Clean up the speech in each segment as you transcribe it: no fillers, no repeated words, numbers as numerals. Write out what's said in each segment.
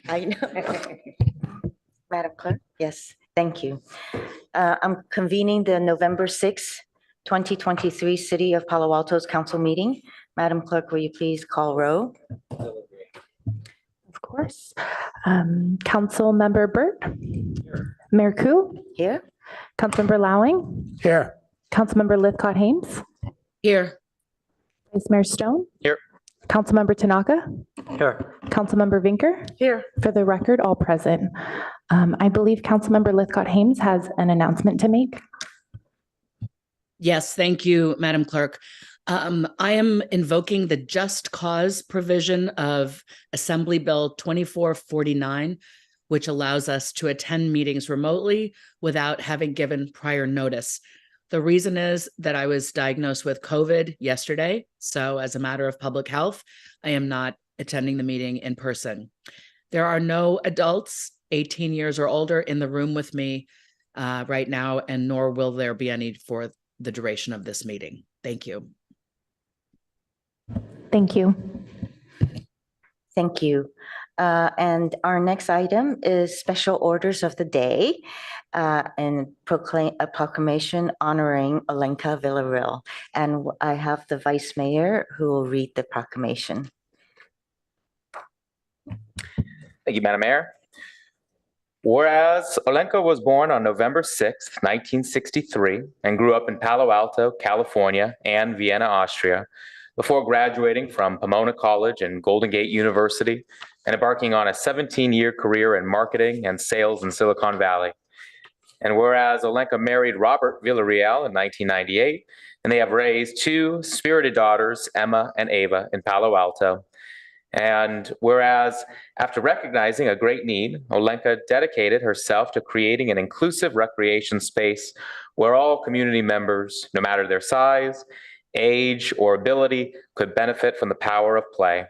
I know. Madam Clerk? Yes, thank you. I'm convening the November 6th, 2023 City of Palo Alto's council meeting. Madam Clerk, will you please call row? Of course. Council Member Burt? Here. Mayor Koo? Here? Councilmember Lowing? Here. Councilmember Lithcott-Hames? Here. Vice Mayor Stone? Here. Councilmember Tanaka? Here. Councilmember Vinker? Here. For the record, all present. I believe Councilmember Lithcott-Hames has an announcement to make. Yes, thank you, Madam Clerk. I am invoking the just cause provision of Assembly Bill 2449, which allows us to attend meetings remotely without having given prior notice. The reason is that I was diagnosed with COVID yesterday. So as a matter of public health, I am not attending the meeting in person. There are no adults 18 years or older in the room with me right now, and nor will there be any for the duration of this meeting. Thank you. Thank you. Thank you. And our next item is special orders of the day and a proclamation honoring Alenka Villarreal. And I have the Vice Mayor who will read the proclamation. Thank you, Madam Mayor. Whereas Alenka was born on November 6, 1963, and grew up in Palo Alto, California, and Vienna, Austria, before graduating from Pomona College and Golden Gate University and embarking on a 17-year career in marketing and sales in Silicon Valley. And whereas Alenka married Robert Villarreal in 1998, and they have raised two spirited daughters, Emma and Ava, in Palo Alto. And whereas after recognizing a great need, Alenka dedicated herself to creating an inclusive recreation space where all community members, no matter their size, age, or ability, could benefit from the power of play.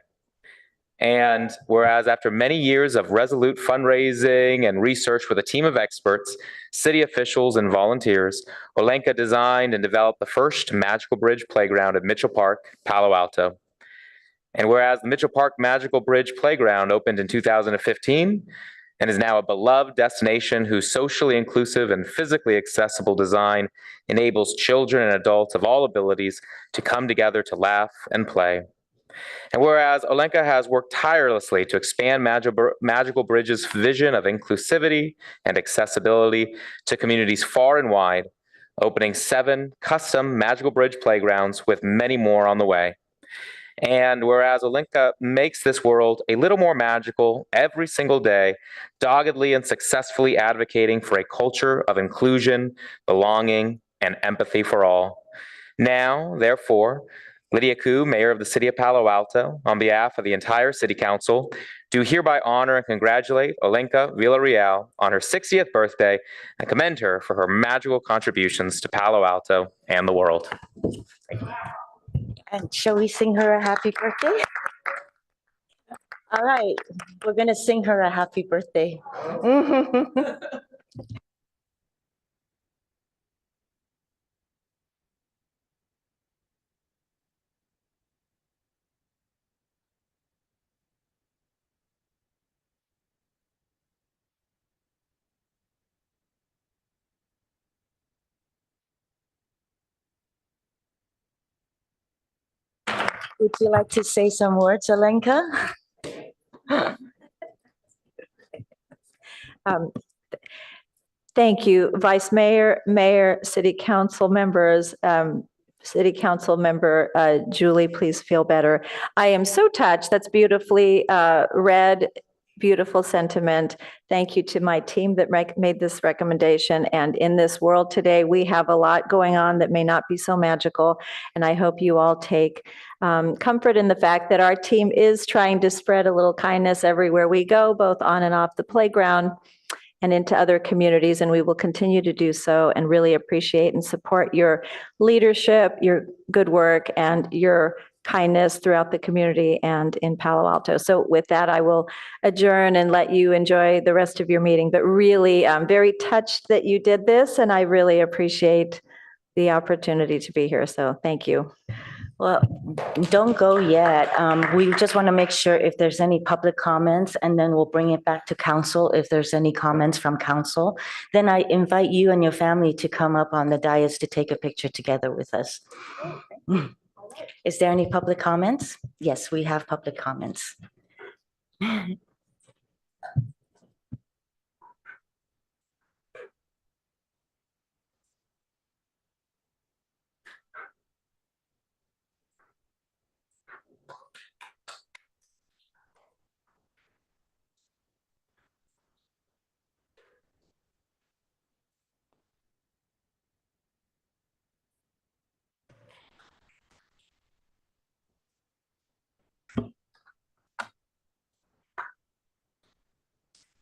And whereas after many years of resolute fundraising and research with a team of experts, city officials, and volunteers, Alenka designed and developed the first Magical Bridge playground at Mitchell Park, Palo Alto. And whereas the Mitchell Park Magical Bridge Playground opened in 2015 and is now a beloved destination whose socially inclusive and physically accessible design enables children and adults of all abilities to come together to laugh and play. And whereas Alenka has worked tirelessly to expand Magical Bridge's vision of inclusivity and accessibility to communities far and wide, opening 7 custom Magical Bridge playgrounds with many more on the way. And whereas Alenka makes this world a little more magical every single day, doggedly and successfully advocating for a culture of inclusion, belonging, and empathy for all. Now, therefore, Lydia Koo, Mayor of the City of Palo Alto, on behalf of the entire City Council, do hereby honor and congratulate Alenka Villarreal on her 60th birthday and commend her for her magical contributions to Palo Alto and the world. Thank you. And shall we sing her a happy birthday? All right, we're going to sing her a happy birthday. Would you like to say some words, Alenka? Thank you, Vice Mayor, Mayor, City Council members, City Council Member Julie, please feel better. I am so touched. That's beautifully read, beautiful sentiment. Thank you to my team that made this recommendation. And in this world today, we have a lot going on that may not be so magical. And I hope you all take comfort in the fact that our team is trying to spread a little kindness everywhere we go, both on and off the playground and into other communities, and we will continue to do so and really appreciate and support your leadership, your good work, and your kindness throughout the community and in Palo Alto. So with that, I will adjourn and let you enjoy the rest of your meeting, but really I'm very touched that you did this, and I really appreciate the opportunity to be here, so thank you. Well, don't go yet. We just want to make sure if there's any public comments, and then we'll bring it back to council if there's any comments from council. Then I invite you and your family to come up on the dais to take a picture together with us. Is there any public comments? Yes, we have public comments.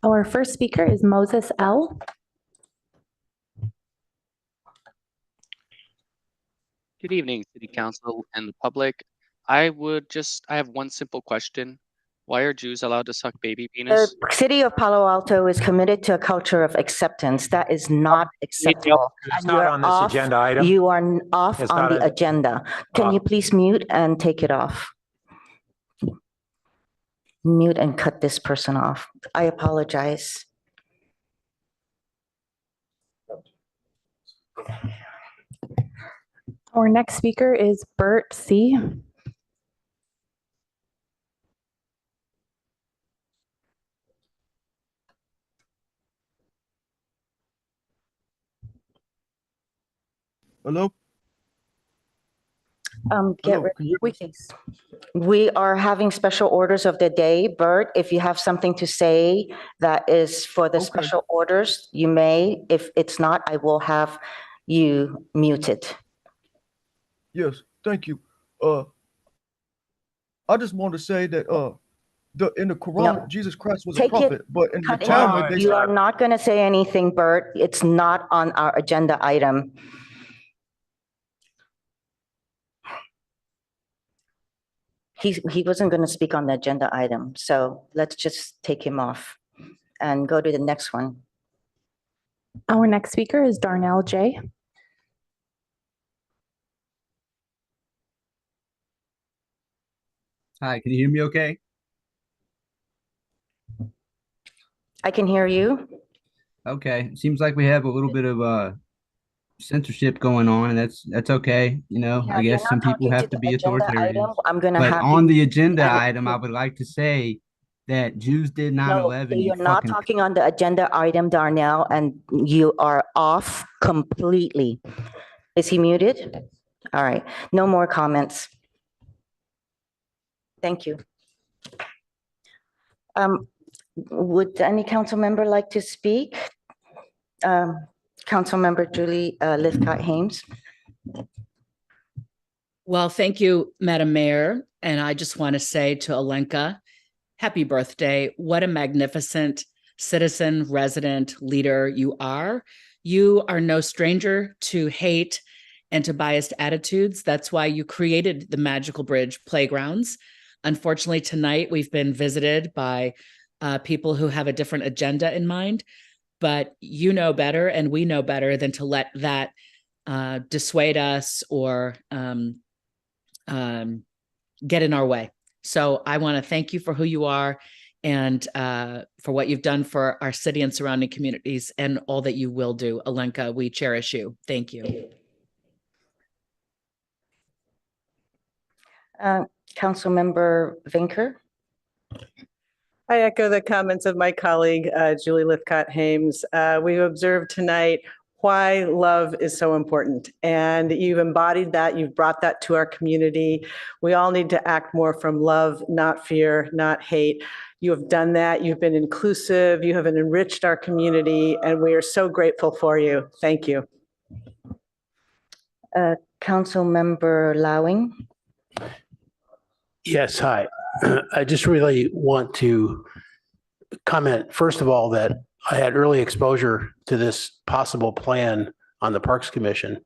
Our first speaker is Moses L. Good evening, City Council and the public. I have one simple question. Why are Jews allowed to suck baby The penis? city of Palo Alto is committed to a culture of acceptance. That is not acceptable. It's And not you're on this off- agenda item. You are off It's on not the a- agenda. Can you please mute and take it off? Mute and cut this person off. I apologize. Our next speaker is Bert C. Hello? Get Hello, can you ready, please. We are having special orders of the day. Bert, if you have something to say that is for the Okay. special orders, you may. If it's not, I will have you muted. Yes, thank you. I just want to say that in the Quran, No. Jesus Christ was Take a it- prophet, but in the Cut it Talmud, off. they You say are not going to say anything, Bert. It's not on our agenda item. He wasn't going to speak on the agenda item, so let's just take him off and go to the next one. Our next speaker is Darnell J. Hi, can you hear me okay? I can hear you. Okay, seems like we have a little bit of censorship going on, and that's okay. You know, Yeah, I you're guess not some people talking have to to the be agenda authoritarian. item. I'm going to But have on you. the agenda and- item, I would like to say that Jews did No, 9/11. you're You not fucking talking on the agenda item, Darnell, and you are off completely. Is he muted? All right, no more comments. Thank you. Would any council member like to speak? Council member Julie Lithcott-Hames. Well, thank you, Madam Mayor. And I just want to say to Alenka, happy birthday. What a magnificent citizen, resident, leader you are. You are no stranger to hate and to biased attitudes. That's why you created the Magical Bridge Playgrounds. Unfortunately, tonight we've been visited by people who have a different agenda in mind, but you know better and we know better than to let that dissuade us or get in our way. So I want to thank you for who you are and for what you've done for our city and surrounding communities and all that you will do. Alenka, we cherish you. Thank you. Council member Vinker. I echo the comments of my colleague, Julie Lithcott-Hames. We've observed tonight why love is so important. And you've embodied that. You've brought that to our community. We all need to act more from love, not fear, not hate. You have done that. You've been inclusive. You have enriched our community. And we are so grateful for you. Thank you. Council member Lowing. Yes, hi. I just really want to comment, first of all, that I had early exposure to this possible plan on the Parks Commission,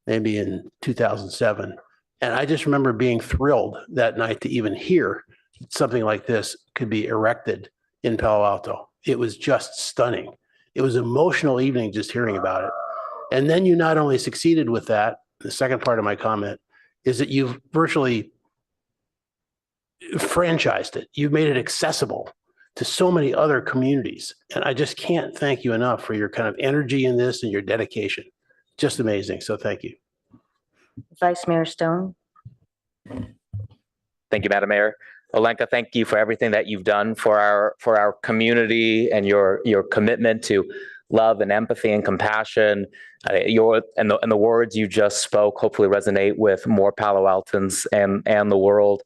maybe in 2007. And I just remember being thrilled that night to even hear something like this could be erected in Palo Alto. It was just stunning. It was an emotional evening just hearing about it. And then you not only succeeded with that, the second part of my comment is that you've virtually franchised it. You've made it accessible to so many other communities. And I just can't thank you enough for your kind of energy in this and your dedication. Just amazing. So thank you. Vice Mayor Stone. Thank you, Madam Mayor. Alenka, thank you for everything that you've done for our community and your commitment to love and empathy and compassion. The words you just spoke hopefully resonate with more Palo Altans and the world.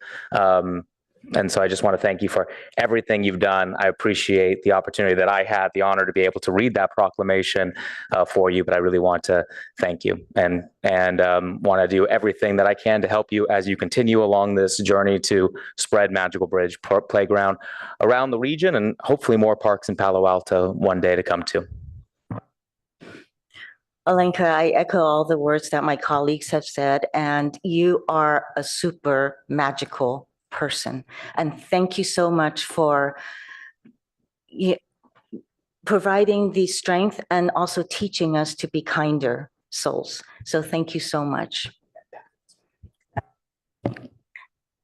And so I just want to thank you for everything you've done. I appreciate the opportunity that I had the honor to be able to read that proclamation for you, but I really want to thank you and want to do everything that I can to help you as you continue along this journey to spread Magical Bridge Playground around the region and hopefully more parks in Palo Alto one day to come to. Alenka, I echo all the words that my colleagues have said, and you are a super magical person. And thank you so much for providing the strength and also teaching us to be kinder souls. So thank you so much.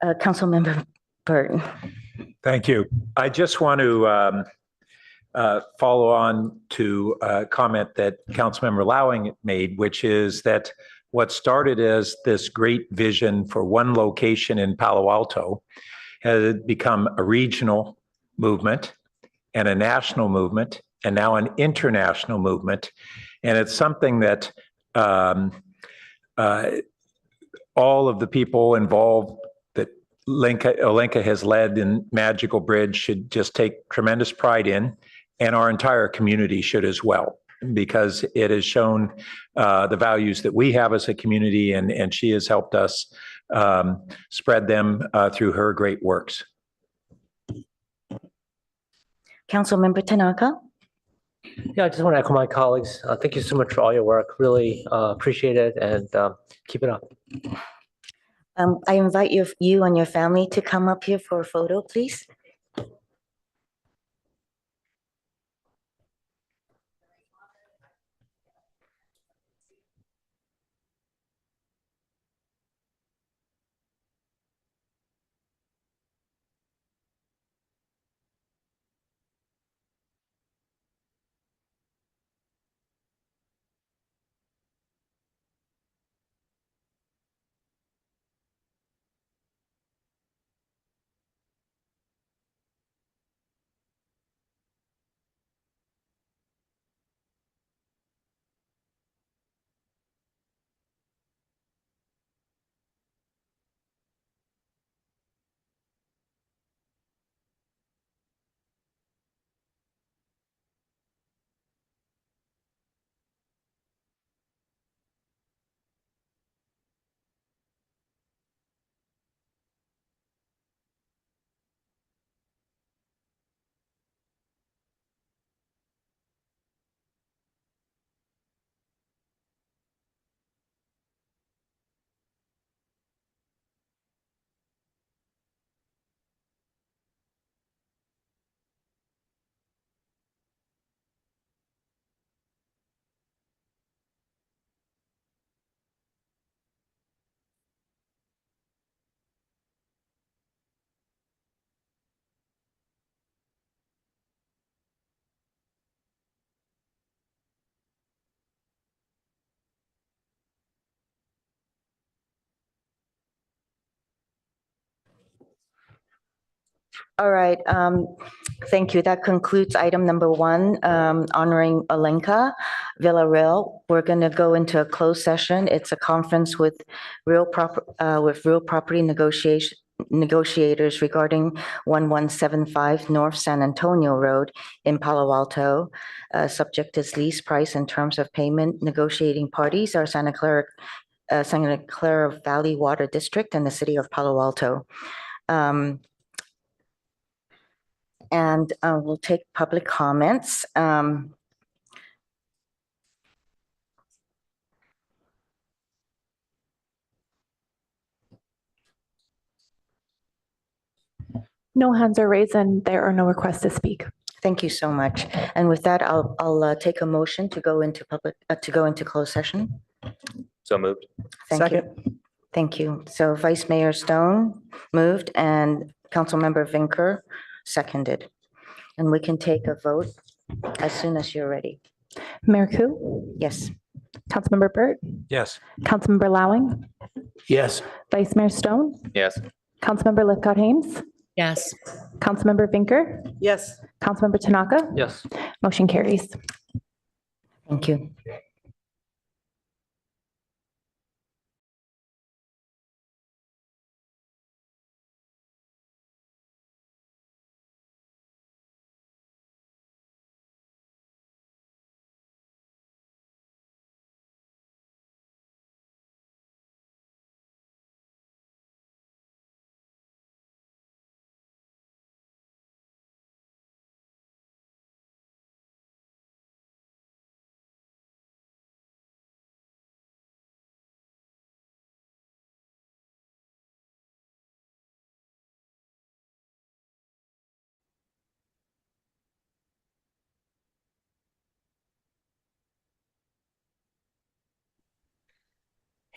Councilmember Burton. Thank you. I just want to follow on to a comment that Councilmember Lowing made, which is that what started as this great vision for one location in Palo Alto has become a regional movement and a national movement and now an international movement. And it's something that all of the people involved that Alenka has led in Magical Bridge should just take tremendous pride in, and our entire community should as well, because it has shown the values that we have as a community, and she has helped us spread them through her great works. Councilmember Tanaka. Yeah, I just want to echo my colleagues. Thank you so much for all your work. Really appreciate it, and keep it up. I invite you and your family to come up here for a photo, please. All right, thank you. That concludes item number 1, honoring Alenka Villarreal. We're going to go into a closed session. It's a conference with real property negotiators regarding 1175 North San Antonio Road in Palo Alto. Subject is lease price and terms of payment. Negotiating parties are Santa Clara Valley Water District and the City of Palo Alto. And we'll take public comments. No hands are raised and there are no requests to speak. Thank you so much. And with that, I'll take a motion to go into closed session. So moved. Thank you. Thank you. So Vice Mayor Stone moved and Councilmember Vinker seconded. And we can take a vote as soon as you're ready. Mayor Ku, Yes. Councilmember Burt, Yes. Councilmember Lowing, Yes. Vice Mayor Stone, Yes. Councilmember Lithcott Hames, Yes. Councilmember Vinker, Yes. Councilmember Tanaka. Yes. Motion carries. Thank you.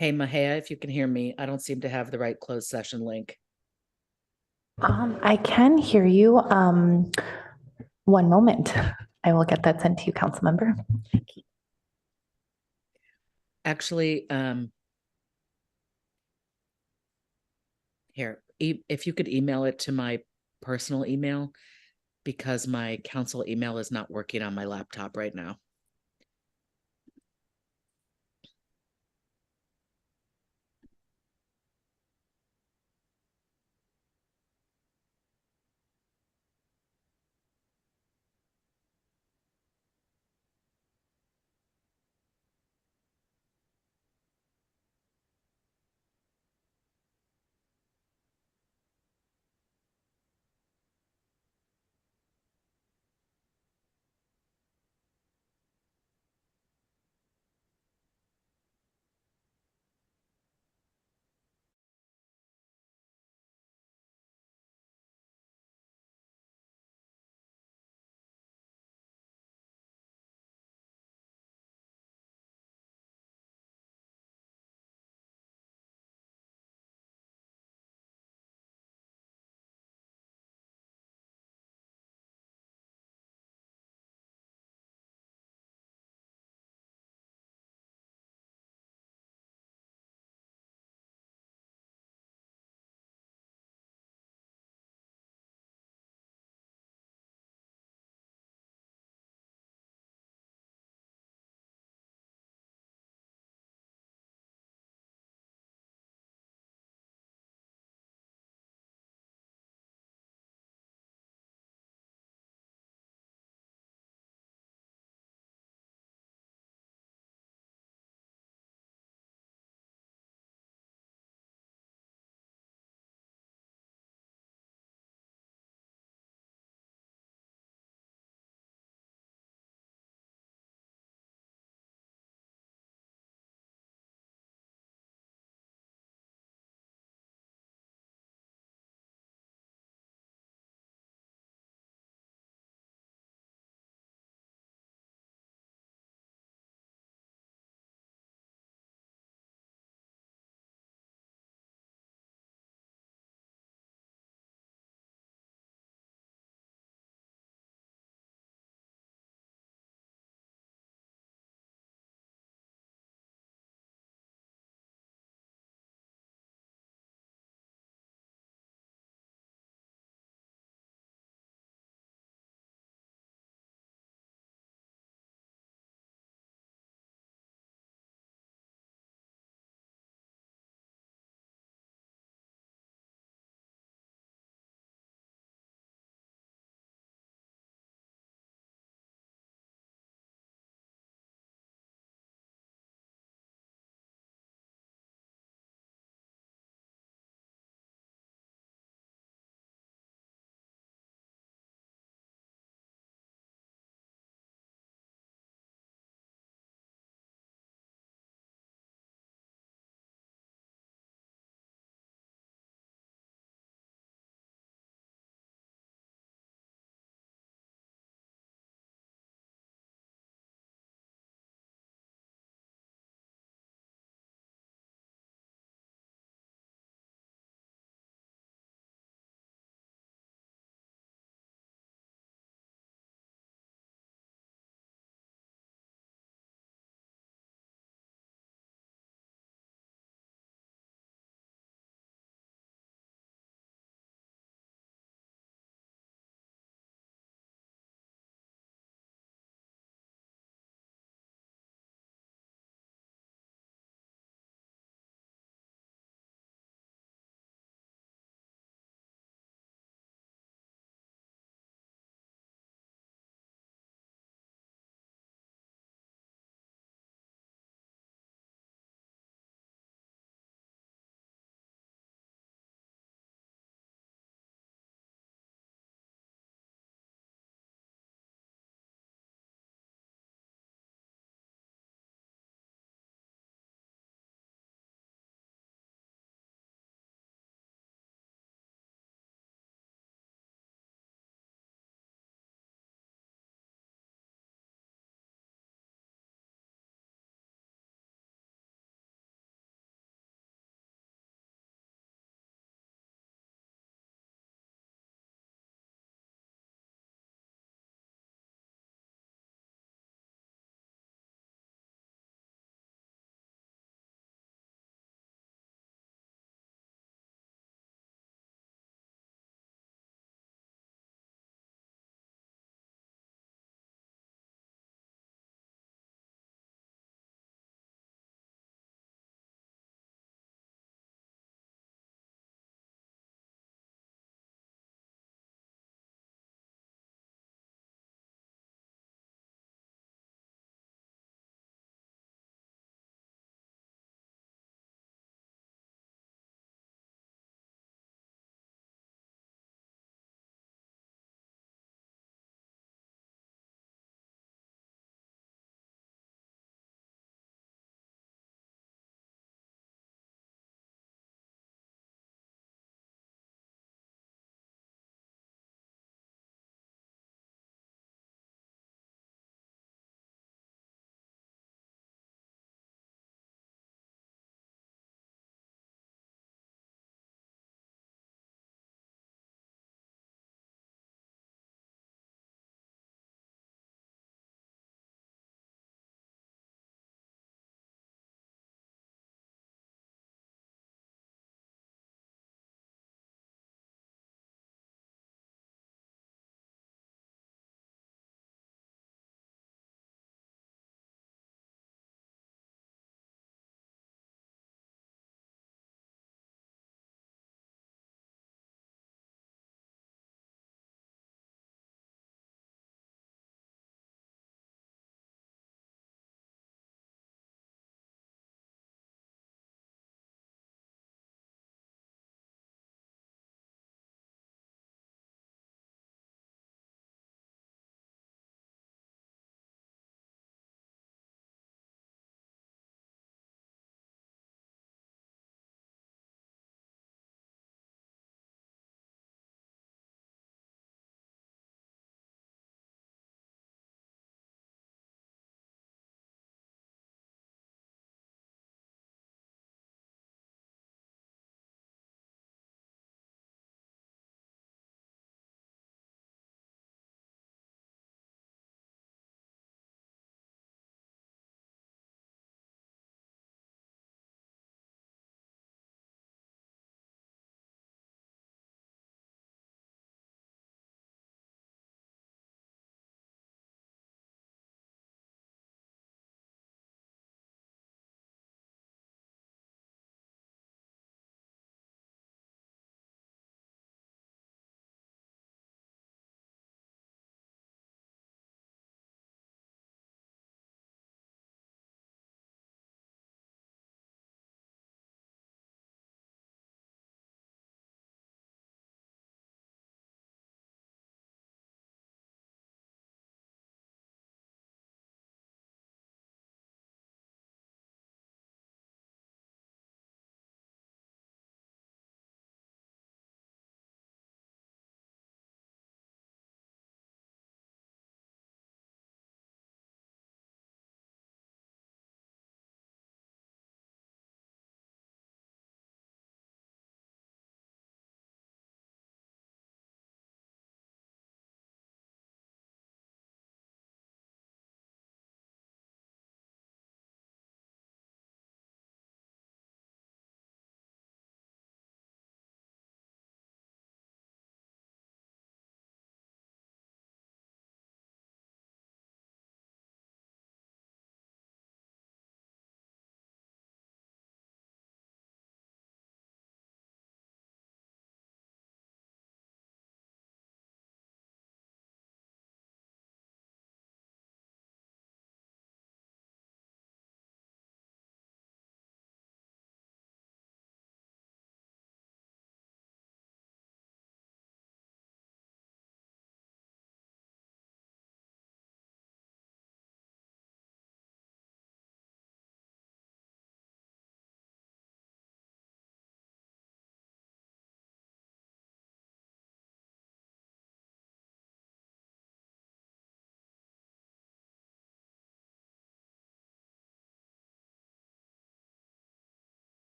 Hey, Mahea, if you can hear me, I don't seem to have the right closed session link. I can hear you. One moment. I will get that sent to you, Councilmember. Actually, here, if you could email it to my personal email, because my council email is not working on my laptop right now.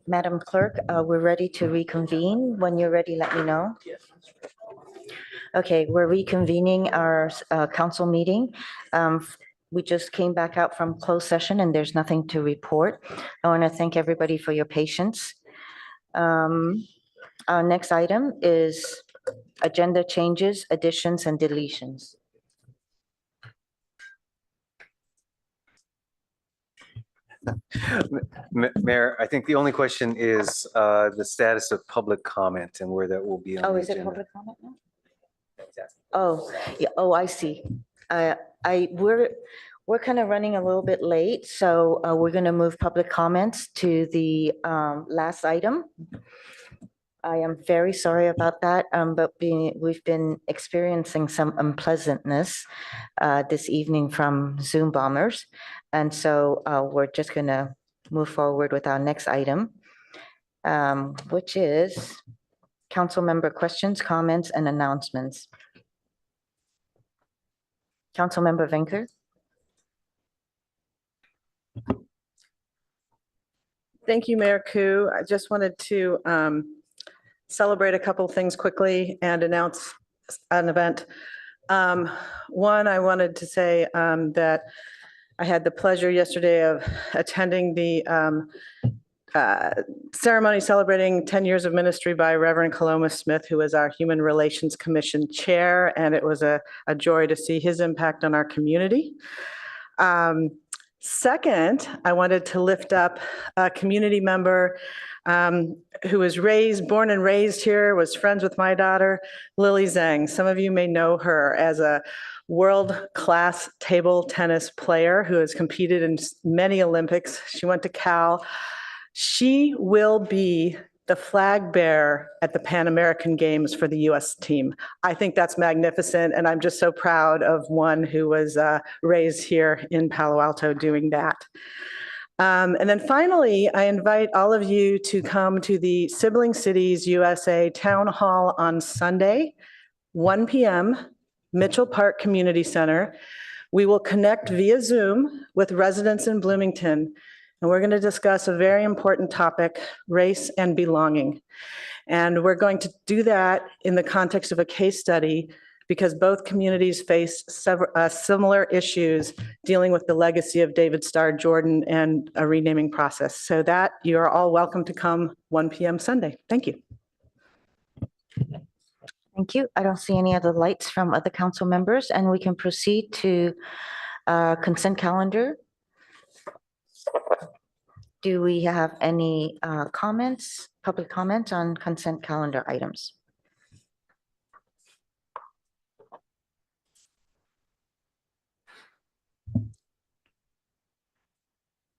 Madam Clerk, we're ready to reconvene. When you're ready, let me know. Okay, we're reconvening our council meeting. We just came back out from closed session and there's nothing to report. I want to thank everybody for your patience. Our next item is agenda changes, additions, and deletions. Mayor, I think the only question is the status of public comment and where that will be on Oh, the is it agenda. public comment now? Oh, yeah, oh, I see. We're kind of running a little bit late, so we're going to move public comments to the last item. I am very sorry about that, but we've been experiencing some unpleasantness this evening from Zoom bombers. And so we're just going to move forward with our next item, which is council member questions, comments, and announcements. Councilmember Venker. Thank you, Mayor Koo. I just wanted to celebrate a couple of things quickly and announce an event. One, I wanted to say that I had the pleasure yesterday of attending the ceremony celebrating 10 years of ministry by Reverend Coloma Smith, who is our Human Relations Commission Chair, and it was a joy to see his impact on our community. Second, I wanted to lift up a community member who was born and raised here, was friends with my daughter, Lily Zhang. Some of you may know her as a world-class table tennis player who has competed in many Olympics. She went to Cal. She will be the flag bearer at the Pan American Games for the U.S. team. I think that's magnificent, and I'm just so proud of one who was raised here in Palo Alto doing that. And then finally, I invite all of you to come to the Sibling Cities USA Town Hall on Sunday, 1 p.m., Mitchell Park Community Center. We will connect via Zoom with residents in Bloomington, and we're going to discuss a very important topic, race and belonging. And we're going to do that in the context of a case study because both communities face similar issues dealing with the legacy of David Starr Jordan and a renaming process. So that you are all welcome to come 1 p.m. Sunday. Thank you. Thank you. I don't see any other lights from other council members, and we can proceed to consent calendar. Do we have any comments, public comments on consent calendar items?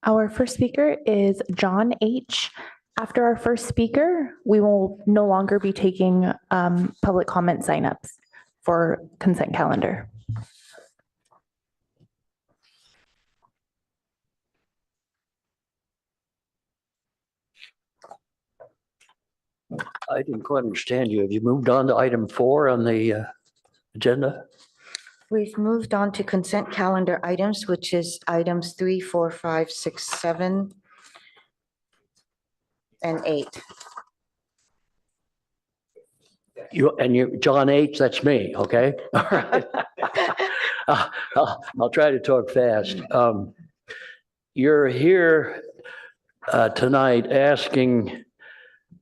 Our first speaker is John H. After our first speaker, we will no longer be taking public comment signups for consent calendar. I didn't quite understand you. Have you moved on to item 4 on the agenda? We've moved on to consent calendar items, which is items 3, 4, 5, 6, 7, and 8. You, John H., that's me, okay? All right. I'll try to talk fast. You're here tonight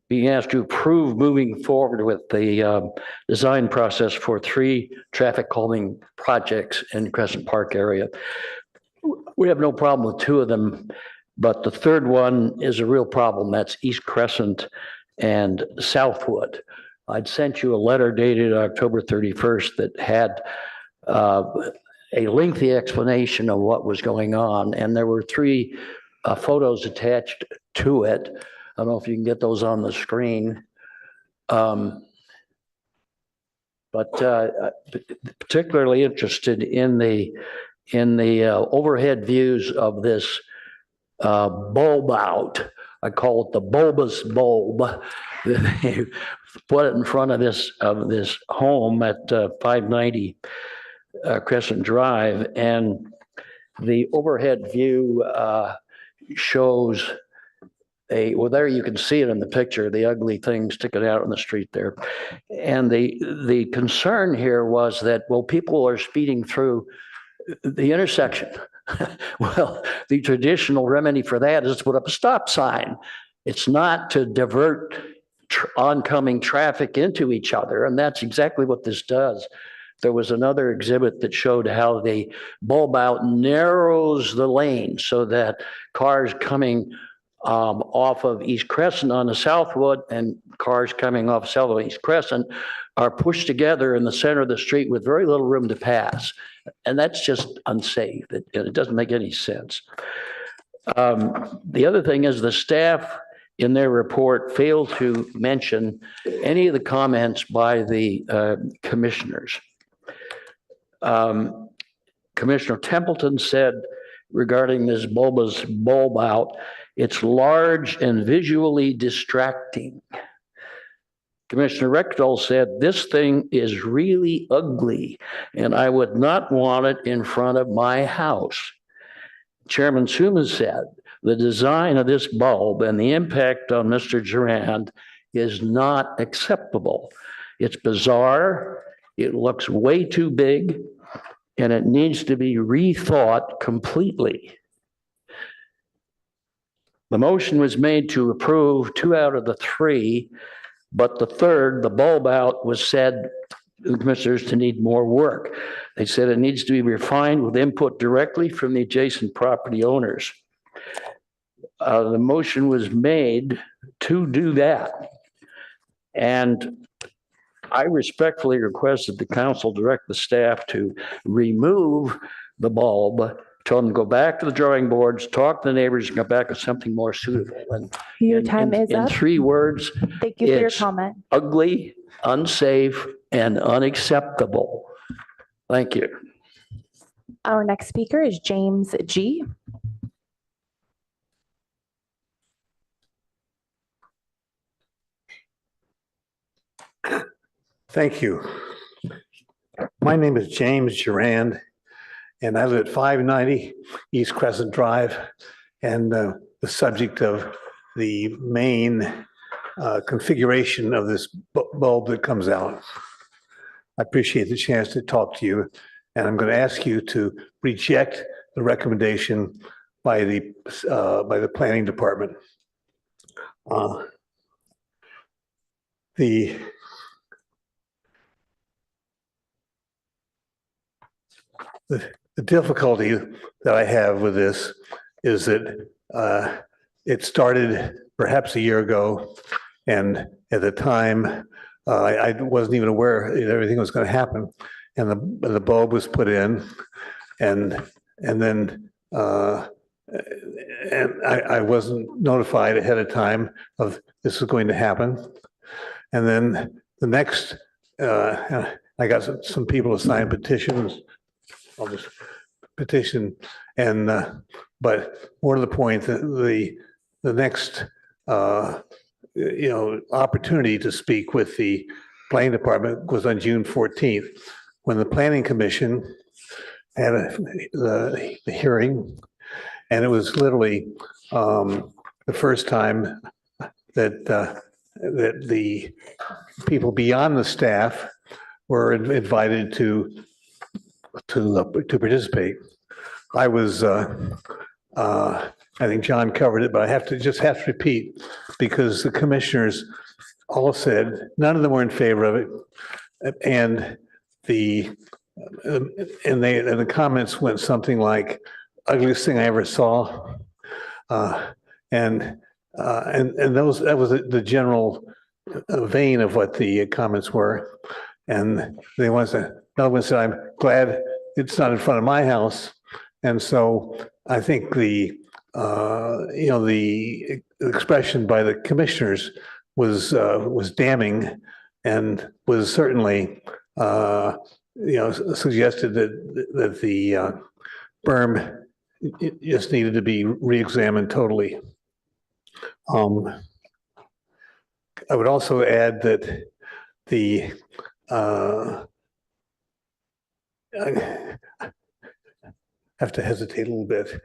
being asked to approve moving forward with the design process for 3 traffic calming projects in Crescent Park area. We have no problem with 2 of them, but the third one is a real problem. That's East Crescent and Southwood. I'd sent you a letter dated October 31st that had a lengthy explanation of what was going on, and there were 3 photos attached to it. I don't know if you can get those on the screen. But particularly interested in the overhead views of this bulb out. I call it the bulbous bulb. They put it in front of this home at 590 Crescent Drive, and the overhead view shows well, there you can see it in the picture, the ugly thing sticking out on the street there. And the concern here was that, well, people are speeding through the intersection. Well, the traditional remedy for that is to put up a stop sign. It's not to divert oncoming traffic into each other, and that's exactly what this does. There was another exhibit that showed how the bulb out narrows the lane so that cars coming off of East Crescent on the Southwood and cars coming off Southwood East Crescent are pushed together in the center of the street with very little room to pass. And that's just unsafe. It doesn't make any sense. The other thing is the staff in their report failed to mention any of the comments by the commissioners. Commissioner Templeton said regarding this bulb out, it's large and visually distracting. Commissioner Rectal said, this thing is really ugly and I would not want it in front of my house. Chairman Suma said, the design of this bulb and the impact on Mr. Durand is not acceptable. It's bizarre, it looks way too big, and it needs to be rethought completely. The motion was made to approve 2 out of the 3, but the third, the bulb out, was said the commissioners to need more work. They said it needs to be refined with input directly from the adjacent property owners. The motion was made to do that. And I respectfully request that the council direct the staff to remove the bulb, tell them to go back to the drawing boards, talk to the neighbors, and come back with something more suitable. And Your time is in up. 3 words, Thank you for your it's comment. ugly, unsafe, and unacceptable. Thank you. Our next speaker is James G. Thank you. My name is James Durand, and I live at 590 East Crescent Drive, and the subject of the main configuration of this bulb that comes out. I appreciate the chance to talk to you, and I'm going to ask you to reject the recommendation by the planning department. The difficulty that I have with this is that it started perhaps a year ago, and at the time I wasn't even aware that everything was going to happen, and the bulb was put in, and then I wasn't notified ahead of time of this was going to happen, and then the next I got some people to sign petitions. I'll just petition, and but more to the point, the next opportunity to speak with the planning department was on June 14th, when the planning commission had the hearing, and it was literally the first time that the people beyond the staff were invited to participate. I was, I think John covered it, but I have to repeat, because the commissioners all said, none of them were in favor of it. And the comments went something like, ugliest thing I ever saw. And that was the general vein of what the comments were. And they another one said, I'm glad it's not in front of my house. And so I think the expression by the commissioners was damning, and was certainly suggested that the berm just needed to be re-examined totally. I would also add that I have to hesitate a little bit,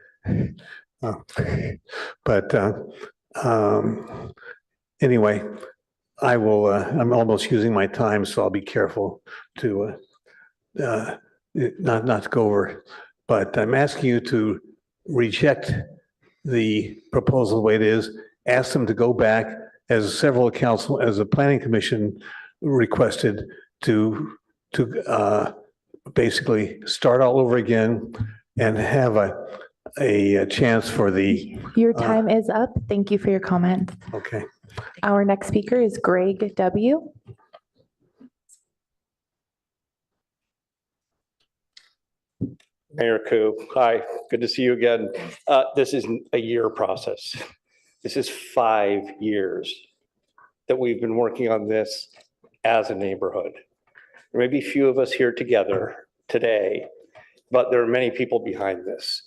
but Anyway, I will, I'm almost using my time, so I'll be careful to not to go over. But I'm asking you to reject the proposal the way it is, ask them to go back as several council, as a planning commission requested to basically start all over again and have a chance for the. Your time is up. Thank you for your comment. Okay. Our next speaker is Greg W. Mayor Koo, hi, good to see you again. This isn't a year process. This is 5 years that we've been working on this as a neighborhood. There may be few of us here together today, but there are many people behind this.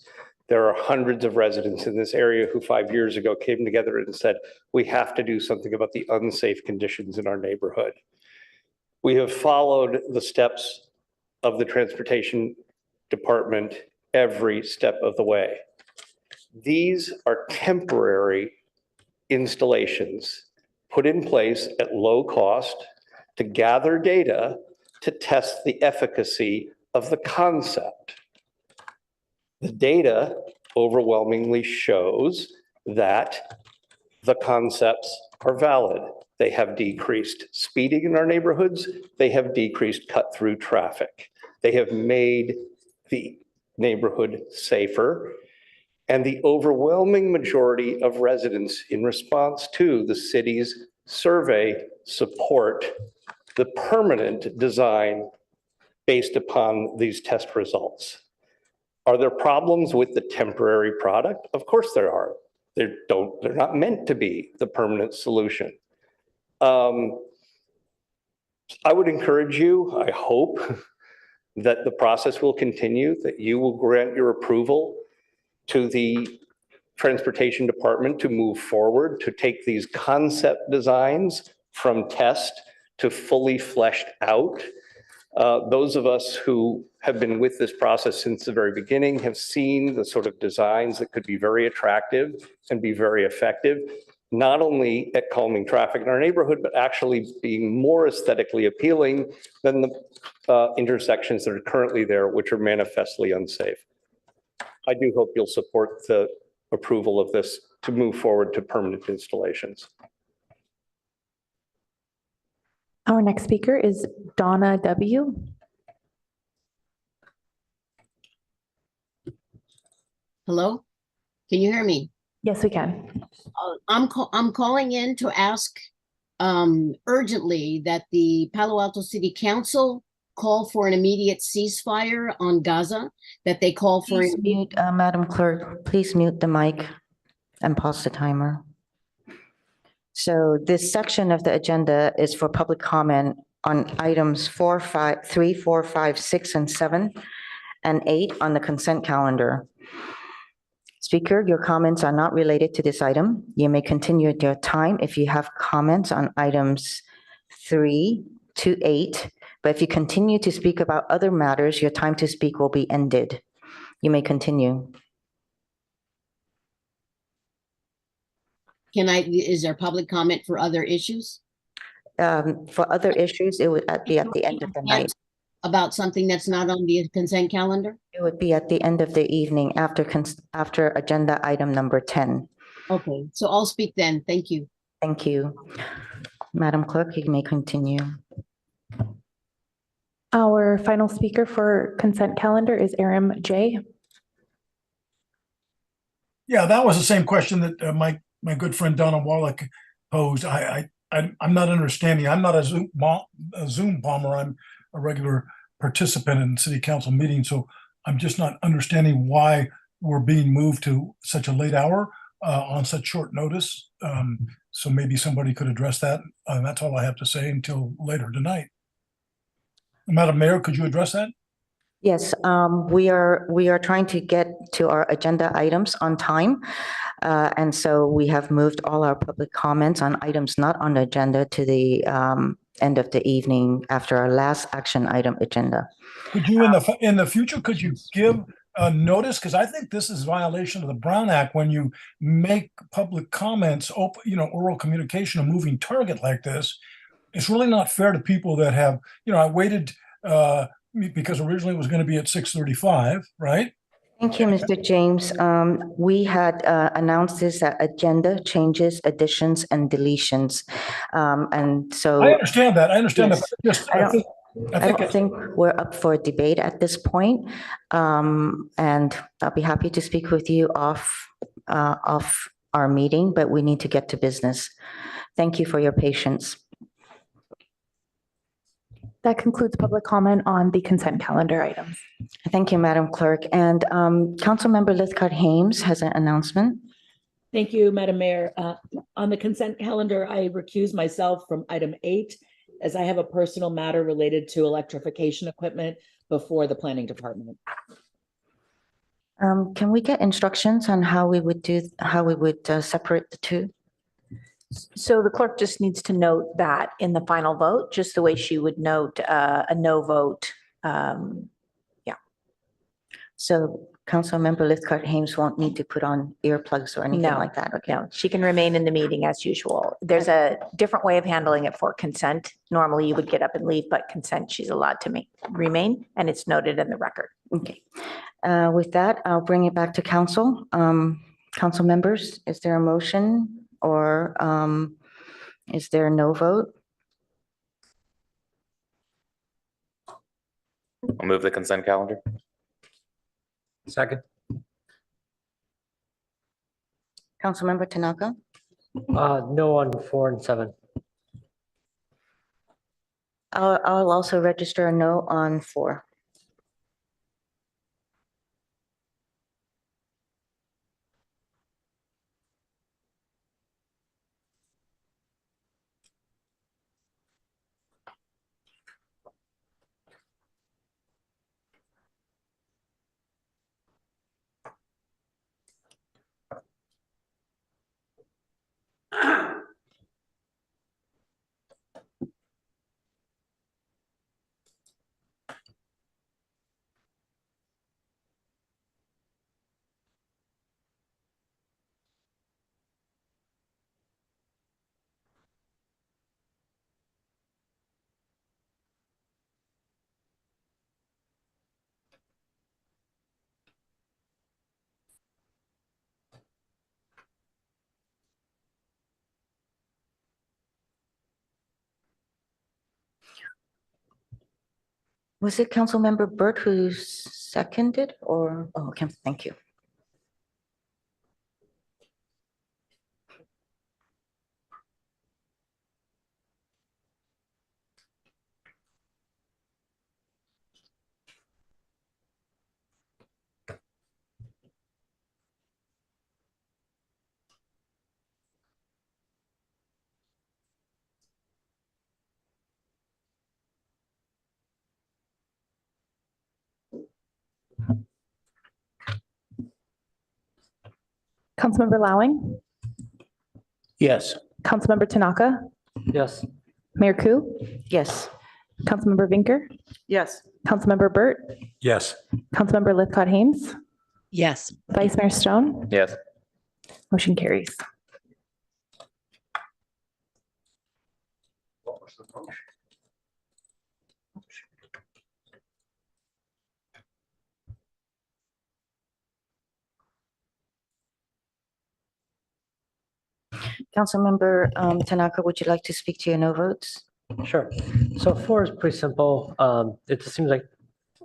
There are hundreds of residents in this area who 5 years ago came together and said, we have to do something about the unsafe conditions in our neighborhood. We have followed the steps of the transportation department every step of the way. These are temporary installations put in place at low cost to gather data to test the efficacy of the concept. The data overwhelmingly shows that the concepts are valid. They have decreased speeding in our neighborhoods. They have decreased cut-through traffic. They have made the neighborhood safer. And the overwhelming majority of residents in response to the city's survey support the permanent design based upon these test results. Are there problems with the temporary product? Of course there are. They're not meant to be the permanent solution. I would encourage you, I hope, that the process will continue, that you will grant your approval to the transportation department to move forward, to take these concept designs from test to fully fleshed out. Those of us who have been with this process since the very beginning have seen the sort of designs that could be very attractive and be very effective, not only at calming traffic in our neighborhood, but actually being more aesthetically appealing than the intersections that are currently there, which are manifestly unsafe. I do hope you'll support the approval of this to move forward to permanent installations. Our next speaker is Donna W. Hello, can you hear me? Yes, we can. I'm calling in to ask urgently that the Palo Alto City Council call for an immediate ceasefire on Gaza, that they call for. Please mute, Madam Clerk, please mute the mic and pause the timer. So this section of the agenda is for public comment on items 3, 4, 5, 6, and 7, and 8 on the consent calendar. Speaker, your comments are not related to this item. You may continue at your time if you have comments on items 3 to 8, but if you continue to speak about other matters, your time to speak will be ended. You may continue. Is there public comment for other issues? For other issues, it would be at the end of the night. About something that's not on the consent calendar? It would be at the end of the evening after agenda item number 10. Okay, so I'll speak then. Thank you. Thank you. Madam Clerk, you may continue. Our final speaker for consent calendar is Aram J. Yeah, that was the same question that my good friend Donna Wallach posed. I'm not understanding. I'm not a Zoom bomber. I'm a regular participant in city council meetings, so I'm just not understanding why we're being moved to such a late hour on such short notice. So maybe somebody could address that. That's all I have to say until later tonight. Madam Mayor, could you address that? Yes, we are trying to get to our agenda items on time. And so we have moved all our public comments on items not on the agenda to the end of the evening after our last action item agenda. Could you in the future, could you give notice? Because I think this is violation of the Brown Act when you make public comments, oral communication a moving target like this. It's really not fair to people that have, I waited because originally it was going to be at 6:35, right? Thank you, Mr. James. We had announced this agenda changes, additions, and deletions. And so. I understand that. Yes, I don't think we're up for debate at this point. And I'll be happy to speak with you off our meeting, but we need to get to business. Thank you for your patience. That concludes public comment on the consent calendar items. Thank you, Madam Clerk. And Councilmember Lithcott-Hames has an announcement. Thank you, Madam Mayor. On the consent calendar, I recuse myself from item 8 as I have a personal matter related to electrification equipment before the planning department. Can we get instructions on how we would separate the two? So the clerk just needs to note that in the final vote, just the way she would note a no vote. So Councilmember Lithcott-Hames won't need to put on earplugs or anything like that. Okay. No, she can remain in the meeting as usual. There's a different way of handling it for consent. Normally you would get up and leave, but consent, she's allowed to remain, and it's noted in the record. Okay. With that, I'll bring it back to council. Council members, is there a motion or is there no vote? I'll move the consent calendar. Second. Councilmember Tanaka? No on 4 and 7. I'll also register a no on 4. Was it Councilmember Burt who seconded or, oh, okay, thank you. Councilmember Lowing, Yes. Councilmember Tanaka, Yes. Mayor Koo, Yes. Councilmember Vinker, Yes. Councilmember Burt, Yes. Councilmember Lithcott-Hames, Yes. Vice Mayor Stone, Yes. motion carries. Councilmember Tanaka, would you like to speak to your no votes? Sure. So 4 is pretty simple. It just seems like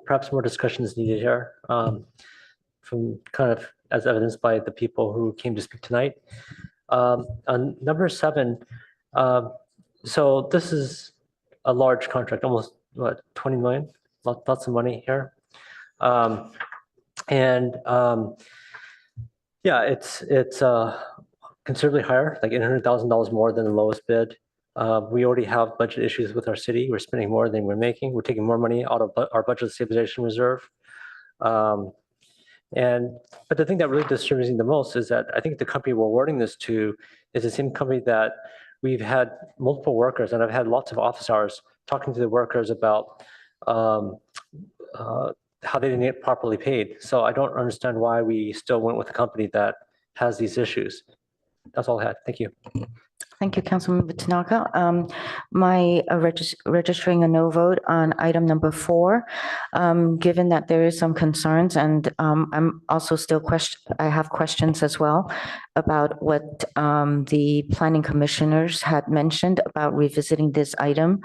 perhaps more discussion is needed here, from kind of as evidenced by the people who came to speak tonight. On number 7, so this is a large contract, almost what, 20 million, lots of money here. Yeah, it's considerably higher, like $800,000 more than the lowest bid. We already have budget issues with our city. We're spending more than we're making. We're taking more money out of our budget stabilization reserve. But the thing that really disturbs me the most is that I think the company we're awarding this to is the same company that we've had multiple workers, and I've had lots of office hours talking to the workers about how they didn't get properly paid. So I don't understand why we still went with a company that has these issues. That's all I had. Thank you. Thank you, Councilmember Tanaka. My registering a no vote on item number 4, given that there is some concerns, and I'm also still I have questions as well about what the planning commissioners had mentioned about revisiting this item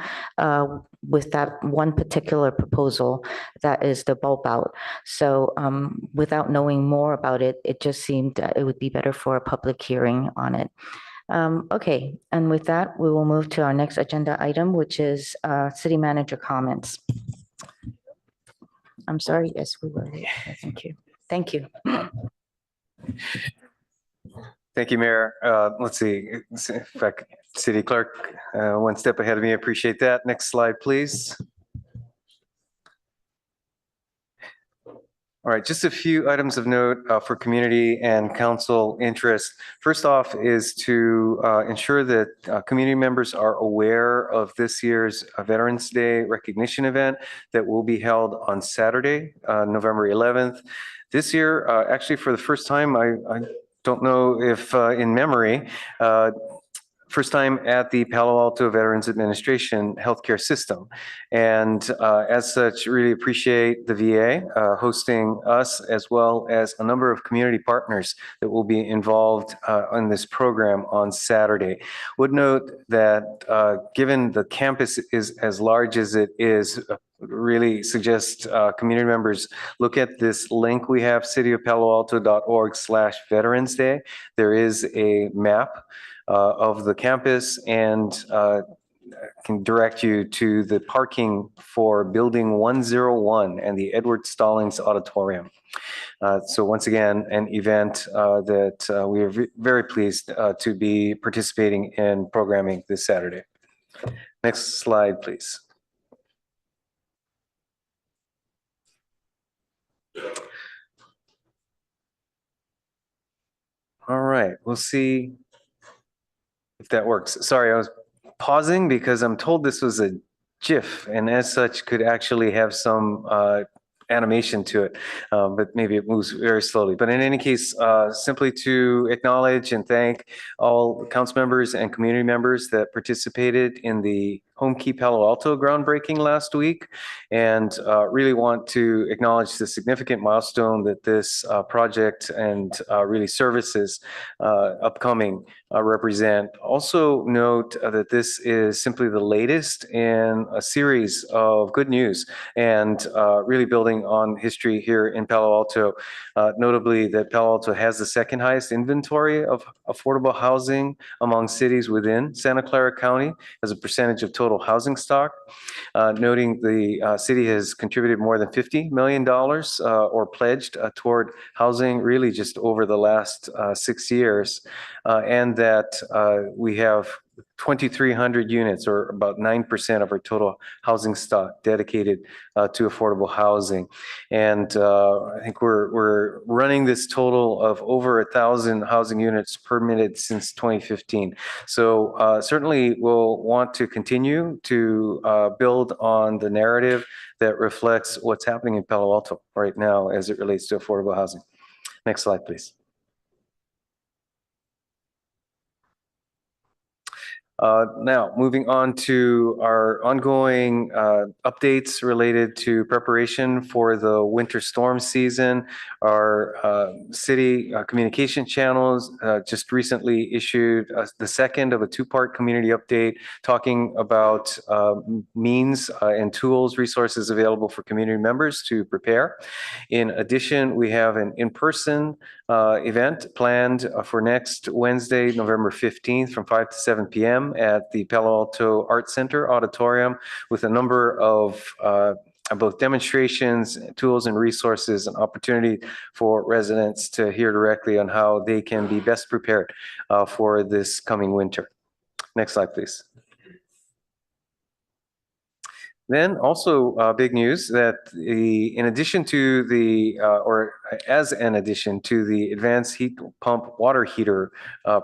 with that one particular proposal that is the bulb out. So without knowing more about it, it just seemed that it would be better for a public hearing on it. Okay, and with that, we will move to our next agenda item, which is city manager comments. I'm sorry, yes, we were late. Thank you. Thank you. Thank you, Mayor. Let's see, in fact, City Clerk, one step ahead of me. I appreciate that. Next slide, please. All right, just a few items of note for community and council interest. First off is to ensure that community members are aware of this year's Veterans Day recognition event that will be held on Saturday, November 11th. This year, actually for the first time, I don't know if in memory, first time at the Palo Alto Veterans Administration healthcare system. And as such, really appreciate the VA hosting us as well as a number of community partners that will be involved in this program on Saturday. Would note that given the campus is as large as it is, really suggest community members look at this link we have, cityofpaloalto.org/Veterans Day. There is a map of the campus and can direct you to the parking for building 101 and the Edward Stallings Auditorium. So once again, an event that we are very pleased to be participating in programming this Saturday. Next slide, please. All right, we'll see if that works. Sorry, I was pausing because I'm told this was a GIF and as such could actually have some animation to it, but maybe it moves very slowly. But in any case, simply to acknowledge and thank all council members and community members that participated in the Home Key Palo Alto groundbreaking last week, and really want to acknowledge the significant milestone that this project and really services upcoming represent. Also note that this is simply the latest in a series of good news and really building on history here in Palo Alto. Notably that Palo Alto has the second highest inventory of affordable housing among cities within Santa Clara County as a percentage of total housing stock. Noting the city has contributed more than $50 million or pledged toward housing really just over the last 6 years. And that we have 2,300 units, or about 9% of our total housing stock, dedicated to affordable housing. And I think we're running this total of over 1,000 housing units permitted since 2015. So certainly we'll want to continue to build on the narrative that reflects what's happening in Palo Alto right now as it relates to affordable housing. Next slide, please. Now, moving on to our ongoing updates related to preparation for the winter storm season. Our city communication channels just recently issued the second of a 2-part community update talking about means and tools, resources available for community members to prepare. In addition, we have an in-person event planned for next Wednesday, November 15th from 5 to 7 p.m. at the Palo Alto Art Center Auditorium with a number of both demonstrations, tools and resources, and opportunity for residents to hear directly on how they can be best prepared for this coming winter. Next slide, please. Then also big news that in addition to the, or as an addition to the advanced heat pump water heater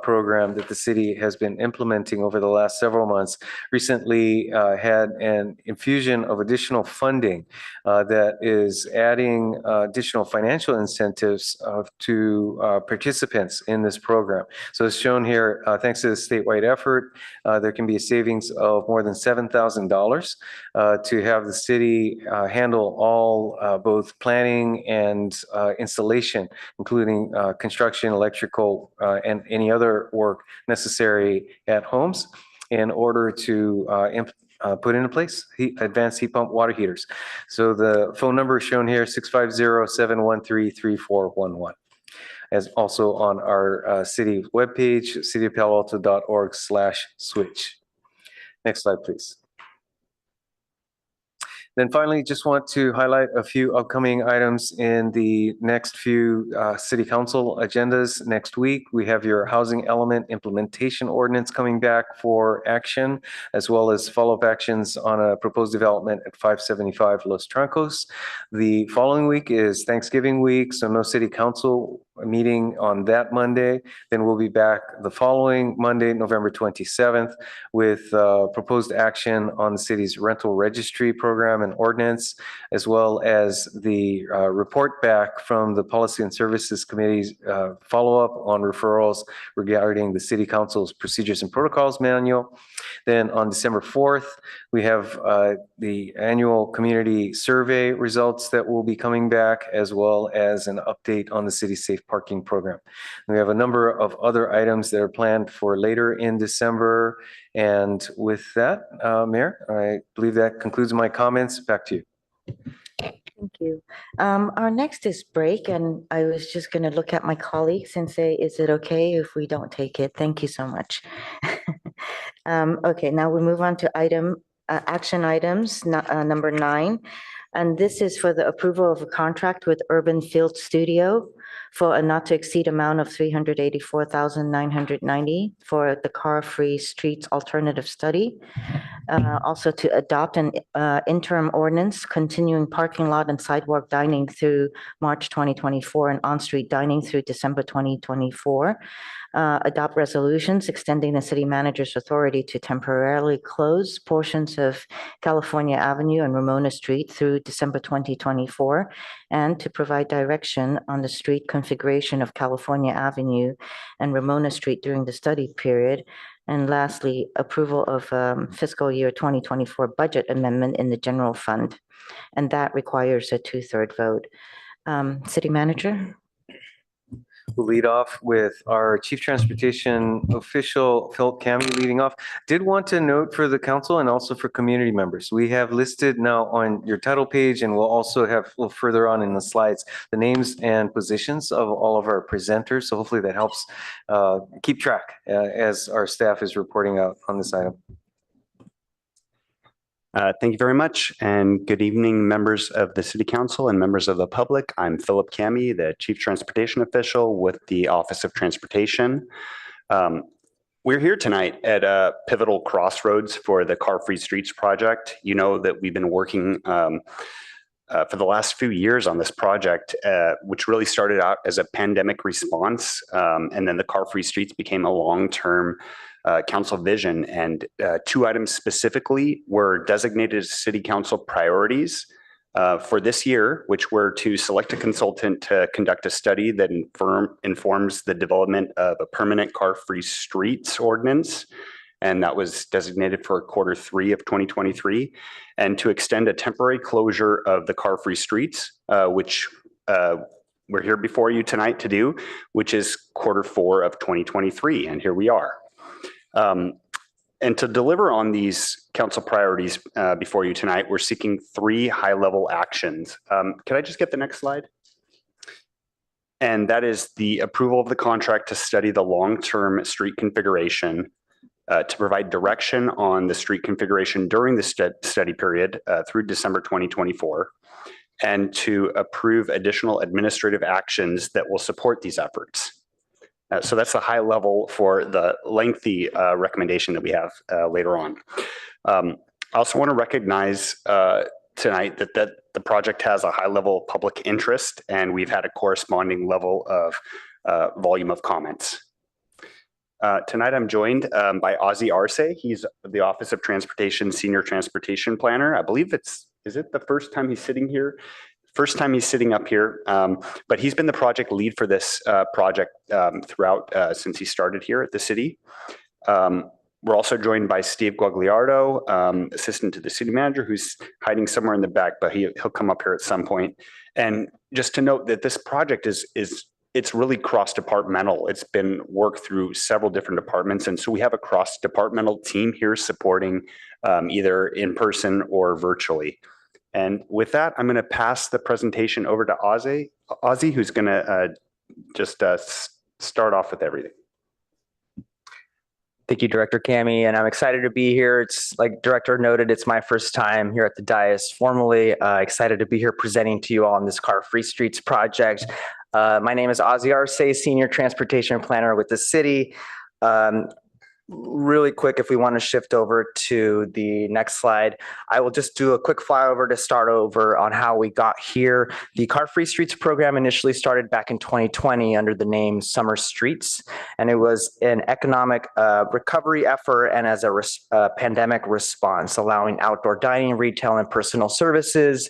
program that the city has been implementing over the last several months. Recently had an infusion of additional funding that is adding additional financial incentives to participants in this program. So as shown here, thanks to the statewide effort, there can be a savings of more than $7,000 to have the city handle all both planning and installation, including construction, electrical, and any other work necessary at homes in order to put into place advanced heat pump water heaters. So the phone number is shown here, 650-713-3411. As also on our city webpage, cityofpaloalto.org/switch. Next slide, please. Then finally, just want to highlight a few upcoming items in the next few city council agendas next week. We have your housing element implementation ordinance coming back for action, as well as follow-up actions on a proposed development at 575 Los Trancos. The following week is Thanksgiving week, so no city council meeting on that Monday. Then we'll be back the following Monday, November 27th, with proposed action on the city's rental registry program and ordinance, as well as the report back from the Policy and Services Committee's follow-up on referrals regarding the City Council's Procedures and Protocols Manual. Then on December 4th, we have the annual community survey results that will be coming back, as well as an update on the city's safe parking program. We have a number of other items that are planned for later in December. And with that, Mayor, I believe that concludes my comments. Back to you. Thank you. Our next is break, and I was just going to look at my colleagues and say, is it okay if we don't take it? Thank you so much. Okay, now we move on to action items, number 9. And this is for the approval of a contract with Urban Field Studio for a not to exceed amount of $384,990 for the car-free streets alternative study. Also to adopt an interim ordinance continuing parking lot and sidewalk dining through March 2024 and on-street dining through December 2024. Adopt resolutions extending the city manager's authority to temporarily close portions of California Avenue and Ramona Street through December 2024, and to provide direction on the street configuration of California Avenue and Ramona Street during the study period. And lastly, approval of fiscal year 2024 budget amendment in the general fund. And that requires a 2/3 vote. City Manager? We'll lead off with our Chief Transportation Official, Philip Cami, leading off. Did want to note for the council and also for community members, we have listed now on your title page, and we'll also have a little further on in the slides, the names and positions of all of our presenters. So hopefully that helps keep track as our staff is reporting out on this item. Thank you very much, and good evening, members of the City Council and members of the public. I'm Philip Cami, the Chief Transportation Official with the Office of Transportation. We're here tonight at a pivotal crossroads for the Car-Free Streets project. You know that we've been working for the last few years on this project, which really started out as a pandemic response, and then the Car-Free Streets became a long-term council vision, and 2 items specifically were designated as city council priorities for this year, which were to select a consultant to conduct a study that informs the development of a permanent car-free streets ordinance, and that was designated for Q3 of 2023, and to extend a temporary closure of the car-free streets, which we're here before you tonight to do, which is Q4 of 2023, and here we are. And to deliver on these council priorities before you tonight, we're seeking 3 high-level actions. Can I just get the next slide? And that is the approval of the contract to study the long-term street configuration, to provide direction on the street configuration during the study period through December 2024, and to approve additional administrative actions that will support these efforts. So that's the high level for the lengthy recommendation that we have later on. I also want to recognize tonight that the project has a high level of public interest, and we've had a corresponding level of volume of comments. Tonight, I'm joined by Ozzie Arce. He's the Office of Transportation Senior Transportation Planner. I believe is it the first time he's sitting here? First time he's sitting up here, but he's been the project lead for this project throughout since he started here at the city. We're also joined by Steve Guagliardo, assistant to the city manager, who's hiding somewhere in the back, but he'll come up here at some point. And just to note that this project it's really cross-departmental. It's been worked through several different departments. And so we have a cross-departmental team here supporting either in person or virtually. And with that, I'm going to pass the presentation over to Ozzie, who's going to just start off with everything. Thank you, Director Cami, and I'm excited to be here. It's like Director noted, it's my first time here at the dais formally. Excited to be here presenting to you all on this Car-Free Streets project. My name is Ozzie Arce, Senior Transportation Planner with the city. Really quick, if we want to shift over to the next slide, I will just do a quick flyover to start over on how we got here. The Car-Free Streets program initially started back in 2020 under the name Summer Streets, and it was an economic recovery effort and as a pandemic response, allowing outdoor dining, retail, and personal services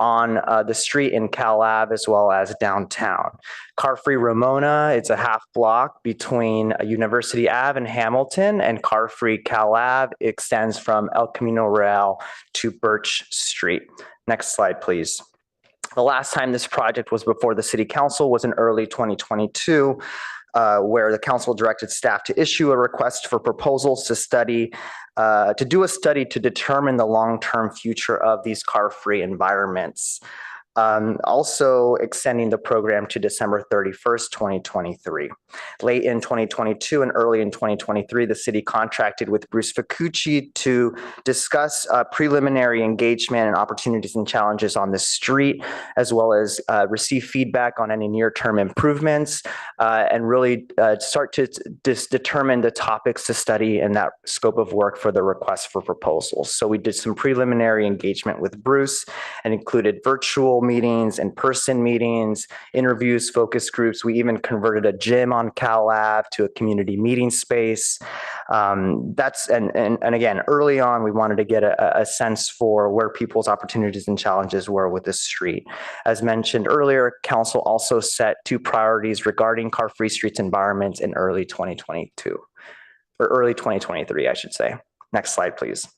on the street in Cal Ave as well as downtown. Car-Free Ramona, it's a half block between University Ave and Hamilton, and Car-Free Cal Ave extends from El Camino Real to Birch Street. Next slide, please. The last time this project was before the City Council was in early 2022, where the council directed staff to issue a request for proposals to do a study to determine the long-term future of these car-free environments. Also extending the program to December 31st, 2023. Late in 2022 and early in 2023, the city contracted with Bruce Ficucci to discuss preliminary engagement and opportunities and challenges on the street, as well as receive feedback on any near-term improvements, and really start to determine the topics to study in that scope of work for the request for proposals. So we did some preliminary engagement with Bruce and included virtual meetings, in-person meetings, interviews, focus groups. We even converted a gym on Cal Ave to a community meeting space. And again, early on, we wanted to get a sense for where people's opportunities and challenges were with the street. As mentioned earlier, council also set 2 priorities regarding car-free streets environments in early 2022, or early 2023, I should say. Next slide, please.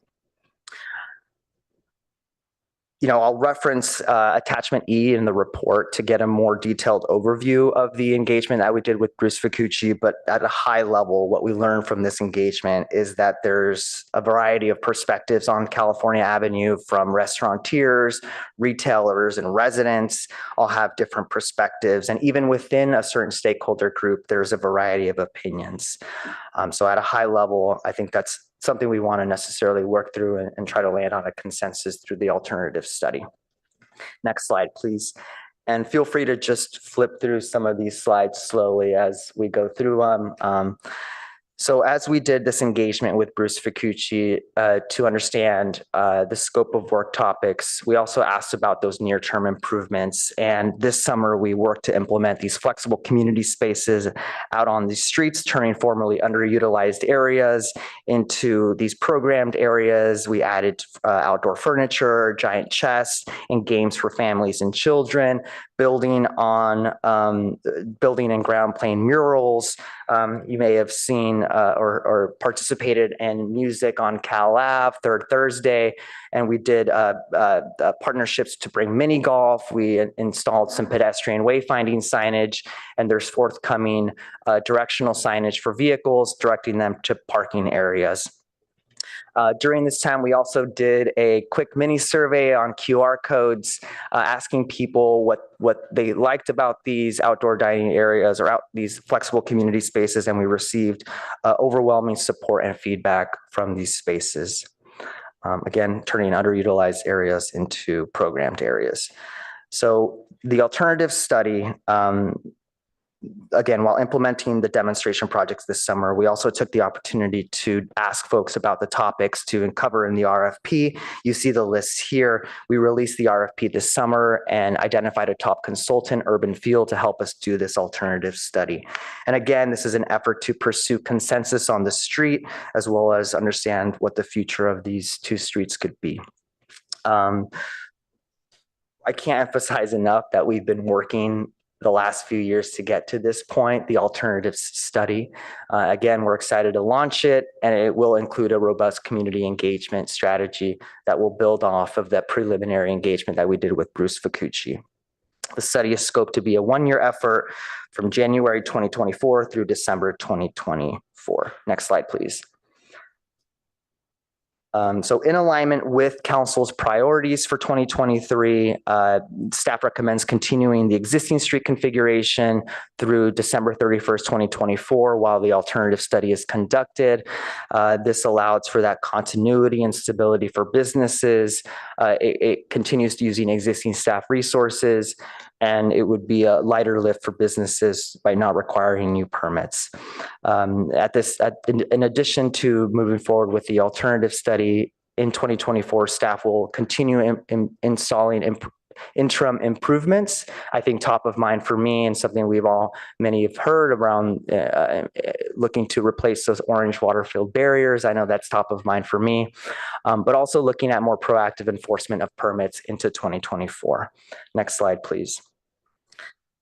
I'll reference attachment E in the report to get a more detailed overview of the engagement that we did with Bruce Ficucci, but at a high level, what we learned from this engagement is that there's a variety of perspectives on California Avenue from restaurateurs, retailers, and residents all have different perspectives. And even within a certain stakeholder group, there's a variety of opinions. So at a high level, I think that's something we want to necessarily work through and try to land on a consensus through the alternative study. Next slide, please. And feel free to just flip through some of these slides slowly as we go through them. So as we did this engagement with Bruce Ficucci to understand the scope of work topics, we also asked about those near-term improvements. And this summer, we worked to implement these flexible community spaces out on the streets, turning formerly underutilized areas into these programmed areas. We added outdoor furniture, giant chests, and games for families and children, building and ground plane murals. You may have seen or participated in music on Cal Ave, Third Thursday, and we did partnerships to bring mini golf. We installed some pedestrian wayfinding signage, and there's forthcoming directional signage for vehicles, directing them to parking areas. During this time, we also did a quick mini survey on QR codes, asking people what they liked about these outdoor dining areas or these flexible community spaces, and we received overwhelming support and feedback from these spaces. Again, turning underutilized areas into programmed areas. So the alternative study again, while implementing the demonstration projects this summer, we also took the opportunity to ask folks about the topics to cover in the RFP. You see the lists here. We released the RFP this summer and identified a top consultant, Urban Field, to help us do this alternative study. And again, this is an effort to pursue consensus on the street, as well as understand what the future of these two streets could be. I can't emphasize enough that we've been working the last few years to get to this point, the alternatives study. Again, we're excited to launch it, and it will include a robust community engagement strategy that will build off of that preliminary engagement that we did with Bruce Fukuchi. The study is scoped to be a one-year effort from January 2024 through December 2024. Next slide, please. So in alignment with council's priorities for 2023, staff recommends continuing the existing street configuration through December 31st, 2024, while the alternative study is conducted. This allows for that continuity and stability for businesses. It continues using existing staff resources, and it would be a lighter lift for businesses by not requiring new permits. In addition to moving forward with the alternative study, in 2024, staff will continue installing interim improvements. I think top of mind for me, and something many have heard around looking to replace those orange water-filled barriers. I know that's top of mind for me, but also looking at more proactive enforcement of permits into 2024. Next slide, please.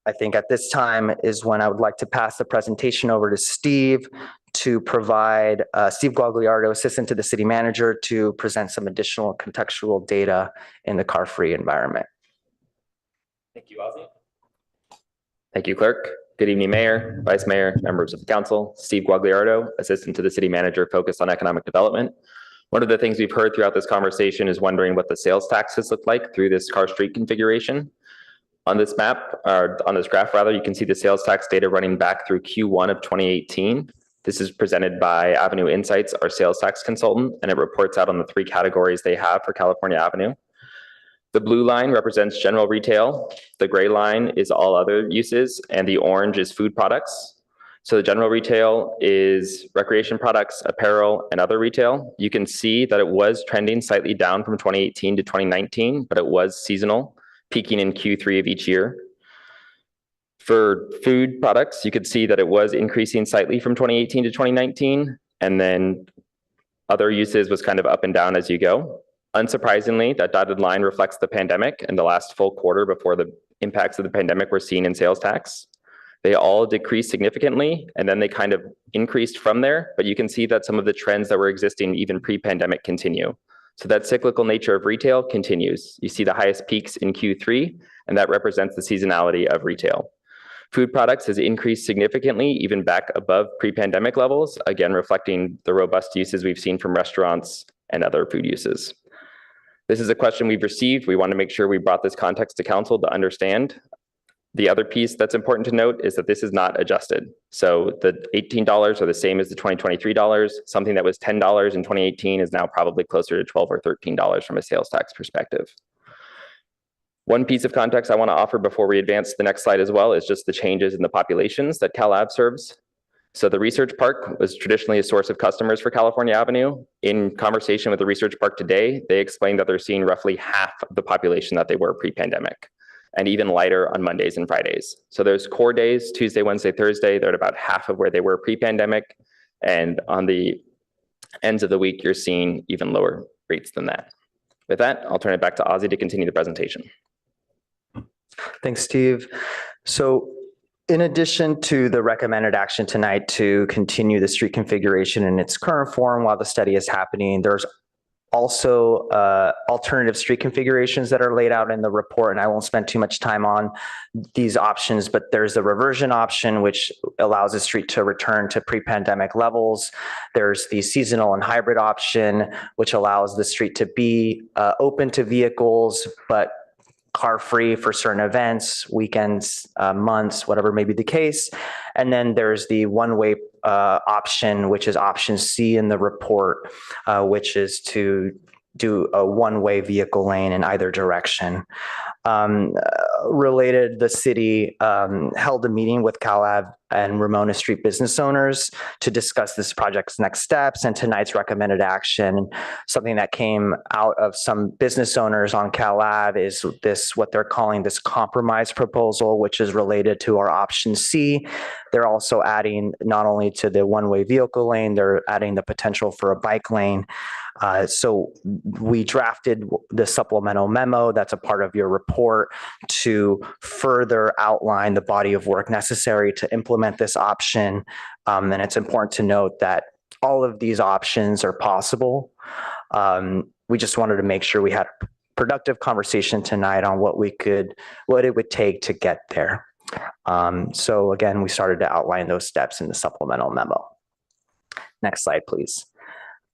I think at this time is when I would like to pass the presentation over to Steve to provide Steve Guagliardo, assistant to the city manager, to present some additional contextual data in the car-free environment. Thank you, Ozzy. Thank you, Clerk. Good evening, Mayor, Vice Mayor, members of the council. Steve Guagliardo, assistant to the city manager focused on economic development. One of the things we've heard throughout this conversation is wondering what the sales taxes look like through this car street configuration. On this map, or on this graph rather, you can see the sales tax data running back through Q1 of 2018. This is presented by Avenue Insights, our sales tax consultant, and it reports out on the three categories they have for California Avenue. The blue line represents general retail, the gray line is all other uses, and the orange is food products. So the general retail is recreation products, apparel, and other retail. You can see that it was trending slightly down from 2018 to 2019, but it was seasonal, peaking in Q3 of each year. For food products, you could see that it was increasing slightly from 2018 to 2019, and then other uses was kind of up and down as you go. Unsurprisingly, that dotted line reflects the pandemic and the last full quarter before the impacts of the pandemic were seen in sales tax. They all decreased significantly, and then they kind of increased from there, but you can see that some of the trends that were existing even pre-pandemic continue. So that cyclical nature of retail continues. You see the highest peaks in Q3, and that represents the seasonality of retail. Food products has increased significantly, even back above pre-pandemic levels, again, reflecting the robust uses we've seen from restaurants and other food uses. This is a question we've received. We want to make sure we brought this context to council to understand. The other piece that's important to note is that this is not adjusted. So the $18 are the same as the $23. Something that was $10 in 2018 is now probably closer to $12 or $13 from a sales tax perspective. One piece of context I want to offer before we advance to the next slide as well is just the changes in the populations that Cal Ave serves. So the research park was traditionally a source of customers for California Avenue. In conversation with the research park today, they explained that they're seeing roughly half of the population that they were pre-pandemic, and even lighter on Mondays and Fridays. So there's core days, Tuesday, Wednesday, Thursday, they're at about half of where they were pre-pandemic. And on the ends of the week, you're seeing even lower rates than that. With that, I'll turn it back to Ozzy to continue the presentation. Thanks, Steve. So in addition to the recommended action tonight to continue the street configuration in its current form while the study is happening, there's also alternative street configurations that are laid out in the report, and I won't spend too much time on these options, but there's the reversion option, which allows the street to return to pre-pandemic levels. There's the seasonal and hybrid option, which allows the street to be open to vehicles, but car-free for certain events, weekends, months, whatever may be the case. And then there's the one-way option, which is option C in the report, which is to do a one-way vehicle lane in either direction. related, the city held a meeting with CalAv and Ramona Street business owners to discuss this project's next steps and tonight's recommended action. Something that came out of some business owners on CalAv is this, what they're calling this compromise proposal, which is related to our option C. They're also adding not only to the one-way vehicle lane, they're adding the potential for a bike lane. So we drafted the supplemental memo that's a part of your report to further outline the body of work necessary to implement this option. And it's important to note that all of these options are possible. We just wanted to make sure we had a productive conversation tonight on what it would take to get there. So again, we started to outline those steps in the supplemental memo. Next slide, please.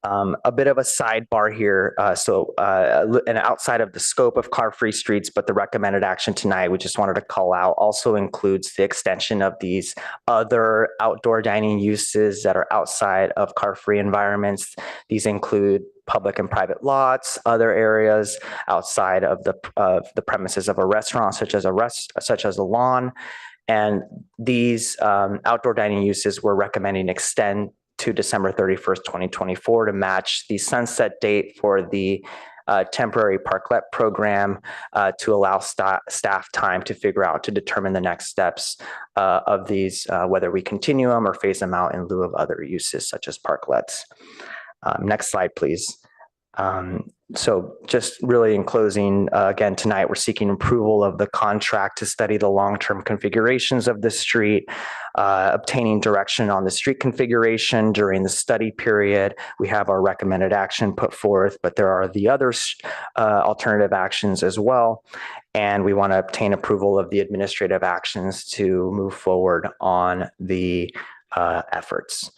A bit of a sidebar here. And outside of the scope of car-free streets, but the recommended action tonight, we just wanted to call out, also includes the extension of these other outdoor dining uses that are outside of car-free environments. These include public and private lots, other areas outside of the premises of a restaurant, such as a lawn. And these outdoor dining uses we're recommending extend to December 31st, 2024 to match the sunset date for the temporary parklet program to allow staff time to determine the next steps of these, whether we continue them or phase them out in lieu of other uses such as parklets. Next slide, please. So just really in closing, again, tonight we're seeking approval of the contract to study the long-term configurations of the street, obtaining direction on the street configuration during the study period. We have our recommended action put forth, but there are the other alternative actions as well. And we want to obtain approval of the administrative actions to move forward on the efforts.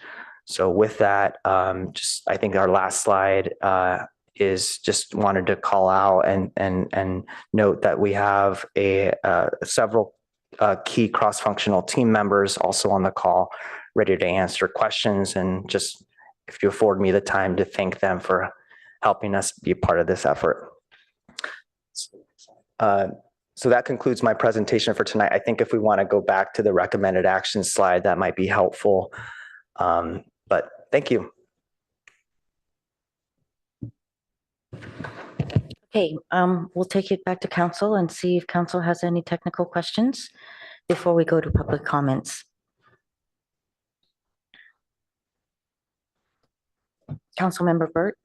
So with that, I think our last slide is just wanted to call out and note that we have several key cross-functional team members also on the call, ready to answer questions. And just if you afford me the time to thank them for helping us be part of this effort. So that concludes my presentation for tonight. I think if we want to go back to the recommended action slide, that might be helpful. But thank you. Okay, we'll take it back to council and see if council has any technical questions before we go to public comments. Councilmember Burt.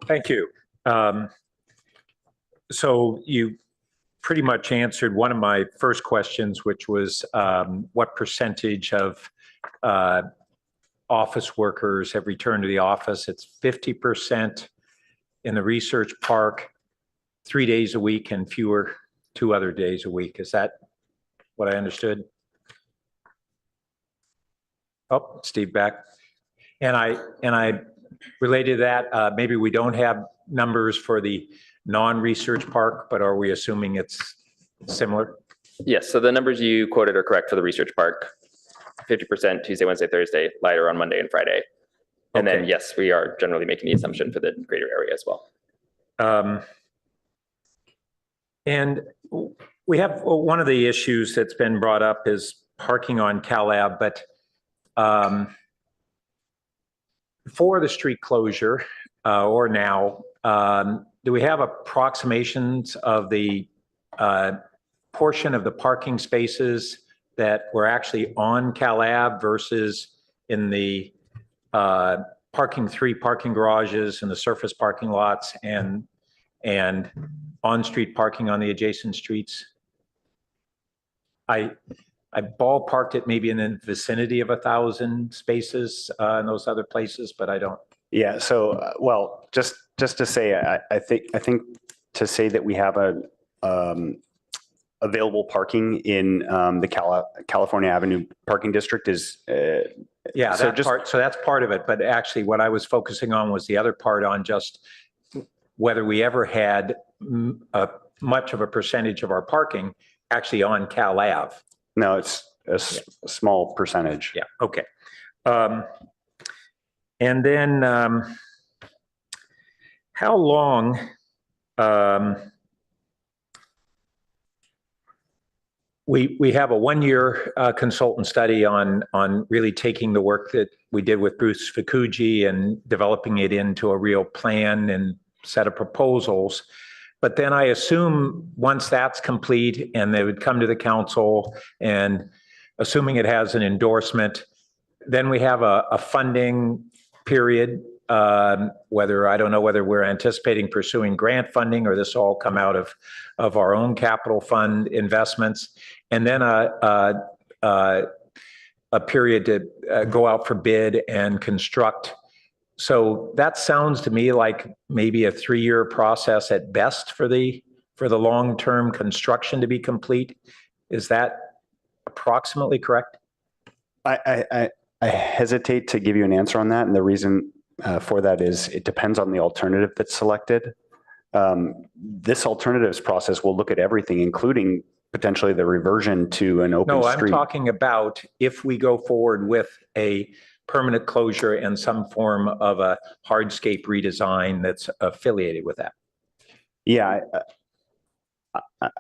Thank you. So you pretty much answered one of my first questions, which was what percentage of office workers have returned to the office. It's 50% in the research park, 3 days a week, and fewer 2 other days a week. Is that what I understood? Oh, Steve back. And I related to that, maybe we don't have numbers for the non-research park, but are we assuming it's similar? Yes, so the numbers you quoted are correct for the research park. 50% Tuesday, Wednesday, Thursday, lighter on Monday and Friday. And then, yes, we are generally making the assumption for the greater area as well. And we have one of the issues that's been brought up is parking on CalAv, but for the street closure or now, do we have approximations of the portion of the parking spaces that were actually on CalAv versus in the parking garages and the surface parking lots and on-street parking on the adjacent streets? I ballparked it maybe in the vicinity of 1,000 spaces in those other places, but I don't. Yeah. So, well, just to say, I think to say that we have a available parking in the California Avenue parking district is yeah. So that's part of it. But actually, what I was focusing on was the other part on just whether we ever had much of a percentage of our parking actually on CalAv. No, it's a small percentage. Yeah. Okay. And then how long we have a 1-year consultant study on really taking the work that we did with Bruce Fukuji and developing it into a real plan and set of proposals. But then I assume once that's complete and they would come to the council, and assuming it has an endorsement, then we have a funding period. Whether I don't know whether we're anticipating pursuing grant funding or this all come out of our own capital fund investments, and then a period to go out for bid and construct. So that sounds to me like maybe a 3-year process at best for the long-term construction to be complete. Is that approximately correct? I hesitate to give you an answer on that, and the reason for that is it depends on the alternative that's selected. This alternatives process will look at everything, including potentially the reversion to an open No, street. I'm talking about if we go forward with a permanent closure and some form of a hardscape redesign that's affiliated with that. Yeah,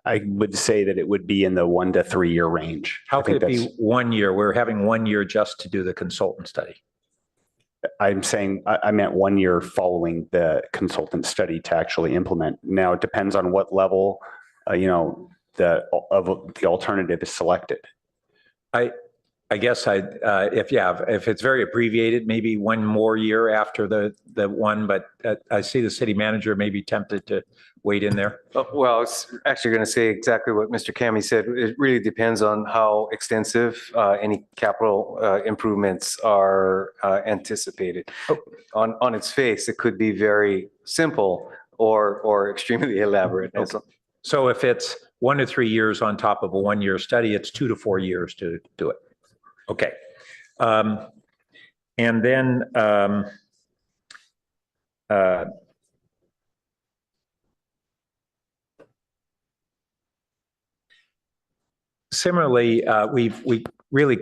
I would say that it would be in the 1 to 3 year range. How could it be 1 year? We're having 1 year just to do the consultant study. I'm saying I meant 1 year following the consultant study to actually implement. Now it depends on what level, the alternative is selected. I guess if it's very abbreviated, maybe 1 more year after the one, but I see the city manager may be tempted to wade in there. Well, I was actually going to say exactly what Mr. Kami said. It really depends on how extensive any capital improvements are anticipated. On its face, it could be very simple or extremely elaborate. Okay. So if it's 1 to 3 years on top of a 1 year study, it's 2 to 4 years to do it. Okay. And then similarly, we really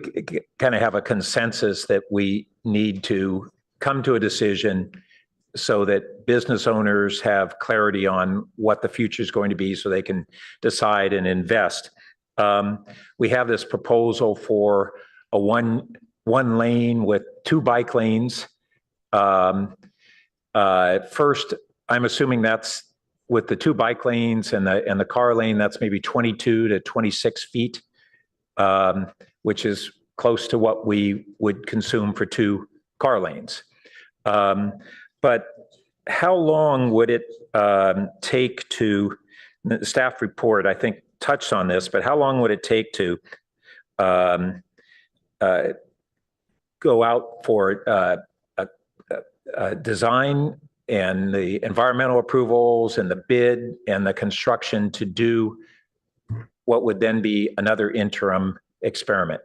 kind of have a consensus that we need to come to a decision so that business owners have clarity on what the future is going to be so they can decide and invest. We have this proposal for a one lane with 2 bike lanes. First, I'm assuming that's with the 2 bike lanes and the car lane, that's maybe 22 to 26 feet, which is close to what we would consume for 2 car lanes. But how long would it take to, the staff report, I think, touched on this, but how long would it take to go out for a design and the environmental approvals and the bid and the construction to do what would then be another interim experiment?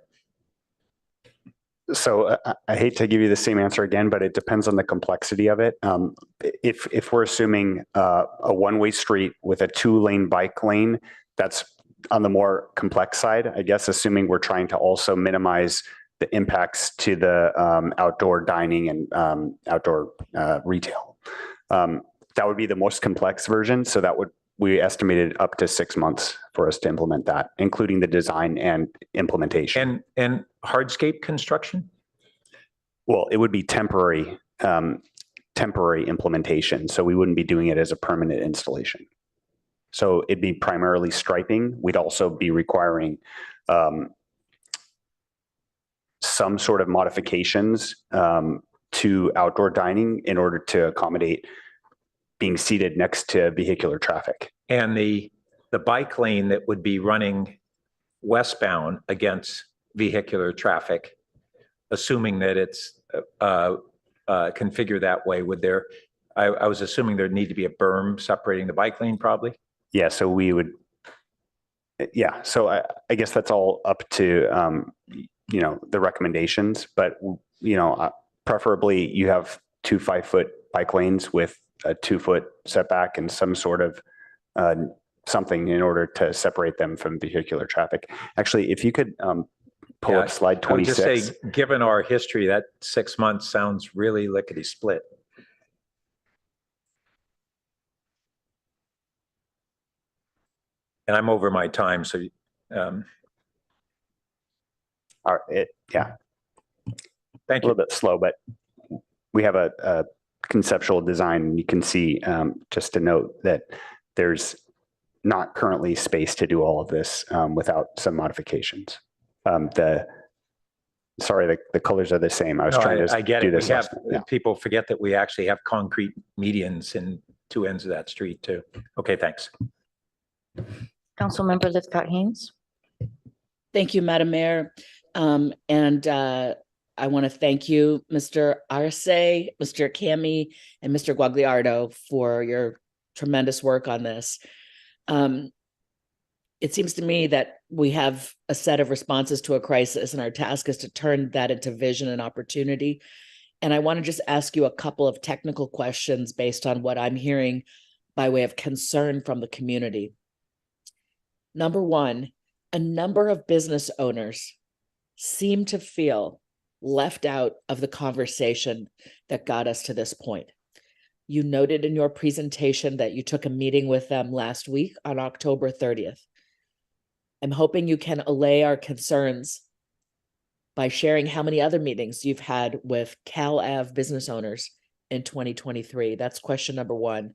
So I hate to give you the same answer again, but it depends on the complexity of it. If we're assuming a one-way street with a 2-lane bike lane, that's on the more complex side, I guess, assuming we're trying to also minimize the impacts to the outdoor dining and outdoor retail. That would be the most complex version. So we estimated up to 6 months for us to implement that, including the design and implementation. And hardscape construction? Well, it would be temporary implementation. So we wouldn't be doing it as a permanent installation. So it'd be primarily striping. We'd also be requiring some sort of modifications to outdoor dining in order to accommodate being seated next to vehicular traffic. And the bike lane that would be running westbound against vehicular traffic, assuming that it's configured that way, would there, I was assuming there'd need to be a berm separating the bike lane probably? Yeah, so we would, yeah, so I guess that's all up to, the recommendations, but, preferably you have 2 5-foot bike lanes with a 2-foot setback and some sort of something in order to separate them from vehicular traffic. Actually, if you could pull up slide 26. I would just say, given our history, that 6 months sounds really lickety split. And I'm over my time, so Yeah. Thank you. A little bit slow, but we have a conceptual design. You can see, just to note that there's not currently space to do all of this without some modifications. Sorry, the colors are the same. I was trying to I get do it. this We have, last. Yeah. people forget that we actually have concrete medians in two ends of that street too. Okay, thanks. Councilmember Lithcott-Haynes. Thank you, Madam Mayor. I want to thank you, Mr. Arce, Mr. Cami, and Mr. Guagliardo for your tremendous work on this. It seems to me that we have a set of responses to a crisis, and our task is to turn that into vision and opportunity. And I want to just ask you a couple of technical questions based on what I'm hearing by way of concern from the community. Number one, a number of business owners seem to feel left out of the conversation that got us to this point. You noted in your presentation that you took a meeting with them last week on October 30th. I'm hoping you can allay our concerns by sharing how many other meetings you've had with CalAV business owners in 2023. That's question number one.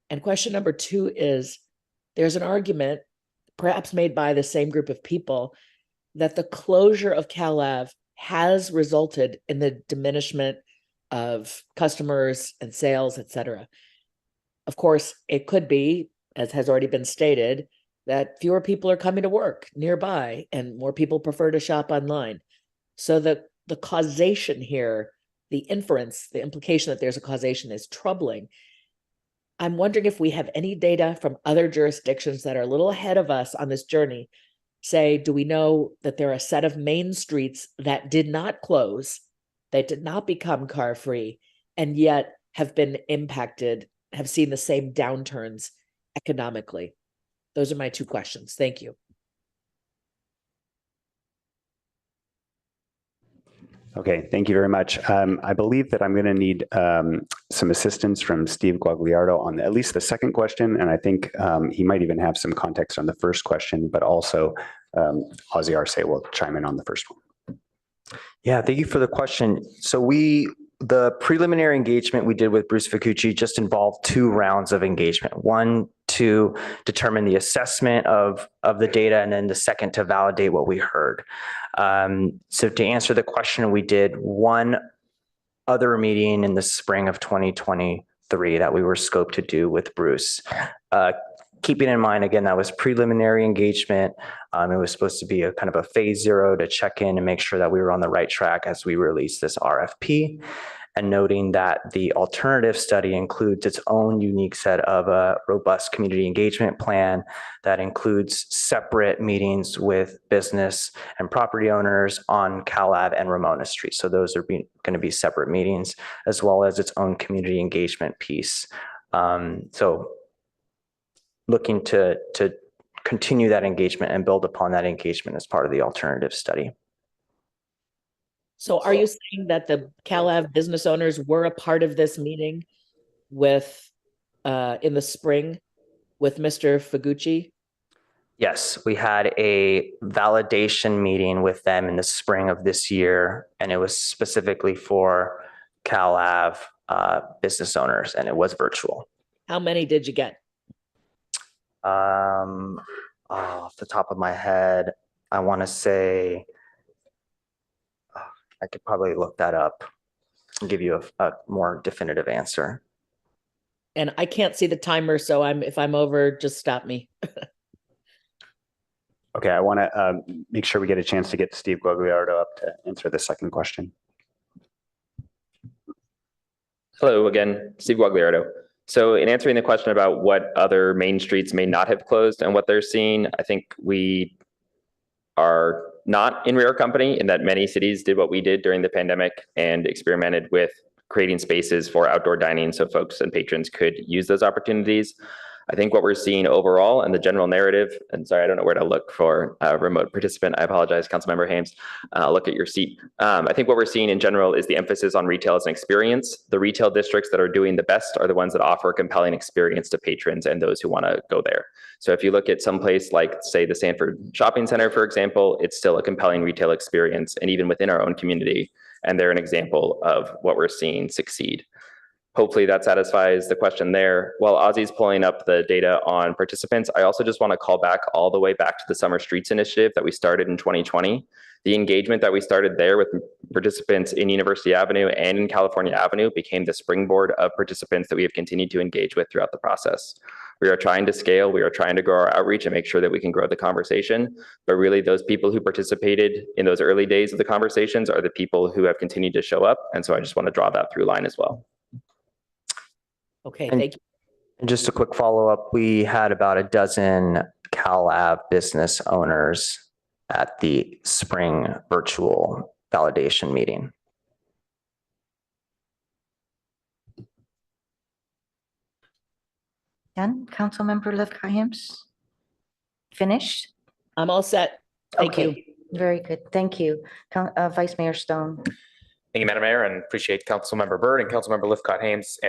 And question number two is, there's an argument, perhaps made by the same group of people, that the closure of CalAV has resulted in the diminishment of customers and sales, et cetera. Of course, it could be, as has already been stated, that fewer people are coming to work nearby and more people prefer to shop online. So the causation here, the inference, the implication that there's a causation is troubling. I'm wondering if we have any data from other jurisdictions that are a little ahead of us on this journey. Say, do we know that there are a set of main streets that did not close, that did not become car-free, and yet have been impacted, have seen the same downturns economically? Those are my two questions. Thank you. Okay, thank you very much. I believe that I'm going to need some assistance from Steve Guagliardo on at least the second question, and I think he might even have some context on the first question, but also Ozzie Arce will chime in on the first one. Yeah, thank you for the question. So the preliminary engagement we did with Bruce Ficucci just involved 2 rounds of engagement. One to determine the assessment of the data, and then the second to validate what we heard. So to answer the question, we did one other meeting in the spring of 2023 that we were scoped to do with Bruce. Keeping in mind, again, that was preliminary engagement. It was supposed to be a kind of a phase 0 to check in and make sure that we were on the right track as we release this RFP. And noting that the alternative study includes its own unique set of a robust community engagement plan that includes separate meetings with business and property owners on CalAV and Ramona Street. So those are going to be separate meetings, as well as its own community engagement piece. So looking to continue that engagement and build upon that engagement as part of the alternative study. So are you saying that the CalAV business owners were a part of this meeting with in the spring with Mr. Ficucci? Yes, we had a validation meeting with them in the spring of this year, and it was specifically for CalAV business owners, and it was virtual. How many did you get? Off the top of my head, I want to say, I could probably look that up and give you a more definitive answer. And I can't see the timer, so if I'm over, just stop me. Okay, I want to make sure we get a chance to get Steve Guagliardo up to answer the second question. Hello again, Steve Guagliardo. So in answering the question about what other main streets may not have closed and what they're seeing, I think we are not in rare company in that many cities did what we did during the pandemic and experimented with creating spaces for outdoor dining so folks and patrons could use those opportunities. I think what we're seeing overall and the general narrative, and sorry, I don't know where to look for a remote participant. I apologize, Councilmember Hames. Look at your seat. I think what we're seeing in general is the emphasis on retail as an experience. The retail districts that are doing the best are the ones that offer a compelling experience to patrons and those who want to go there. So if you look at some place like, say, the Sanford Shopping Center, for example, it's still a compelling retail experience, and even within our own community, and they're an example of what we're seeing succeed. Hopefully that satisfies the question there. While Ozzy's pulling up the data on participants, I also just want to call back all the way back to the Summer Streets Initiative that we started in 2020. The engagement that we started there with participants in University Avenue and in California Avenue became the springboard of participants that we have continued to engage with throughout the process. We are trying to scale, we are trying to grow our outreach and make sure that we can grow the conversation, but really those people who participated in those early days of the conversations are the people who have continued to show up. And so I just want to draw that through line as well. Okay, thank you. And just a quick follow-up, we had about a dozen Cal Ave business owners at the spring virtual validation meeting. Done? Councilmember Lefkowitz? Finished? I'm all set. Thank you. Very good. Thank you. Vice Mayor Stone. Thank you, Madam Mayor, and appreciate Councilmember Byrd and Councilmember Lifcott-Hames.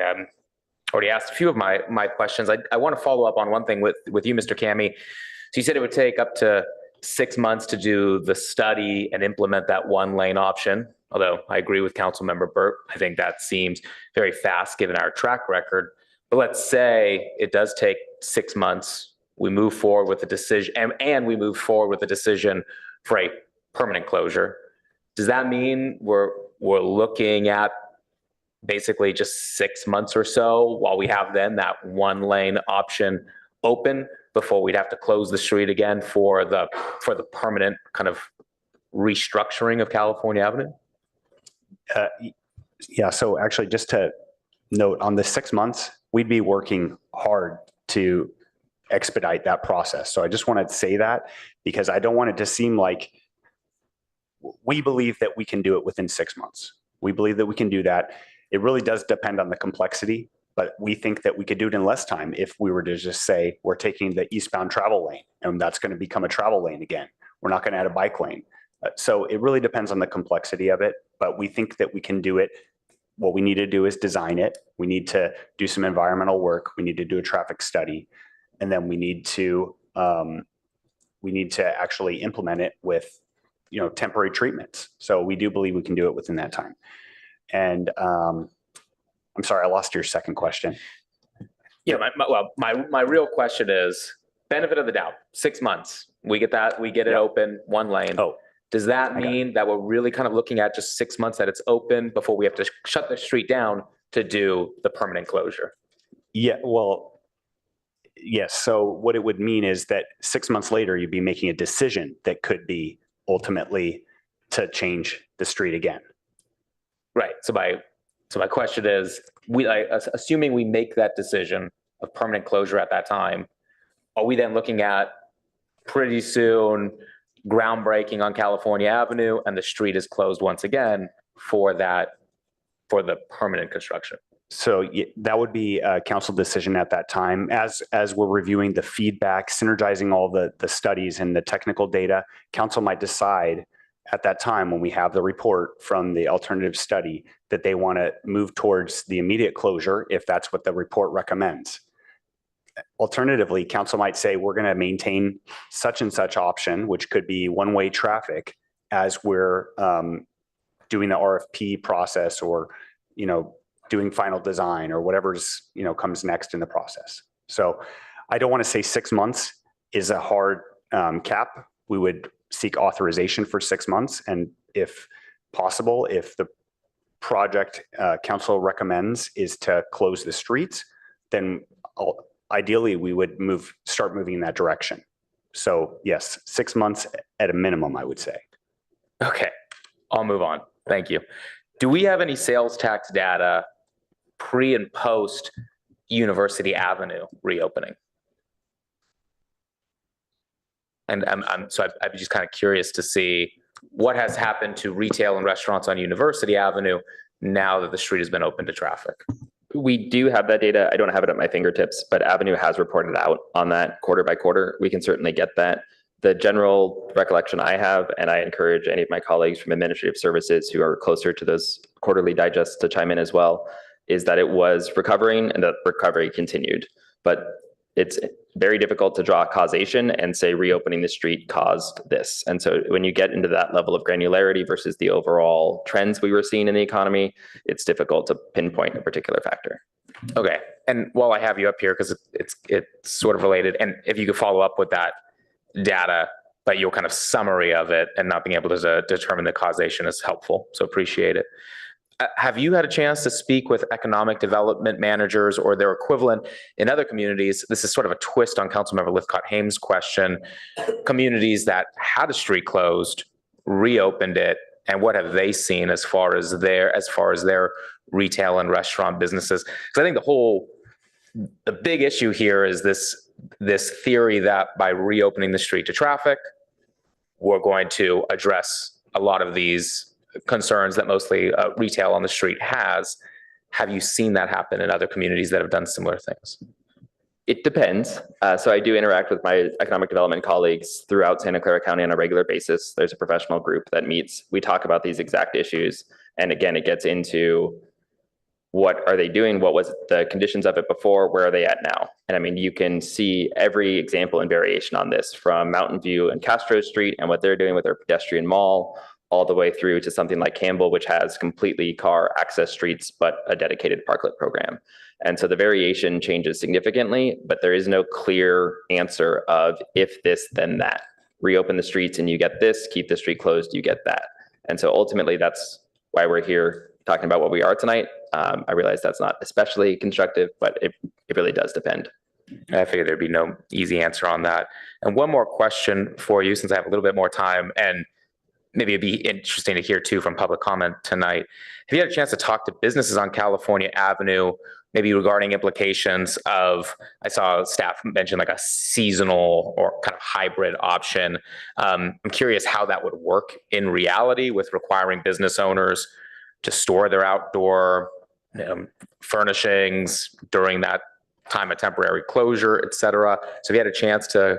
Already asked a few of my questions. I want to follow up on one thing with you, Mr. Kami. So you said it would take up to 6 months to do the study and implement that one lane option. Although I agree with Councilmember Byrd, I think that seems very fast given our track record. But let's say it does take 6 months. We move forward with the decision, and we move forward with the decision for a permanent closure. Does that mean we're looking at basically just 6 months or so while we have then that one lane option open before we'd have to close the street again for the permanent kind of restructuring of California Avenue? Yeah, so actually just to note on the 6 months, we'd be working hard to expedite that process. So I just wanted to say that because I don't want it to seem like we believe that we can do it within 6 months. We believe that we can do that. It really does depend on the complexity, but we think that we could do it in less time if we were to just say we're taking the eastbound travel lane and that's going to become a travel lane again. We're not going to add a bike lane. So it really depends on the complexity of it, but we think that we can do it. What we need to do is design it. We need to do some environmental work. We need to do a traffic study, and then we need to actually implement it with, temporary treatments. So we do believe we can do it within that time. And I'm sorry, I lost your second question. Yeah, my real question is benefit of the doubt. 6 months, we get that, we get it open, one lane. Oh, does that mean that we're really kind of looking at just 6 months that it's open before we have to shut the street down to do the permanent closure? Yeah, well, yes. So what it would mean is that 6 months later, you'd be making a decision that could be ultimately to change the street again. Right. So my question is, assuming we make that decision of permanent closure at that time, are we then looking at pretty soon groundbreaking on California Avenue and the street is closed once again for the permanent construction? So that would be a council decision at that time. As we're reviewing the feedback, synergizing all the studies and the technical data, council might decide at that time when we have the report from the alternative study that they want to move towards the immediate closure if that's what the report recommends. Alternatively, council might say we're going to maintain such and such option, which could be one-way traffic as we're doing the RFP process or, doing final design or whatever's, comes next in the process. So I don't want to say 6 months is a hard cap. We would seek authorization for 6 months. And if possible, if the project council recommends is to close the streets, then ideally we would start moving in that direction. So yes, 6 months at a minimum, I would say. Okay, I'll move on. Thank you. Do we have any sales tax data pre and post University Avenue reopening? And I'm just kind of curious to see what has happened to retail and restaurants on University Avenue now that the street has been open to traffic. We do have that data. I don't have it at my fingertips, but Avenue has reported out on that quarter by quarter. We can certainly get that. The general recollection I have, and I encourage any of my colleagues from administrative services who are closer to those quarterly digests to chime in as well, is that it was recovering and that recovery continued. But it's very difficult to draw causation and say reopening the street caused this. And so when you get into that level of granularity versus the overall trends we were seeing in the economy, it's difficult to pinpoint a particular factor. Okay. And while I have you up here, because it's sort of related, and if you could follow up with that data, but your kind of summary of it and not being able to determine the causation is helpful. So appreciate it. Have you had a chance to speak with economic development managers or their equivalent in other communities? This is sort of a twist on Councilmember Lithcott-Hames' question. Communities that had a street closed, reopened it, and what have they seen as far as their retail and restaurant businesses? Because I think the big issue here is this theory that by reopening the street to traffic, we're going to address a lot of these concerns that mostly retail on the street has. Have you seen that happen in other communities that have done similar things? It depends. So I do interact with my economic development colleagues throughout Santa Clara County on a regular basis. There's a professional group that meets. We talk about these exact issues. And again, it gets into what are they doing? What was the conditions of it before? Where are they at now? And I mean, you can see every example and variation on this, from Mountain View and Castro Street and what they're doing with their pedestrian mall, all the way through to something like Campbell, which has completely car access streets, but a dedicated parklet program. And so the variation changes significantly, but there is no clear answer of if this, then that. Reopen the streets and you get this, keep the street closed, you get that. And so ultimately, that's why we're here talking about what we are tonight. I realize that's not especially constructive, but it really does depend. I figured there'd be no easy answer on that. And one more question for you, since I have a little bit more time, and maybe it'd be interesting to hear too from public comment tonight. Have you had a chance to talk to businesses on California Avenue, maybe regarding implications of, I saw staff mention like a seasonal or kind of hybrid option. I'm curious how that would work in reality with requiring business owners to store their outdoor furnishings during that time of temporary closure, et cetera. So have you had a chance to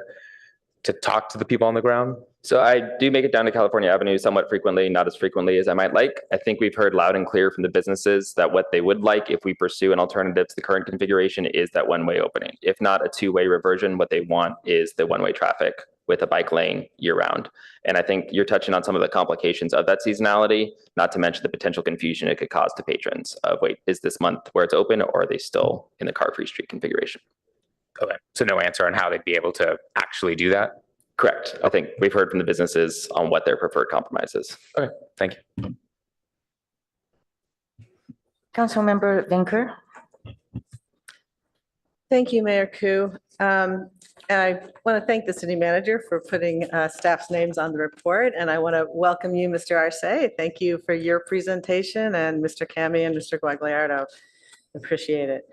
talk to the people on the ground? So I do make it down to California Avenue somewhat frequently, not as frequently as I might like. I think we've heard loud and clear from the businesses that what they would like if we pursue an alternative to the current configuration is that one-way opening. If not a two-way reversion, what they want is the one-way traffic with a bike lane year-round. And I think you're touching on some of the complications of that seasonality, not to mention the potential confusion it could cause to patrons of, wait, is this month where it's open, or are they still in the car-free street configuration? Okay, so no answer on how they'd be able to actually do that? Correct. I think we've heard from the businesses on what their preferred compromise is. Okay, thank you. Councilmember Vinker. Thank you, Mayor Koo. And I want to thank the city manager for putting staff's names on the report. And I want to welcome you, Mr. Arce. Thank you for your presentation, and Mr. Cami and Mr. Guagliardo. Appreciate it.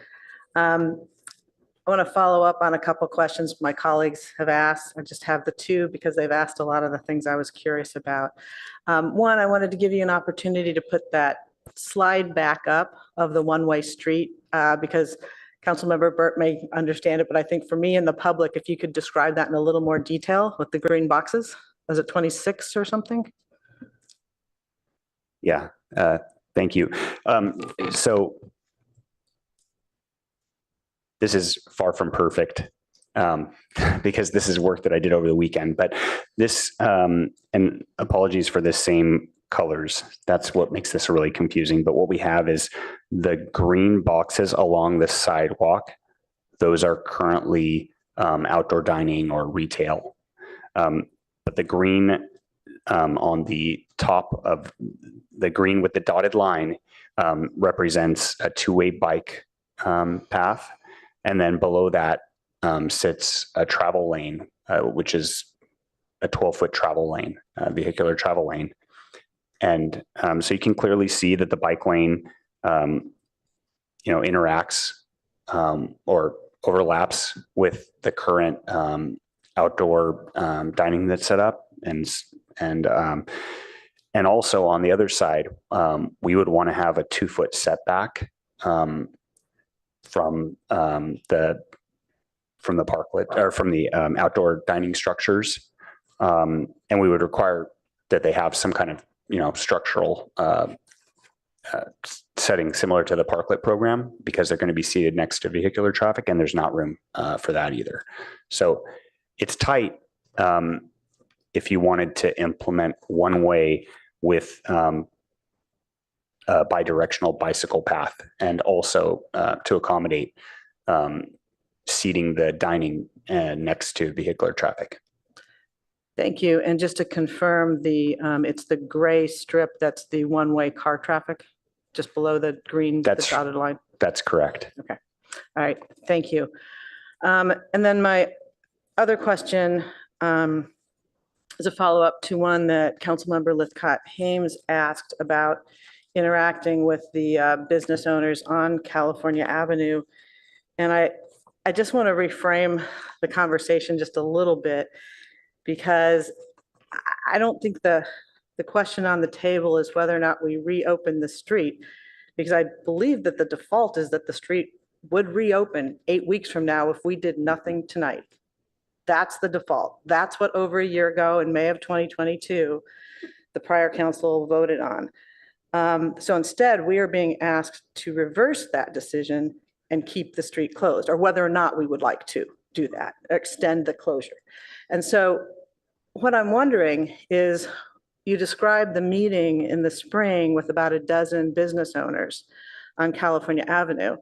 I want to follow up on a couple questions my colleagues have asked. I just have the two because they've asked a lot of the things I was curious about. One, I wanted to give you an opportunity to put that slide back up of the one-way street because Councilmember Burt may understand it, but I think for me and the public, if you could describe that in a little more detail with the green boxes. Was it 26 or something? Yeah, thank you. So this is far from perfect because this is work that I did over the weekend, but this, and apologies for the same colors. That's what makes this really confusing. But what we have is the green boxes along the sidewalk. Those are currently outdoor dining or retail. But the green on the top of the green with the dotted line represents a two-way bike path. And then below that sits a travel lane, which is a 12-foot travel lane, vehicular travel lane. And so you can clearly see that the bike lane, interacts or overlaps with the current outdoor dining that's set up. And also on the other side, we would want to have a 2-foot setback the parklet or from the outdoor dining structures. And we would require that they have some kind of, structural setting similar to the parklet program, because they're going to be seated next to vehicular traffic, and there's not room for that either. So it's tight if you wanted to implement one way with a bidirectional bicycle path, and also to accommodate seating the dining next to vehicular traffic. Thank you. And just to confirm, it's the gray strip that's the one-way car traffic, just below the green, the dotted line? That's correct. Okay. All right. Thank you. And then my other question is a follow-up to one that Councilmember Lithcott-Hames asked about interacting with the business owners on California Avenue. And I just want to reframe the conversation just a little bit, because I don't think the question on the table is whether or not we reopen the street, because I believe that the default is that the street would reopen 8 weeks from now if we did nothing tonight. That's the default. That's what over a year ago in May of 2022, the prior council voted on. So instead, we are being asked to reverse that decision and keep the street closed, or whether or not we would like to do that, extend the closure. And so what I'm wondering is, you described the meeting in the spring with about a dozen business owners on California Avenue.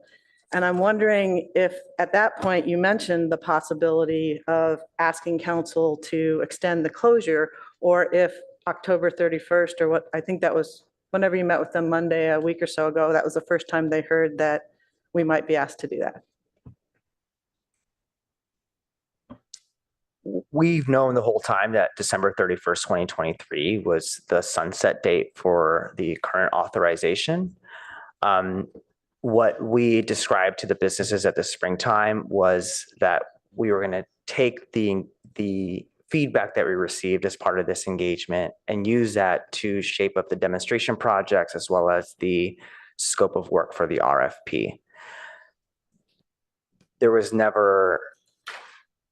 And I'm wondering if at that point you mentioned the possibility of asking council to extend the closure, or if October 31st, or what, I think that was whenever you met with them Monday, a week or so ago, that was the first time they heard that we might be asked to do that. We've known the whole time that December 31st, 2023 was the sunset date for the current authorization. What we described to the businesses at the springtime was that we were going to take the feedback that we received as part of this engagement and use that to shape up the demonstration projects as well as the scope of work for the RFP. There was never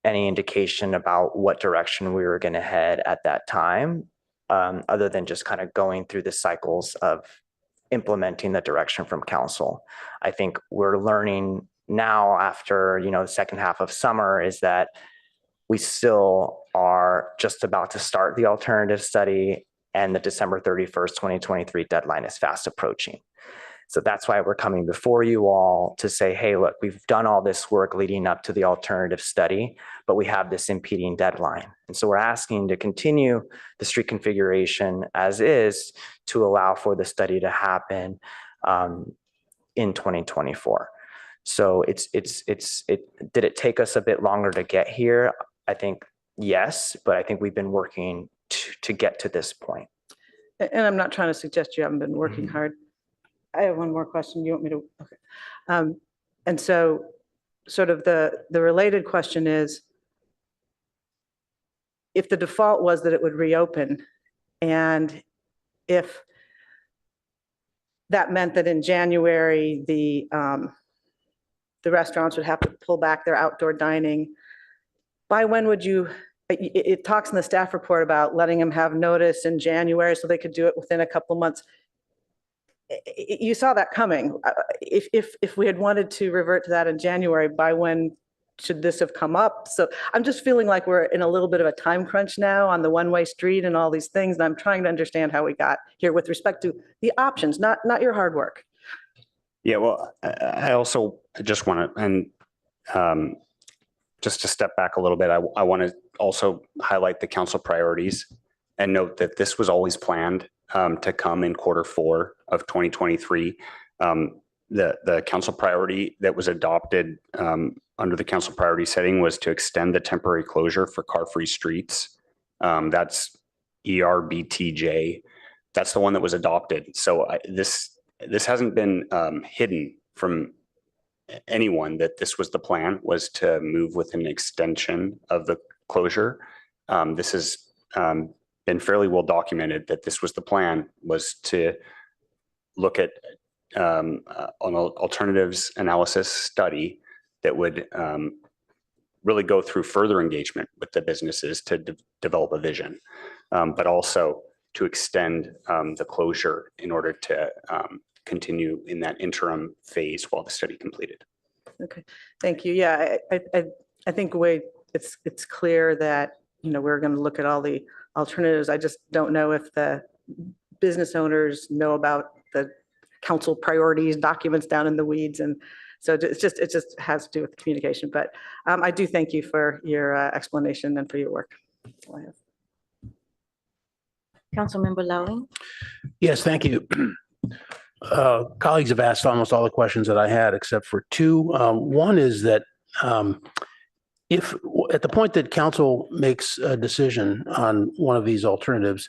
any indication about what direction we were going to head at that time, other than just kind of going through the cycles of implementing the direction from council. I think we're learning now after, the second half of summer, is that we still are just about to start the alternative study, and the December 31st, 2023 deadline is fast approaching. So that's why we're coming before you all to say, hey, look, we've done all this work leading up to the alternative study, but we have this impeding deadline. And so we're asking to continue the street configuration as is to allow for the study to happen in 2024. So did it take us a bit longer to get here? I think yes, but I think we've been working to get to this point. And I'm not trying to suggest you haven't been working hard. I have one more question. You want me to? Okay. And so sort of the related question is, if the default was that it would reopen, and if that meant that in January, the restaurants would have to pull back their outdoor dining, by when would you, it talks in the staff report about letting them have notice in January so they could do it within a couple months. You saw that coming. If we had wanted to revert to that in January, by when should this have come up? So I'm just feeling like we're in a little bit of a time crunch now on the one-way street and all these things. And I'm trying to understand how we got here with respect to the options, not your hard work. Yeah, well, I also just want to, and just to step back a little bit, I want to also highlight the council priorities and note that this was always planned to come in Q4 of 2023. The council priority that was adopted under the council priority setting was to extend the temporary closure for car-free streets. That's ERBTJ. That's the one that was adopted. So this hasn't been hidden from anyone that this was the plan, was to move with an extension of the closure. This has been fairly well documented that this was the plan, was to look at an alternatives analysis study that would really go through further engagement with the businesses to develop a vision, but also to extend the closure in order to continue in that interim phase while the study completed. Okay, thank you. Yeah, I think it's clear that, we're going to look at all the alternatives. I just don't know if the business owners know about the council priorities, documents down in the weeds. And so it just has to do with communication. But I do thank you for your explanation and for your work. That's all I have. Councilmember Lowling. Yes, thank you. Colleagues have asked almost all the questions that I had except for two. One is that if at the point that council makes a decision on one of these alternatives,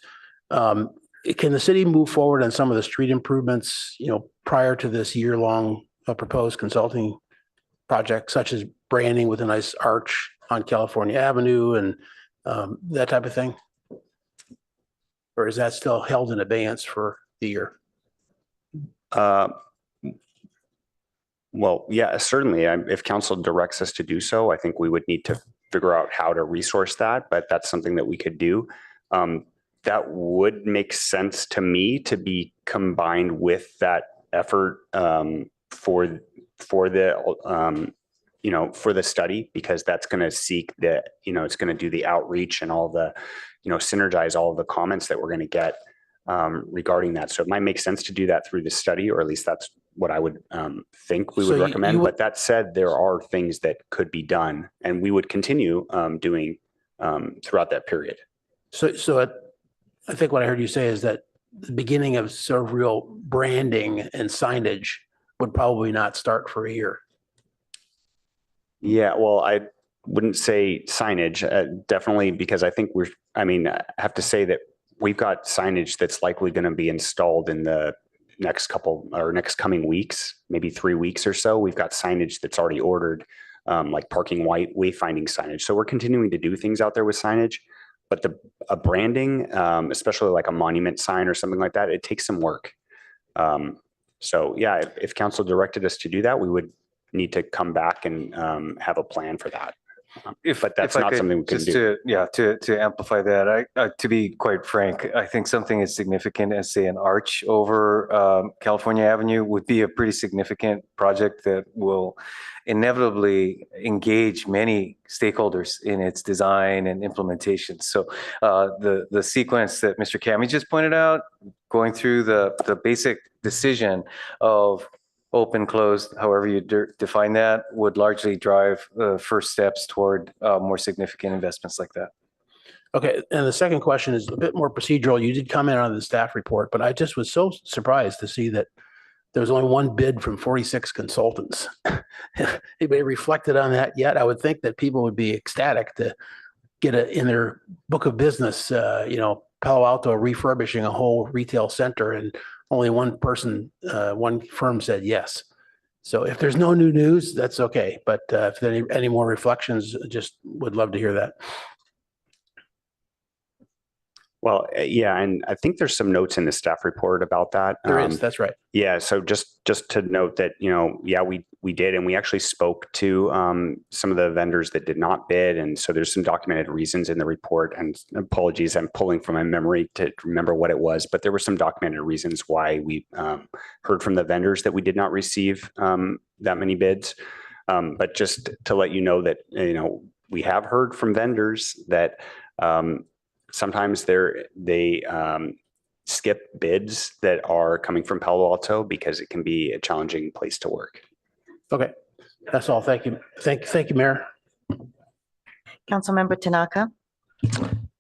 can the city move forward on some of the street improvements, prior to this year-long proposed consulting project, such as branding with a nice arch on California Avenue and that type of thing? Or is that still held in abeyance for the year? Well, yeah, certainly. If council directs us to do so, I think we would need to figure out how to resource that, but that's something that we could do. That would make sense to me to be combined with that effort for the for the study, because that's going to seek the, it's going to do the outreach and all the, synergize all of the comments that we're going to get regarding that. So it might make sense to do that through the study, or at least that's what I would think we would recommend. But that said, there are things that could be done, and we would continue doing throughout that period. So I think what I heard you say is that the beginning of sort of real branding and signage would probably not start for a year. Yeah, well, I wouldn't say signage, definitely, because I think I have to say that we've got signage that's likely going to be installed in the next coming weeks, maybe 3 weeks or so. We've got signage that's already ordered, like parking wayfinding signage. So we're continuing to do things out there with signage, but a branding, especially like a monument sign or something like that, it takes some work. So yeah, if council directed us to do that, we would need to come back and have a plan for that. But that's not something we can do. To amplify that, to be quite frank, I think something as significant as, say, an arch over California Avenue would be a pretty significant project that will inevitably engage many stakeholders in its design and implementation. So the sequence that Mr. Kami just pointed out, going through the basic decision of open, closed, however you define that, would largely drive the first steps toward more significant investments like that. Okay, and the second question is a bit more procedural. You did comment on the staff report, but I just was so surprised to see that there was only one bid from 46 consultants. Anybody reflected on that yet? I would think that people would be ecstatic to get in their book of business, Palo Alto refurbishing a whole retail center, and only one firm said yes. So if there's no new news, that's okay. But if there are any more reflections, just would love to hear that. Well, yeah, and I think there's some notes in the staff report about that. There is, that's right. Yeah, so just to note that, we did, and we actually spoke to some of the vendors that did not bid, and so there's some documented reasons in the report, and apologies, I'm pulling from my memory to remember what it was, but there were some documented reasons why we heard from the vendors that we did not receive that many bids. But just to let you know that, we have heard from vendors that sometimes they skip bids that are coming from Palo Alto because it can be a challenging place to work. Okay, that's all. Thank you. Thank you, Mayor. Councilmember Tanaka.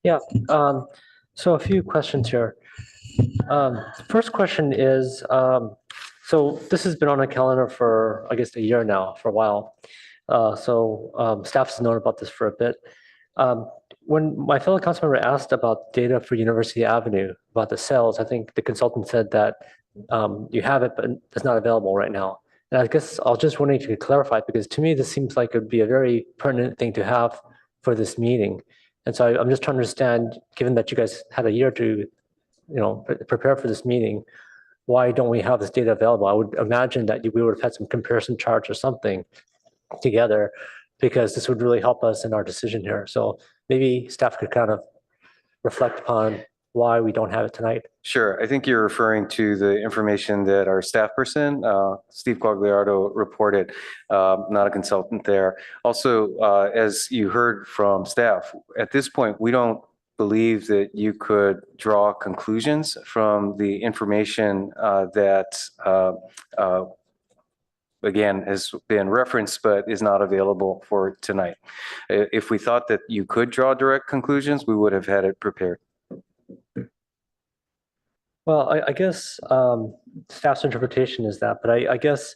Yeah, so a few questions here. The first question is, so this has been on a calendar for, I guess, a year now, for a while. Staff has known about this for a bit. When my fellow council member asked about data for University Avenue, about the sales, I think the consultant said that you have it, but it's not available right now. And I guess I was just wondering if you could clarify, because to me, this seems like it would be a very pertinent thing to have for this meeting. And so I'm just trying to understand, given that you guys had a year to, prepare for this meeting, why don't we have this data available? I would imagine that we would have had some comparison charts or something together, because this would really help us in our decision here. So maybe staff could kind of reflect upon why we don't have it tonight. Sure. I think you're referring to the information that our staff person, Steve Quagliardo, reported, not a consultant there. Also, as you heard from staff, at this point, we don't believe that you could draw conclusions from the information that again, has been referenced but is not available for tonight. If we thought that you could draw direct conclusions, we would have had it prepared. Well, I guess staff's interpretation is that, but I guess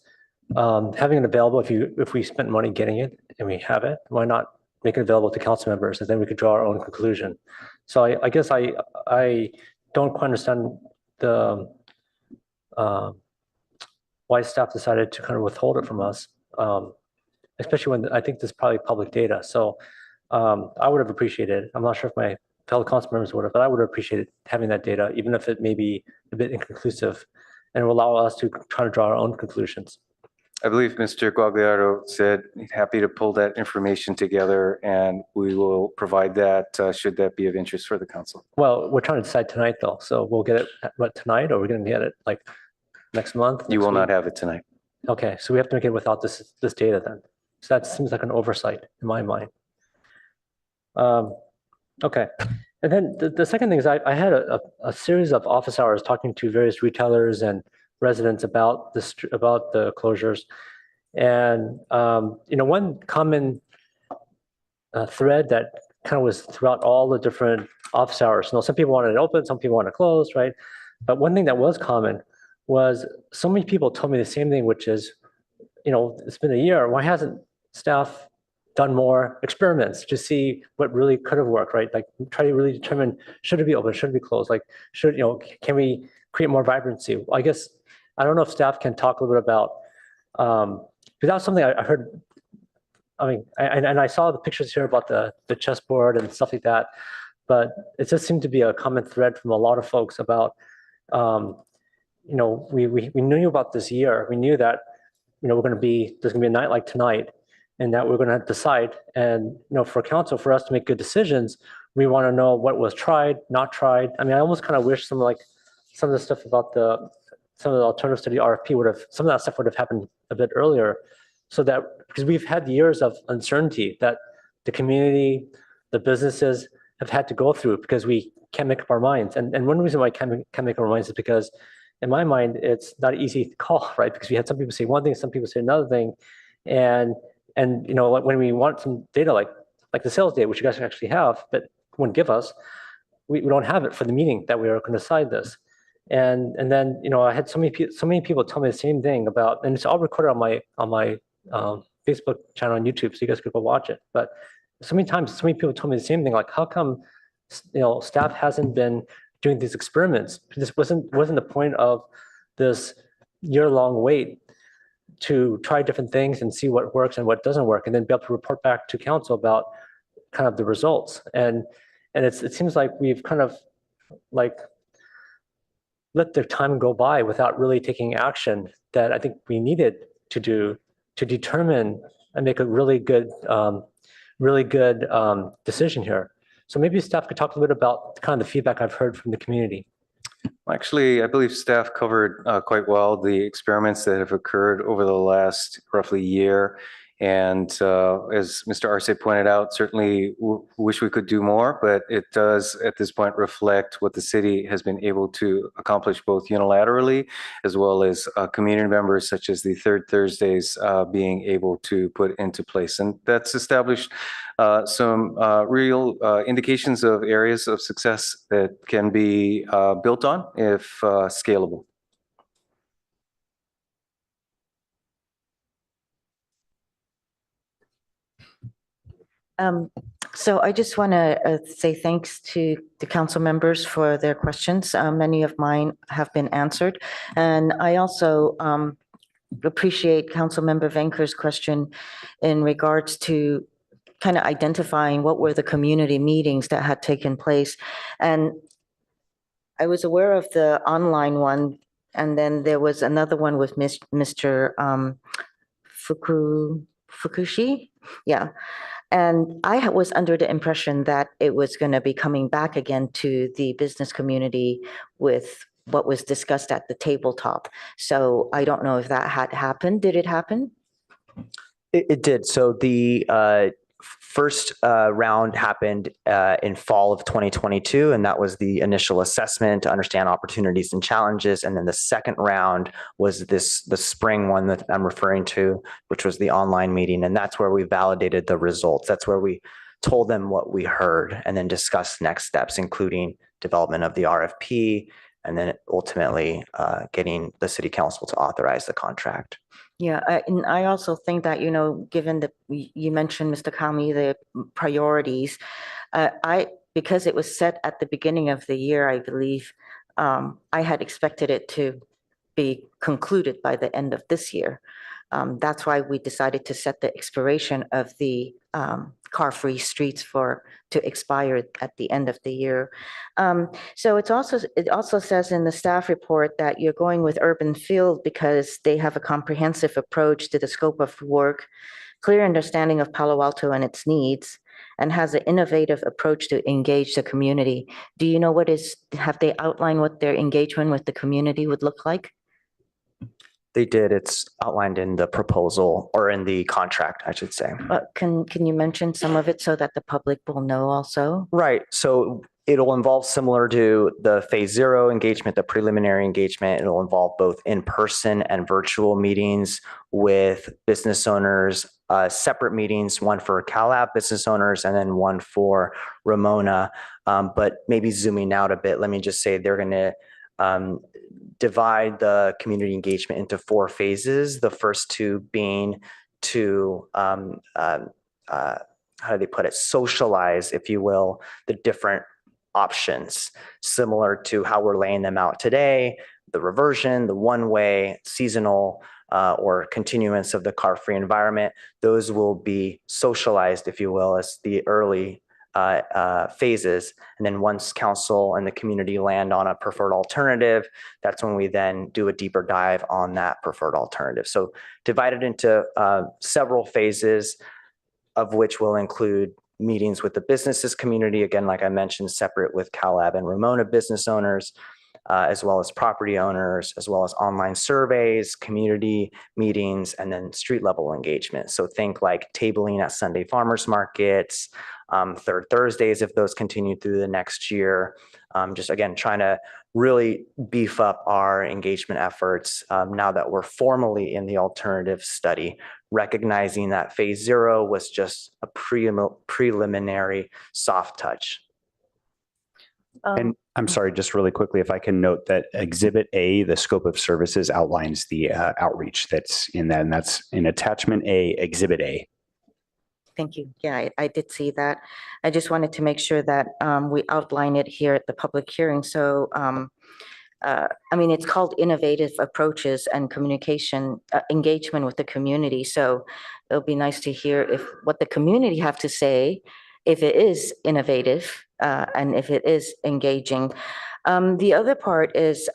having it available, if we spent money getting it and we have it, why not make it available to council members, and then we could draw our own conclusion. So I guess I don't quite understand the why staff decided to kind of withhold it from us, especially when I think this is probably public data. So I would have appreciated it. I'm not sure if my fellow council members would have, but I would have appreciated having that data, even if it may be a bit inconclusive, and will allow us to try to draw our own conclusions. I believe Mr. Quagliardo said he's happy to pull that information together, and we will provide that should that be of interest for the council. Well, we're trying to decide tonight, though, so we'll get it tonight, or we're going to get it like next month? You will not have it tonight. Okay, so we have to make it without this data then. So that seems like an oversight in my mind. Okay, and then the second thing is I had a series of office hours talking to various retailers and residents about the closures, and one common thread that kind of was throughout all the different office hours. Some people wanted it open, some people wanted it closed, right? But one thing that was common was so many people told me the same thing, which is, it's been a year. Why hasn't staff done more experiments to see what really could have worked, right? Like try to really determine, should it be open, should it be closed? Like, can we create more vibrancy? Well, I guess, I don't know if staff can talk a little bit about, because that was something I heard. I mean, and I saw the pictures here about the chessboard and stuff like that, but it just seemed to be a common thread from a lot of folks about, we knew about this year. We knew that, there's going to be a night like tonight, and that we're going to decide. And, for council, for us to make good decisions, we want to know what was tried, not tried. I mean, I almost kind of wish some of the stuff about some of the alternatives to the RFP some of that stuff would have happened a bit earlier, so that, because we've had years of uncertainty that the community, the businesses have had to go through because we can't make up our minds. And one reason why I can't make up our minds is because, in my mind, it's not easy to call, right? Because we had some people say one thing, some people say another thing. And when we want some data like the sales data, which you guys actually have, but wouldn't give us, we don't have it for the meeting that we are going to decide this. And then, I had so many people tell me the same thing about, and it's all recorded on my Facebook channel on YouTube, so you guys could go watch it. But so many times, so many people told me the same thing, like, how come, staff hasn't been doing these experiments? This wasn't the point of this year-long wait to try different things and see what works and what doesn't work, and then be able to report back to council about kind of the results. And it seems like we've kind of like let the time go by without really taking action that I think we needed to do to determine and make a really good decision here. So maybe staff could talk a little bit about kind of the feedback I've heard from the community. Actually, I believe staff covered quite well the experiments that have occurred over the last roughly year. And as Mr. Arce pointed out, certainly wish we could do more, but it does at this point reflect what the city has been able to accomplish both unilaterally as well as community members such as the Third Thursdays being able to put into place. And that's established some real indications of areas of success that can be built on if scalable. So I just want to say thanks to the council members for their questions. Many of mine have been answered. And I also appreciate Councilmember Vanker's question in regards to kind of identifying what were the community meetings that had taken place. And I was aware of the online one, And then there was another one with Mr. Fukushi. Yeah. And I was under the impression that it was going to be coming back again to the business community with what was discussed at the tabletop. So I don't know if that had happened. Did it happen? It did. So the first round happened in fall of 2022, and that was the initial assessment to understand opportunities and challenges. And then the second round was the spring one that I'm referring to, which was the online meeting. And that's where we validated the results. That's where we told them what we heard and then discussed next steps, including development of the RFP, and then ultimately getting the city council to authorize the contract. Yeah, and I also think that, given that you mentioned, Mr. Kami, the priorities, because it was set at the beginning of the year, I believe, I had expected it to be concluded by the end of this year. That's why we decided to set the expiration of the car-free streets to expire at the end of the year. So it also says in the staff report that you're going with Urban Field because they have a comprehensive approach to the scope of work, clear understanding of Palo Alto and its needs, and has an innovative approach to engage the community. Do you know have they outlined what their engagement with the community would look like? They did. It's outlined in the proposal or in the contract, I should say. Can you mention some of it so that the public will know also? Right. So it'll involve, similar to the phase 0 engagement, the preliminary engagement. It'll involve both in-person and virtual meetings with business owners, separate meetings, one for CalApp business owners and then one for Ramona. But maybe zooming out a bit, let me just say they're going to divide the community engagement into 4 phases. The first 2 being to, how do they put it, socialize, if you will, the different options, similar to how we're laying them out today, the reversion, the one-way, seasonal, or continuance of the car-free environment. Those will be socialized, if you will, as the early phases. And then once council and the community land on a preferred alternative, that's when we then do a deeper dive on that preferred alternative. So divided into several phases, of which will include meetings with the businesses community, again, like I mentioned, separate with CalAb and Ramona business owners, as well as property owners, as well as online surveys, community meetings, and then street level engagement. So think like tabling at Sunday farmers markets, third Thursdays, if those continue through the next year. Just again, trying to really beef up our engagement efforts now that we're formally in the alternative study, recognizing that phase 0 was just a preliminary soft touch. And I'm sorry, just really quickly, if I can note that Exhibit A, the scope of services, outlines the outreach that's in that, and that's in Attachment A, Exhibit A. Thank you. Yeah, I did see that. I just wanted to make sure that we outline it here at the public hearing. So, it's called innovative approaches and communication engagement with the community. So it'll be nice to hear what the community have to say, if it is innovative and if it is engaging. The other part is,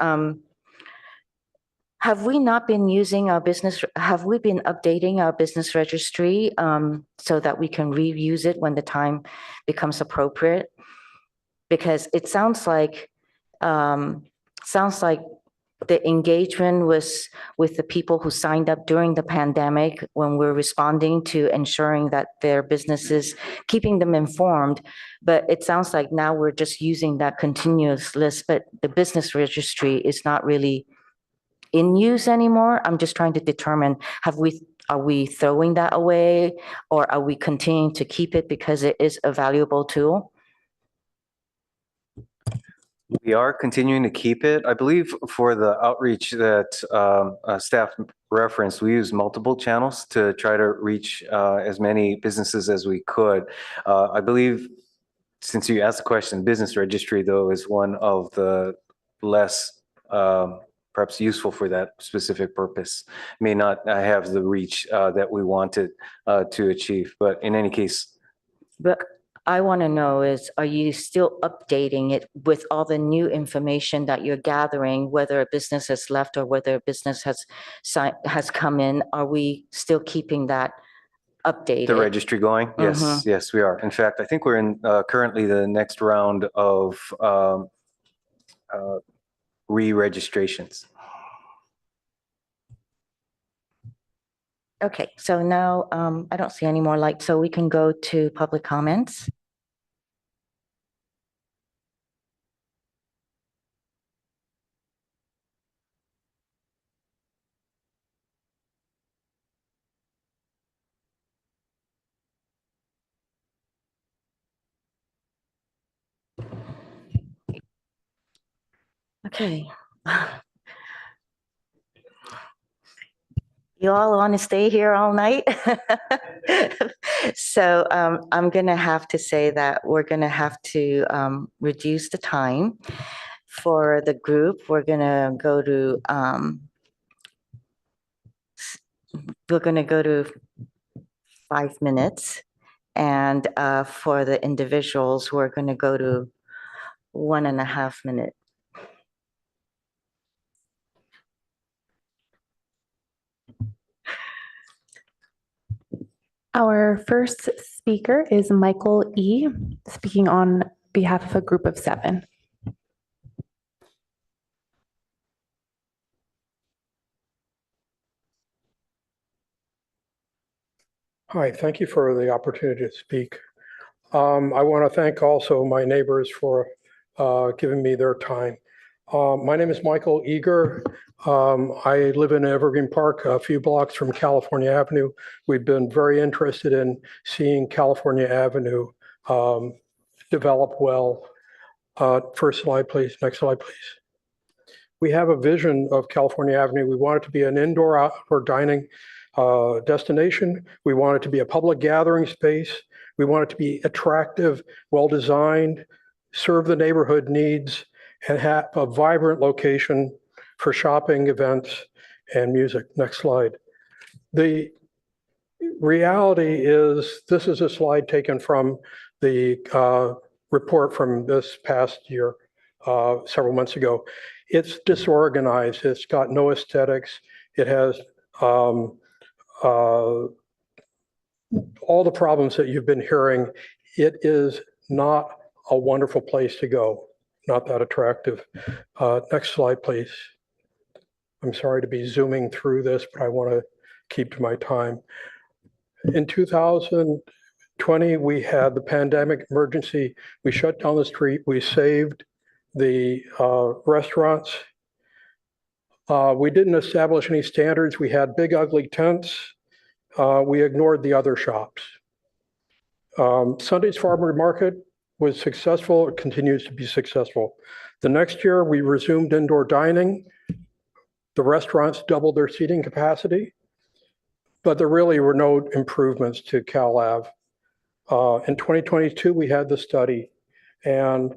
have we not been using have we been updating our business registry so that we can reuse it when the time becomes appropriate? Because it sounds like the engagement was with the people who signed up during the pandemic when we're responding to ensuring that their businesses, keeping them informed. But it sounds like now we're just using that continuous list, but the business registry is not really in use anymore. I'm just trying to determine, are we throwing that away, or are we continuing to keep it because it is a valuable tool? We are continuing to keep it. I believe for the outreach that staff referenced, we use multiple channels to try to reach as many businesses as we could. I believe, since you asked the question, business registry, though, is one of the less perhaps useful for that specific purpose. May not have the reach that we wanted to achieve, but in any case. But I want to know is, are you still updating it with all the new information that you're gathering, whether a business has left or whether a business has come in? Are we still keeping that updated? The registry going? Yes, yes, we are. In fact, I think we're in currently the next round of re-registrations. Okay, so now I don't see any more lights, so we can go to public comments. Okay. You all want to stay here all night? So I'm going to have to say that we're going to have to reduce the time. For the group, we're going to go to 5 minutes. And for the individuals, we're going to go to 1.5 minutes. Our first speaker is Michael E., speaking on behalf of a group of 7. Hi, thank you for the opportunity to speak. I want to thank also my neighbors for giving me their time. My name is Michael Eager. I live in Evergreen Park, a few blocks from California Avenue. We've been very interested in seeing California Avenue develop well. First slide, please. Next slide, please. We have a vision of California Avenue. We want it to be an indoor-outdoor dining destination. We want it to be a public gathering space. We want it to be attractive, well-designed, serve the neighborhood needs, and have a vibrant location for shopping, events, and music. Next slide. The reality is, this is a slide taken from the report from this past year, several months ago. It's disorganized. It's got no aesthetics. It has all the problems that you've been hearing. It is not a wonderful place to go, not that attractive. Next slide, please. I'm sorry to be zooming through this, but I want to keep to my time. In 2020, we had the pandemic emergency. We shut down the street. We saved the restaurants. We didn't establish any standards. We had big, ugly tents. We ignored the other shops. Sunday's Farmer Market was successful. It continues to be successful. The next year, we resumed indoor dining. The restaurants doubled their seating capacity, but there really were no improvements to Cal Ave. In 2022, we had the study and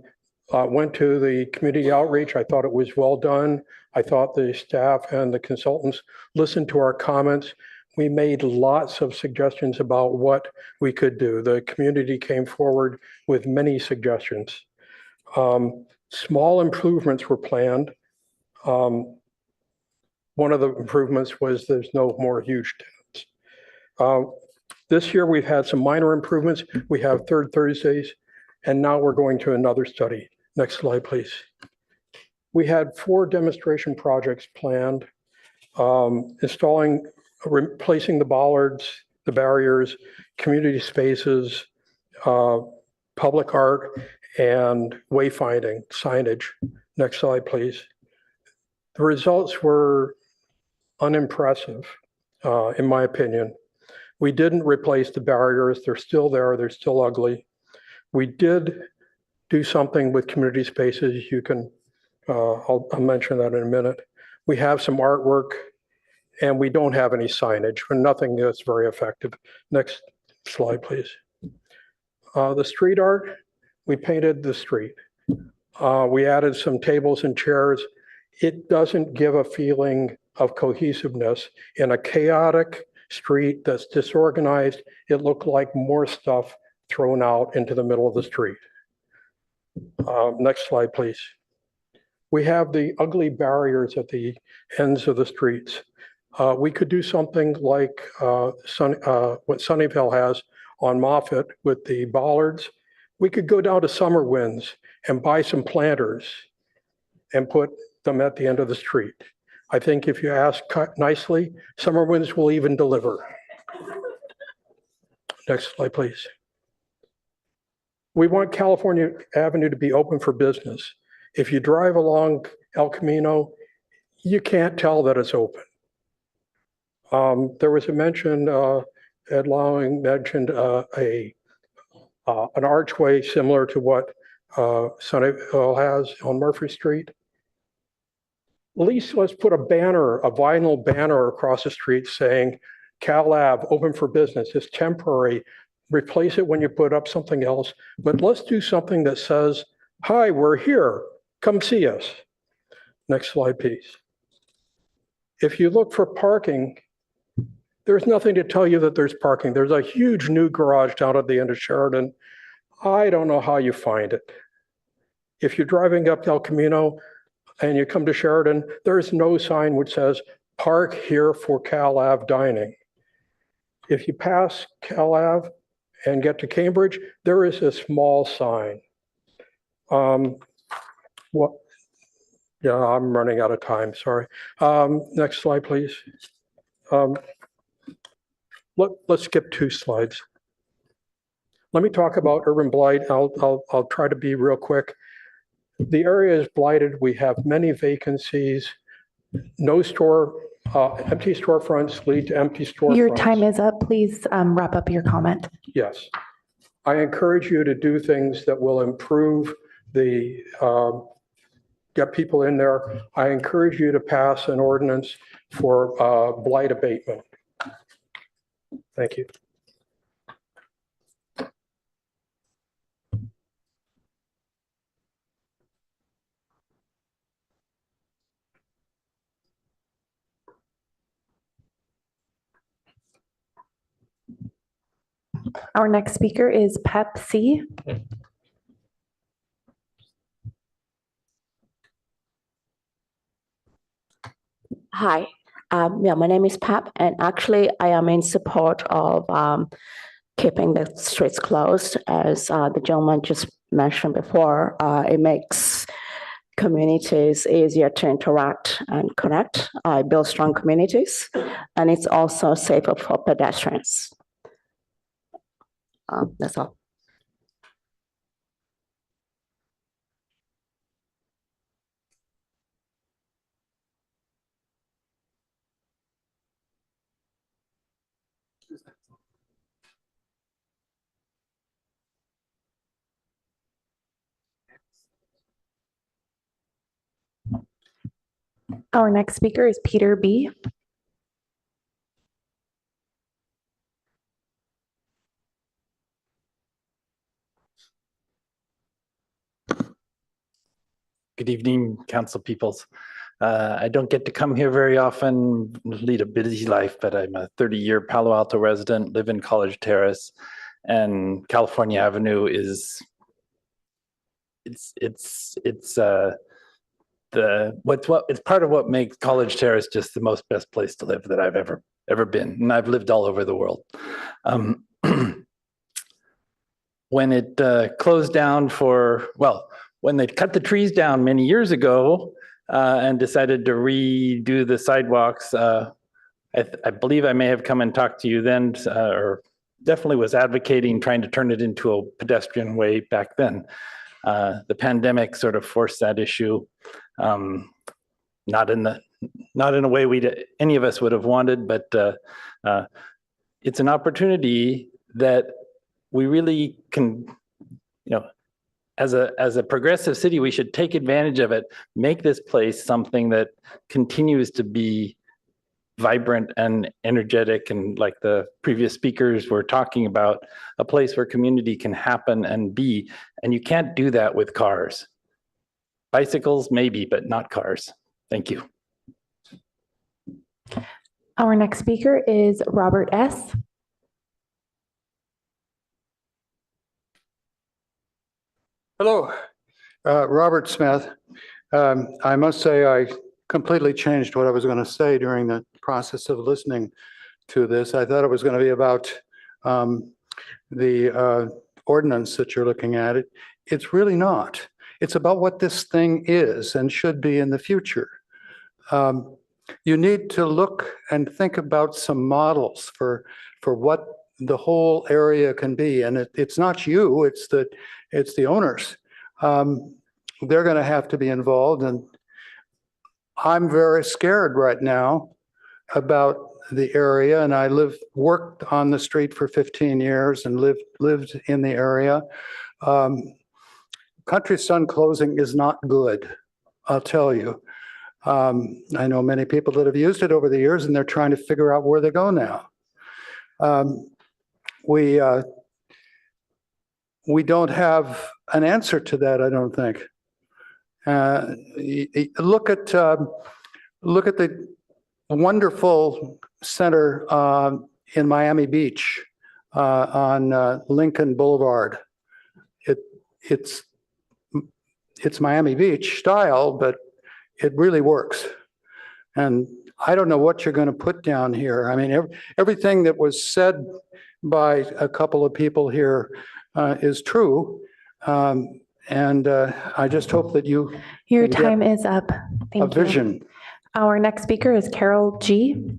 went to the community outreach. I thought it was well done. I thought the staff and the consultants listened to our comments. We made lots of suggestions about what we could do. The community came forward with many suggestions. Small improvements were planned. One of the improvements was there's no more huge tents. This year, we've had some minor improvements. We have third Thursdays, and now we're going to another study. Next slide, please. We had 4 demonstration projects planned, replacing the bollards, the barriers, community spaces, public art, and wayfinding signage. Next slide, please. The results were unimpressive, in my opinion. We didn't replace the barriers. They're still there. They're still ugly. We did do something with community spaces. You can, I'll mention that in a minute. We have some artwork, and we don't have any signage, or nothing that's very effective. Next slide, please. The street art, we painted the street. We added some tables and chairs. It doesn't give a feeling of cohesiveness. In a chaotic street that's disorganized, it looked like more stuff thrown out into the middle of the street. Next slide, please. We have the ugly barriers at the ends of the streets. We could do something like what Sunnyvale has on Moffett with the bollards. We could go down to Summer Winds and buy some planters and put them at the end of the street. I think if you ask nicely, Summer Winds will even deliver. Next slide, please. We want California Avenue to be open for business. If you drive along El Camino, you can't tell that it's open. There was a mention, Ed Lowing mentioned an archway similar to what Sunnyvale has on Murphy Street. At least let's put a banner, a vinyl banner across the street saying Cal Ave, open for business. It's temporary. Replace it when you put up something else. But let's do something that says, hi, we're here. Come see us. Next slide, please. If you look for parking, there's nothing to tell you that there's parking. There's a huge new garage down at the end of Sheridan. I don't know how you find it. If you're driving up El Camino and you come to Sheridan, there's no sign which says, park here for Cal Ave dining. If you pass Cal Ave and get to Cambridge, there is a small sign. Yeah, I'm running out of time, sorry. Next slide, please. Let's skip 2 slides. Let me talk about urban blight. I'll try to be real quick. The area is blighted. We have many vacancies. No empty storefronts lead to empty storefronts. Your time is up. Please wrap up your comment. Yes. I encourage you to do things that will improve the, get people in there. I encourage you to pass an ordinance for blight abatement. Thank you. Our next speaker is Pep C. Hi, my name is Pep, and actually I am in support of keeping the streets closed. As the gentleman just mentioned before, it makes communities easier to interact and connect, build strong communities, and it's also safer for pedestrians. That's all. Our next speaker is Peter B. Good evening, council peoples. I don't get to come here very often, lead a busy life, but I'm a 30-year Palo Alto resident, live in College Terrace, and California Avenue is it's part of what makes College Terrace just the most best place to live that I've ever been, and I've lived all over the world. When it closed down when they cut the trees down many years ago and decided to redo the sidewalks, I believe I may have come and talked to you then, or definitely was advocating trying to turn it into a pedestrian way back then. The pandemic sort of forced that issue, not in a way any of us would have wanted, but it's an opportunity that we really can, as a progressive city, we should take advantage of it, make this place something that continues to be vibrant and energetic, and like the previous speakers were talking about, a place where community can happen and be. And you can't do that with cars. Bicycles, maybe, but not cars. Thank you. Our next speaker is Robert S. Hello, Robert Smith. I must say I completely changed what I was going to say during the process of listening to this. I thought it was going to be about the ordinance that you're looking at. It's really not. It's about what this thing is and should be in the future. You need to look and think about some models for what the whole area can be. And it's not you, it's the owners. They're going to have to be involved. And I'm very scared right now about the area. And I worked on the street for 15 years and lived in the area. Country Sun closing is not good, I'll tell you. I know many people that have used it over the years, and they're trying to figure out where they go now. We don't have an answer to that, I don't think. Look at the wonderful center in Miami Beach on Lincoln Boulevard. It's Miami Beach style, but it really works. And I don't know what you're going to put down here. I mean, everything that was said by a couple of people here is true. And I just hope that you Your can get time is up. Thank a vision. you. Our next speaker is Carol G.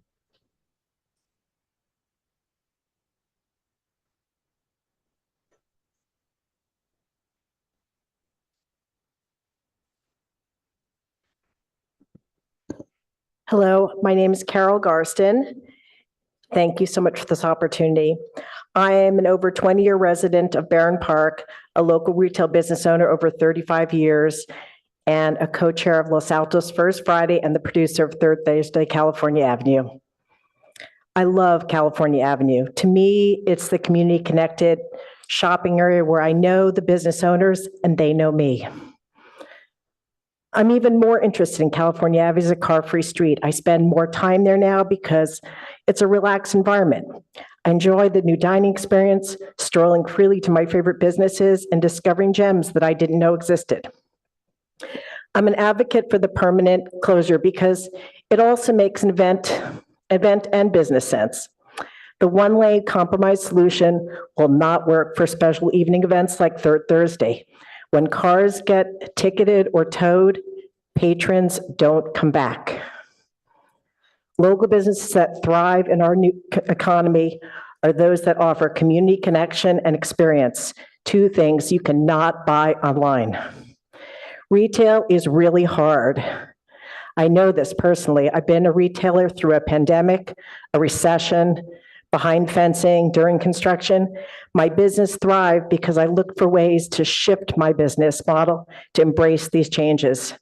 Hello, my name is Carol Garston. Thank you so much for this opportunity. I am an over 20-year resident of Barron Park, a local retail business owner over 35 years, and a co-chair of Los Altos First Friday and the producer of Third Thursday California Avenue. I love California Avenue. To me, it's the community-connected shopping area where I know the business owners and they know me. I'm even more interested in California Avenue as a car-free street. I spend more time there now because it's a relaxed environment. I enjoy the new dining experience, strolling freely to my favorite businesses, and discovering gems that I didn't know existed. I'm an advocate for the permanent closure because it also makes an event and business sense. The one-lane compromise solution will not work for special evening events like Third Thursday. When cars get ticketed or towed, patrons don't come back. Local businesses that thrive in our new economy are those that offer community connection and experience, two things you cannot buy online. Retail is really hard. I know this personally. I've been a retailer through a pandemic, a recession, behind fencing, during construction. My business thrived because I looked for ways to shift my business model to embrace these changes.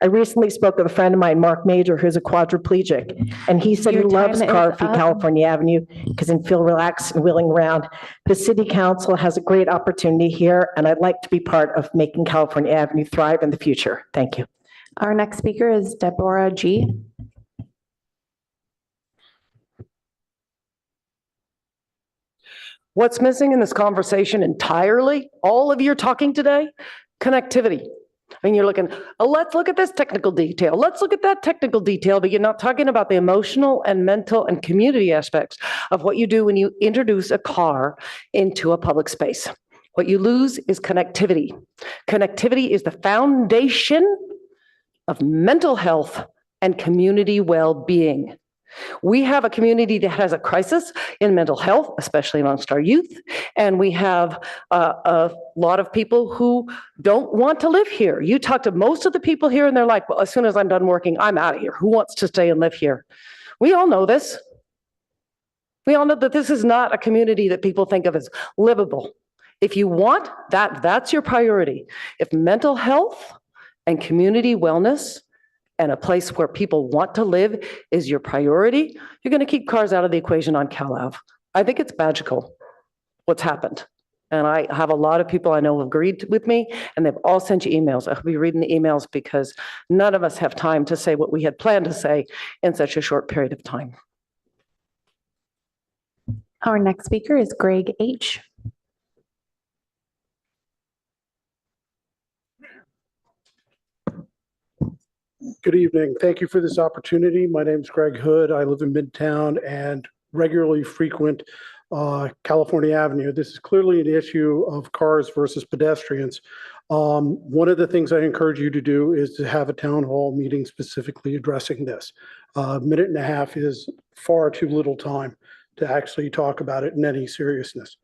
I recently spoke with a friend of mine, Mark Major, who's a quadriplegic, and he said he loves car-free California Avenue because he feels relaxed and wheeling around. The city council has a great opportunity here, and I'd like to be part of making California Avenue thrive in the future. Thank you. Our next speaker is Deborah G. What's missing in this conversation entirely, all of you are talking today? Connectivity. I mean, you're looking, oh, let's look at this technical detail. Let's look at that technical detail, but you're not talking about the emotional and mental and community aspects of what you do when you introduce a car into a public space. What you lose is connectivity. Connectivity is the foundation of mental health and community well-being. We have a community that has a crisis in mental health, especially amongst our youth, and we have a lot of people who don't want to live here. You talk to most of the people here and they're like, well, as soon as I'm done working, I'm out of here. Who wants to stay and live here? We all know this. We all know that this is not a community that people think of as livable. If you want that, that's your priority. If mental health and community wellness and a place where people want to live is your priority, you're going to keep cars out of the equation on Cal Ave. I think it's magical what's happened. And I have a lot of people I know have agreed with me, and they've all sent you emails. I'll be reading the emails because none of us have time to say what we had planned to say in such a short period of time. Our next speaker is Greg H. Good evening. Thank you for this opportunity. My name is Greg Hood. I live in Midtown and regularly frequent California Avenue. This is clearly an issue of cars versus pedestrians. One of the things I encourage you to do is to have a town hall meeting specifically addressing this. A minute and a half is far too little time to actually talk about it in any seriousness.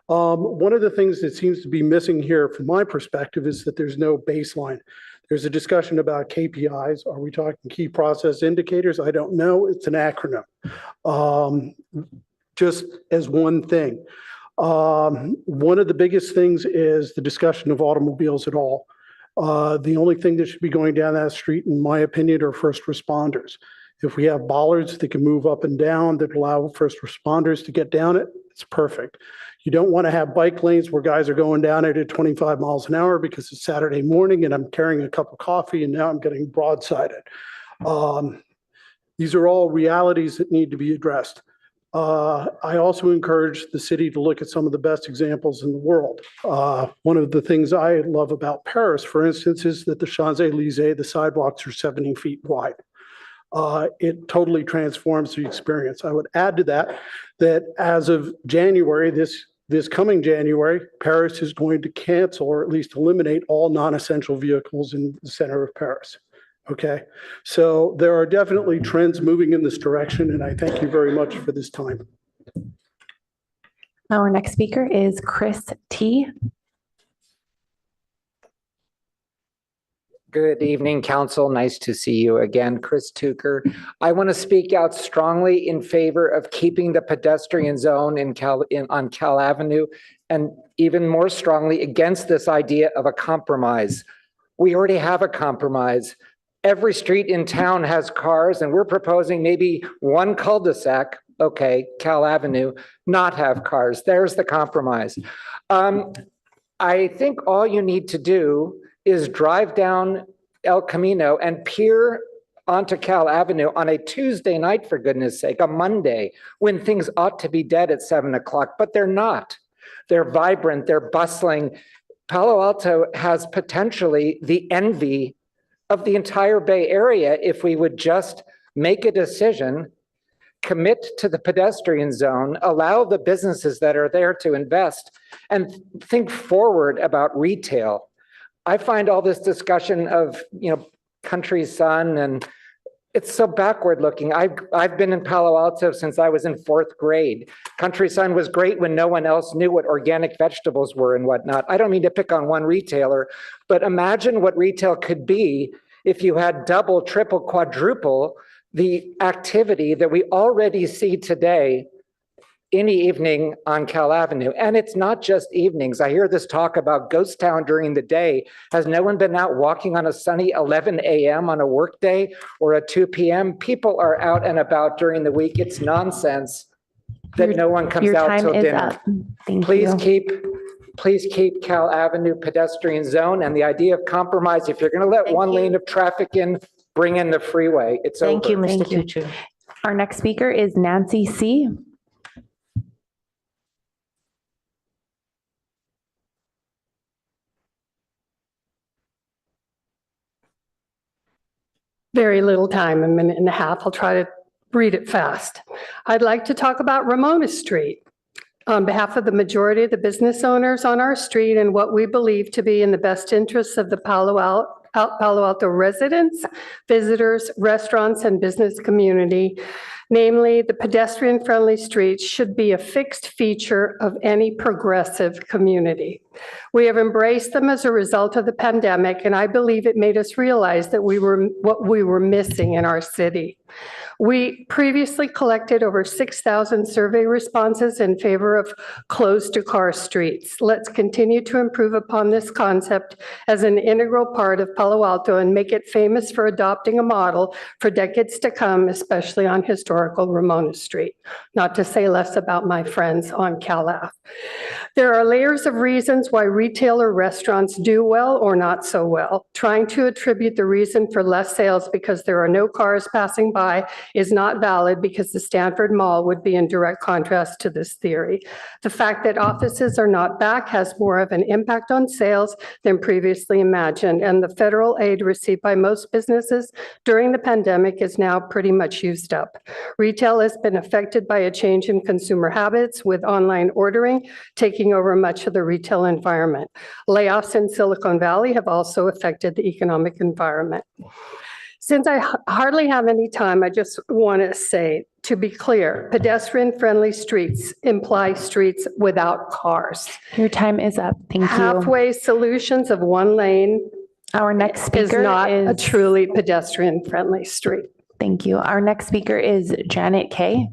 One of the things that seems to be missing here from my perspective is that there's no baseline. There's a discussion about KPIs. Are we talking key process indicators? I don't know. It's an acronym. Just as one thing. One of the biggest things is the discussion of automobiles at all. The only thing that should be going down that street, in my opinion, are first responders. If we have bollards that can move up and down that allow first responders to get down it, it's perfect. You don't want to have bike lanes where guys are going down it at 25 miles an hour because it's Saturday morning and I'm carrying a cup of coffee and now I'm getting broadsided. These are all realities that need to be addressed. I also encourage the city to look at some of the best examples in the world. One of the things I love about Paris, for instance, is that the Champs-Élysées, the sidewalks are 70 feet wide. It totally transforms the experience. I would add to that, that as of January, this coming January, Paris is going to cancel or at least eliminate all non-essential vehicles in the center of Paris. Okay, so there are definitely trends moving in this direction, and I thank you very much for this time. Our next speaker is Chris T. Good evening, Council. Nice to see you again, Chris Tucker. I want to speak out strongly in favor of keeping the pedestrian zone on Cal Avenue, and even more strongly against this idea of a compromise. We already have a compromise. Every street in town has cars, and we're proposing maybe one cul-de-sac, okay, Cal Avenue, not have cars. There's the compromise. I think all you need to do is drive down El Camino and peer onto Cal Avenue on a Tuesday night, for goodness sake, a Monday, when things ought to be dead at 7 o'clock, but they're not. They're vibrant, they're bustling. Palo Alto has potentially the envy of the entire Bay Area if we would just make a decision, commit to the pedestrian zone, allow the businesses that are there to invest, and think forward about retail. I find all this discussion of, Country Sun, and it's so backward looking. I've been in Palo Alto since I was in 4th grade. Country Sun was great when no one else knew what organic vegetables were and whatnot. I don't mean to pick on one retailer, but imagine what retail could be if you had double, triple, quadruple the activity that we already see today any evening on Cal Avenue. And it's not just evenings. I hear this talk about ghost town during the day. Has no one been out walking on a sunny 11 a.m. on a work day or a 2 p.m.? People are out and about during the week. It's nonsense that no one comes out till dinner. Please keep Cal Avenue pedestrian zone, and the idea of compromise. If you're going to let one lane of traffic in, bring in the freeway. It's over. Thank you, Mr. Tutu. Our next speaker is Nancy C. Very little time, a minute and a half. I'll try to read it fast. I'd like to talk about Ramona Street on behalf of the majority of the business owners on our street and what we believe to be in the best interests of the Palo Alto residents, visitors, restaurants, and business community. Namely, the pedestrian-friendly streets should be a fixed feature of any progressive community. We have embraced them as a result of the pandemic, and I believe it made us realize that what we were missing in our city. We previously collected over 6,000 survey responses in favor of closed-to-car streets. Let's continue to improve upon this concept as an integral part of Palo Alto and make it famous for adopting a model for decades to come, especially on historical Ramona Street. Not to say less about my friends on Cal Ave. There are layers of reasons why retail or restaurants do well or not so well. Trying to attribute the reason for less sales because there are no cars passing by is not valid because the Stanford Mall would be in direct contrast to this theory. The fact that offices are not back has more of an impact on sales than previously imagined, and the federal aid received by most businesses during the pandemic is now pretty much used up. Retail has been affected by a change in consumer habits, with online ordering taking over much of the retail environment. Layoffs in Silicon Valley have also affected the economic environment. Since I hardly have any time, I just want to say, to be clear, pedestrian-friendly streets imply streets without cars. Your time is up. Thank you. Halfway solutions of one lane Our next speaker is not a is, truly pedestrian-friendly street. thank you. Our next speaker is Janet Kay.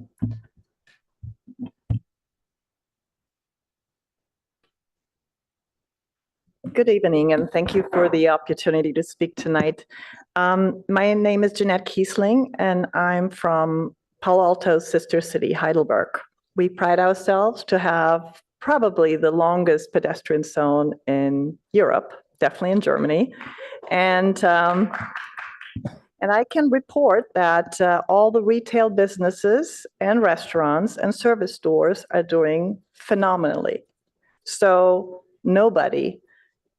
Good evening, and thank you for the opportunity to speak tonight. My name is Jeanette Kiesling, and I'm from Palo Alto's sister city, Heidelberg. We pride ourselves to have probably the longest pedestrian zone in Europe, definitely in Germany. And I can report that all the retail businesses and restaurants and service stores are doing phenomenally. So nobody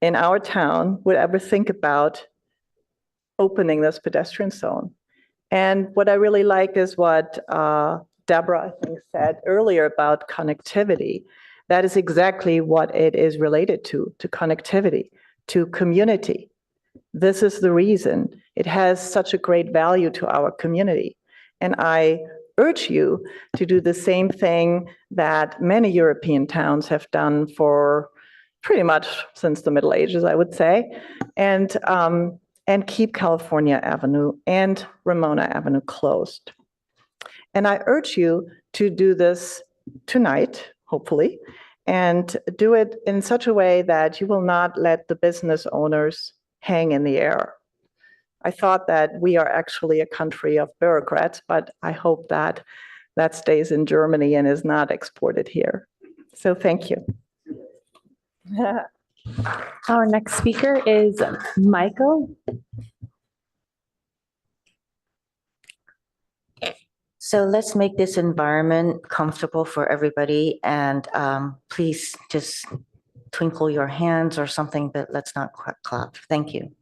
in our town would ever think about opening this pedestrian zone. And what I really like is what Deborah, I think, said earlier about connectivity. That is exactly what it is related to connectivity, to community. This is the reason it has such a great value to our community. And I urge you to do the same thing that many European towns have done for pretty much since the Middle Ages, I would say, and keep California Avenue and Ramona Avenue closed. And I urge you to do this tonight, hopefully, and do it in such a way that you will not let the business owners hang in the air. I thought that we are actually a country of bureaucrats, but I hope that that stays in Germany and is not exported here. So thank you. Our next speaker is Michael. So let's make this environment comfortable for everybody, and please just twinkle your hands or something, but let's not clap. Thank you.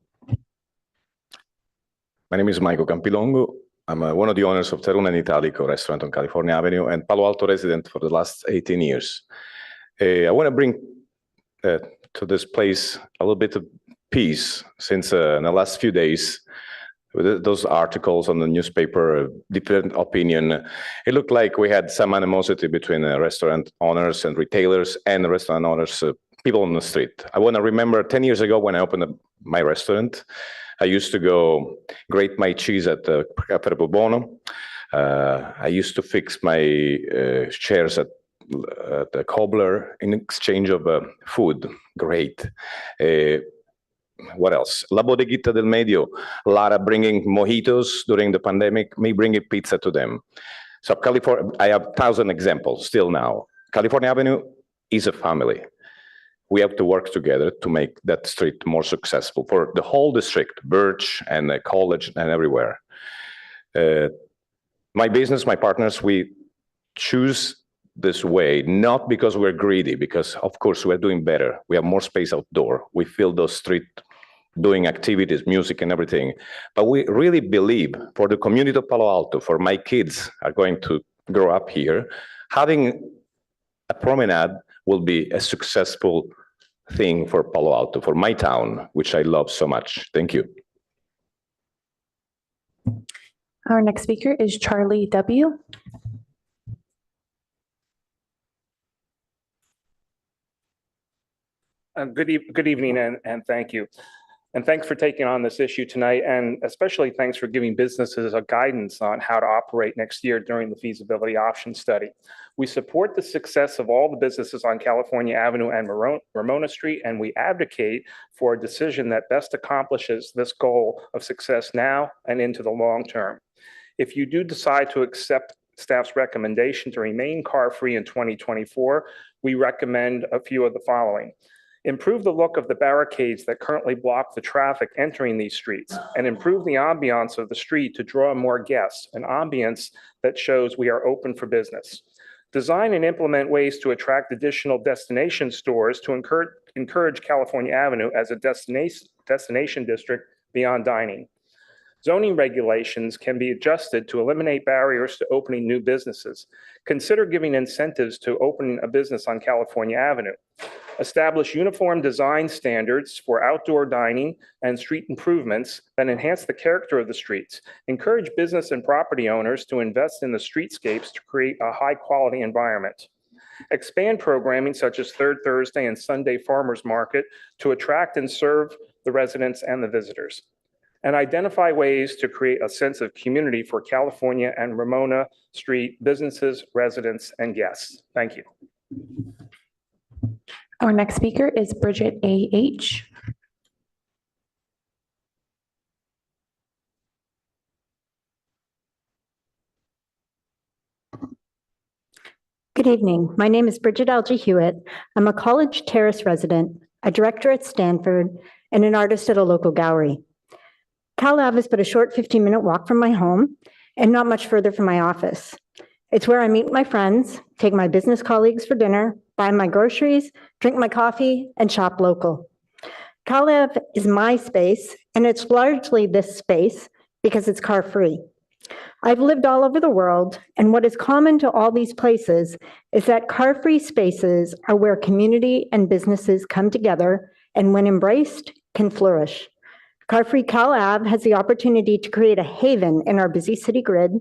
My name is Michael Campilongo. I'm one of the owners of Teruna in Italico restaurant on California Avenue and Palo Alto resident for the last 18 years. I want to bring to this place a little bit of peace since in the last few days, with those articles on the newspaper, different opinion, it looked like we had some animosity between restaurant owners and retailers and the restaurant owners, people on the street. I want to remember 10 years ago when I opened my restaurant, I used to go grate my cheese at the Caffè Bono. I used to fix my chairs at the cobbler in exchange of food. Great. What else? La Bodeguita del Medio. Lara bringing mojitos during the pandemic, me bringing pizza to them. So California, I have 1,000 examples still now. California Avenue is a family. We have to work together to make that street more successful for the whole district, Birch and the college and everywhere. My business, my partners, we choose this way, not because we're greedy, because of course we're doing better. We have more space outdoor. We fill those streets doing activities, music and everything. But we really believe for the community of Palo Alto, for my kids are going to grow up here, having a promenade will be a successful thing for Palo Alto, for my town, which I love so much. Thank you. Our next speaker is Charlie W. Good evening and thank you. And thanks for taking on this issue tonight, and especially thanks for giving businesses a guidance on how to operate next year during the feasibility option study. We support the success of all the businesses on California Avenue and Ramona Street, and we advocate for a decision that best accomplishes this goal of success now and into the long term. If you do decide to accept staff's recommendation to remain car-free in 2024, we recommend a few of the following. Improve the look of the barricades that currently block the traffic entering these streets, and improve the ambiance of the street to draw more guests, an ambiance that shows we are open for business. Design and implement ways to attract additional destination stores to encourage California Avenue as a destination district beyond dining. Zoning regulations can be adjusted to eliminate barriers to opening new businesses. Consider giving incentives to opening a business on California Avenue. Establish uniform design standards for outdoor dining and street improvements that enhance the character of the streets. Encourage business and property owners to invest in the streetscapes to create a high-quality environment. Expand programming such as Third Thursday and Sunday Farmers Market to attract and serve the residents and the visitors. And identify ways to create a sense of community for California and Ramona Street businesses, residents, and guests. Thank you. Our next speaker is Bridget A.H. Good evening. My name is Bridget Algie Hewitt. I'm a College Terrace resident, a director at Stanford, and an artist at a local gallery. Cal Ave is but a short 15-minute walk from my home and not much further from my office. It's where I meet my friends, take my business colleagues for dinner, buy my groceries, drink my coffee, and shop local. Cal Ave is my space, and it's largely this space because it's car-free. I've lived all over the world, and what is common to all these places is that car-free spaces are where community and businesses come together and, when embraced, can flourish. Car-free Cal Ave has the opportunity to create a haven in our busy city grid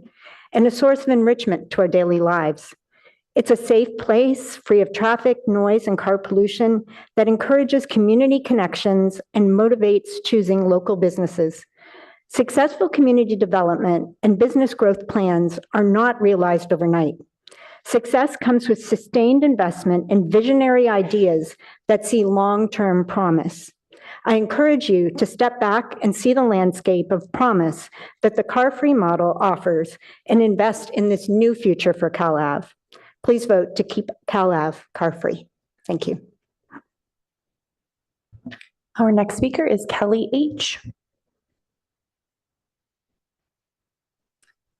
and a source of enrichment to our daily lives. It's a safe place, free of traffic, noise, and car pollution that encourages community connections and motivates choosing local businesses. Successful community development and business growth plans are not realized overnight. Success comes with sustained investment in visionary ideas that see long-term promise. I encourage you to step back and see the landscape of promise that the car-free model offers and invest in this new future for Cal Ave. Please vote to keep Cal Ave car-free. Thank you. Our next speaker is Kelly H.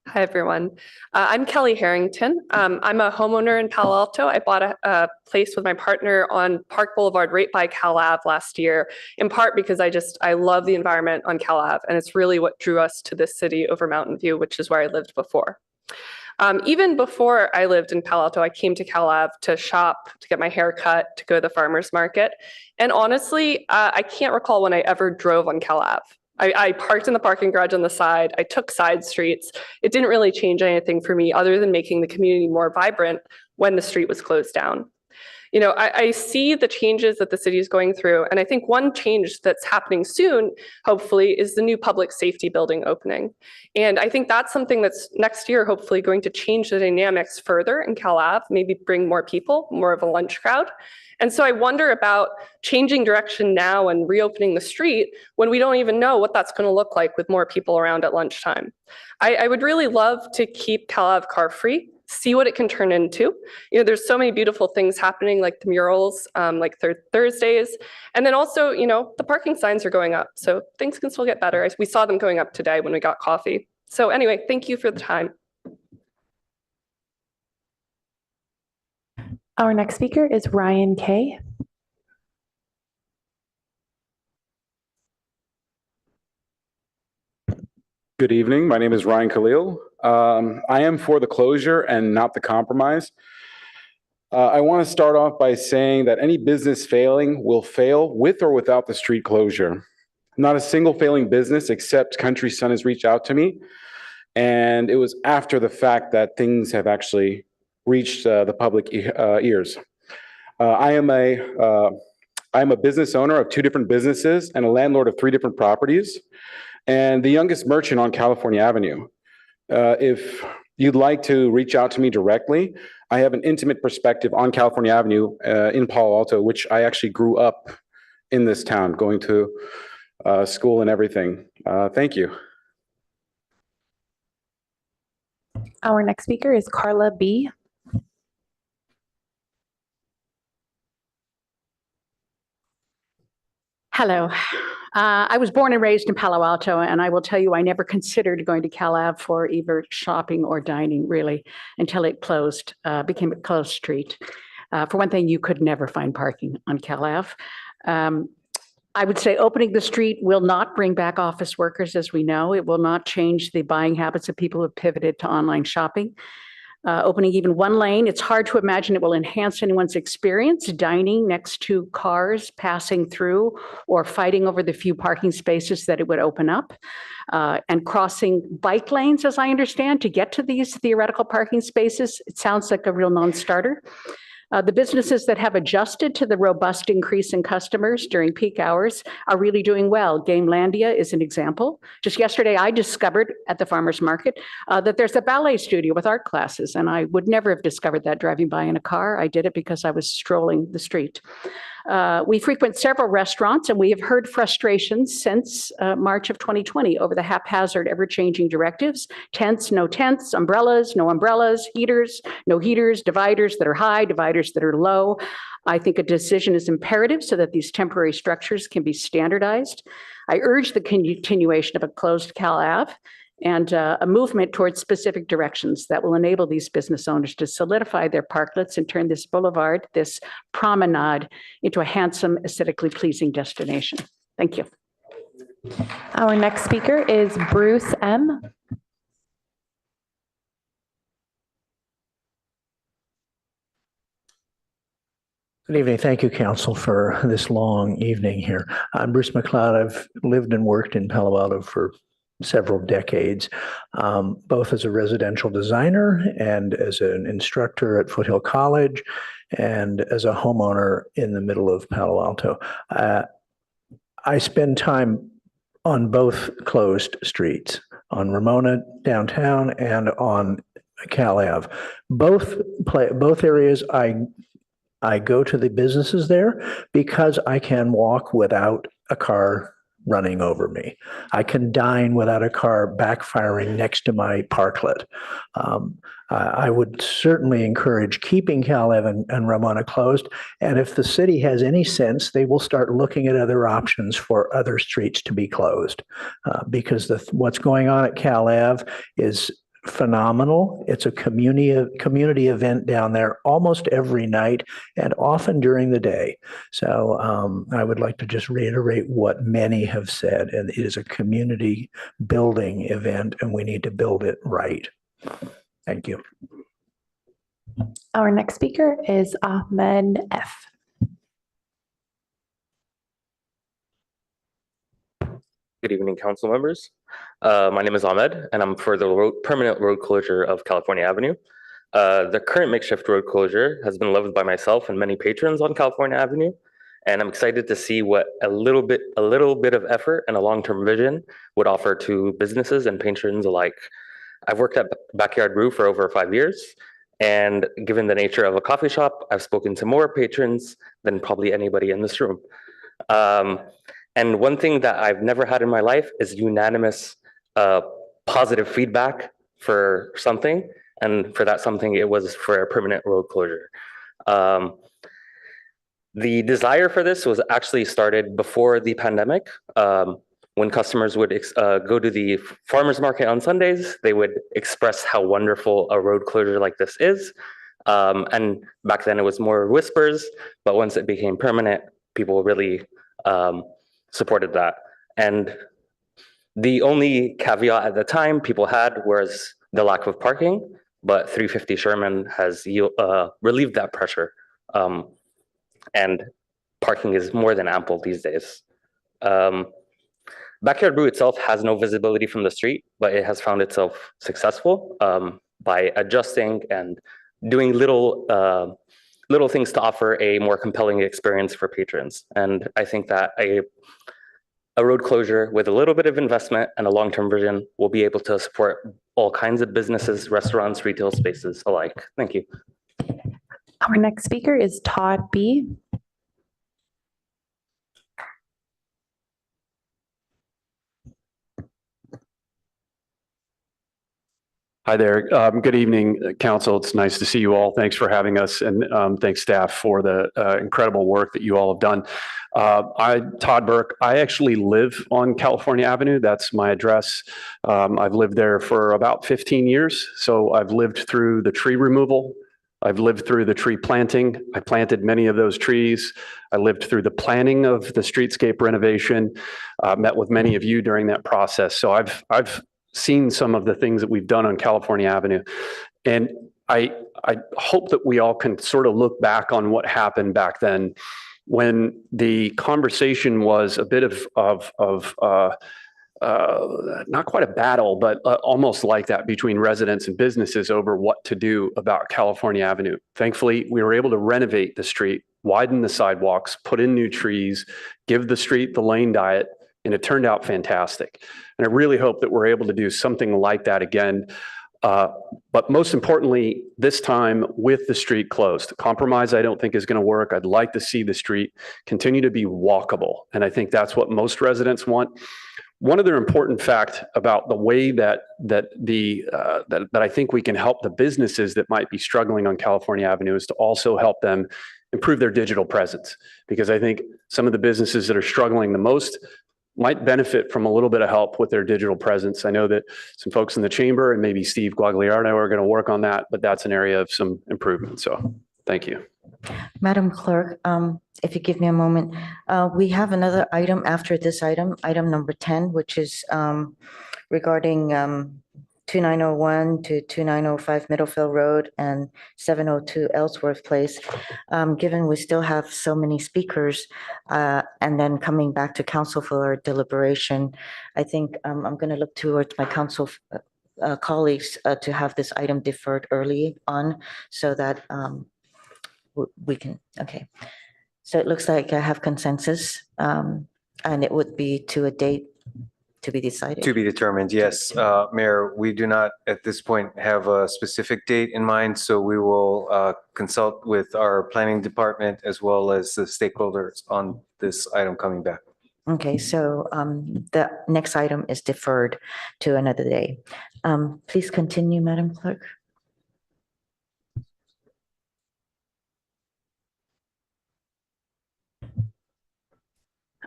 Hi, everyone. I'm Kelly Harrington. I'm a homeowner in Palo Alto. I bought a place with my partner on Park Boulevard right by Cal Ave last year, in part because I love the environment on Cal Ave, and it's really what drew us to this city over Mountain View, which is where I lived before. Even before I lived in Palo Alto, I came to Cal Ave to shop, to get my hair cut, to go to the farmer's market. And honestly, I can't recall when I ever drove on Cal Ave. I parked in the parking garage on the side. I took side streets. It didn't really change anything for me other than making the community more vibrant when the street was closed down. You know, I see the changes that the city is going through, and I think one change that's happening soon, hopefully, is the new public safety building opening. And I think that's something that's next year, hopefully, going to change the dynamics further in Cal Ave, maybe bring more people, more of a lunch crowd. And so I wonder about changing direction now and reopening the street when we don't even know what that's going to look like with more people around at lunchtime. I would really love to keep Cal Ave car-free, see what it can turn into. You know, there's so many beautiful things happening, like the murals, like Third Thursdays. And then also, you know, the parking signs are going up, so things can still get better. We saw them going up today when we got coffee. So anyway, thank you for the time. Our next speaker is Ryan Kay. Good evening. My name is Ryan Khalil. I am for the closure and not the compromise. I want to start off by saying that any business failing will fail with or without the street closure. Not a single failing business except Country Sun has reached out to me. And it was after the fact that things have actually reached the public ears. I am a business owner of 2 different businesses and a landlord of 3 different properties, and the youngest merchant on California Avenue. If you'd like to reach out to me directly, I have an intimate perspective on California Avenue in Palo Alto, which I actually grew up in this town, going to school and everything. Thank you. Our next speaker is Carla B. Hello. I was born and raised in Palo Alto, and I will tell you, I never considered going to Cal Ave for either shopping or dining, really, until it closed, became a closed street. For one thing, you could never find parking on Cal Ave. I would say opening the street will not bring back office workers, as we know. It will not change the buying habits of people who have pivoted to online shopping. Opening even one lane, it's hard to imagine it will enhance anyone's experience dining next to cars passing through or fighting over the few parking spaces that it would open up. And crossing bike lanes, as I understand, to get to these theoretical parking spaces, it sounds like a real non-starter. The businesses that have adjusted to the robust increase in customers during peak hours are really doing well. Gamelandia is an example. Just yesterday, I discovered at the farmer's market that there's a ballet studio with art classes, and I would never have discovered that driving by in a car. I did it because I was strolling the street. We frequent several restaurants, and we have heard frustrations since March of 2020 over the haphazard, ever-changing directives: tents, no tents; umbrellas, no umbrellas; heaters, no heaters; dividers that are high, dividers that are low. I think a decision is imperative so that these temporary structures can be standardized. I urge the continuation of a closed Cal Ave and a movement towards specific directions that will enable these business owners to solidify their parklets and turn this boulevard, this promenade, into a handsome, aesthetically pleasing destination. Thank you. Our next speaker is Bruce M. Good evening. Thank you, Council, for this long evening here. I'm Bruce McLeod. I've lived and worked in Palo Alto for several decades, both as a residential designer and as an instructor at Foothill College and as a homeowner in the middle of Palo Alto. I spend time on both closed streets, on Ramona downtown and on Cal Ave. Both areas I go to the businesses there because I can walk without a car running over me. I can dine without a car backfiring next to my parklet. I would certainly encourage keeping Cal Ave and Ramona closed. And if the city has any sense, they will start looking at other options for other streets to be closed. Because what's going on at Cal Ave is phenomenal. It's a community event down there almost every night and often during the day. So I would like to just reiterate what many have said, and it is a community building event and we need to build it right. Thank you. Our next speaker is Ahmed F. Good evening, council members. My name is Ahmed, and I'm for the permanent road closure of California Avenue. The current makeshift road closure has been loved by myself and many patrons on California Avenue, and I'm excited to see what a little bit of effort and a long-term vision would offer to businesses and patrons alike. I've worked at Backyard Brew for over 5 years, and given the nature of a coffee shop, I've spoken to more patrons than probably anybody in this room. And one thing that I've never had in my life is unanimous positive feedback for something. And for that something, it was for a permanent road closure. The desire for this was actually started before the pandemic. When customers would go to the farmer's market on Sundays, they would express how wonderful a road closure like this is. And back then it was more whispers, but once it became permanent, people really supported that. And the only caveat at the time people had was the lack of parking, but 350 Sherman has relieved that pressure. And parking is more than ample these days. Backyard Brew itself has no visibility from the street, but it has found itself successful by adjusting and doing little things to offer a more compelling experience for patrons. And I think that a road closure with a little bit of investment and a long-term vision will be able to support all kinds of businesses, restaurants, retail spaces alike. Thank you. Our next speaker is Todd B. Hi there. Good evening, Council. It's nice to see you all. Thanks for having us, and thanks staff for the incredible work that you all have done. Todd Burke. I actually live on California Avenue. That's my address. I've lived there for about 15 years. So I've lived through the tree removal. I've lived through the tree planting. I planted many of those trees. I lived through the planning of the streetscape renovation. Met with many of you during that process. So I've seen some of the things that we've done on California Avenue. And I hope that we all can sort of look back on what happened back then when the conversation was a bit of not quite a battle, but almost like that between residents and businesses over what to do about California Avenue. Thankfully, we were able to renovate the street, widen the sidewalks, put in new trees, give the street the lane diet, and it turned out fantastic. And I really hope that we're able to do something like that again. But most importantly, this time with the street closed. Compromise, I don't think is going to work. I'd like to see the street continue to be walkable. And I think that's what most residents want. One other important fact about the way that I think we can help the businesses that might be struggling on California Avenue is to also help them improve their digital presence. Because I think some of the businesses that are struggling the most might benefit from a little bit of help with their digital presence. I know that some folks in the chamber and maybe Steve Guagliardo are going to work on that, but that's an area of some improvement. So thank you. Madam Clerk, if you give me a moment, we have another item after this item, item number 10, which is regarding 2901 to 2905 Middlefield Road and 702 Ellsworth Place. Given we still have so many speakers and then coming back to council for deliberation, I think I'm going to look towards my council colleagues to have this item deferred early on so that we can, okay. So it looks like I have consensus and it would be to a date to be decided. To be determined, yes. Mayor, we do not at this point have a specific date in mind, so we will consult with our planning department as well as the stakeholders on this item coming back. Okay, so the next item is deferred to another day. Please continue, Madam Clerk.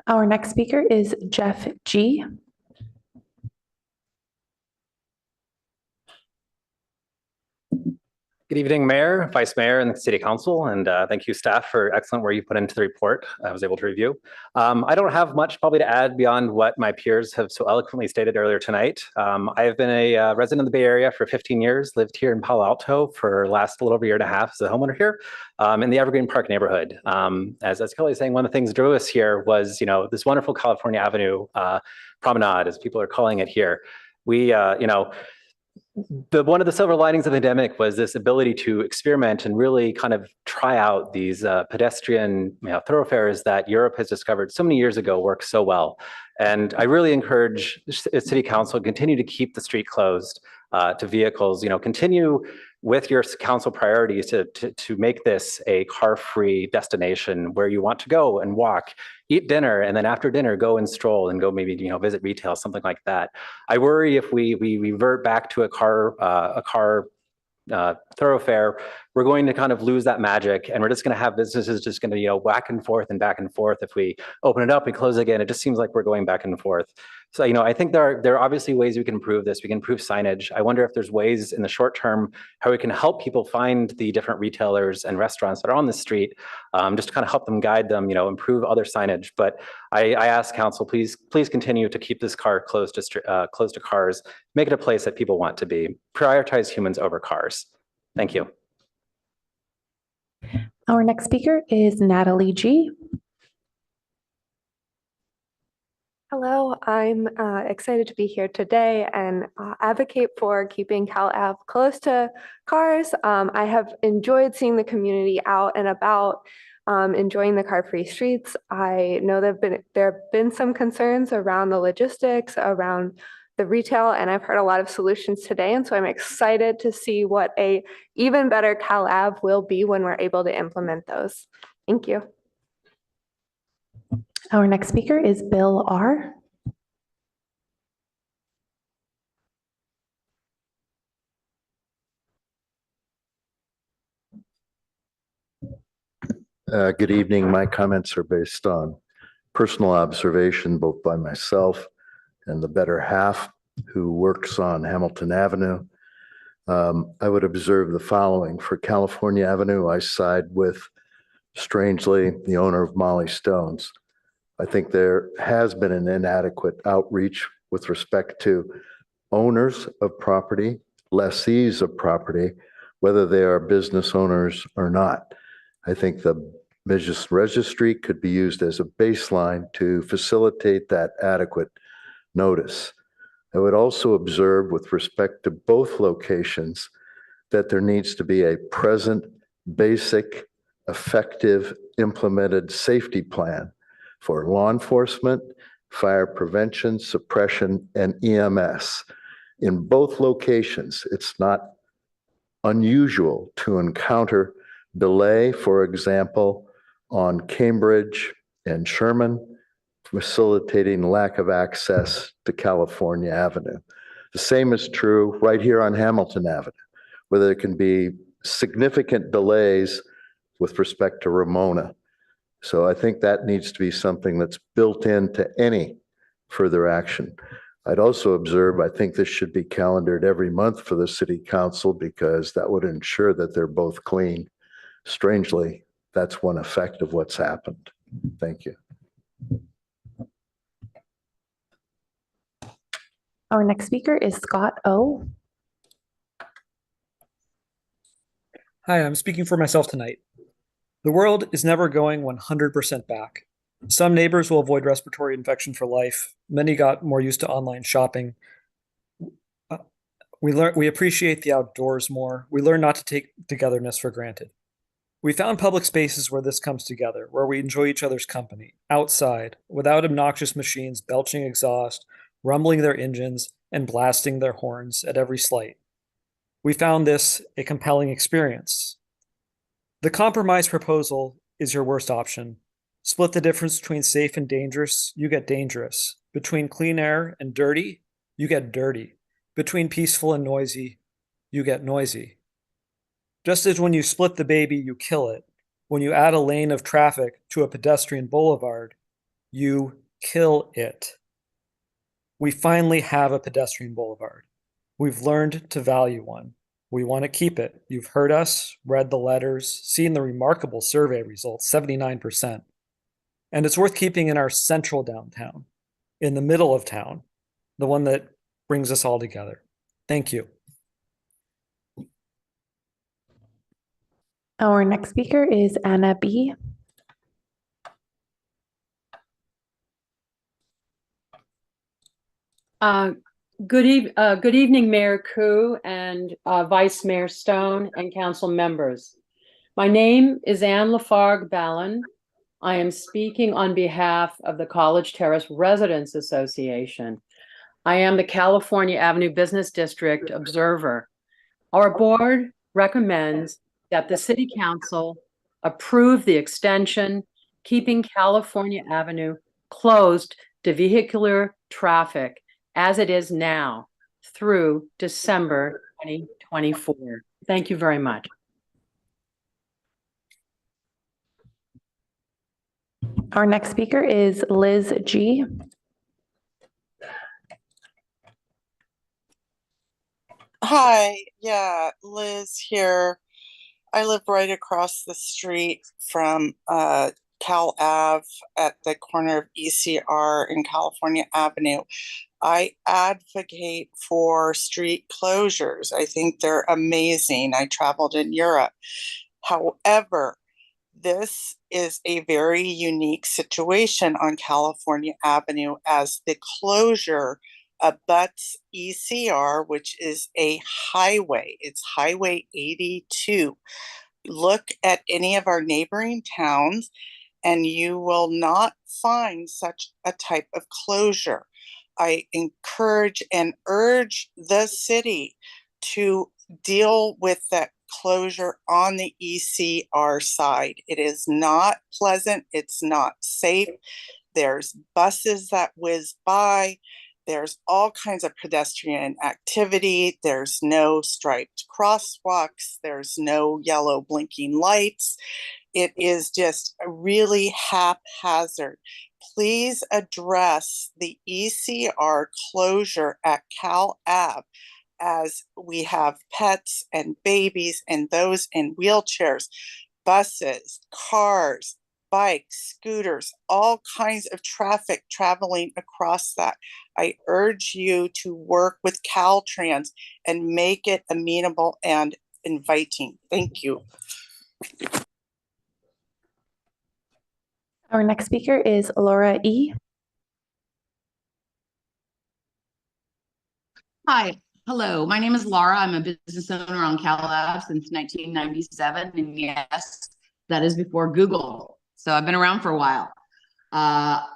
Our next speaker is Jeff G. Good evening, Mayor, Vice Mayor, and the City Council, and thank you, staff, for excellent work you put into the report I was able to review. I don't have much probably to add beyond what my peers have so eloquently stated earlier tonight. I have been a resident of the Bay Area for 15 years, lived here in Palo Alto for the last little over a year and a half as a homeowner here in the Evergreen Park neighborhood. As Kelly was saying, one of the things that drew us here was, this wonderful California Avenue promenade, as people are calling it here. We, one of the silver linings of the pandemic was this ability to experiment and really kind of try out these pedestrian thoroughfares that Europe has discovered so many years ago work so well. And I really encourage City Council to continue to keep the street closed to vehicles, continue with your council priorities to make this a car-free destination where you want to go and walk, eat dinner, and then after dinner, go and stroll and go maybe, visit retail, something like that. I worry if we revert back to a car thoroughfare, we're going to kind of lose that magic, and we're just going to have businesses just going to, back and forth and back and forth. If we open it up, we close again, it just seems like we're going back and forth. So, I think there are obviously ways we can improve this. We can improve signage. I wonder if there's ways in the short term how we can help people find the different retailers and restaurants that are on the street, just to kind of help them, guide them, improve other signage. But I ask council, please continue to keep this closed to cars, make it a place that people want to be. Prioritize humans over cars. Thank you. Our next speaker is Natalie G. Hello, I'm excited to be here today and advocate for keeping Cal Ave close to cars. I have enjoyed seeing the community out and about, enjoying the car-free streets. I know there have been some concerns around the logistics, around the retail, and I've heard a lot of solutions today. And so I'm excited to see what a even better Cal Ave will be when we're able to implement those. Thank you. Our next speaker is Bill R. Good evening. My comments are based on personal observation, both by myself and the better half who works on Hamilton Avenue. I would observe the following. For California Avenue, I side with, strangely, the owner of Molly Stone's. I think there has been an inadequate outreach with respect to owners of property, lessees of property, whether they are business owners or not. I think the business registry could be used as a baseline to facilitate that adequate notice. I would also observe with respect to both locations that there needs to be a present, basic, effective, implemented safety plan for law enforcement, fire prevention, suppression, and EMS. In both locations, it's not unusual to encounter delay, for example, on Cambridge and Sherman, facilitating lack of access to California Avenue. The same is true right here on Hamilton Avenue, where there can be significant delays with respect to Ramona. So I think that needs to be something that's built into any further action. I'd also observe, I think this should be calendared every month for the city council because that would ensure that they're both clean. Strangely, that's one effect of what's happened. Thank you. Our next speaker is Scott O. Hi, I'm speaking for myself tonight. The world is never going 100% back. Some neighbors will avoid respiratory infection for life. Many got more used to online shopping. We appreciate the outdoors more. We learn not to take togetherness for granted. We found public spaces where this comes together, where we enjoy each other's company, outside, without obnoxious machines belching exhaust, rumbling their engines, and blasting their horns at every slight. We found this a compelling experience. The compromise proposal is your worst option. Split the difference between safe and dangerous, you get dangerous. Between clean air and dirty, you get dirty. Between peaceful and noisy, you get noisy. Just as when you split the baby, you kill it. When you add a lane of traffic to a pedestrian boulevard, you kill it. We finally have a pedestrian boulevard. We've learned to value one. We want to keep it. You've heard us, read the letters, seen the remarkable survey results, 79%. And it's worth keeping in our central downtown, in the middle of town, the one that brings us all together. Thank you. Our next speaker is Anna B. Good evening, Mayor Koo and Vice Mayor Stone and council members. My name is Anne Lafargue Ballin. I am speaking on behalf of the College Terrace Residents Association. I am the California Avenue Business District Observer. Our board recommends that the City Council approve the extension, keeping California Avenue closed to vehicular traffic as it is now through December 2024. Thank you very much. Our next speaker is Liz G. Hi, yeah, Liz here. I live right across the street from Cal Ave at the corner of ECR and California Avenue. I advocate for street closures. I think they're amazing. I traveled in Europe. However, this is a very unique situation on California Avenue as the closure abuts ECR, which is a highway. It's Highway 82. Look at any of our neighboring towns and you will not find such a type of closure. I encourage and urge the city to deal with that closure on the ECR side. It is not pleasant. It's not safe. There's buses that whiz by. There's all kinds of pedestrian activity. There's no striped crosswalks. There's no yellow blinking lights. It is just really haphazard. Please address the ECR closure at Cal Ave, as we have pets and babies and those in wheelchairs, buses, cars, bikes, scooters, all kinds of traffic traveling across that. I urge you to work with Caltrans and make it amenable and inviting. Thank you. Our next speaker is Laura E. Hi, hello. My name is Laura. I'm a business owner on Cal Ave since 1997. And yes, that is before Google. So I've been around for a while.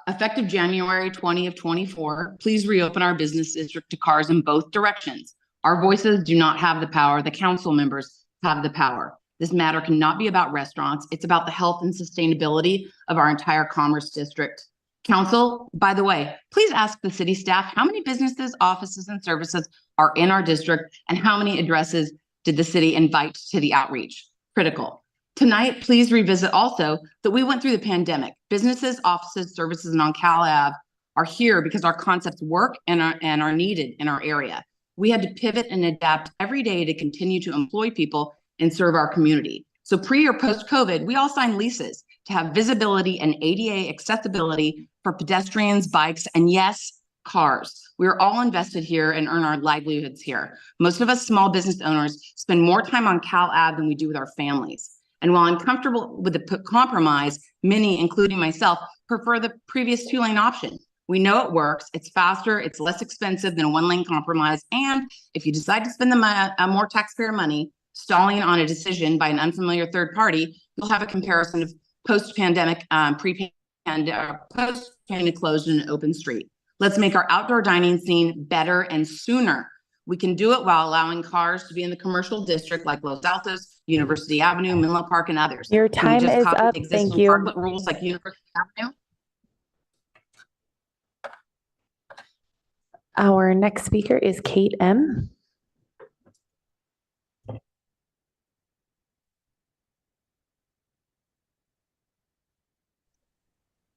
Effective January 20 of 24, please reopen our business district to cars in both directions. Our voices do not have the power. The council members have the power. This matter cannot be about restaurants. It's about the health and sustainability of our entire commerce district. Council, by the way, please ask the city staff how many businesses, offices, and services are in our district and how many addresses did the city invite to the outreach? Critical. Tonight, please revisit also that we went through the pandemic. Businesses, offices, services, and on Cal Ave are here because our concepts work and are needed in our area. We had to pivot and adapt every day to continue to employ people and serve our community. So pre or post-COVID, we all signed leases to have visibility and ADA accessibility for pedestrians, bikes, and yes, cars. We're all invested here and earn our livelihoods here. Most of us small business owners spend more time on Cal Ave than we do with our families. And while I'm comfortable with the compromise, many, including myself, prefer the previous two-lane option. We know it works, it's faster, it's less expensive than a one-lane compromise, and if you decide to spend more taxpayer money stalling on a decision by an unfamiliar third party, you'll have a comparison of post-pandemic, post-pandemic closed in an open street. Let's make our outdoor dining scene better and sooner. We can do it while allowing cars to be in the commercial district like Los Altos, University Avenue, Menlo Park, and others. Your time is up. Thank you. Parklet rules like University Avenue? Our next speaker is Kate M.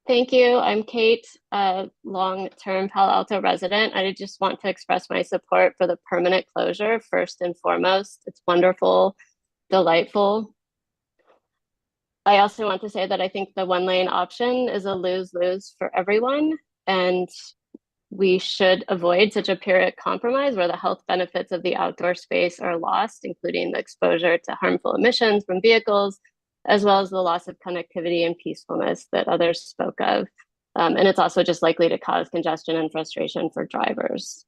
Thank you. I'm Kate, a long-term Palo Alto resident. I just want to express my support for the permanent closure first and foremost. It's wonderful, delightful. I also want to say that I think the one-lane option is a lose-lose for everyone, and we should avoid such a pyrrhic compromise where the health benefits of the outdoor space are lost, including the exposure to harmful emissions from vehicles, as well as the loss of connectivity and peacefulness that others spoke of. And it's also just likely to cause congestion and frustration for drivers.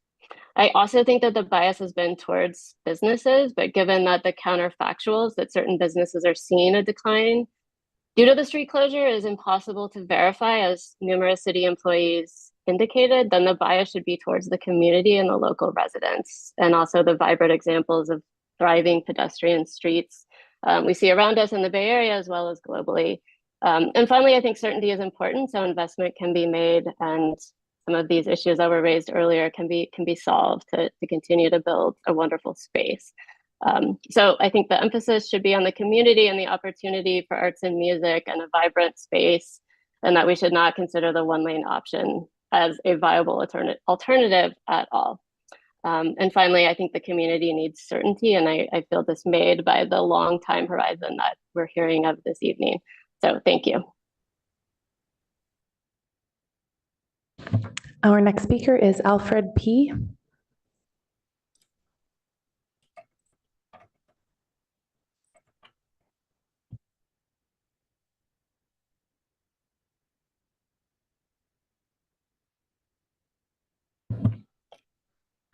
I also think that the bias has been towards businesses, but given that the counterfactuals that certain businesses are seeing a decline due to the street closure is impossible to verify, as numerous city employees indicated, then the bias should be towards the community and the local residents, and also the vibrant examples of thriving pedestrian streets we see around us in the Bay Area as well as globally. And finally, I think certainty is important, so investment can be made and some of these issues that were raised earlier can be solved to continue to build a wonderful space. So I think the emphasis should be on the community and the opportunity for arts and music and a vibrant space, and that we should not consider the one-lane option as a viable alternative at all. And finally, I think the community needs certainty, and I feel dismayed by the long time horizon that we're hearing of this evening. So thank you. Our next speaker is Alfred P.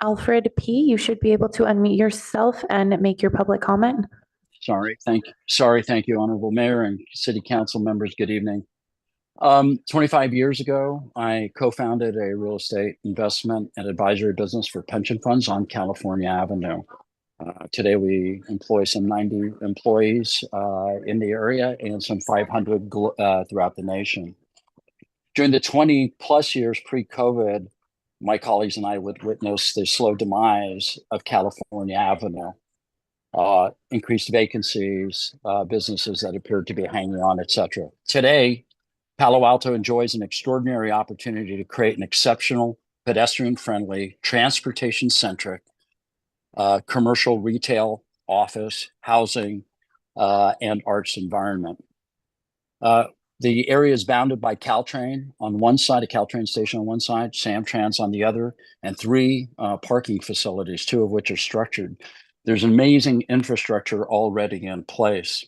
Alfred P., you should be able to unmute yourself and make your public comment. Sorry, thank you, Honorable Mayor and City Council members. Good evening. 25 years ago, I co-founded a real estate investment and advisory business for pension funds on California Avenue. Today, we employ some 90 employees in the area and some 500 throughout the nation. During the 20 plus years pre-COVID, my colleagues and I would witness the slow demise of California Avenue. increased vacancies, businesses that appeared to be hanging on, et cetera. Today, Palo Alto enjoys an extraordinary opportunity to create an exceptional, pedestrian-friendly, transportation-centric, commercial, retail, office, housing, and arts environment. The area is bounded by Caltrain on one side, a Caltrain station on one side, Samtrans on the other, and 3 parking facilities, 2 of which are structured. There's amazing infrastructure already in place.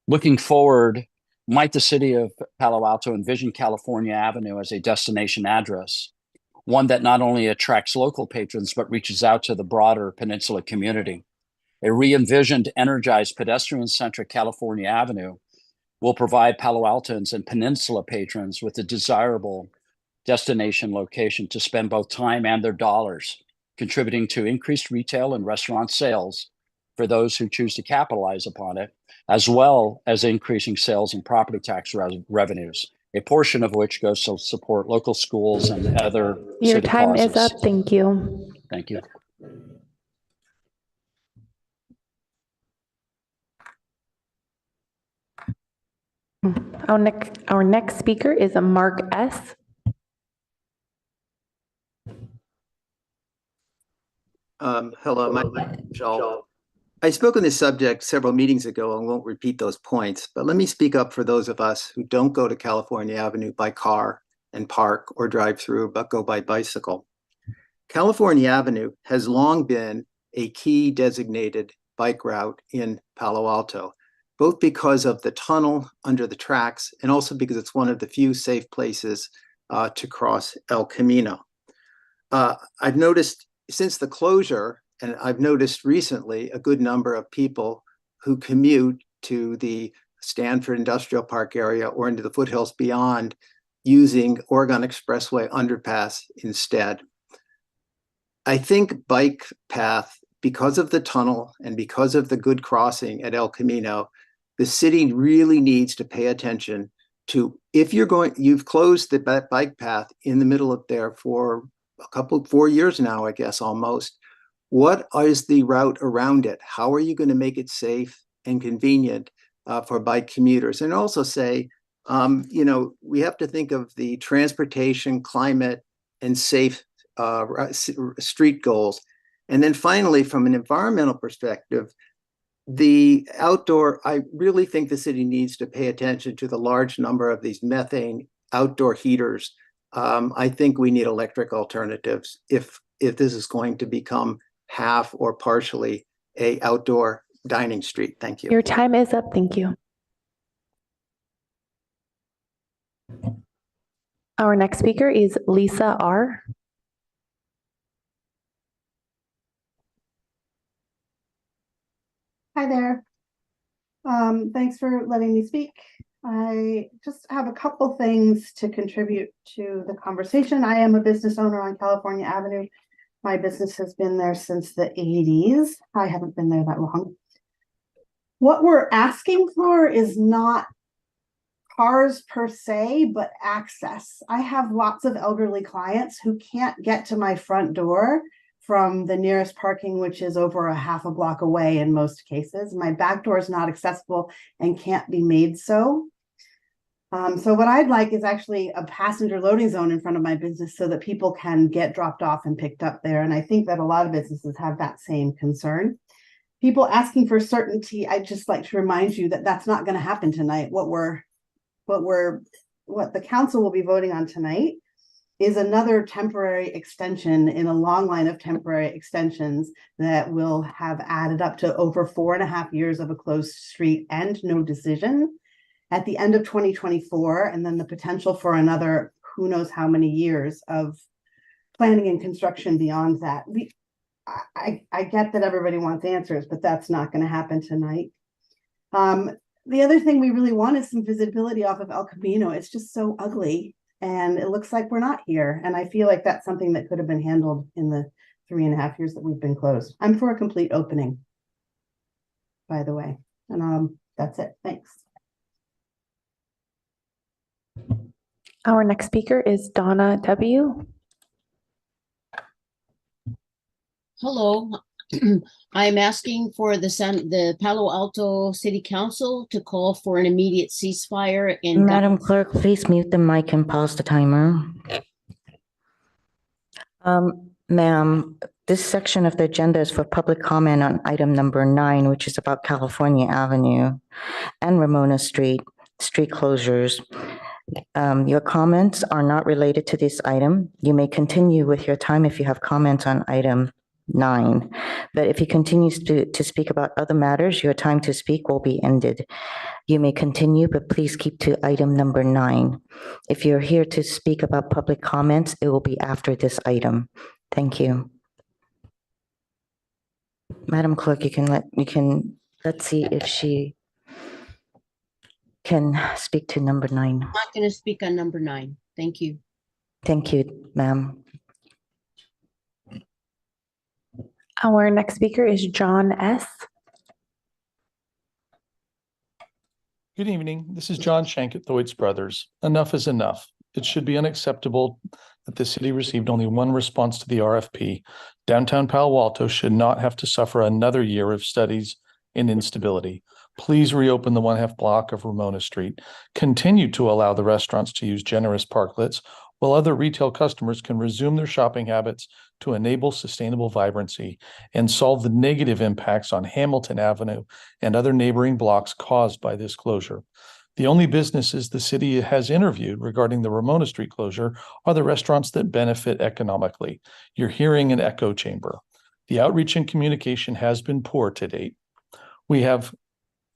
Looking forward, might the city of Palo Alto envision California Avenue as a destination address, one that not only attracts local patrons, but reaches out to the broader peninsula community? A re-envisioned, energized, pedestrian-centric California Avenue will provide Palo Altans and peninsula patrons with a desirable destination location to spend both time and their dollars, contributing to increased retail and restaurant sales for those who choose to capitalize upon it, as well as increasing sales and property tax revenues, a portion of which goes to support local schools and other Your city time causes. is up. Thank you. Thank you. Our next speaker is Mark S. Hello, my name is Joel. I spoke on this subject several meetings ago and won't repeat those points, but let me speak up for those of us who don't go to California Avenue by car and park or drive through, but go by bicycle. California Avenue has long been a key designated bike route in Palo Alto, both because of the tunnel under the tracks and also because it's one of the few safe places to cross El Camino. I've noticed since the closure, and I've noticed recently a good number of people who commute to the Stanford Industrial Park area or into the foothills beyond using Oregon Expressway underpass instead. I think bike path, because of the tunnel and because of the good crossing at El Camino, the city really needs to pay attention to, if you've closed the bike path in the middle of there for 4 years now, I guess, almost. What is the route around it? How are you going to make it safe and convenient for bike commuters? And also say, we have to think of the transportation, climate, and safe street goals. And then finally, from an environmental perspective, the outdoor, I really think the city needs to pay attention to the large number of these methane outdoor heaters. I think we need electric alternatives if this is going to become half or partially a outdoor dining street. Thank you. Your time is up. Thank you. Our next speaker is Lisa R. Hi there. Thanks for letting me speak. I just have a couple things to contribute to the conversation. I am a business owner on California Avenue. My business has been there since the 80s. I haven't been there that long. What we're asking for is not cars per se, but access. I have lots of elderly clients who can't get to my front door from the nearest parking, which is over a half a block away in most cases. My back door is not accessible and can't be made so. So what I'd like is actually a passenger loading zone in front of my business so that people can get dropped off and picked up there. And I think that a lot of businesses have that same concern. People asking for certainty, I'd just like to remind you that that's not going to happen tonight. What the council will be voting on tonight is another temporary extension in a long line of temporary extensions that will have added up to over 4.5 years of a closed street and no decision at the end of 2024, and then the potential for another who knows how many years of planning and construction beyond that. I get that everybody wants answers, but that's not going to happen tonight. The other thing we really want is some visibility off of El Camino. It's just so ugly, and it looks like we're not here. And I feel like that's something that could have been handled in the 3.5 years that we've been closed. I'm for a complete opening, by the way. And that's it. Thanks. Our next speaker is Donna W. Hello, I'm asking for the Palo Alto City Council to call for an immediate ceasefire in Madam Clerk, please mute the mic and pause the timer. Ma'am, this section of the agenda is for public comment on item number 9, which is about California Avenue and Ramona Street, street closures. Your comments are not related to this item. You may continue with your time if you have comments on item 9. But if you continue to speak about other matters, your time to speak will be ended. You may continue, but please keep to item number 9. If you're here to speak about public comments, it will be after this item. Thank you. Madam Clerk, let's see if she can speak to number 9. I'm not going to speak on number 9. Thank you. Thank you, ma'am. Our next speaker is John S. Good evening. This is John Shank at Thwaites Brothers. Enough is enough. It should be unacceptable that the city received only one response to the RFP. Downtown Palo Alto should not have to suffer another year of studies in instability. Please reopen the 1/2 block of Ramona Street. Continue to allow the restaurants to use generous parklets, while other retail customers can resume their shopping habits to enable sustainable vibrancy and solve the negative impacts on Hamilton Avenue and other neighboring blocks caused by this closure. The only businesses the city has interviewed regarding the Ramona Street closure are the restaurants that benefit economically. You're hearing an echo chamber. The outreach and communication has been poor to date. We have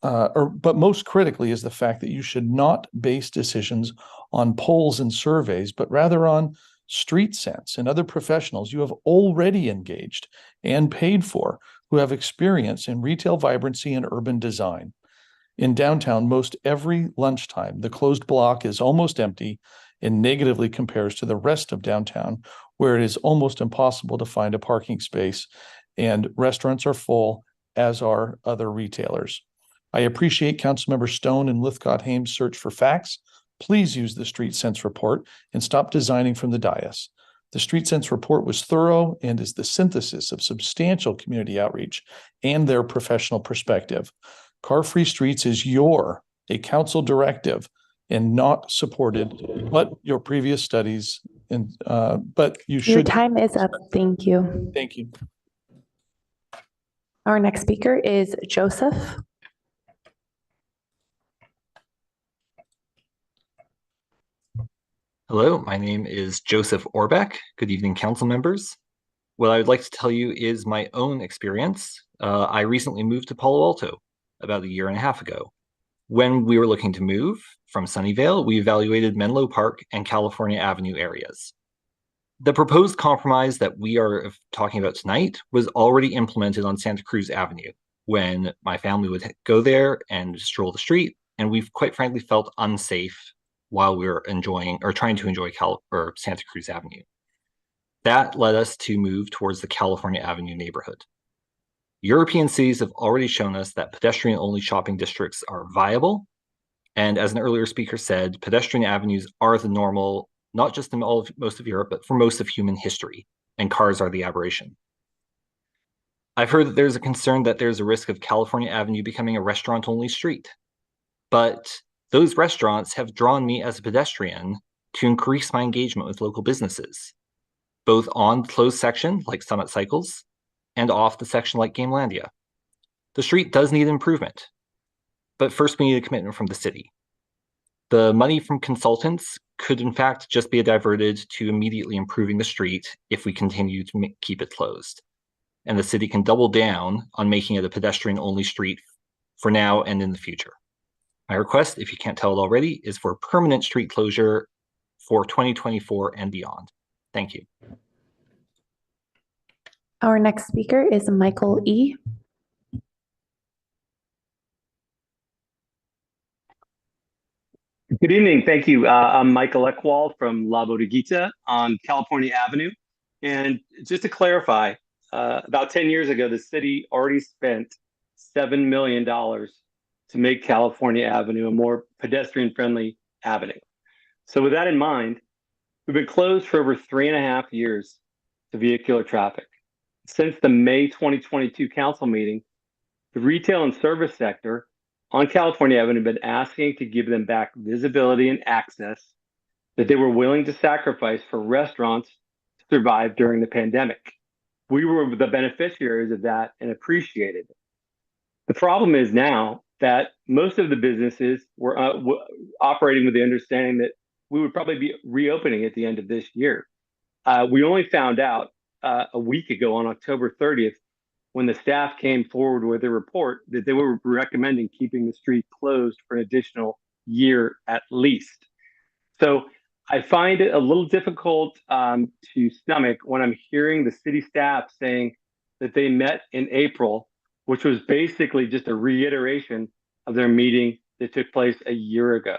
but most critically is the fact that you should not base decisions on polls and surveys, but rather on street sense and other professionals you have already engaged and paid for who have experience in retail vibrancy and urban design. In downtown, most every lunchtime, the closed block is almost empty and negatively compares to the rest of downtown, where it is almost impossible to find a parking space and restaurants are full, as are other retailers. I appreciate Councilmember Stone and Lithcott-Hames' search for facts. Please use the Street Sense report and stop designing from the dais. The Street Sense report was thorough and is the synthesis of substantial community outreach and their professional perspective. Car-free streets is a council directive and not supported, but your previous studies and but you should. Your time is up. Thank you. Thank you. Our next speaker is Joseph. Hello, my name is Joseph Orbeck. Good evening, council members. What I would like to tell you is my own experience. I recently moved to Palo Alto about 1.5 years ago. When we were looking to move from Sunnyvale, we evaluated Menlo Park and California Avenue areas. The proposed compromise that we are talking about tonight was already implemented on Santa Cruz Avenue when my family would go there and stroll the street, and we've quite frankly felt unsafe while we were trying to enjoy Santa Cruz Avenue. That led us to move towards the California Avenue neighborhood. European cities have already shown us that pedestrian-only shopping districts are viable. And as an earlier speaker said, pedestrian avenues are the normal, not just in most of Europe, but for most of human history, and cars are the aberration. I've heard that there's a concern that there's a risk of California Avenue becoming a restaurant-only street. But those restaurants have drawn me as a pedestrian to increase my engagement with local businesses, both on the closed section like Summit Cycles and off the section like Gamelandia. The street does need improvement, but first we need a commitment from the city. The money from consultants could in fact just be diverted to immediately improving the street if we continue to keep it closed. And the city can double down on making it a pedestrian-only street for now and in the future. My request, if you can't tell it already, is for permanent street closure for 2024 and beyond. Thank you. Our next speaker is Michael E. Good evening. Thank you. I'm Michael Eckwall from La Bodeguita on California Avenue. And just to clarify, about 10 years ago, the city already spent $7 million to make California Avenue a more pedestrian-friendly avenue. So with that in mind, we've been closed for over 3.5 years to vehicular traffic. Since the May 2022 council meeting, the retail and service sector on California Avenue have been asking to give them back visibility and access that they were willing to sacrifice for restaurants to survive during the pandemic. We were the beneficiaries of that and appreciated it. The problem is now that most of the businesses were operating with the understanding that we would probably be reopening at the end of this year. We only found out a week ago on October 30th when the staff came forward with a report that they were recommending keeping the street closed for an additional year at least. So I find it a little difficult to stomach when I'm hearing the city staff saying that they met in April, which was basically just a reiteration of their meeting that took place a year ago.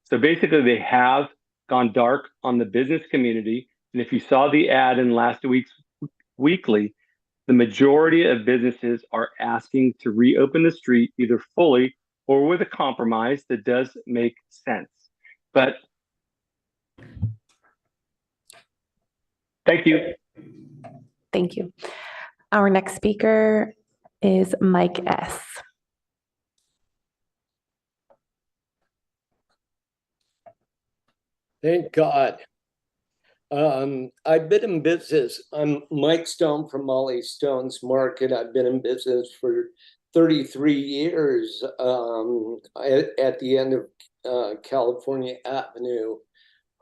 So basically they have gone dark on the business community. And if you saw the ad in last week's weekly, the majority of businesses are asking to reopen the street either fully or with a compromise that does make sense. But thank you. Thank you. Our next speaker is Mike S. Thank God. I've been in business. I'm Mike Stone from Molly Stone's Market. I've been in business for 33 years at the end of California Avenue.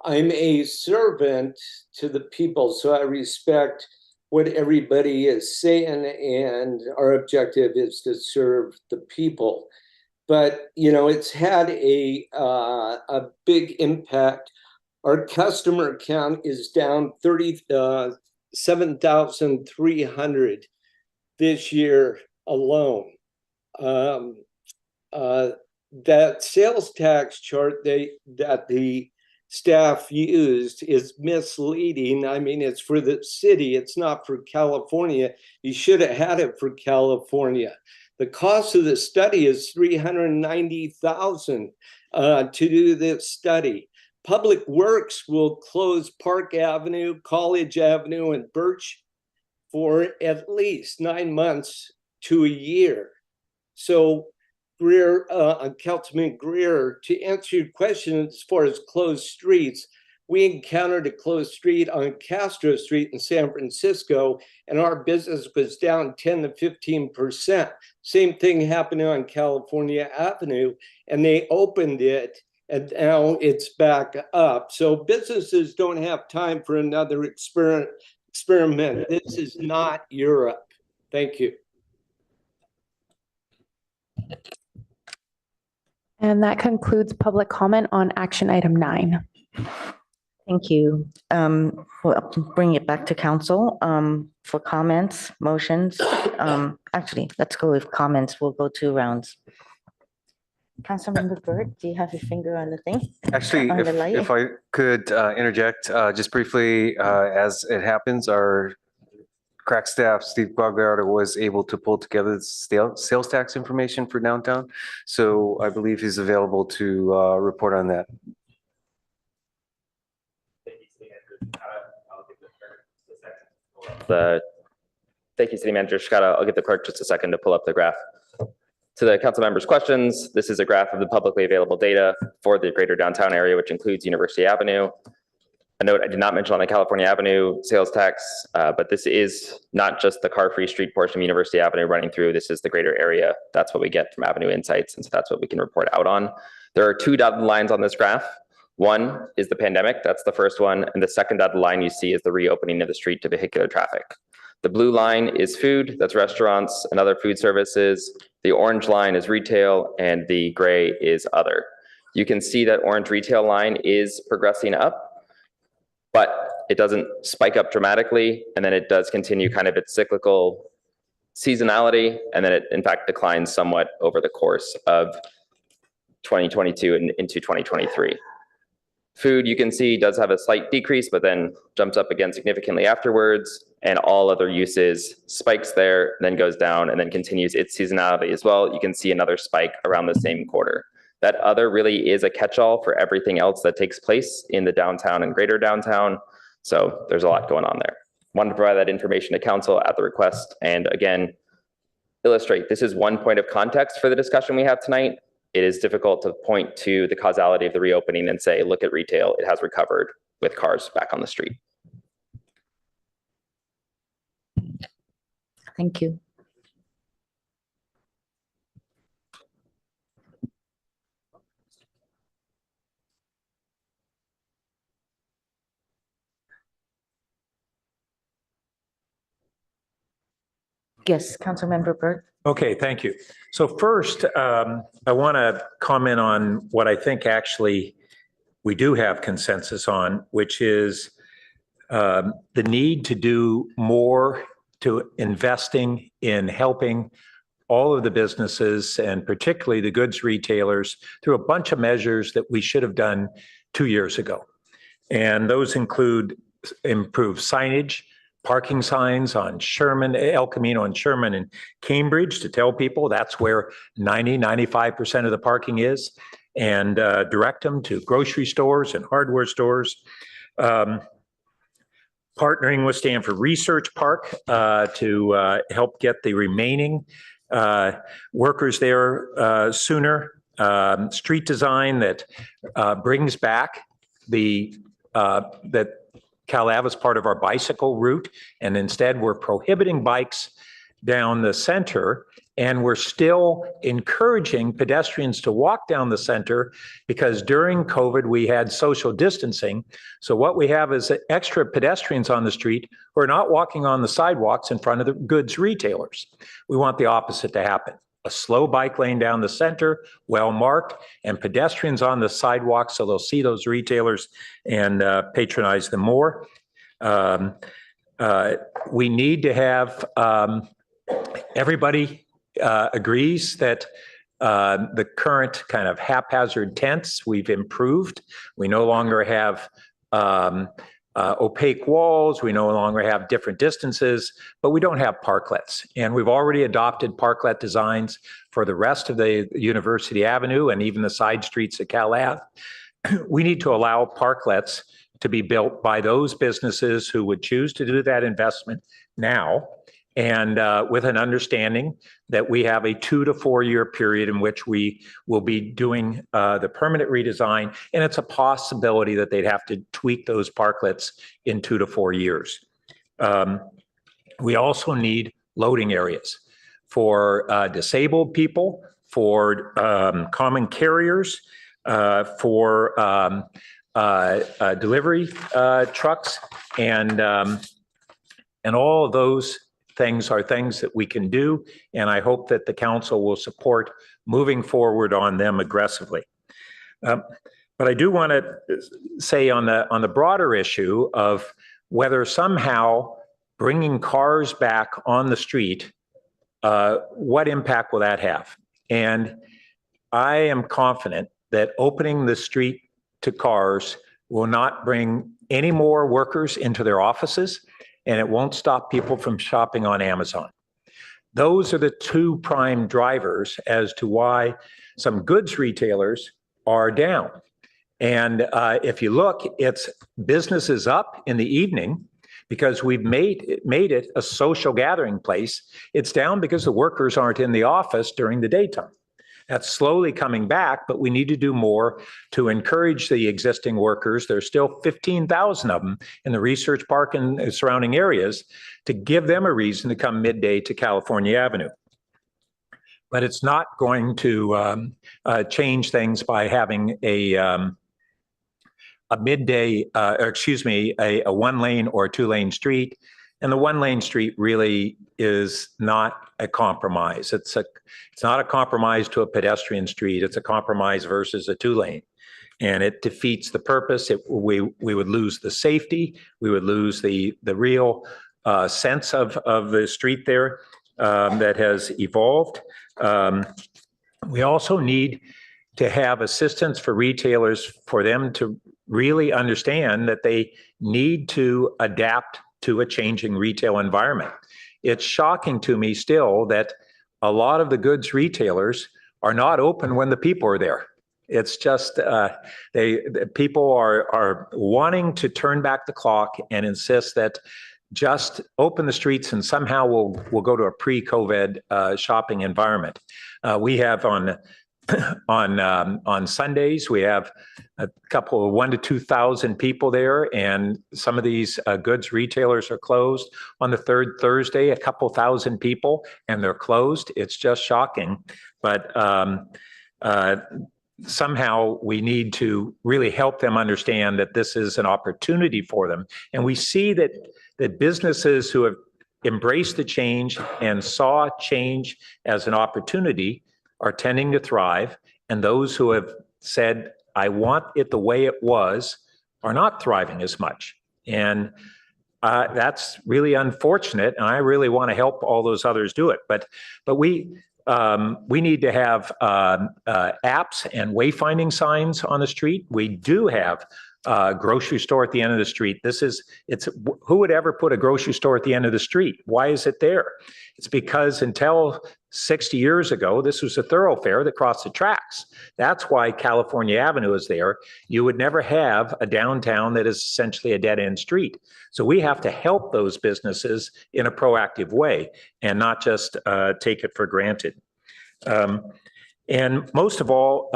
I'm a servant to the people, so I respect what everybody is saying, and our objective is to serve the people. But, you know, it's had a big impact. Our customer count is down 37,300 this year alone. That sales tax chart that the staff used is misleading. I mean, it's for the city, it's not for California. You should have had it for California. The cost of the study is $390,000 to do this study. Public Works will close Park Avenue, College Avenue, and Birch for at least 9 months to a year. So Greer, Councilman Greer, to answer your question as far as closed streets, we encountered a closed street on Castro Street in San Francisco, and our business was down 10 to 15%. Same thing happened on California Avenue, and they opened it, and now it's back up. So businesses don't have time for another experiment. This is not Europe. Thank you. And that concludes public comment on action item 9. Thank you. We'll bring it back to council for comments, motions. Actually, let's go with comments. We'll go 2 rounds. Councilmember Burt, do you have your finger on the thing? Actually, On the light? if I could interject just briefly, as it happens, our crack staff, Steve Guagliardo, was able to pull together the sales tax information for downtown. So I believe he's available to report on that. Thank you, City Manager Shikata. I'll give the clerk just a second to pull up the graph. To the council members' questions, this is a graph of the publicly available data for the greater downtown area, which includes University Avenue. A note I did not mention on the California Avenue sales tax, but this is not just the car-free street portion of University Avenue running through. This is the greater area. That's what we get from Avenue Insights, and so that's what we can report out on. There are 2 dotted lines on this graph. One is the pandemic, that's the first one, and the second dotted line you see is the reopening of the street to vehicular traffic. The blue line is food, that's restaurants and other food services. The orange line is retail, and the gray is other. You can see that orange retail line is progressing up, but it doesn't spike up dramatically, and then it does continue kind of its cyclical seasonality, and then it in fact declines somewhat over the course of 2022 and into 2023. Food, you can see, does have a slight decrease, but then jumps up again significantly afterwards, and all other uses spikes there, then goes down, and then continues its seasonality as well. You can see another spike around the same quarter. That other really is a catch-all for everything else that takes place in the downtown and greater downtown. So there's a lot going on there. wanted to provide that information to council at the request. And again, illustrate, this is one point of context for the discussion we have tonight. It is difficult to point to the causality of the reopening and say, look at retail, it has recovered with cars back on the street. Thank you. Yes, Councilmember Burt. Okay, thank you. So first, I want to comment on what I think actually we do have consensus on, which is the need to do more to investing in helping all of the businesses and particularly the goods retailers through a bunch of measures that we should have done 2 years ago. And those include improved signage, parking signs on Sherman, El Camino and Sherman and Cambridge to tell people that's where 95% of the parking is, and direct them to grocery stores and hardware stores. Partnering with Stanford Research Park to help get the remaining workers there sooner. Street design that brings back the that Cal Ave is part of our bicycle route, and instead we're prohibiting bikes down the center, and we're still encouraging pedestrians to walk down the center because during COVID we had social distancing. So what we have is extra pedestrians on the street who are not walking on the sidewalks in front of the goods retailers. We want the opposite to happen. A slow bike lane down the center, well marked, and pedestrians on the sidewalk so they'll see those retailers and patronize them more. We need to have, everybody agrees that the current kind of haphazard tents we've improved. We no longer have opaque walls. We no longer have different distances, but we don't have parklets. And we've already adopted parklet designs for the rest of the University Avenue and even the side streets at Cal Ave. We need to allow parklets to be built by those businesses who would choose to do that investment now, and with an understanding that we have a 2 to 4 year period in which we will be doing the permanent redesign, and it's a possibility that they'd have to tweak those parklets in 2 to 4 years. We also need loading areas for disabled people, for common carriers, for delivery trucks, and all of those things are things that we can do, and I hope that the council will support moving forward on them aggressively. But I do want to say on the broader issue of whether somehow bringing cars back on the street, what impact will that have? And I am confident that opening the street to cars will not bring any more workers into their offices, and it won't stop people from shopping on Amazon. Those are the two prime drivers as to why some goods retailers are down. And if you look, it's businesses up in the evening because we've made it a social gathering place. It's down because the workers aren't in the office during the daytime. That's slowly coming back, but we need to do more to encourage the existing workers. There's still 15,000 of them in the Research Park and surrounding areas to give them a reason to come midday to California Avenue. But it's not going to change things by having a midday, a 1 lane or a 2 lane street. And the 1 lane street really is not a compromise. It's not a compromise to a pedestrian street. It's a compromise versus a 2 lane. And it defeats the purpose. We would lose the safety. We would lose the real sense of the street there that has evolved. We also need to have assistance for retailers for them to really understand that they need to adapt to a changing retail environment. It's shocking to me still that a lot of the goods retailers are not open when the people are there. It's just people are wanting to turn back the clock and insist that just open the streets and somehow we'll go to a pre-COVID shopping environment. We have on Sundays, we have a couple of 1,000 to 2,000 people there, and some of these goods retailers are closed. On the third Thursday, a couple thousand people, and they're closed. It's just shocking. But somehow we need to really help them understand that this is an opportunity for them. And we see that businesses who have embraced the change and saw change as an opportunity are tending to thrive, and those who have said, I want it the way it was, are not thriving as much. And that's really unfortunate, and I really want to help all those others do it. But we need to have apps and wayfinding signs on the street. We do have a grocery store at the end of the street. Who would ever put a grocery store at the end of the street? Why is it there? It's because until 60 years ago, this was a thoroughfare that crossed the tracks. That's why California Avenue is there. You would never have a downtown that is essentially a dead-end street. So we have to help those businesses in a proactive way and not just take it for granted. And most of all,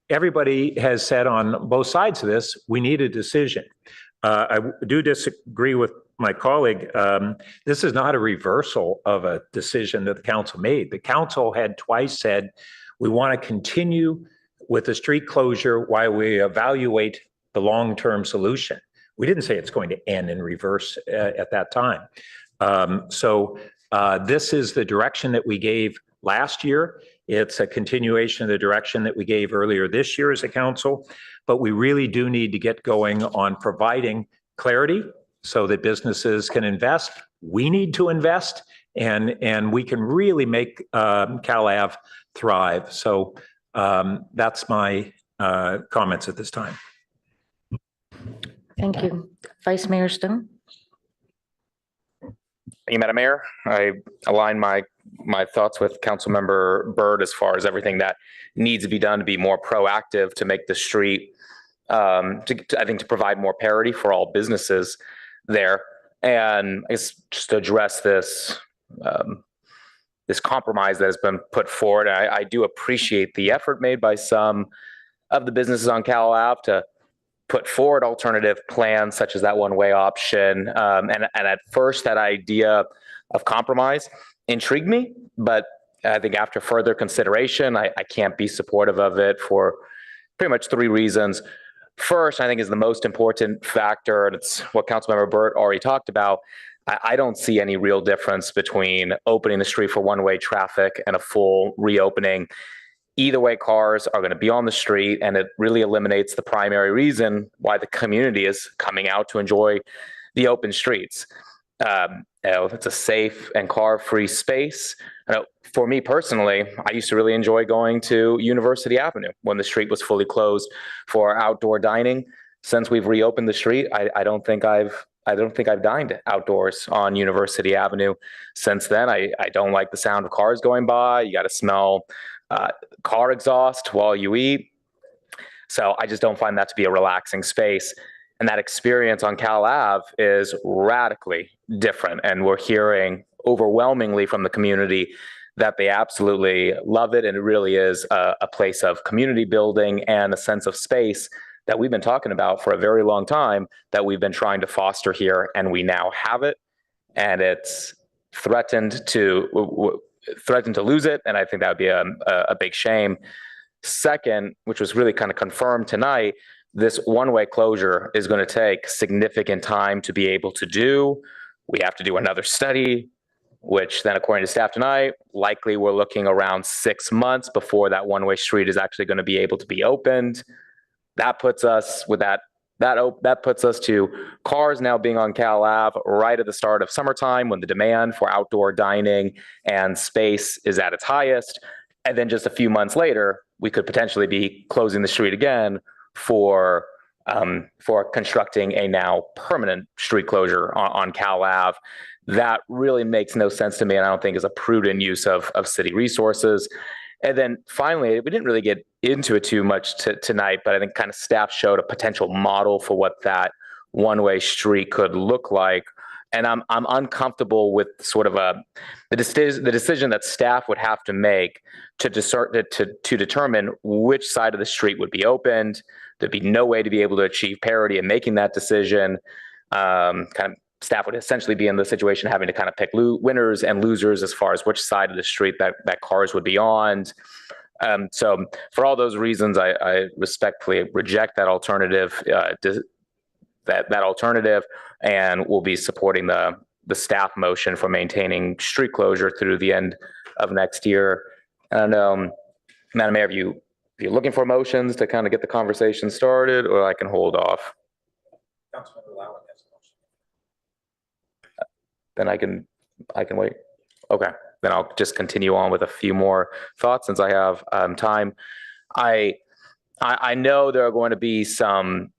everybody has said on both sides of this, we need a decision. I do disagree with my colleague. This is not a reversal of a decision that the council made. The council had twice said, we want to continue with the street closure while we evaluate the long-term solution. We didn't say it's going to end in reverse at that time. This is the direction that we gave last year. It's a continuation of the direction that we gave earlier this year as a council, but we really do need to get going on providing clarity so that businesses can invest. We need to invest, and we can really make Cal Ave thrive. So that's my comments at this time. Thank you. Vice Mayor Stone. Thank you, Madam Mayor. I align my thoughts with Councilmember Byrd as far as everything that needs to be done to be more proactive to make the street, I think, to provide more parity for all businesses there. And I guess just to address this compromise that has been put forward, I do appreciate the effort made by some of the businesses on Cal Ave to put forward alternative plans such as that one-way option. And at first, that idea of compromise intrigued me, but I think after further consideration, I can't be supportive of it for pretty much three reasons. First, I think is the most important factor, and it's what Councilmember Burt already talked about. I don't see any real difference between opening the street for one-way traffic and a full reopening. Either way, cars are going to be on the street, and it really eliminates the primary reason why the community is coming out to enjoy the open streets. It's a safe and car-free space. For me personally, I used to really enjoy going to University Avenue when the street was fully closed for outdoor dining. Since we've reopened the street, I don't think I've dined outdoors on University Avenue since then. I don't like the sound of cars going by. You got to smell car exhaust while you eat. So I just don't find that to be a relaxing space. And that experience on Cal Ave is radically different. And we're hearing overwhelmingly from the community that they absolutely love it. And it really is a place of community building and a sense of space that we've been talking about for a very long time, that we've been trying to foster here. And we now have it. And it's threatened to lose it. And I think that would be a big shame. Second, which was really kind of confirmed tonight, this one-way closure is going to take significant time to be able to do. We have to do another study, which then, according to staff tonight, likely we're looking around 6 months before that one-way street is actually going to be able to be opened. That puts us with that puts us to cars now being on Cal Ave right at the start of summertime when the demand for outdoor dining and space is at its highest. And then just a few months later, we could potentially be closing the street again for constructing a now permanent street closure on Cal Ave. That really makes no sense to me, and I don't think is a prudent use of city resources. And then finally, we didn't really get into it too much tonight, but I think kind of staff showed a potential model for what that one-way street could look like. And I'm uncomfortable with sort of the decision that staff would have to make to determine which side of the street would be opened. There'd be no way to be able to achieve parity in making that decision. Kind of staff would essentially be in the situation having to kind of pick winners and losers as far as which side of the street that cars would be on. So for all those reasons, I respectfully reject that alternative. That alternative, and will be supporting the staff motion for maintaining street closure through the end of next year. And Madam Mayor, if you're looking for motions to kind of get the conversation started, or I can hold off. Then I can wait. Okay, then I'll just continue on with a few more thoughts since I have time. I know there are going to be some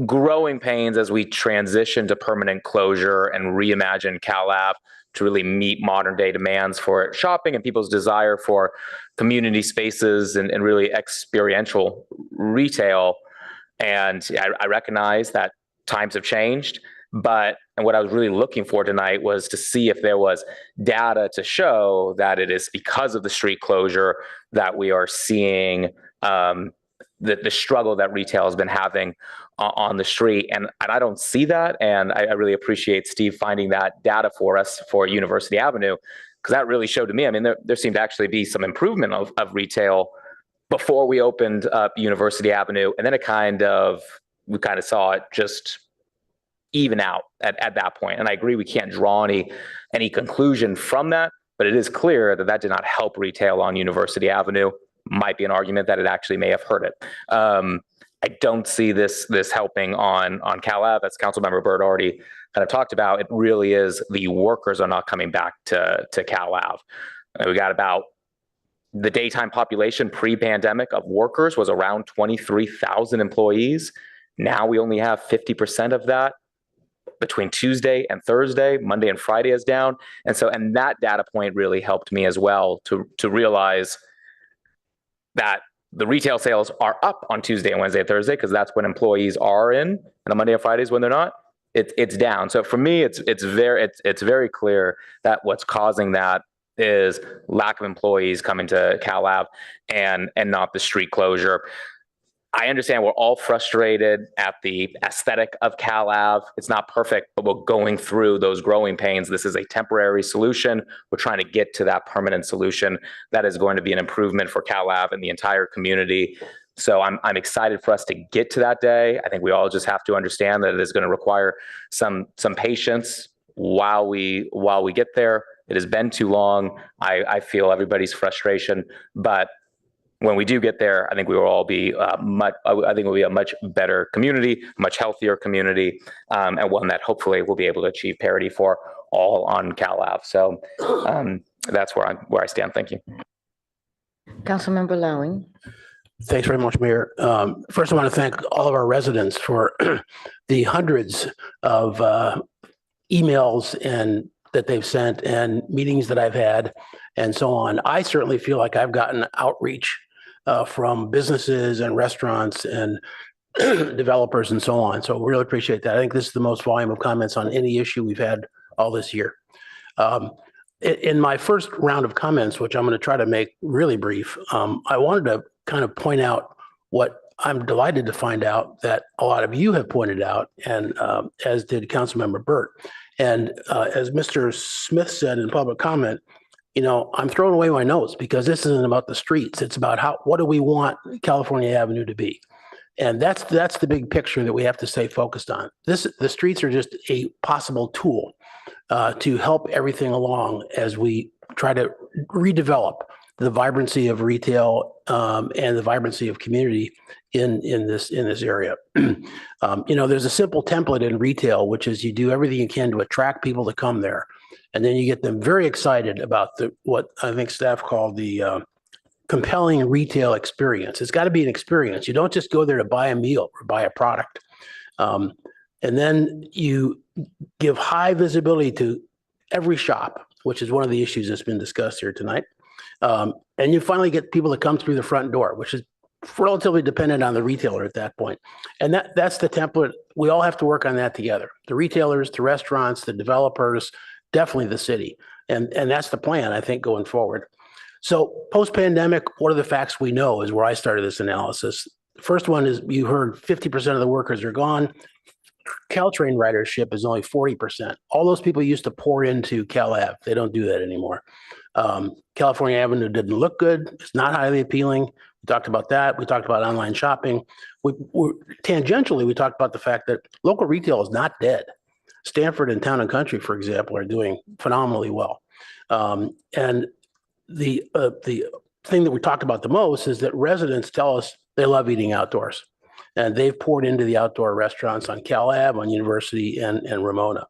growing pains as we transition to permanent closure and reimagine CalAv to really meet modern day demands for shopping and people's desire for community spaces and really experiential retail. And I recognize that times have changed, and what I was really looking for tonight was to see if there was data to show that it is because of the street closure that we are seeing the struggle that retail has been having on the street. And I don't see that. And I really appreciate Steve finding that data for us for University Avenue, because that really showed to me, I mean, there seemed to actually be some improvement of retail before we opened up University Avenue. And then we kind of saw it just even out at that point. And I agree, we can't draw any conclusion from that, but it is clear that did not help retail on University Avenue. Might be an argument that it actually may have hurt it. I don't see this helping on CalAv, as Councilmember Byrd already kind of talked about. It really is the workers are not coming back to CalAv. We got about the daytime population pre-pandemic of workers was around 23,000 employees. Now we only have 50% of that between Tuesday and Thursday. Monday and Friday is down. And that data point really helped me as well to realize that the retail sales are up on Tuesday and Wednesday and Thursday, because that's when employees are in, and on Monday and Fridays when they're not, it's down. So for me, it's very clear that what's causing that is lack of employees coming to CalAv and not the street closure. I understand we're all frustrated at the aesthetic of CalAv. It's not perfect, but we're going through those growing pains. This is a temporary solution. We're trying to get to that permanent solution that is going to be an improvement for CalAv and the entire community. So I'm excited for us to get to that day. I think we all just have to understand that it is going to require some patience while we get there. It has been too long. I feel everybody's frustration, but when we do get there, I think we will all be we'll be a much better community, much healthier community, and one that hopefully will be able to achieve parity for all on CalAv. So that's where I stand. Thank you. Councilmember Lowing. Thanks very much, Mayor. First, I want to thank all of our residents for the hundreds of emails that they've sent and meetings that I've had and so on. I certainly feel like I've gotten outreach from businesses and restaurants and developers and so on. So really appreciate that. I think this is the most volume of comments on any issue we've had all this year. In my first round of comments, which I'm going to try to make really brief, I wanted to kind of point out what I'm delighted to find out that a lot of you have pointed out, and as did Councilmember Burt. And as Mr. Smith said in public comment, I'm throwing away my notes because this isn't about the streets. It's about what do we want California Avenue to be? And that's the big picture that we have to stay focused on. The streets are just a possible tool to help everything along as we try to redevelop the vibrancy of retail and the vibrancy of community in this area. There's a simple template in retail, which is you do everything you can to attract people to come there. And then you get them very excited about what I think staff call the compelling retail experience. It's got to be an experience. You don't just go there to buy a meal or buy a product. And then you give high visibility to every shop, which is one of the issues that's been discussed here tonight. And you finally get people to come through the front door, which is relatively dependent on the retailer at that point. And that's the template. We all have to work on that together. The retailers, the restaurants, the developers, definitely the city. And that's the plan, I think, going forward. So post-pandemic, what are the facts we know is where I started this analysis. First one is you heard 50% of the workers are gone. Caltrain ridership is only 40%. All those people used to pour into CalAv. They don't do that anymore. California Avenue didn't look good. It's not highly appealing. We talked about that. We talked about online shopping. Tangentially, we talked about the fact that local retail is not dead. Stanford and Town and Country, for example, are doing phenomenally well. And the thing that we talk about the most is that residents tell us they love eating outdoors. And they've poured into the outdoor restaurants on CalAv, on University, and Ramona.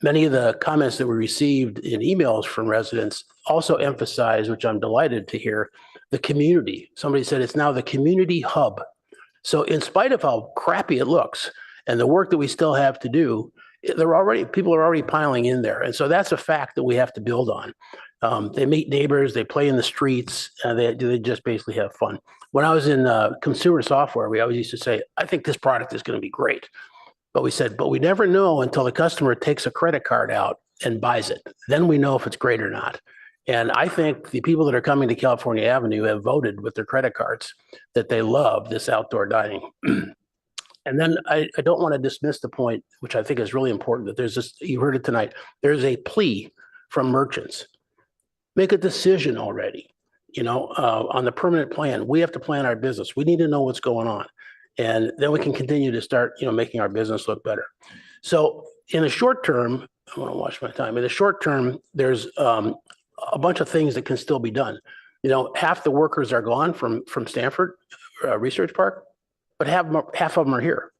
Many of the comments that we received in emails from residents also emphasize, which I'm delighted to hear, the community. Somebody said it's now the community hub. So in spite of how crappy it looks and the work that we still have to do, people are already piling in there. And so that's a fact that we have to build on. They meet neighbors, they play in the streets, and they just basically have fun. When I was in consumer software, we always used to say, I think this product is going to be great. But we said, but we never know until the customer takes a credit card out and buys it. Then we know if it's great or not. And I think the people that are coming to California Avenue have voted with their credit cards that they love this outdoor dining. And then I don't want to dismiss the point, which I think is really important, that there's this, you heard it tonight, there's a plea from merchants. Make a decision already, on the permanent plan. We have to plan our business. We need to know what's going on. And then we can continue to start, making our business look better. So in the short term, I want to watch my time. In the short term, there's a bunch of things that can still be done. Half the workers are gone from Stanford Research Park, but half of them are here.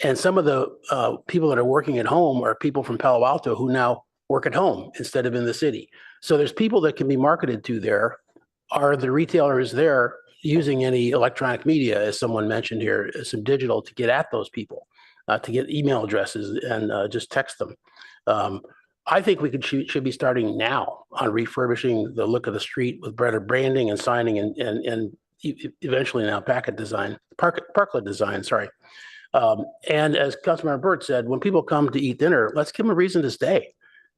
And some of the people that are working at home are people from Palo Alto who now work at home instead of in the city. So there's people that can be marketed to there. Are the retailers there using any electronic media, as someone mentioned here, some digital to get at those people, to get email addresses and just text them? I think we should be starting now on refurbishing the look of the street with better branding and signing and eventually now parklet design, sorry. And as Councilmember Burt said, when people come to eat dinner, let's give them a reason to stay.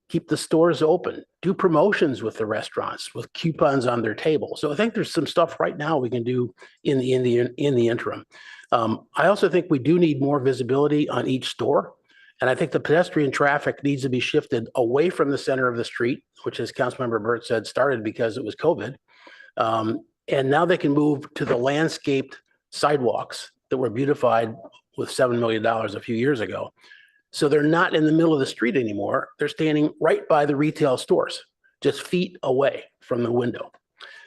Keep the stores open, do promotions with the restaurants with coupons on their table. So I think there's some stuff right now we can do in the interim. I also think we do need more visibility on each store. And I think the pedestrian traffic needs to be shifted away from the center of the street, which, as Councilmember Burt said, started because it was COVID. And now they can move to the landscaped sidewalks that were beautified with $7 million a few years ago. So they're not in the middle of the street anymore. They're standing right by the retail stores, just feet away from the window.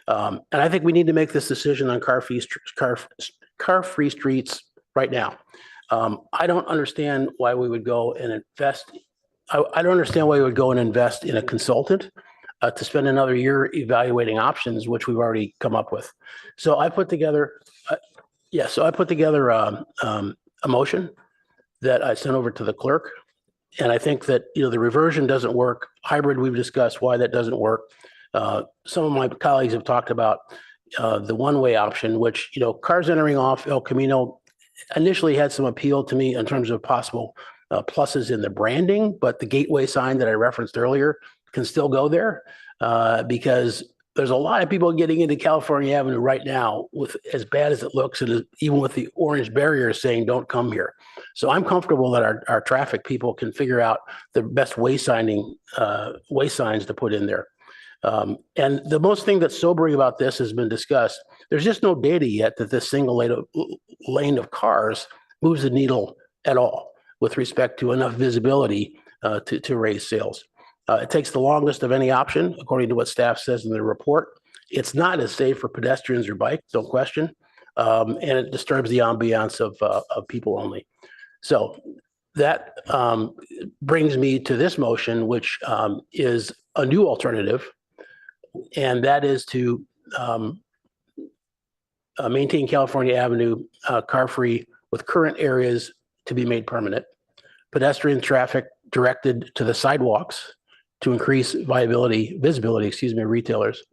And I think we need to make this decision on car-free streets right now. I don't understand why we would go and invest. I don't understand why we would go and invest in a consultant to spend another year evaluating options, which we've already come up with. So I put together, a motion that I sent over to the clerk. And I think that, the reversion doesn't work. Hybrid, we've discussed why that doesn't work. Some of my colleagues have talked about the one-way option, which, cars entering off El Camino initially had some appeal to me in terms of possible pluses in the branding, but the gateway sign that I referenced earlier can still go there because there's a lot of people getting into California Avenue right now with as bad as it looks, and even with the orange barrier saying don't come here. So I'm comfortable that our traffic people can figure out the best way signs to put in there. And the most thing that's sobering about this has been discussed. There's just no data yet that this single lane of cars moves the needle at all with respect to enough visibility to raise sales. It takes the longest of any option, according to what staff says in the report. It's not as safe for pedestrians or bikes, no question, and it disturbs the ambiance of people only. So that brings me to this motion, which is a new alternative, and that is to maintain California Avenue car-free with current areas to be made permanent, pedestrian traffic directed to the sidewalks to increase visibility, retailers,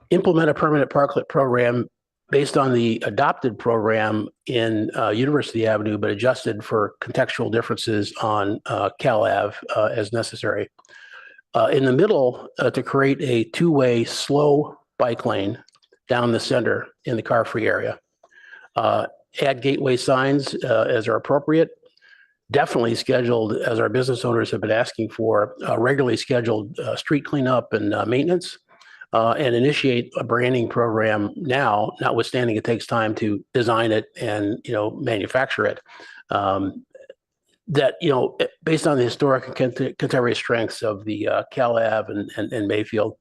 implement a permanent parklet program based on the adopted program in University Avenue, but adjusted for contextual differences on Cal Ave as necessary. In the middle, to create a two-way slow bike lane down the center in the car-free area. Add gateway signs as are appropriate. Definitely scheduled, as our business owners have been asking for, regularly scheduled street cleanup and maintenance, and initiate a branding program now, notwithstanding it takes time to design it and, manufacture it. That, based on the historic and contemporary strengths of the Cal Ave and Mayfield,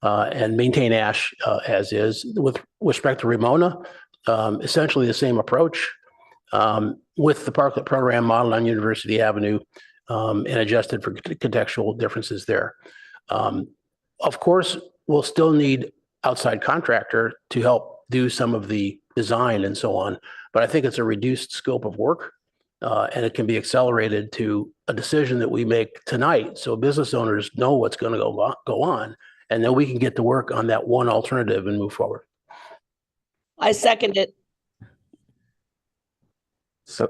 and maintain Ash as is. With respect to Ramona, essentially the same approach, with the parklet program modeled on University Avenue, and adjusted for contextual differences there. Of course, we'll still need outside contractor to help do some of the design and so on, but I think it's a reduced scope of work, and it can be accelerated to a decision that we make tonight, so business owners know what's going to go on, and then we can get to work on that one alternative and move forward. I second it. So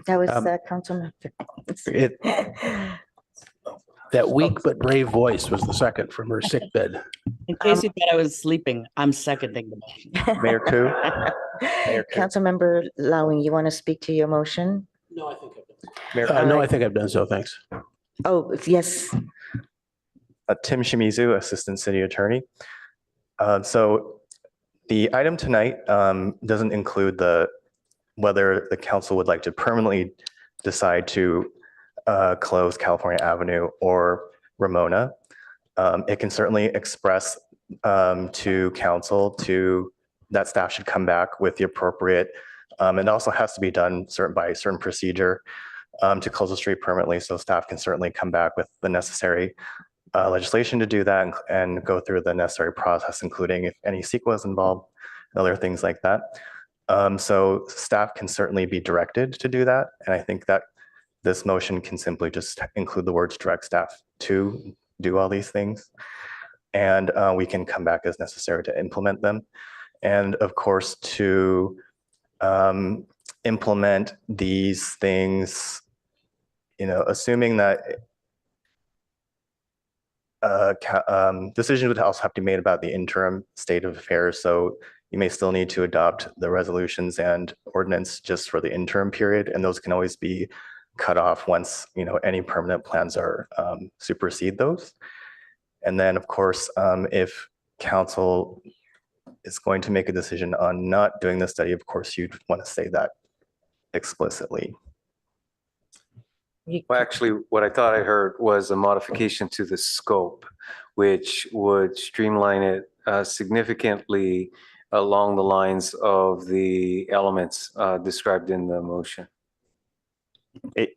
that was Councilman. That weak but brave voice was the second from her sick bed. In case you thought I was sleeping, I'm seconding the motion. Mayor Koo? Councilmember Lowing, you want to speak to your motion? No, I think I've done. No, I think I've done so. Thanks. Oh, yes. Tim Shimizu, Assistant City Attorney. So the item tonight doesn't include whether the council would like to permanently decide to close California Avenue or Ramona. It can certainly express to council that staff should come back with the appropriate, it also has to be done by a certain procedure to close the street permanently. So staff can certainly come back with the necessary legislation to do that and go through the necessary process, including if any CEQA is involved and other things like that. So staff can certainly be directed to do that. And I think that this motion can simply just include the words direct staff to do all these things. And we can come back as necessary to implement them. And of course, to implement these things, assuming that decisions would also have to be made about the interim state of affairs. So you may still need to adopt the resolutions and ordinance just for the interim period. And those can always be cut off once, any permanent plans are supersede those. And then of course, if council is going to make a decision on not doing the study, of course, you'd want to say that explicitly. Well, actually, what I thought I heard was a modification to the scope, which would streamline it significantly along the lines of the elements described in the motion.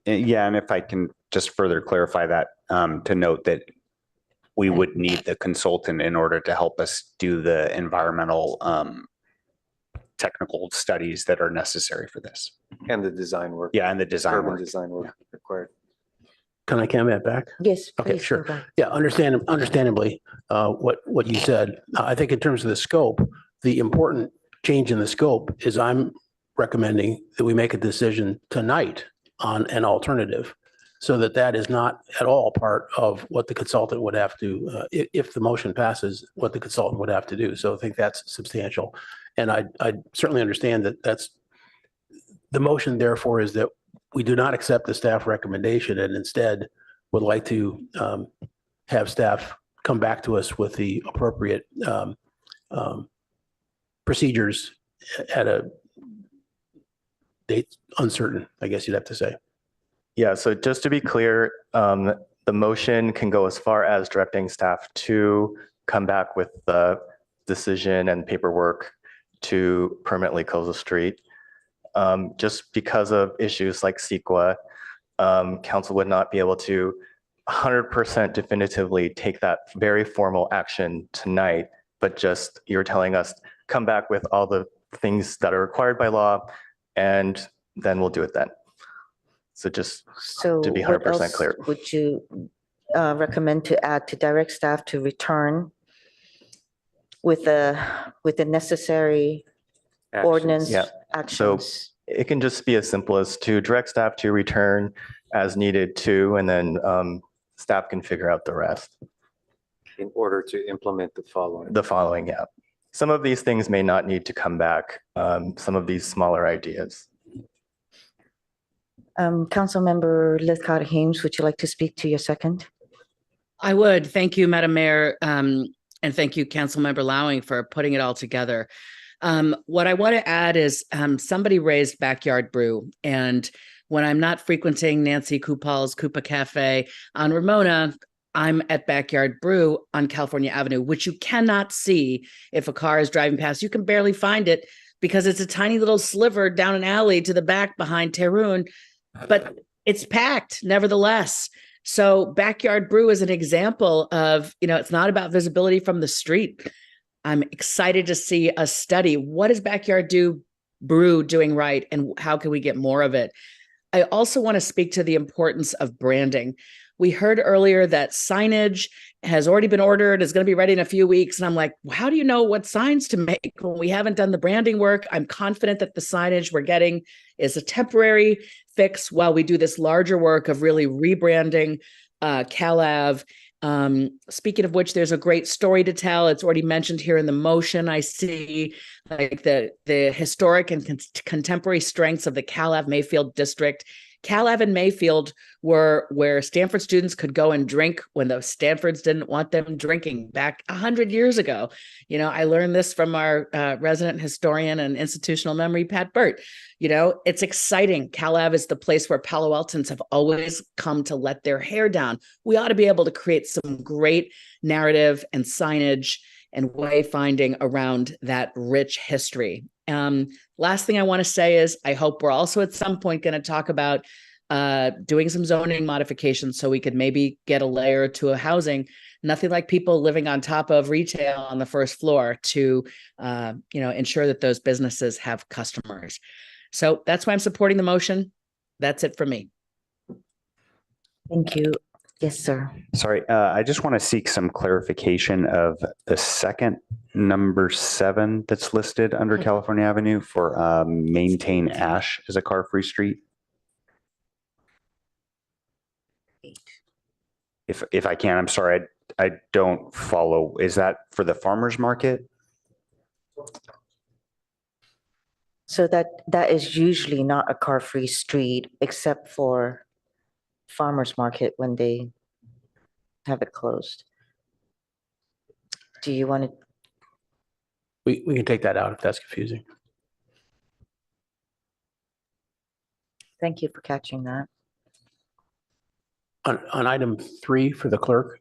Yeah, and if I can just further clarify that, to note that we would need the consultant in order to help us do the environmental technical studies that are necessary for this. And the design work. Yeah, and the design urban work. design work required. Can I come back? Yes. Okay, please, sure. Yeah, understandably, what you said. I think in terms of the scope, the important change in the scope is I'm recommending that we make a decision tonight on an alternative, so that is not at all part of what the consultant would have to, if the motion passes, what the consultant would have to do. So I think that's substantial. And I certainly understand that that's the motion, therefore, is that we do not accept the staff recommendation and instead would like to have staff come back to us with the appropriate procedures at a date uncertain, I guess you'd have to say. Yeah, so just to be clear, the motion can go as far as directing staff to come back with the decision and paperwork to permanently close the street. Just because of issues like CEQA, council would not be able to 100% definitively take that very formal action tonight, but just you're telling us, come back with all the things that are required by law, and then we'll do it then. So just to be 100% clear. Would you recommend to add to direct staff to return with the necessary ordinance Yeah. So actions. it can just be as simple as to direct staff to return as needed to, and then staff can figure out the rest. In order to implement the following. The following, yeah. Some of these things may not need to come back, some of these smaller ideas. Councilmember Lithcott Hames, would you like to speak to your second? I would. Thank you, Madam Mayor. And thank you, Councilmember Lowing, for putting it all together. What I want to add is somebody raised Backyard Brew. And when I'm not frequenting Nancy Kupal's Koopa Cafe on Ramona, I'm at Backyard Brew on California Avenue, which you cannot see if a car is driving past. You can barely find it because it's a tiny little sliver down an alley to the back behind Terhune, but it's packed nevertheless. So Backyard Brew is an example of, it's not about visibility from the street. I'm excited to see a study. What is Backyard Brew doing right, and how can we get more of it? I also want to speak to the importance of branding. We heard earlier that signage has already been ordered, is going to be ready in a few weeks. And I'm like, how do you know what signs to make when we haven't done the branding work? I'm confident that the signage we're getting is a temporary fix while we do this larger work of really rebranding CalAv. Speaking of which, there's a great story to tell. It's already mentioned here in the motion. I see like the historic and contemporary strengths of the CalAv Mayfield district. CalAv and Mayfield were where Stanford students could go and drink when the Stanfords didn't want them drinking back 100 years ago. I learned this from our resident historian and institutional memory, Pat Burt. It's exciting. CalAv is the place where Palo Altans have always come to let their hair down. We ought to be able to create some great narrative and signage and wayfinding around that rich history. Last thing I want to say is I hope we're also at some point going to talk about doing some zoning modifications so we could maybe get a layer to a housing. Nothing like people living on top of retail on the first floor to ensure that those businesses have customers. So that's why I'm supporting the motion. That's it for me. Thank you. Yes, sir. Sorry, I just want to seek some clarification of the second number 7 that's listed under California Avenue for maintain Ash as a car-free street. If I can, I'm sorry, I don't follow. Is that for the farmer's market? So that is usually not a car-free street except for farmers market when they have it closed. Do you want to? We can take that out if that's confusing. Thank you for catching that. On item 3 for the clerk,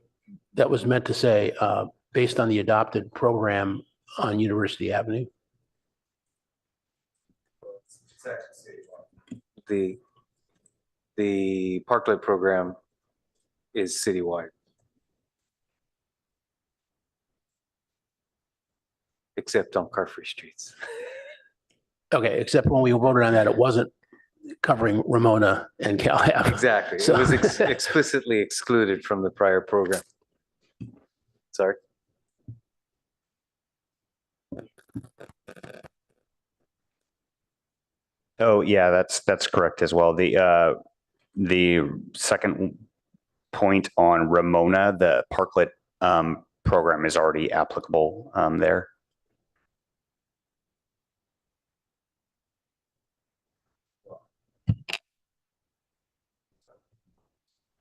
that was meant to say, based on the adopted program on University Avenue. The parklet program is citywide. Except on car-free streets. Okay, except when we voted on that, it wasn't covering Ramona and CalAv. Exactly. So- It was explicitly excluded from the prior program. Sorry. Oh, yeah, that's correct as well. The second point on Ramona, the parklet program is already applicable there.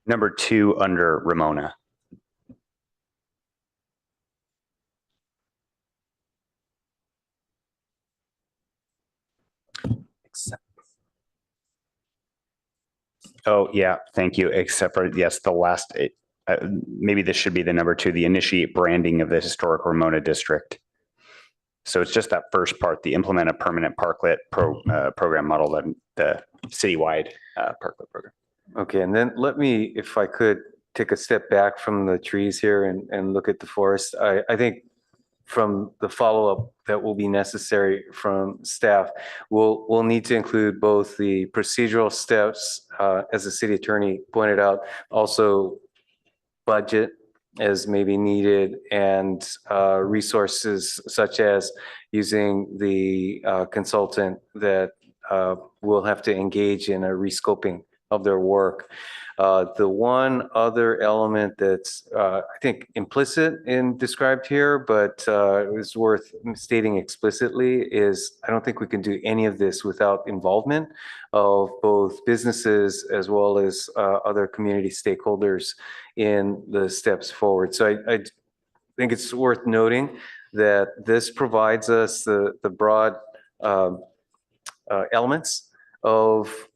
Number 2 under Ramona. Oh, yeah, thank you. Except for, yes, the last, maybe this should be the number 2, the initiate branding of the historic Ramona district. So it's just that first part, the implement a permanent parklet program model, the citywide parklet program. Okay, and then let me, if I could, take a step back from the trees here and look at the forest. I think from the follow-up that will be necessary from staff, we'll need to include both the procedural steps, as the city attorney pointed out, also budget as maybe needed, and resources such as using the consultant that will have to engage in a rescoping of their work. The one other element that's, I think, implicit in described here, but is worth stating explicitly is I don't think we can do any of this without involvement of both businesses as well as other community stakeholders in the steps forward. So I think it's worth noting that this provides us the broad elements of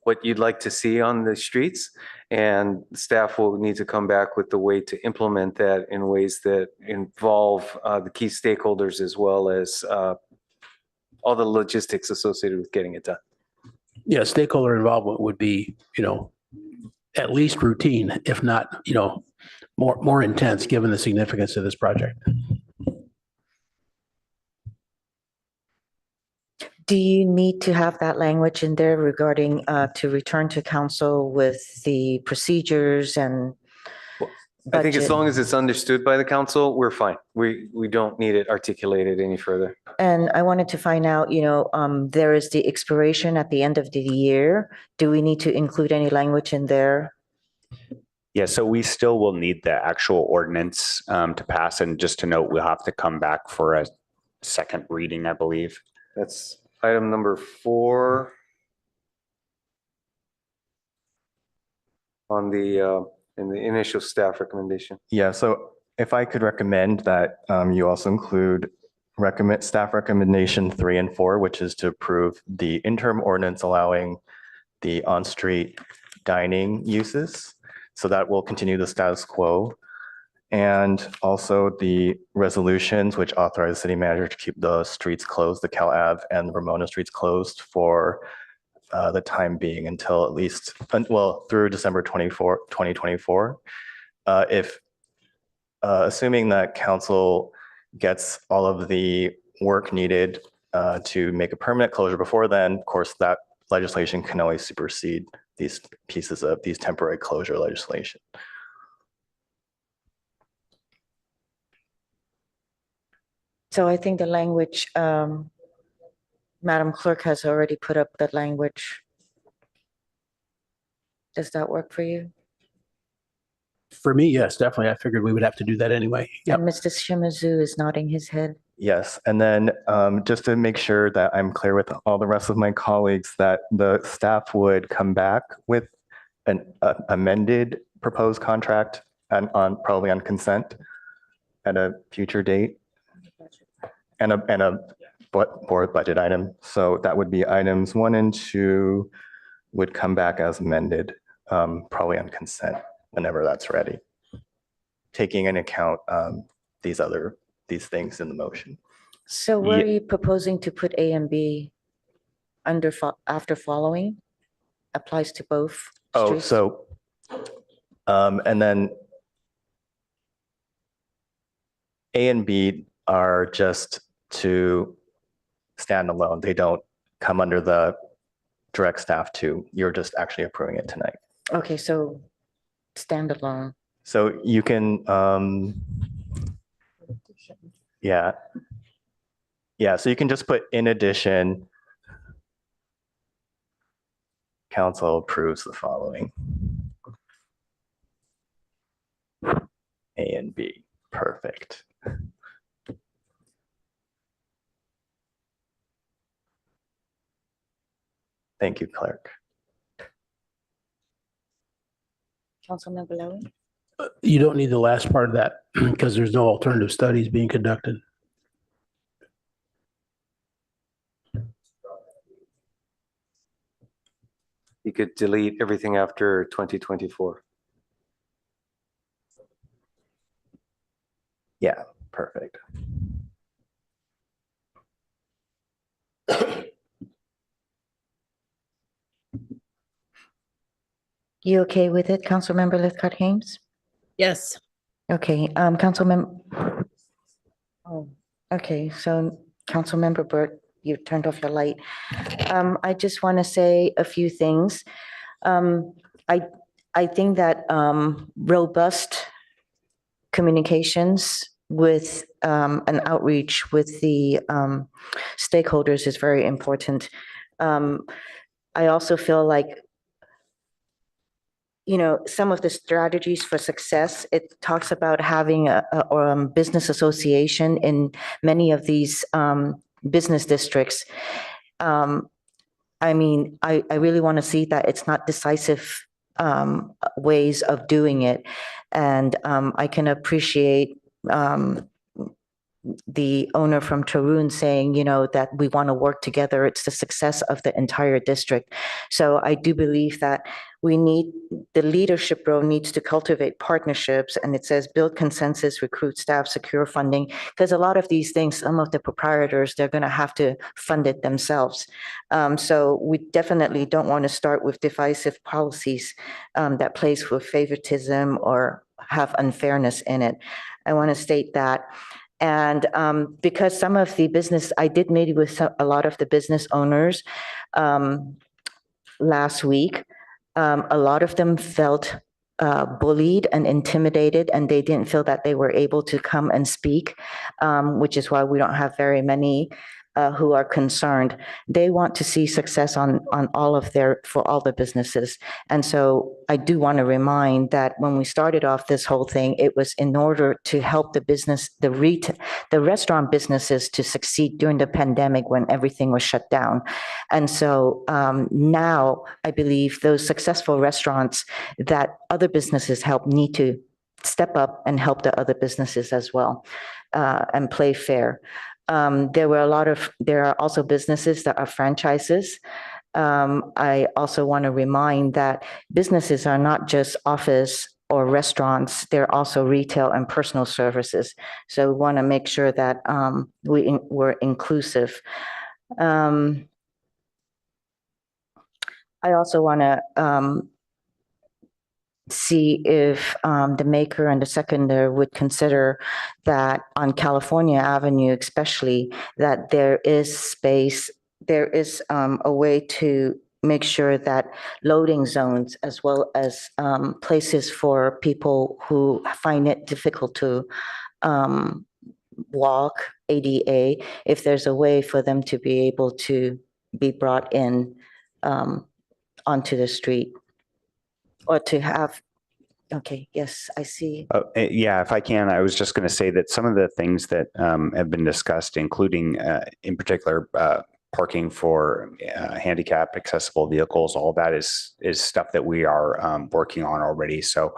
what you'd like to see on the streets, and staff will need to come back with the way to implement that in ways that involve the key stakeholders as well as all the logistics associated with getting it done. Yeah, stakeholder involvement would be, at least routine, if not, more intense, given the significance of this project. Do you need to have that language in there regarding to return to council with the procedures and I think as budget? long as it's understood by the council, we're fine. We don't need it articulated any further. And I wanted to find out, there is the expiration at the end of the year. Do we need to include any language in there? Yeah, so we still will need the actual ordinance to pass. And just to note, we'll have to come back for a second reading, I believe. That's item number 4 on the in the initial staff recommendation. Yeah, so if I could recommend that you also include staff recommendation 3 and 4, which is to approve the interim ordinance allowing the on-street dining uses. So that will continue the status quo. And also the resolutions which authorize the city manager to keep the streets closed, the Cal Ave and the Ramona streets closed for the time being until at least, through December 2024. If assuming that council gets all of the work needed to make a permanent closure before then, of course, that legislation can always supersede these pieces of these temporary closure legislation. So I think the language, Madam Clerk has already put up the language. Does that work for you? For me, yes, definitely. I figured we would have to do that anyway. And Mr. Shimizu is nodding his head. Yes, and then just to make sure that I'm clear with all the rest of my colleagues, that the staff would come back with an amended proposed contract and probably on consent at a future date and a board budget item. So that would be items 1 and 2 would come back as amended, probably on consent whenever that's ready, taking into account these things in the motion. So where are you proposing to put A and B after following? Applies to both streets? So, and then A and B are just to stand alone. They don't come under the direct staff too. You're just actually approving it tonight. Okay, so standalone. So you can, yeah. Yeah, so you can just put in addition, council approves the following. A and B, perfect. Thank you, Clerk. Councilmember Lowy? You don't need the last part of that because there's no alternative studies being conducted. You could delete everything after 2024. Yeah, perfect. You okay with it, Councilmember Lithcott-Hames? Yes. Okay, Councilmember. Oh, okay, so Councilmember Burt, you turned off your light. I just want to say a few things. I think that robust communications with an outreach with the stakeholders is very important. I also feel like, some of the strategies for success, it talks about having a business association in many of these business districts. I mean, I really want to see that it's not decisive ways of doing it. And I can appreciate the owner from Tarun saying, that we want to work together. It's the success of the entire district. So I do believe that the leadership role needs to cultivate partnerships, and it says build consensus, recruit staff, secure funding, because a lot of these things, some of the proprietors, they're going to have to fund it themselves. So we definitely don't want to start with divisive policies that place with favoritism or have unfairness in it. I want to state that. And because some of the business, I did meet with a lot of the business owners last week. A lot of them felt bullied and intimidated, and they didn't feel that they were able to come and speak, which is why we don't have very many who are concerned. They want to see success for all the businesses. And so I do want to remind that when we started off this whole thing, it was in order to help the restaurant businesses to succeed during the pandemic when everything was shut down. And so now I believe those successful restaurants that other businesses help need to step up and help the other businesses as well and play fair. There are also businesses that are franchises. I also want to remind that businesses are not just office or restaurants, they're also retail and personal services. So we want to make sure that we're inclusive. I also want to see if the maker and the seconder would consider that on California Avenue, especially, that there is space, there is a way to make sure that loading zones, as well as places for people who find it difficult to walk, ADA, if there's a way for them to be able to be brought in onto the street. Or to have, okay, yes, I see. Yeah, if I can, I was just going to say that some of the things that have been discussed, including in particular parking for handicap accessible vehicles, all that is stuff that we are working on already. So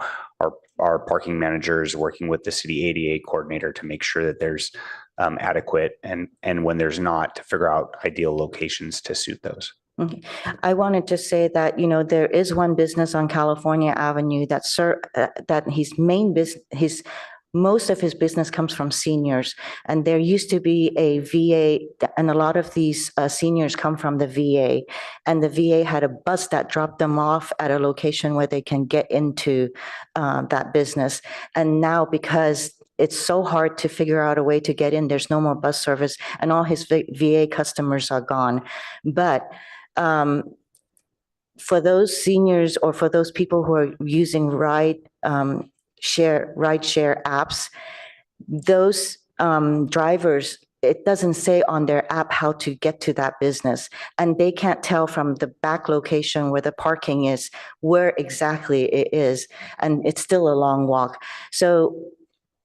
our parking manager is working with the city ADA coordinator to make sure that there's adequate, and when there's not, to figure out ideal locations to suit those. Okay. I wanted to say that, there is one business on California Avenue that most of his business comes from seniors. And there used to be a VA, and a lot of these seniors come from the VA. And the VA had a bus that dropped them off at a location where they can get into that business. And now, because it's so hard to figure out a way to get in, there's no more bus service, and all his VA customers are gone. But for those seniors, or for those people who are using ride share apps, those drivers, it doesn't say on their app how to get to that business, and they can't tell from the back location where the parking is where exactly it is, and it's still a long walk. So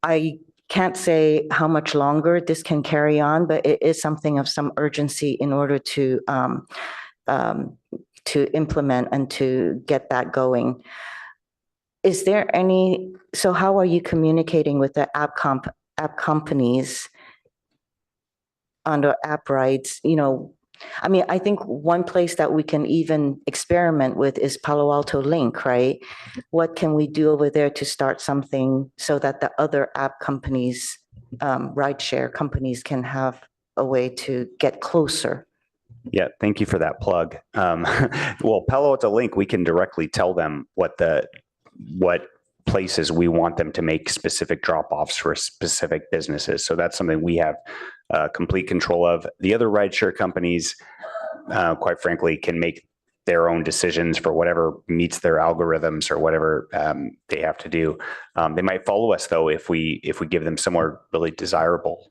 I can't say how much longer this can carry on, but it is something of some urgency in order to implement and to get that going. Is there so how are you communicating with the app companies on the app rides? I mean, I think one place that we can even experiment with is Palo Alto Link, right? What can we do over there to start something so that the other app companies, rideshare companies, can have a way to get closer? Yeah, thank you for that plug. Well, Palo Alto Link, we can directly tell them what places we want them to make specific drop-offs for specific businesses. So that's something we have complete control of. The other rideshare companies, quite frankly, can make their own decisions for whatever meets their algorithms or whatever they have to do. They might follow us though if we give them somewhere really desirable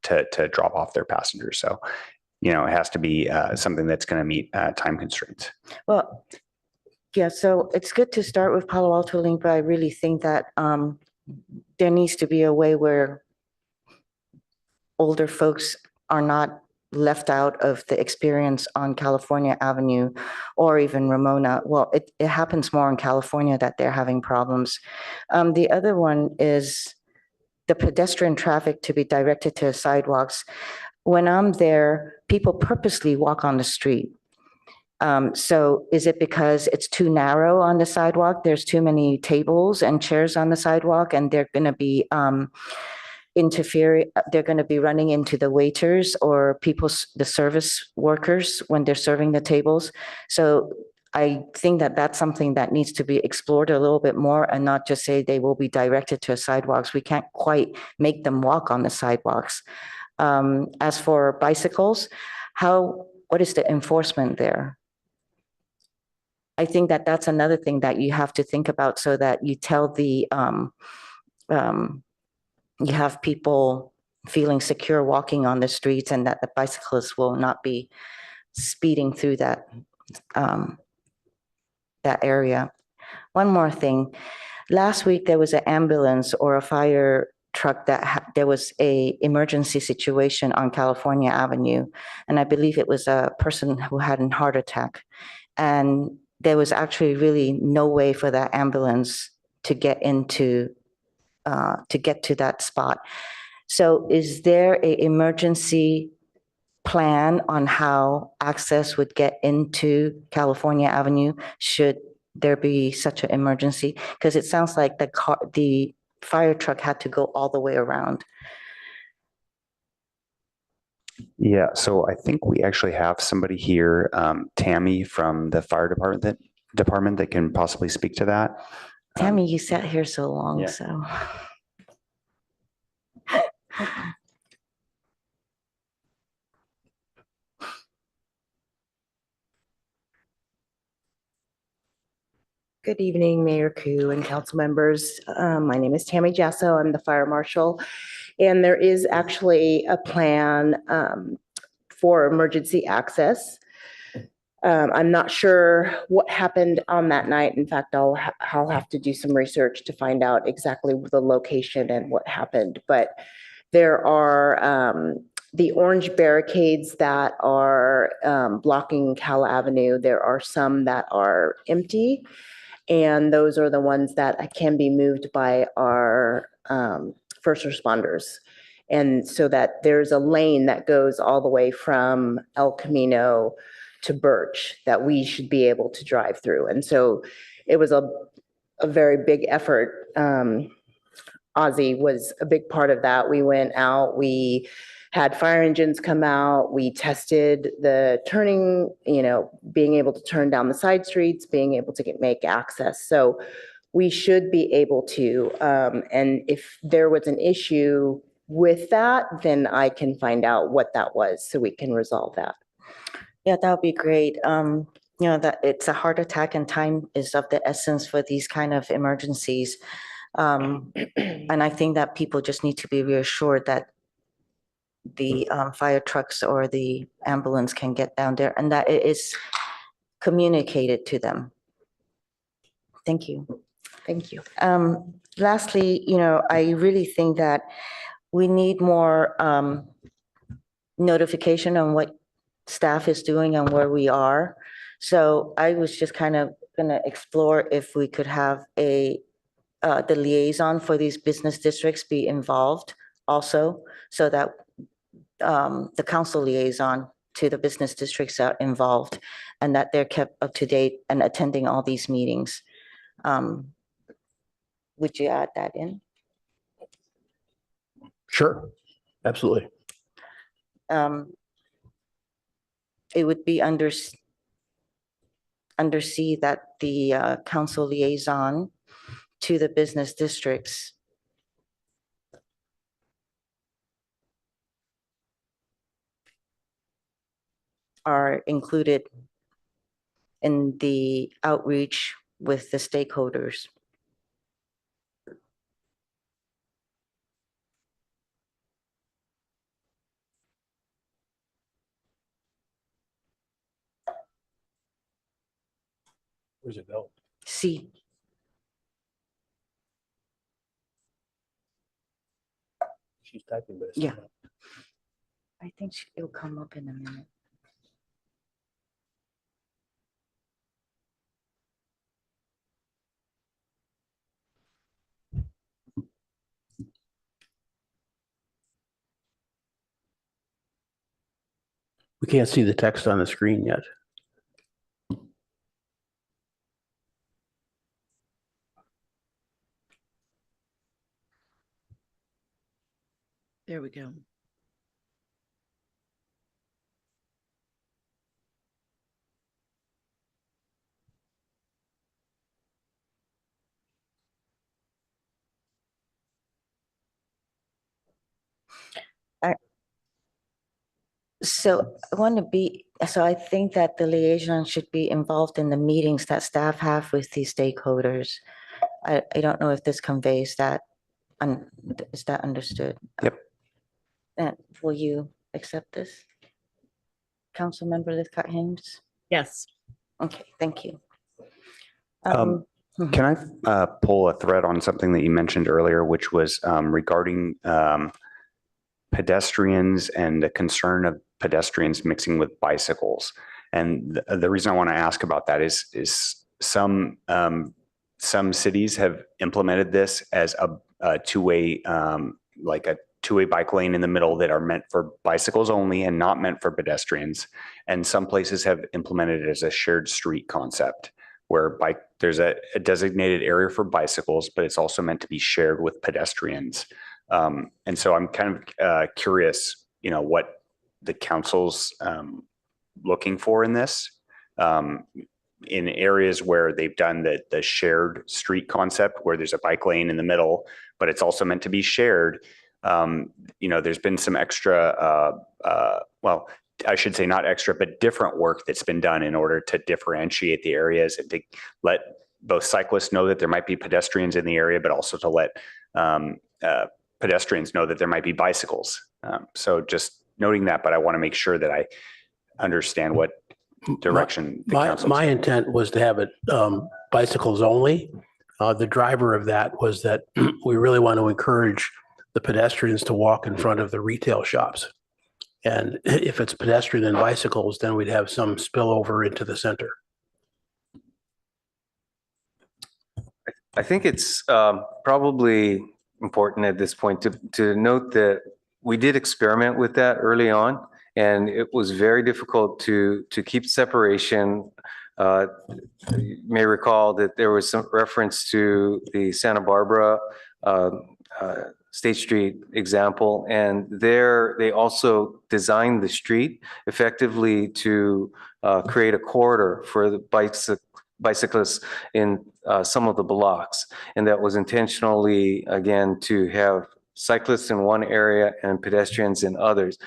to drop off their passengers. So, it has to be something that's going to meet time constraints. Well, yeah, so it's good to start with Palo Alto Link, but I really think that there needs to be a way where older folks are not left out of the experience on California Avenue or even Ramona. Well, it happens more in California that they're having problems. The other one is the pedestrian traffic to be directed to sidewalks. When I'm there, people purposely walk on the street. So is it because it's too narrow on the sidewalk? There's too many tables and chairs on the sidewalk, and they're going to be they're going to be running into the waiters or the service workers when they're serving the tables. So I think that that's something that needs to be explored a little bit more and not just say they will be directed to sidewalks. We can't quite make them walk on the sidewalks. As for bicycles, what is the enforcement there? I think that that's another thing that you have to think about so that you tell you have people feeling secure walking on the streets and that the bicyclists will not be speeding through that area. One more thing. Last week, there was an ambulance or a fire truck there was a emergency situation on California Avenue. And I believe it was a person who had a heart attack. And there was actually really no way for that ambulance to get to that spot. So is there an emergency plan on how access would get into California Avenue should there be such an emergency? Because it sounds like the fire truck had to go all the way around. Yeah, so I think we actually have somebody here, Tammy from the fire department that can possibly speak to that. Tammy, you sat here so long, yeah. So. Good evening, Mayor Koo and council members. My name is Tammy Jasso. I'm the fire marshal, and there is actually a plan for emergency access. I'm not sure what happened on that night. In fact, I'll have to do some research to find out exactly the location and what happened. But there are the orange barricades that are blocking Cal Avenue. There are some that are empty. And those are the ones that can be moved by our first responders. And so that there's a lane that goes all the way from El Camino to Birch that we should be able to drive through. And so it was a very big effort. Ozzy was a big part of that. We went out, we had fire engines come out, we tested the turning, being able to turn down the side streets, being able to make access. So we should be able to, and if there was an issue with that, then I can find out what that was so we can resolve that. Yeah, that would be great. That it's a heart attack and time is of the essence for these kind of emergencies. And I think that people just need to be reassured that the fire trucks or the ambulance can get down there and that it is communicated to them. Thank you. Thank you. Lastly, I really think that we need more notification on what staff is doing and where we are. So I was just kind of going to explore if we could have the liaison for these business districts be involved also, so that the council liaison to the business districts are involved and that they're kept up to date and attending all these meetings. Would you add that in? Sure, absolutely. It would be under C that the council liaison to the business districts are included in the outreach with the stakeholders. Where's it go? C. She's typing, but it's Yeah. not up. I think it'll come up in a minute. We can't see the text on the screen yet. There we go. So I think that the liaison should be involved in the meetings that staff have with these stakeholders. I don't know if this conveys that, is that understood? Yep. And will you accept this? Councilmember Lithcott Haynes? Yes. Okay, thank you. Can I pull a thread on something that you mentioned earlier, which was regarding pedestrians and the concern of pedestrians mixing with bicycles? And the reason I want to ask about that is some cities have implemented this as a two-way, like a two-way bike lane in the middle that are meant for bicycles only and not meant for pedestrians. And some places have implemented it as a shared street concept, where there's a designated area for bicycles, but it's also meant to be shared with pedestrians. And so I'm kind of curious, what the council's looking for in this. In areas where they've done the shared street concept, where there's a bike lane in the middle, but it's also meant to be shared. There's been some extra, well, I should say not extra, but different work that's been done in order to differentiate the areas and to let both cyclists know that there might be pedestrians in the area, but also to let pedestrians know that there might be bicycles. So just noting that, but I want to make sure that I understand what direction the council. My intent was to have it bicycles only. The driver of that was that we really want to encourage the pedestrians to walk in front of the retail shops. And if it's pedestrian and bicycles, then we'd have some spillover into the center. I think it's probably important at this point to note that we did experiment with that early on, and it was very difficult to keep separation. You may recall that there was some reference to the Santa Barbara State Street example, and there they also designed the street effectively to create a corridor for the bicyclists in some of the blocks. And that was intentionally, again, to have cyclists in one area and pedestrians in others.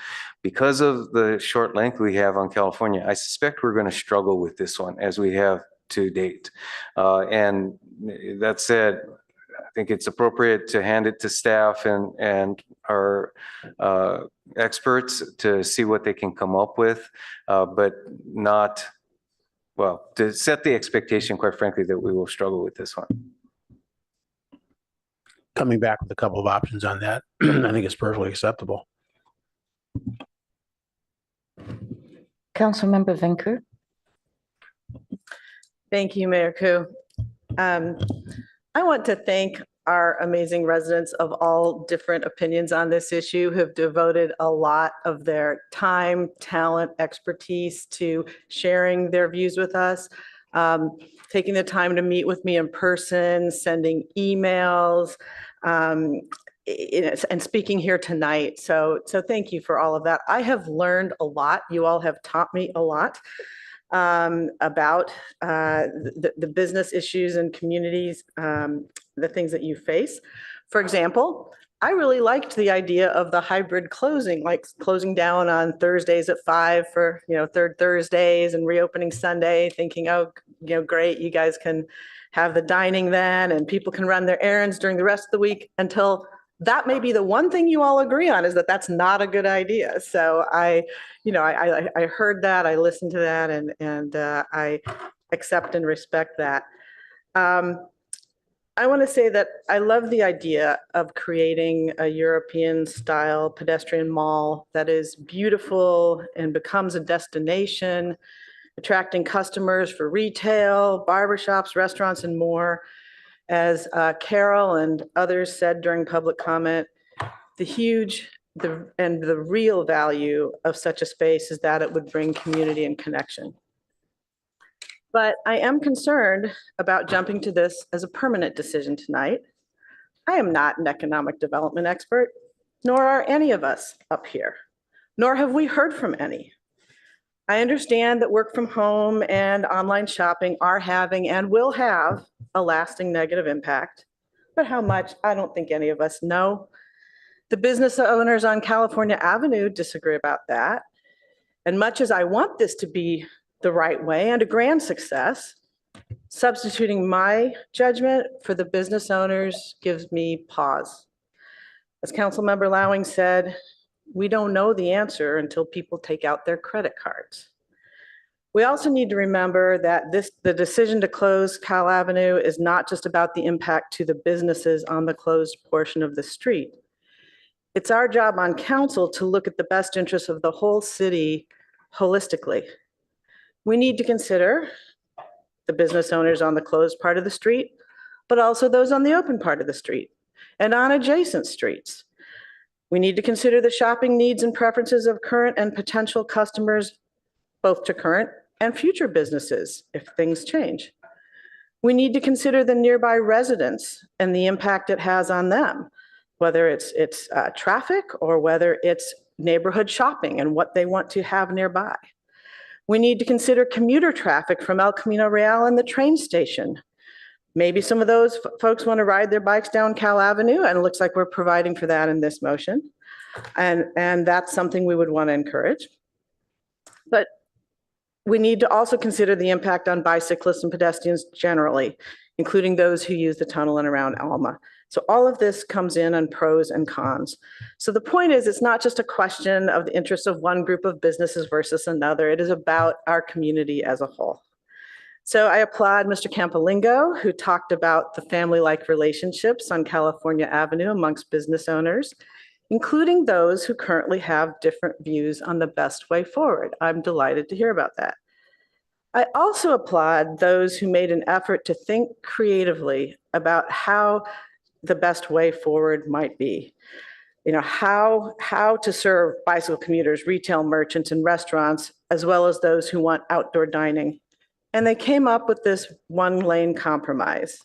Because of the short length we have on California, I suspect we're going to struggle with this one as we have to date. And that said, I think it's appropriate to hand it to staff and our experts to see what they can come up with, but not, well, to set the expectation, quite frankly, that we will struggle with this one. Coming back with a couple of options on that, I think it's perfectly acceptable. Councilmember Venker. Thank you, Mayor Koo. I want to thank our amazing residents of all different opinions on this issue who have devoted a lot of their time, talent, expertise to sharing their views with us, taking the time to meet with me in person, sending emails, and speaking here tonight. So thank you for all of that. I have learned a lot. You all have taught me a lot about the business issues and communities, the things that you face. For example, I really liked the idea of the hybrid closing, like closing down on Thursdays at 5 for, third Thursdays and reopening Sunday, thinking, oh, great, you guys can have the dining then and people can run their errands during the rest of the week, until that may be the one thing you all agree on, is that that's not a good idea. So I heard that, I listened to that, and I accept and respect that. I want to say that I love the idea of creating a European style pedestrian mall that is beautiful and becomes a destination, attracting customers for retail, barbershops, restaurants, and more. As Carol and others said during public comment, the real value of such a space is that it would bring community and connection. But I am concerned about jumping to this as a permanent decision tonight. I am not an economic development expert, nor are any of us up here, nor have we heard from any. I understand that work from home and online shopping are having and will have a lasting negative impact, but how much, I don't think any of us know. The business owners on California Avenue disagree about that. And much as I want this to be the right way and a grand success, substituting my judgment for the business owners gives me pause. As Councilmember Lowing said, we don't know the answer until people take out their credit cards. We also need to remember that the decision to close Cal Avenue is not just about the impact to the businesses on the closed portion of the street. It's our job on council to look at the best interests of the whole city holistically. We need to consider the business owners on the closed part of the street, but also those on the open part of the street and on adjacent streets. We need to consider the shopping needs and preferences of current and potential customers, both to current and future businesses if things change. We need to consider the nearby residents and the impact it has on them, whether it's traffic or whether it's neighborhood shopping and what they want to have nearby. We need to consider commuter traffic from El Camino Real and the train station. Maybe some of those folks want to ride their bikes down Cal Avenue, and it looks like we're providing for that in this motion. And that's something we would want to encourage. But we need to also consider the impact on bicyclists and pedestrians generally, including those who use the tunnel and around Alma. So all of this comes in on pros and cons. So the point is, it's not just a question of the interests of one group of businesses versus another. It is about our community as a whole. So I applaud Mr. Campalingo, who talked about the family-like relationships on California Avenue amongst business owners, including those who currently have different views on the best way forward. I'm delighted to hear about that. I also applaud those who made an effort to think creatively about how the best way forward might be. How to serve bicycle commuters, retail merchants, and restaurants, as well as those who want outdoor dining. And they came up with this one-lane compromise.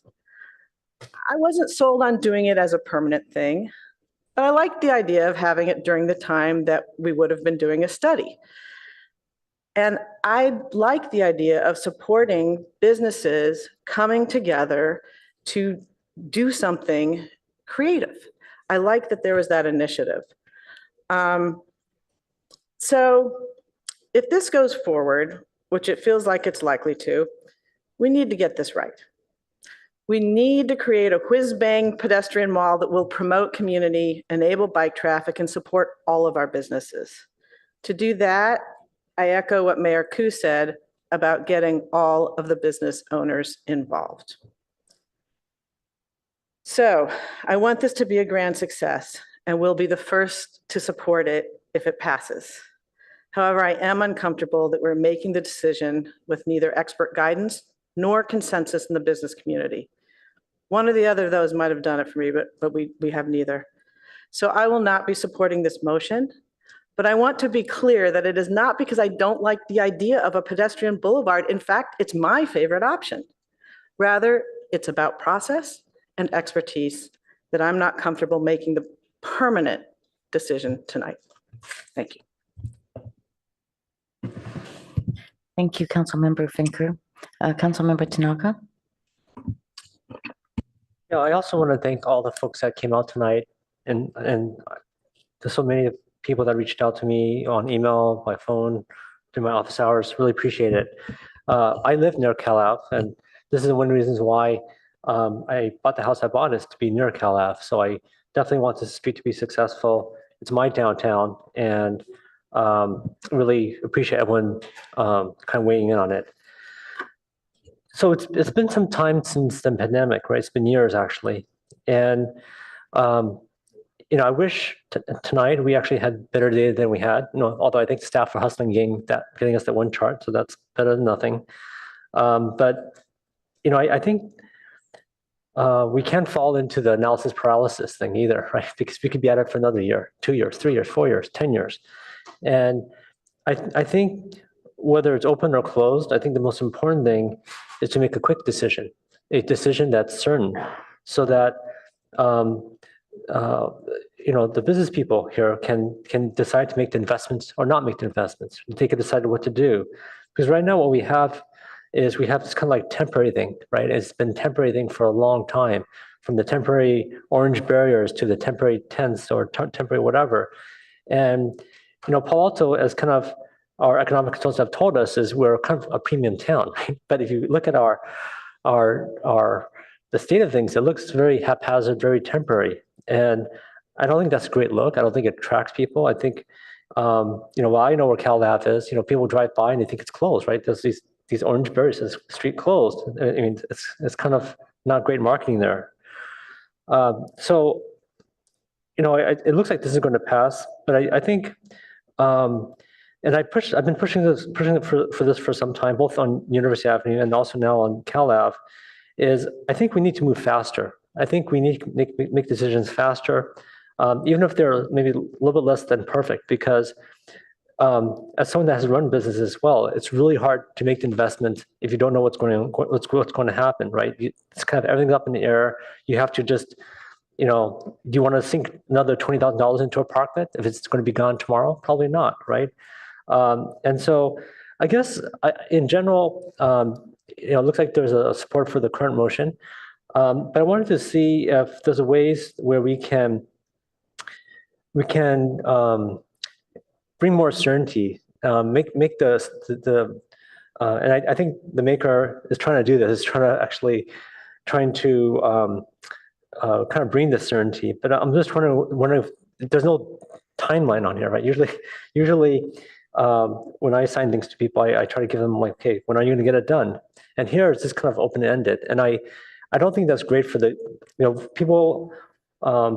I wasn't sold on doing it as a permanent thing, but I liked the idea of having it during the time that we would have been doing a study. And I like the idea of supporting businesses coming together to do something creative. I like that there was that initiative. So if this goes forward, which it feels like it's likely to, we need to get this right. We need to create a whiz-bang pedestrian mall that will promote community, enable bike traffic, and support all of our businesses. To do that, I echo what Mayor Koo said about getting all of the business owners involved. So I want this to be a grand success, and we'll be the first to support it if it passes. However, I am uncomfortable that we're making the decision with neither expert guidance nor consensus in the business community. One or the other of those might have done it for me, but we have neither. So I will not be supporting this motion, but I want to be clear that it is not because I don't like the idea of a pedestrian boulevard. In fact, it's my favorite option. Rather, it's about process and expertise that I'm not comfortable making the permanent decision tonight. Thank you. Thank you, Councilmember Finker. Councilmember Tanaka. Yeah, I also want to thank all the folks that came out tonight. and there's so many people that reached out to me on email, by phone, through my office hours. Really appreciate it. I live near Cal Ave, and this is one of the reasons why I bought the house I bought, is to be near Cal Ave. So I definitely want this street to be successful. It's my downtown, and really appreciate everyone kind of weighing in on it. So it's been some time since the pandemic, right? It's been years actually, and I wish tonight we actually had better data than we had. Although I think staff are hustling getting us that one chart, so that's better than nothing. But I think we can't fall into the analysis paralysis thing either, right? Because we could be at it for another year, 2 years, 3 years, 4 years, 10 years, and I think whether it's open or closed, I think the most important thing is to make a quick decision, a decision that's certain, so that the business people here can decide to make the investments or not make the investments. They can decide what to do, because right now what we have is we have this kind of like temporary thing, right? It's been temporary thing for a long time, from the temporary orange barriers to the temporary tents or temporary whatever. And Palo Alto, as kind of our economic consultants have told us, is we're kind of a premium town, right? But if you look at the state of things, it looks very haphazard, very temporary. And I don't think that's a great look. I don't think it attracts people. I think, well, I know where Cal Ave is. People drive by and they think it's closed, right? There's these orange barriers, says street closed. I mean, it's kind of not great marketing there. So, it looks like this is going to pass, but I think, and I've been pushing it for this for some time, both on University Avenue and also now on Cal Ave, is I think we need to move faster. I think we need to make decisions faster, even if they're maybe a little bit less than perfect, because as someone that has run businesses as well, it's really hard to make the investment if you don't know what's going to happen, right? It's kind of everything's up in the air. You have to just, do you want to sink another $20,000 into a parklet if it's going to be gone tomorrow? Probably not, right? And so I guess in general, it looks like there's a support for the current motion. But I wanted to see if there's ways where we can bring more certainty, make the and I think the maker is trying to do this, is trying to kind of bring the certainty. But I'm just wondering if there's no timeline on here, right? Usually when I assign things to people, I try to give them like, okay, when are you going to get it done? And here it's just kind of open-ended. And I don't think that's great for the, people,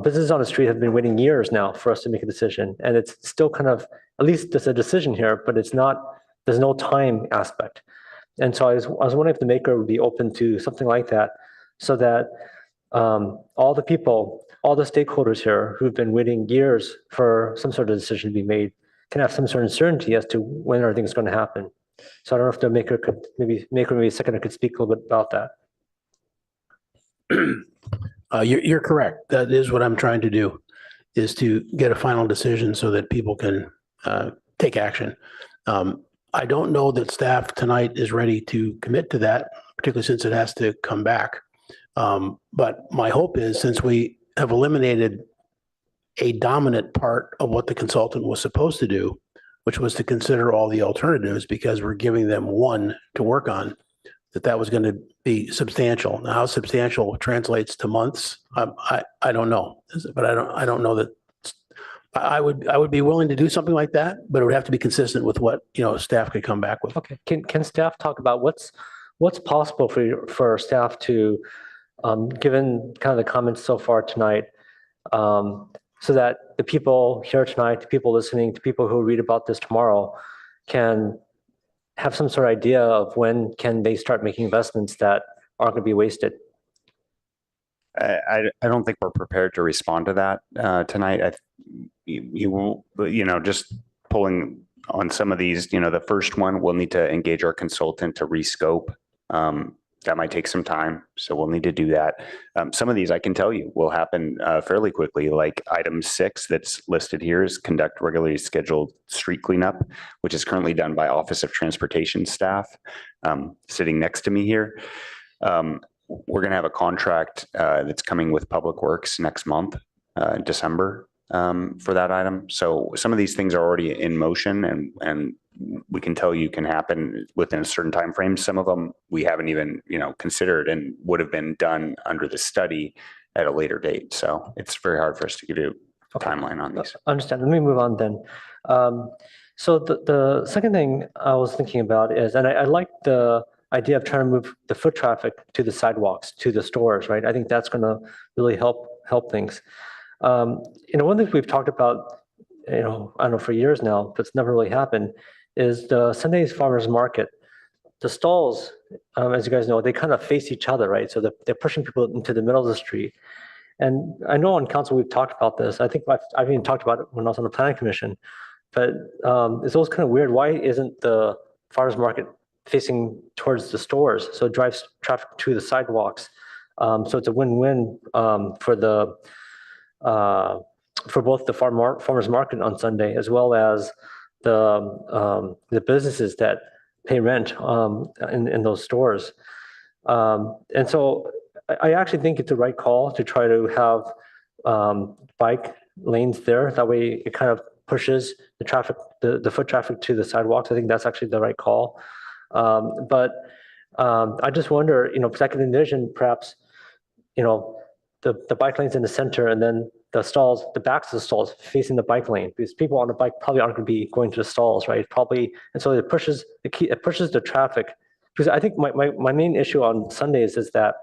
businesses on the street have been waiting years now for us to make a decision. And it's still kind of, at least there's a decision here, but there's no time aspect. And so I was wondering if the maker would be open to something like that, so that all the people, all the stakeholders here who've been waiting years for some sort of decision to be made can have some sort of certainty as to when everything's going to happen. So I don't know if the maker could maybe a second could speak a little bit about that. You're correct. That is what I'm trying to do, is to get a final decision so that people can take action. I don't know that staff tonight is ready to commit to that, particularly since it has to come back. But my hope is, since we have eliminated a dominant part of what the consultant was supposed to do, which was to consider all the alternatives, because we're giving them one to work on, that was going to be substantial. Now, how substantial translates to months, I don't know, but I don't know that. I would be willing to do something like that, but it would have to be consistent with what staff could come back with. Okay, can staff talk about what's possible for staff to, given kind of the comments so far tonight, so that the people here tonight, the people listening, the people who read about this tomorrow, can have some sort of idea of when can they start making investments that aren't going to be wasted? I don't think we're prepared to respond to that tonight. Just pulling on some of these, the first one, we'll need to engage our consultant to rescope. That might take some time, so we'll need to do that. Some of these, I can tell you, will happen fairly quickly. Like item 6 that's listed here is conduct regularly scheduled street cleanup, which is currently done by Office of Transportation staff, sitting next to me here. We're going to have a contract that's coming with Public Works next month December for that item. So some of these things are already in motion, and we can tell you can happen within a certain time frame. Some of them we haven't even considered and would have been done under the study at a later date. So it's very hard for us to give you a timeline on these. Understand. Let me move on then. So the second thing I was thinking about is, and I like the idea of trying to move the foot traffic to the sidewalks, to the stores, right? I think that's going to really help things. One thing we've talked about, I don't know, for years now, but it's never really happened, is the Sunday's farmers market. The stalls, as you guys know, they kind of face each other, right? So they're pushing people into the middle of the street. And I know on council we've talked about this. I think I've even talked about it when I was on the planning commission. But it's always kind of weird. Why isn't the farmers market facing towards the stores? So it drives traffic to the sidewalks. So it's a win-win for both the farmers market on Sunday as well as the businesses that pay rent in those stores. And so I actually think it's the right call to try to have bike lanes there. That way it kind of pushes the traffic, the foot traffic to the sidewalks. I think that's actually the right call. But I just wonder, because I can envision perhaps, the bike lanes in the center and then the stalls, the backs of the stalls facing the bike lane, because people on the bike probably aren't going to be going to the stalls, right? Probably, and so it pushes the traffic. Because I think my main issue on Sundays is that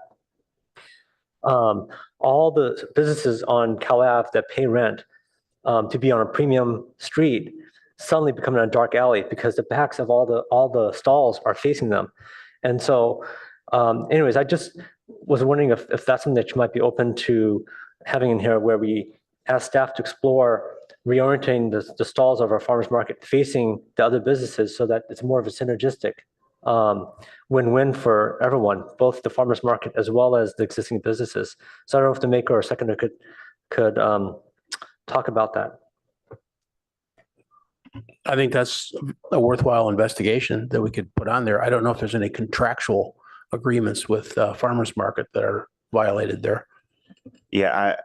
all the businesses on Cal Ave that pay rent to be on a premium street suddenly become in a dark alley because the backs of all the stalls are facing them. And so anyways, I just was wondering if that's something that you might be open to having in here, where we ask staff to explore reorienting the stalls of our farmers market facing the other businesses so that it's more of a synergistic win-win for everyone, both the farmers market as well as the existing businesses. So I don't know if the maker or seconder could talk about that. I think that's a worthwhile investigation that we could put on there. I don't know if there's any contractual agreements with farmers market that are violated there. Yeah,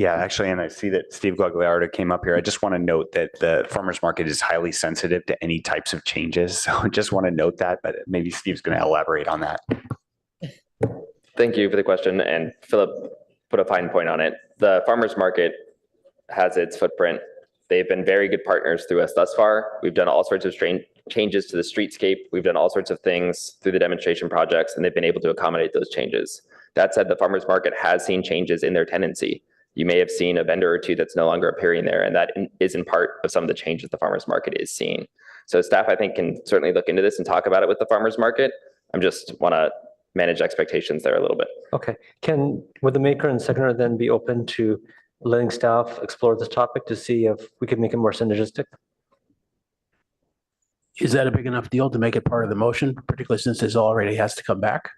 actually, and I see that Steve Guagliardo came up here. I just want to note that the farmers market is highly sensitive to any types of changes. So I just want to note that, but maybe Steve's going to elaborate on that. Thank you for the question. And Philip put a fine point on it. The farmers market has its footprint. They've been very good partners through us thus far. We've done all sorts of changes to the streetscape. We've done all sorts of things through the demonstration projects, and they've been able to accommodate those changes. That said, the farmers market has seen changes in their tenancy. You may have seen a vendor or two that's no longer appearing there, and that is in part of some of the changes the farmers market is seeing. So staff, I think, can certainly look into this and talk about it with the farmers market. I'm just want to manage expectations there a little bit. Okay. Would the maker and seconder then be open to letting staff explore this topic to see if we could make it more synergistic? Is that a big enough deal to make it part of the motion, particularly since this already has to come back?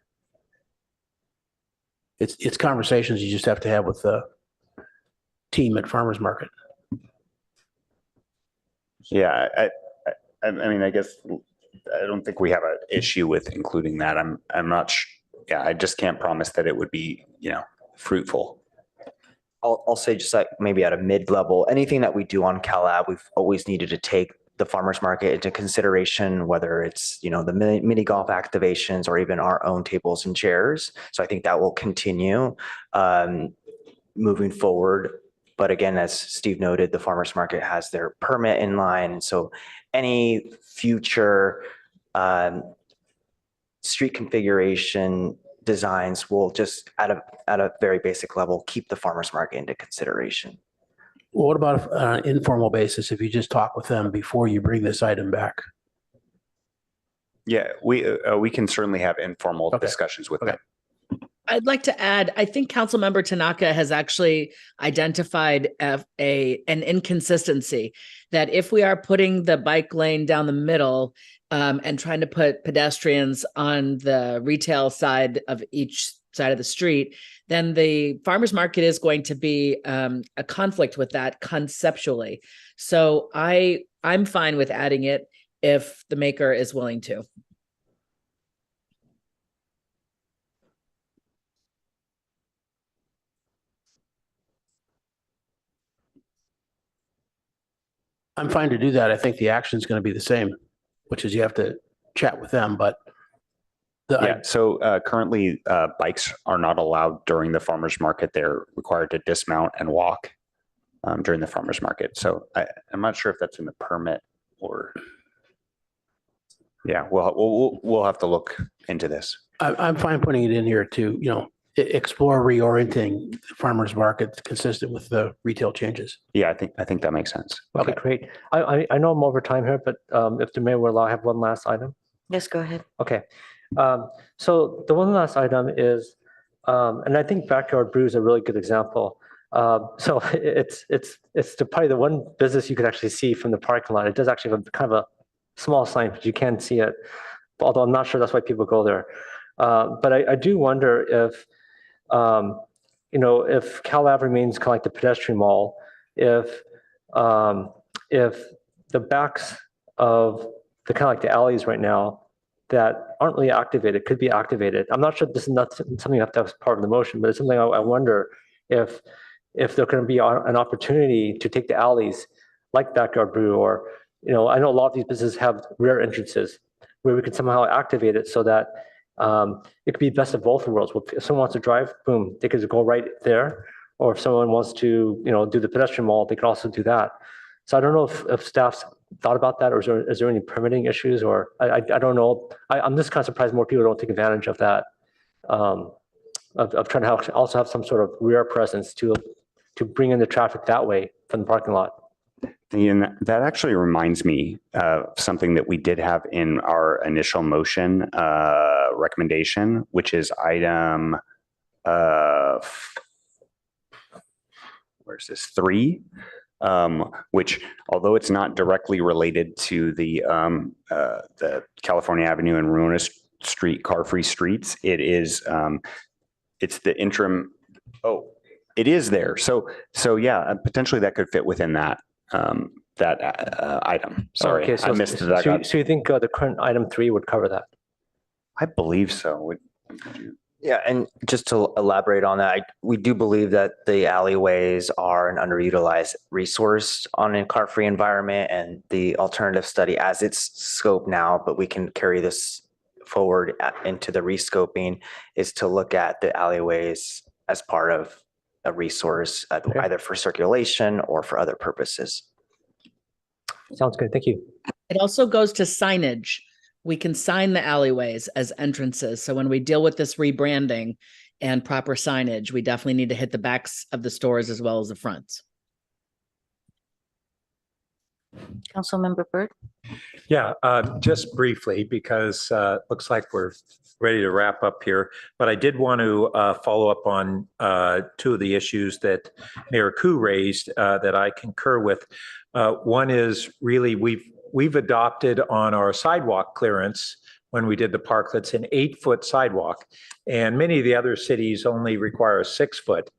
It's conversations you just have to have with the team at farmers market. Yeah, I mean, I guess I don't think we have an issue with including that. I'm not yeah, I just can't promise that it would be, fruitful. I'll say just like maybe at a mid-level, anything that we do on Cal Ave, we've always needed to take the farmers market into consideration, whether it's, the mini golf activations or even our own tables and chairs. So I think that will continue moving forward. But again, as Steve noted, the farmers market has their permit in line. So any future street configuration designs will just at a very basic level keep the farmers market into consideration. Well, what about on an informal basis if you just talk with them before you bring this item back? Yeah, we can certainly have informal discussions with them. I'd like to add, I think Councilmember Tanaka has actually identified an inconsistency that if we are putting the bike lane down the middle and trying to put pedestrians on the retail side of each side of the street, then the farmers market is going to be a conflict with that conceptually. So I'm fine with adding it if the maker is willing to. I'm fine to do that. I think the action is going to be the same, which is you have to chat with them, but Yeah, so currently bikes are not allowed during the farmer's market. They're required to dismount and walk during the farmer's market. So I'm not sure if that's in the permit or. Yeah, we'll have to look into this. I'm fine putting it in here to, explore reorienting the farmers market consistent with the retail changes. Yeah, I think that makes sense. Okay, great. I know I'm over time here, but if the mayor will allow, I have one last item. Yes, go ahead. Okay. So the one last item is, and I think Backyard Brew is a really good example. So it's probably the one business you could actually see from the parking lot. It does actually have kind of a small sign, but you can see it. Although I'm not sure that's why people go there. But I do wonder if, if Cal Ave remains kind of like the pedestrian mall, if the backs of the kind of like the alleys right now that aren't really activated could be activated. I'm not sure this is not something you have to have as part of the motion, but it's something I wonder if there can be an opportunity to take the alleys like Backyard Brew, or I know a lot of these businesses have rear entrances where we could somehow activate it so that it could be best of both worlds. If someone wants to drive, boom, they could go right there. Or if someone wants to, do the pedestrian mall, they could also do that. So I don't know if staff's thought about that, or is there any permitting issues, or I don't know. I'm just kind of surprised more people don't take advantage of that, of trying to also have some sort of rear presence to bring in the traffic that way from the parking lot. And that actually reminds me of something that we did have in our initial motion recommendation, which is item, where's this, 3, which, although it's not directly related to the California Avenue and Ramona Street car-free streets, it is, it's the interim, it is there. So yeah, potentially that could fit within that. Item. Sorry, okay, so, I missed that. So you think the current item 3 would cover that? I believe so. Yeah, and just to elaborate on that, we do believe that the alleyways are an underutilized resource on a car-free environment, and the alternative study as its scope now, but we can carry this forward into the rescoping, is to look at the alleyways as part of a resource, either for circulation or for other purposes. Sounds good. Thank you. It also goes to signage. We can sign the alleyways as entrances. So when we deal with this rebranding and proper signage, we definitely need to hit the backs of the stores as well as the fronts. Councilmember Byrd? Yeah, just briefly, because looks like we're ready to wrap up here. But I did want to follow up on 2 of the issues that Mayor Koo raised that I concur with. One is really we've adopted on our sidewalk clearance when we did the parklets an 8-foot sidewalk, and many of the other cities only require a 6-foot.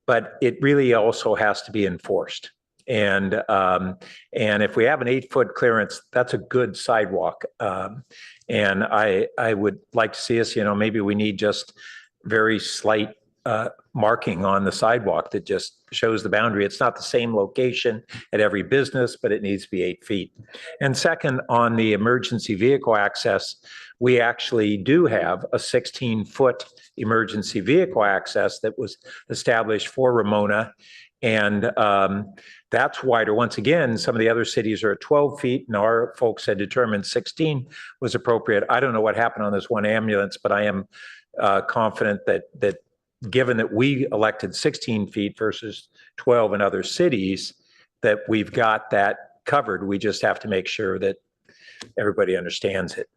But it really also has to be enforced. And if we have an 8-foot clearance, that's a good sidewalk. And I would like to see us, maybe we need just very slight marking on the sidewalk that just shows the boundary. It's not the same location at every business, but it needs to be 8 feet. And second, on the emergency vehicle access, we actually do have a 16-foot emergency vehicle access that was established for Ramona. And that's wider. Once again, some of the other cities are at 12 feet, and our folks had determined 16 was appropriate. I don't know what happened on this one ambulance, but I am confident that given that we elected 16 feet versus 12 in other cities, that we've got that covered. We just have to make sure that everybody understands it.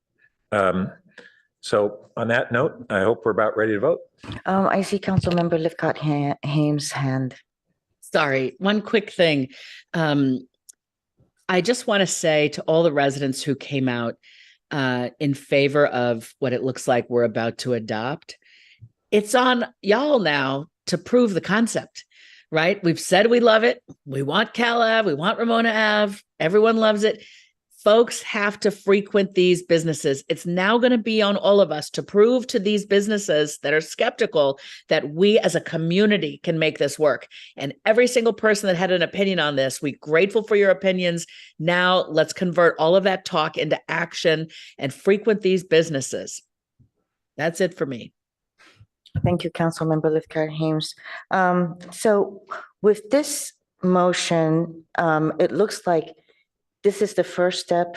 So on that note, I hope we're about ready to vote. I see Councilmember Lifcott-Hames' hand. Sorry, one quick thing. I just want to say to all the residents who came out in favor of what it looks like we're about to adopt, it's on y'all now to prove the concept, right? We've said we love it. We want Cal Ave. We want Ramona Ave. Everyone loves it. Folks have to frequent these businesses. It's now going to be on all of us to prove to these businesses that are skeptical that we as a community can make this work. And every single person that had an opinion on this, we're grateful for your opinions. Now let's convert all of that talk into action and frequent these businesses. That's it for me. Thank you, Councilmember Lithcott-Hames. So with this motion, it looks like this is the first step.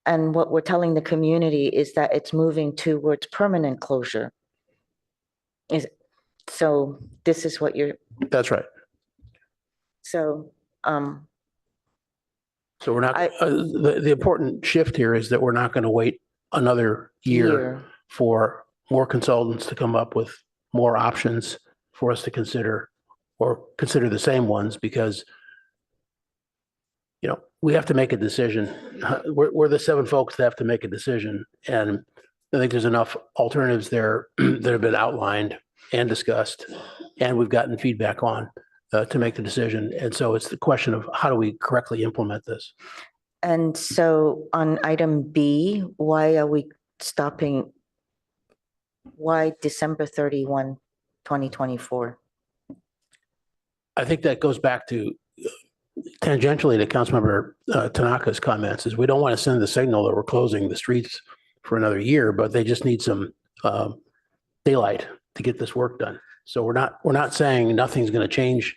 And what we're telling the community is that it's moving towards permanent closure. So this is what you're, That's right. so, So we're not, the important shift here is that we're not going to wait another year for more consultants to come up with more options for us to consider, or consider the same ones, because we have to make a decision. We're the 7 folks that have to make a decision. And I think there's enough alternatives there that have been outlined and discussed, and we've gotten feedback on to make the decision. And so it's the question of how do we correctly implement this? and so on item B, why are we stopping? Why December 31, 2024? I think that goes back to tangentially to Councilmember Tanaka's comments, is we don't want to send the signal that we're closing the streets for another year, but they just need some daylight to get this work done. So we're not saying nothing's going to change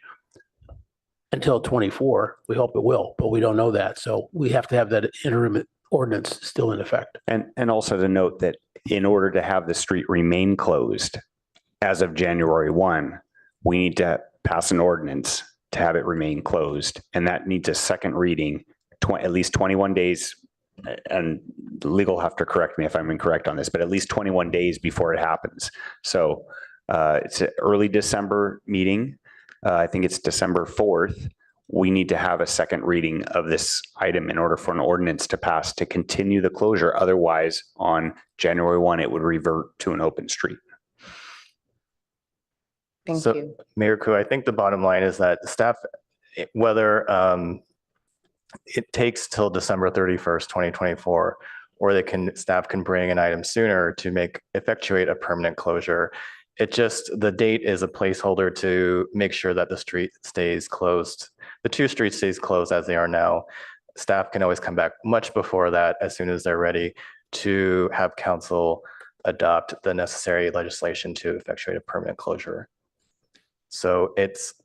until 24. We hope it will, but we don't know that. So we have to have that interim ordinance still in effect. And also to note that in order to have the street remain closed as of January 1, we need to pass an ordinance to have it remain closed. And that needs a second reading, at least 21 days. And legal will have to correct me if I'm incorrect on this, but at least 21 days before it happens. So it's an early December meeting. I think it's December 4th. We need to have a second reading of this item in order for an ordinance to pass to continue the closure. Otherwise, on January 1, it would revert to an open street. Thank you. Mayor Koo, I think the bottom line is that staff, whether it takes till December 31st, 2024, or staff can bring an item sooner to effectuate a permanent closure. It just, the date is a placeholder to make sure that the street stays closed. The 2 streets stays closed as they are now. Staff can always come back much before that, as soon as they're ready to have council adopt the necessary legislation to effectuate a permanent closure. So it's,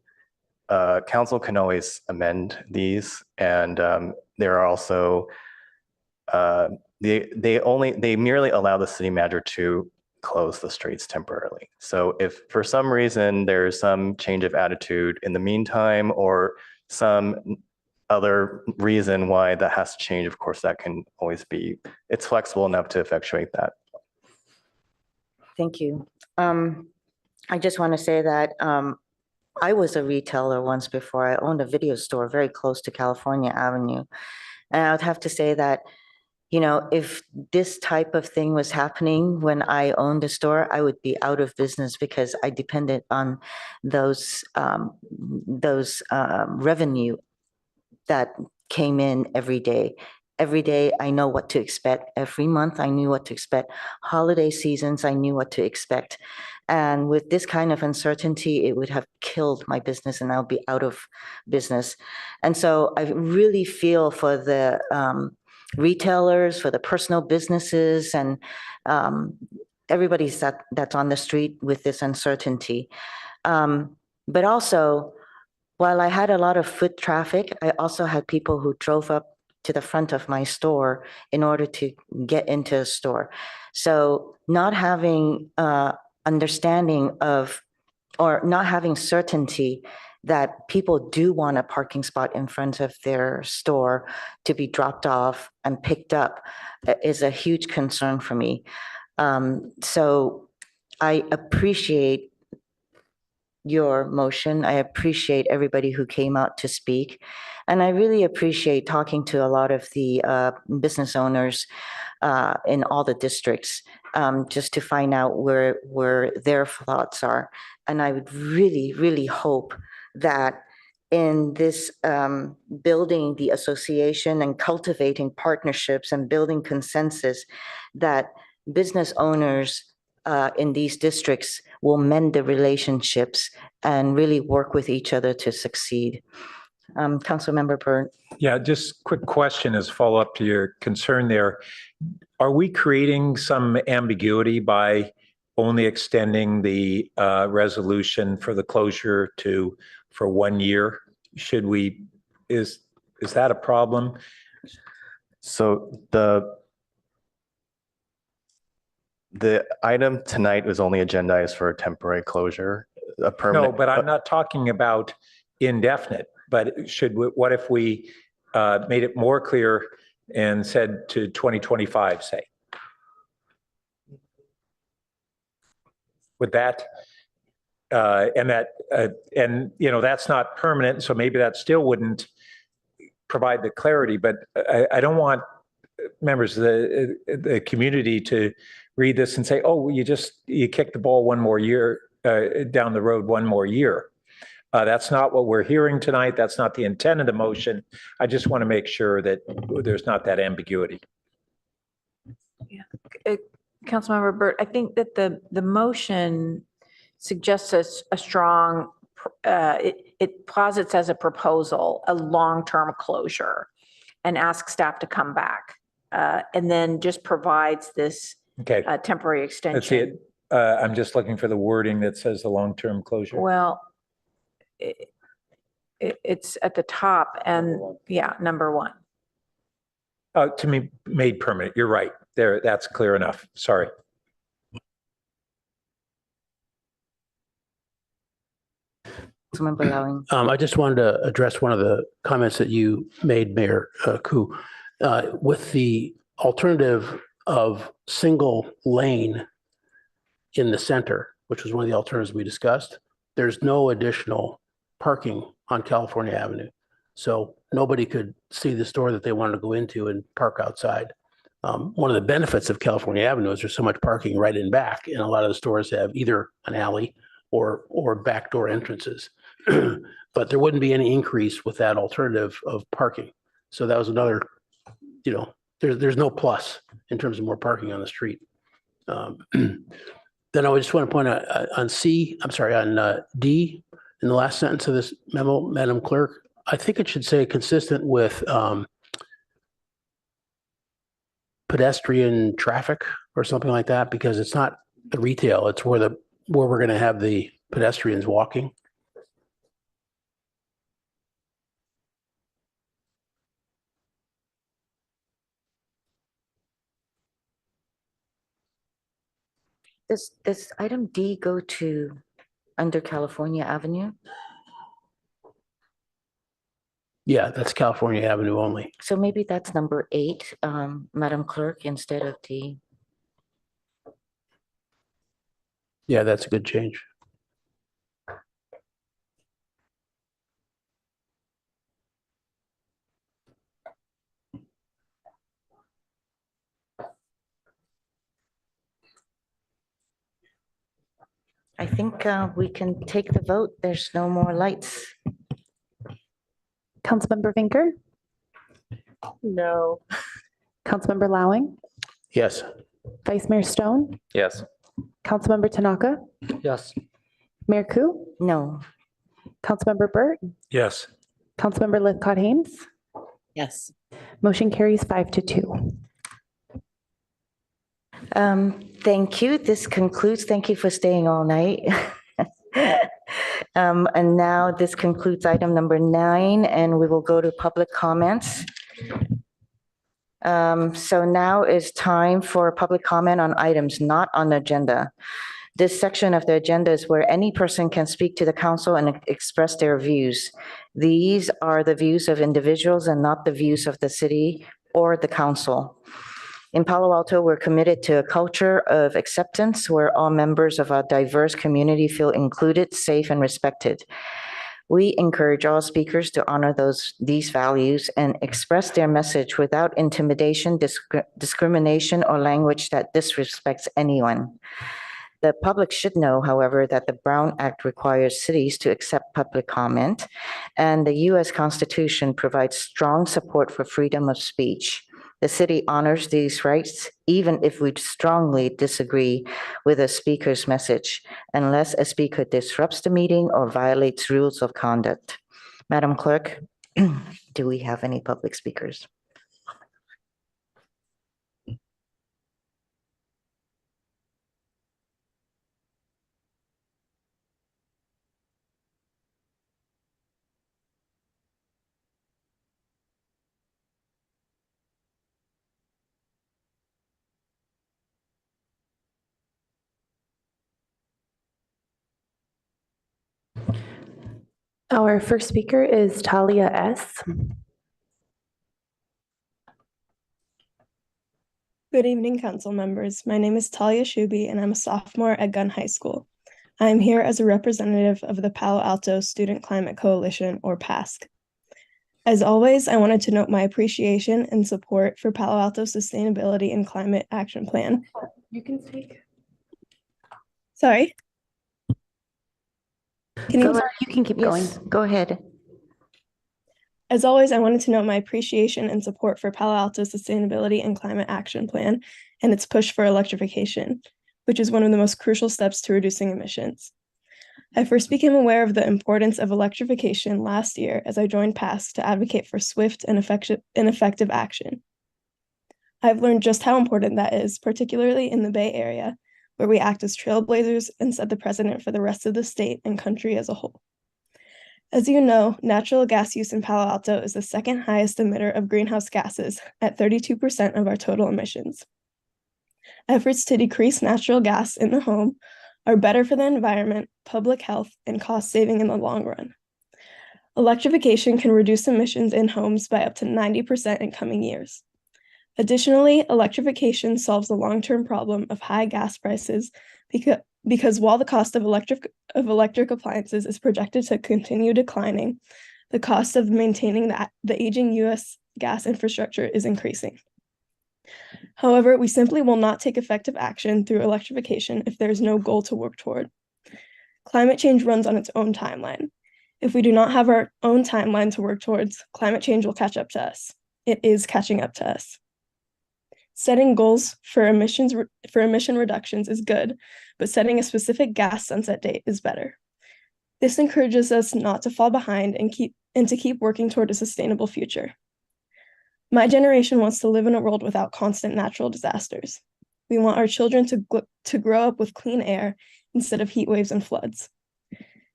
council can always amend these, and there are also, they merely allow the city manager to close the streets temporarily. So if for some reason there's some change of attitude in the meantime, or some other reason why that has to change, of course, that can always be, it's flexible enough to effectuate that. Thank you. I just want to say that I was a retailer once before. I owned a video store very close to California Avenue. And I would have to say that, if this type of thing was happening when I owned a store, I would be out of business, because I depended on those revenue that came in every day. Every day, I know what to expect. Every month, I knew what to expect. Holiday seasons, I knew what to expect. And with this kind of uncertainty, it would have killed my business, and I'll be out of business. And so I really feel for the retailers, for the personal businesses, and everybody that's on the street with this uncertainty. But also, while I had a lot of foot traffic, I also had people who drove up to the front of my store in order to get into a store. So not having understanding of, or not having certainty that people do want a parking spot in front of their store to be dropped off and picked up is a huge concern for me. So I appreciate your motion. I appreciate everybody who came out to speak. And I really appreciate talking to a lot of the business owners in all the districts, just to find out where their thoughts are. And I would really, really hope that in this building the association and cultivating partnerships and building consensus that business owners in these districts will mend the relationships and really work with each other to succeed. Councilmember Burt. Yeah, just quick question as follow-up to your concern there. Are we creating some ambiguity by only extending the resolution for the closure for 1 year? Should we, is that a problem? So the item tonight was only agendized for a temporary closure, a permanent. No, but I'm not talking about indefinite, but what if we made it more clear and said to 2025, say? Would that, and that's not permanent, so maybe that still wouldn't provide the clarity, but I don't want members of the community to read this and say, oh, you kicked the ball 1 more year, down the road 1 more year. That's not what we're hearing tonight. That's not the intent of the motion. I just want to make sure that there's not that ambiguity. Yeah. Councilmember Burt, I think that the motion suggests a strong, it posits as a proposal, a long-term closure, and asks staff to come back, and then just provides this temporary extension. Let's see it. I'm just looking for the wording that says the long-term closure. Well, it's at the top, and yeah, number 1. To me, made permanent. You're right. There, that's clear enough. Sorry. I just wanted to address one of the comments that you made, Mayor Koo. With the alternative of single lane in the center, which was one of the alternatives we discussed, there's no additional parking on California Avenue. So nobody could see the store that they wanted to go into and park outside. One of the benefits of California Avenue is there's so much parking right in back, and a lot of the stores have either an alley or backdoor entrances. But there wouldn't be any increase with that alternative of parking. So that was another, there's no plus in terms of more parking on the street. Then I just want to point out on D, in the last sentence of this memo, Madam Clerk, I think it should say consistent with pedestrian traffic or something like that, because it's not the retail, it's where we're going to have the pedestrians walking. Does item D go to under California Avenue? Yeah, that's California Avenue only. So maybe that's number 8, Madam Clerk, instead of D. Yeah, that's a good change. I think we can take the vote. There's no more lights. Councilmember Vinker, No. Councilmember Lowing, Yes. Vice Mayor Stone, Yes. Councilmember Tanaka, Yes. Mayor Koo, No. Councilmember Burt, Yes. Councilmember Lithcott Haynes. Yes. Motion carries 5-2. Thank you. This concludes. Thank you for staying all night. And now this concludes item number 9, and we will go to public comments. So now is time for public comment on items not on the agenda. This section of the agenda is where any person can speak to the council and express their views. These are the views of individuals and not the views of the city or the council. In Palo Alto, we're committed to a culture of acceptance where all members of our diverse community feel included, safe, and respected. We encourage all speakers to honor these values and express their message without intimidation, discrimination, or language that disrespects anyone. The public should know, however, that the Brown Act requires cities to accept public comment, and the U.S. Constitution provides strong support for freedom of speech. The city honors these rights, even if we strongly disagree with a speaker's message, unless a speaker disrupts the meeting or violates rules of conduct. Madam Clerk, do we have any public speakers? Our first speaker is Talia S. Good evening, council members. My name is Talia Shuby, and I'm a sophomore at Gunn High School. I am here as a representative of the Palo Alto Student Climate Coalition, or PASC. As always, I wanted to note my appreciation and support for Palo Alto's Sustainability and Climate Action Plan. You can speak. Sorry. You can keep going. Go ahead. As always, I wanted to note my appreciation and support for Palo Alto's Sustainability and Climate Action Plan and its push for electrification, which is one of the most crucial steps to reducing emissions. I first became aware of the importance of electrification last year as I joined PASC to advocate for swift and effective action. I've learned just how important that is, particularly in the Bay Area, where we act as trailblazers and set the precedent for the rest of the state and country as a whole. As you know, natural gas use in Palo Alto is the second highest emitter of greenhouse gases at 32% of our total emissions. Efforts to decrease natural gas in the home are better for the environment, public health, and cost saving in the long run. Electrification can reduce emissions in homes by up to 90% in coming years. Additionally, electrification solves the long-term problem of high gas prices because while the cost of electric appliances is projected to continue declining, the cost of maintaining the aging U.S. gas infrastructure is increasing. However, we simply will not take effective action through electrification if there is no goal to work toward. Climate change runs on its own timeline. If we do not have our own timeline to work towards, climate change will catch up to us. It is catching up to us. Setting goals for emission reductions is good, but setting a specific gas sunset date is better. This encourages us not to fall behind and to keep working toward a sustainable future. My generation wants to live in a world without constant natural disasters. We want our children to grow up with clean air instead of heat waves and floods.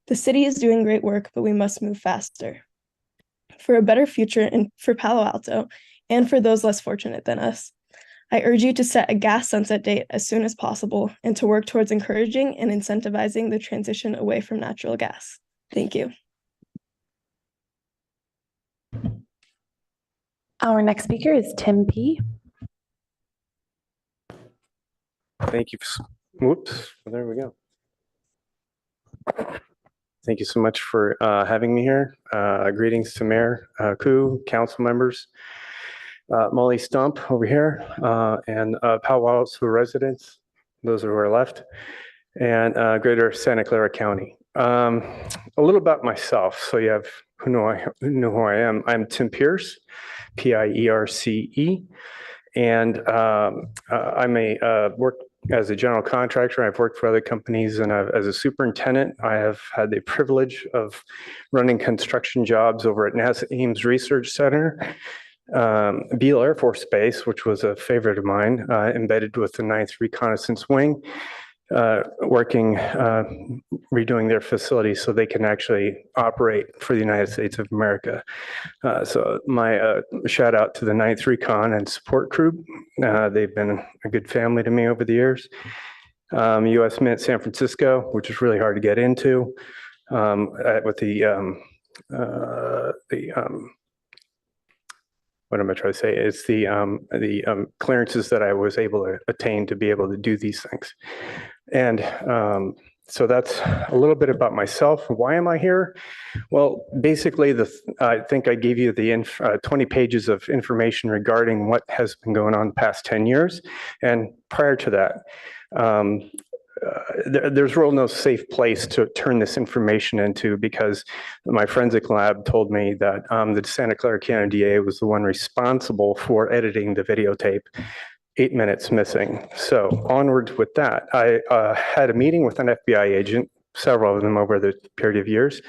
The city is doing great work, but we must move faster. For a better future for Palo Alto and for those less fortunate than us, I urge you to set a gas sunset date as soon as possible and to work towards encouraging and incentivizing the transition away from natural gas. Thank you. Our next speaker is Tim P. Thank you. Whoops, there we go. Thank you so much for having me here. Greetings to Mayor Koo, council members, Molly Stump over here, and Palo Alto residents, those who are left, and Greater Santa Clara County. A little about myself, so you have who know who I am. I'm Tim Pierce, Pierce, and I'm worked as a general contractor. I've worked for other companies, and as a superintendent, I have had the privilege of running construction jobs over at NASA Ames Research Center, Beale Air Force Base, which was a favorite of mine, embedded with the 9th Reconnaissance Wing, working, redoing their facilities so they can actually operate for the United States of America. So my shout out to the 9th Recon and support crew. They've been a good family to me over the years. US Mint San Francisco, which is really hard to get into, with what am I trying to say? It's the clearances that I was able to attain to be able to do these things. And so that's a little bit about myself. Why am I here? Well, basically, I think I gave you the 20 pages of information regarding what has been going on the past 10 years. And prior to that, there's real no safe place to turn this information into, because my forensic lab told me that the Santa Clara County DA was the one responsible for editing the videotape. 8 minutes missing. So onwards with that, I had a meeting with an FBI agent, several of them over the period of years.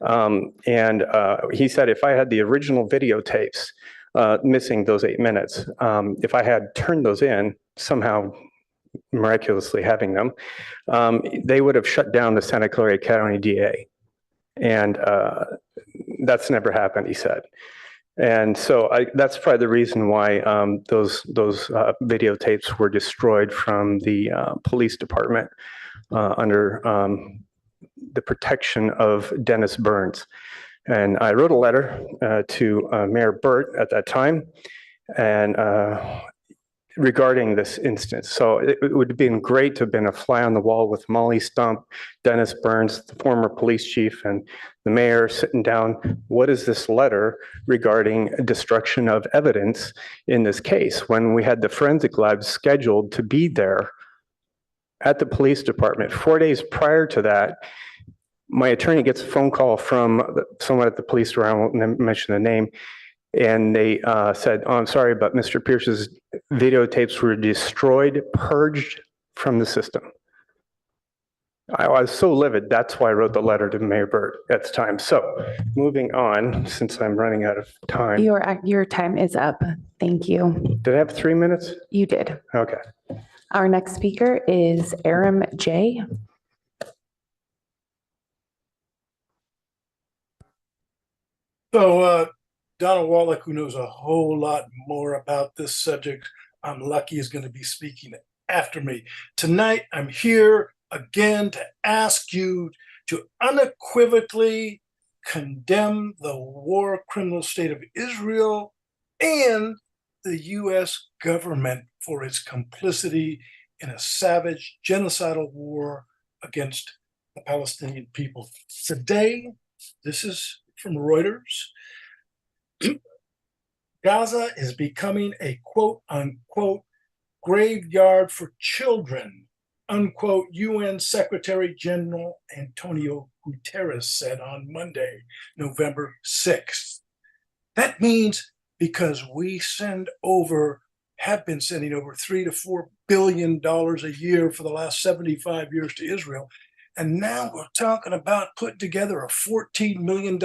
And he said if I had the original videotapes missing those 8 minutes, if I had turned those in, somehow miraculously having them, they would have shut down the Santa Clara County DA. And that's never happened, he said. And so that's probably the reason why those videotapes were destroyed from the police department under the protection of Dennis Burns. And I wrote a letter to Mayor Burt at that time, and regarding this instance. So it would have been great to have been a fly on the wall with Molly Stump, Dennis Burns, the former police chief, and the mayor sitting down. What is this letter regarding destruction of evidence in this case? When we had the forensic lab scheduled to be there at the police department 4 days prior to that, my attorney gets a phone call from someone at the police department, I won't mention the name, and they said, oh, I'm sorry, but Mr. Pierce's videotapes were destroyed, purged from the system. I was so livid. That's why I wrote the letter to Mayor Burt at the time. So moving on, since I'm running out of time. Your time is up. Thank you. Did I have 3 minutes? You did. Okay. Our next speaker is Aram J. So Donald Wallach, who knows a whole lot more about this subject, I'm lucky is going to be speaking after me. Tonight, I'm here again to ask you to unequivocally condemn the war criminal state of Israel and the U.S. government for its complicity in a savage genocidal war against the Palestinian people. Today, this is from Reuters, Gaza is becoming a quote unquote graveyard for children, unquote, UN Secretary General Antonio Guterres said on Monday, November 6th. That means because we have been sending over $3 to $4 billion a year for the last 75 years to Israel. And now we're talking about putting together a $14 million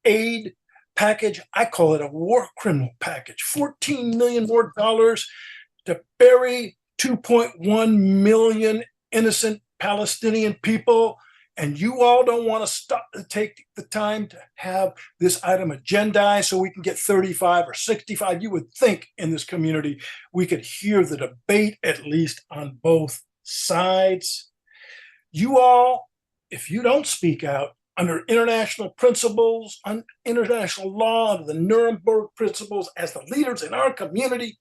aid package. I call it a war criminal package. $14 million more dollars to bury 2.1 million innocent Palestinian people. And you all don't want to take the time to have this item agendized so we can get 35 or 65. You would think in this community we could hear the debate at least on both sides. You all, if you don't speak out under international principles, on international law, under the Nuremberg principles, as the leaders in our community,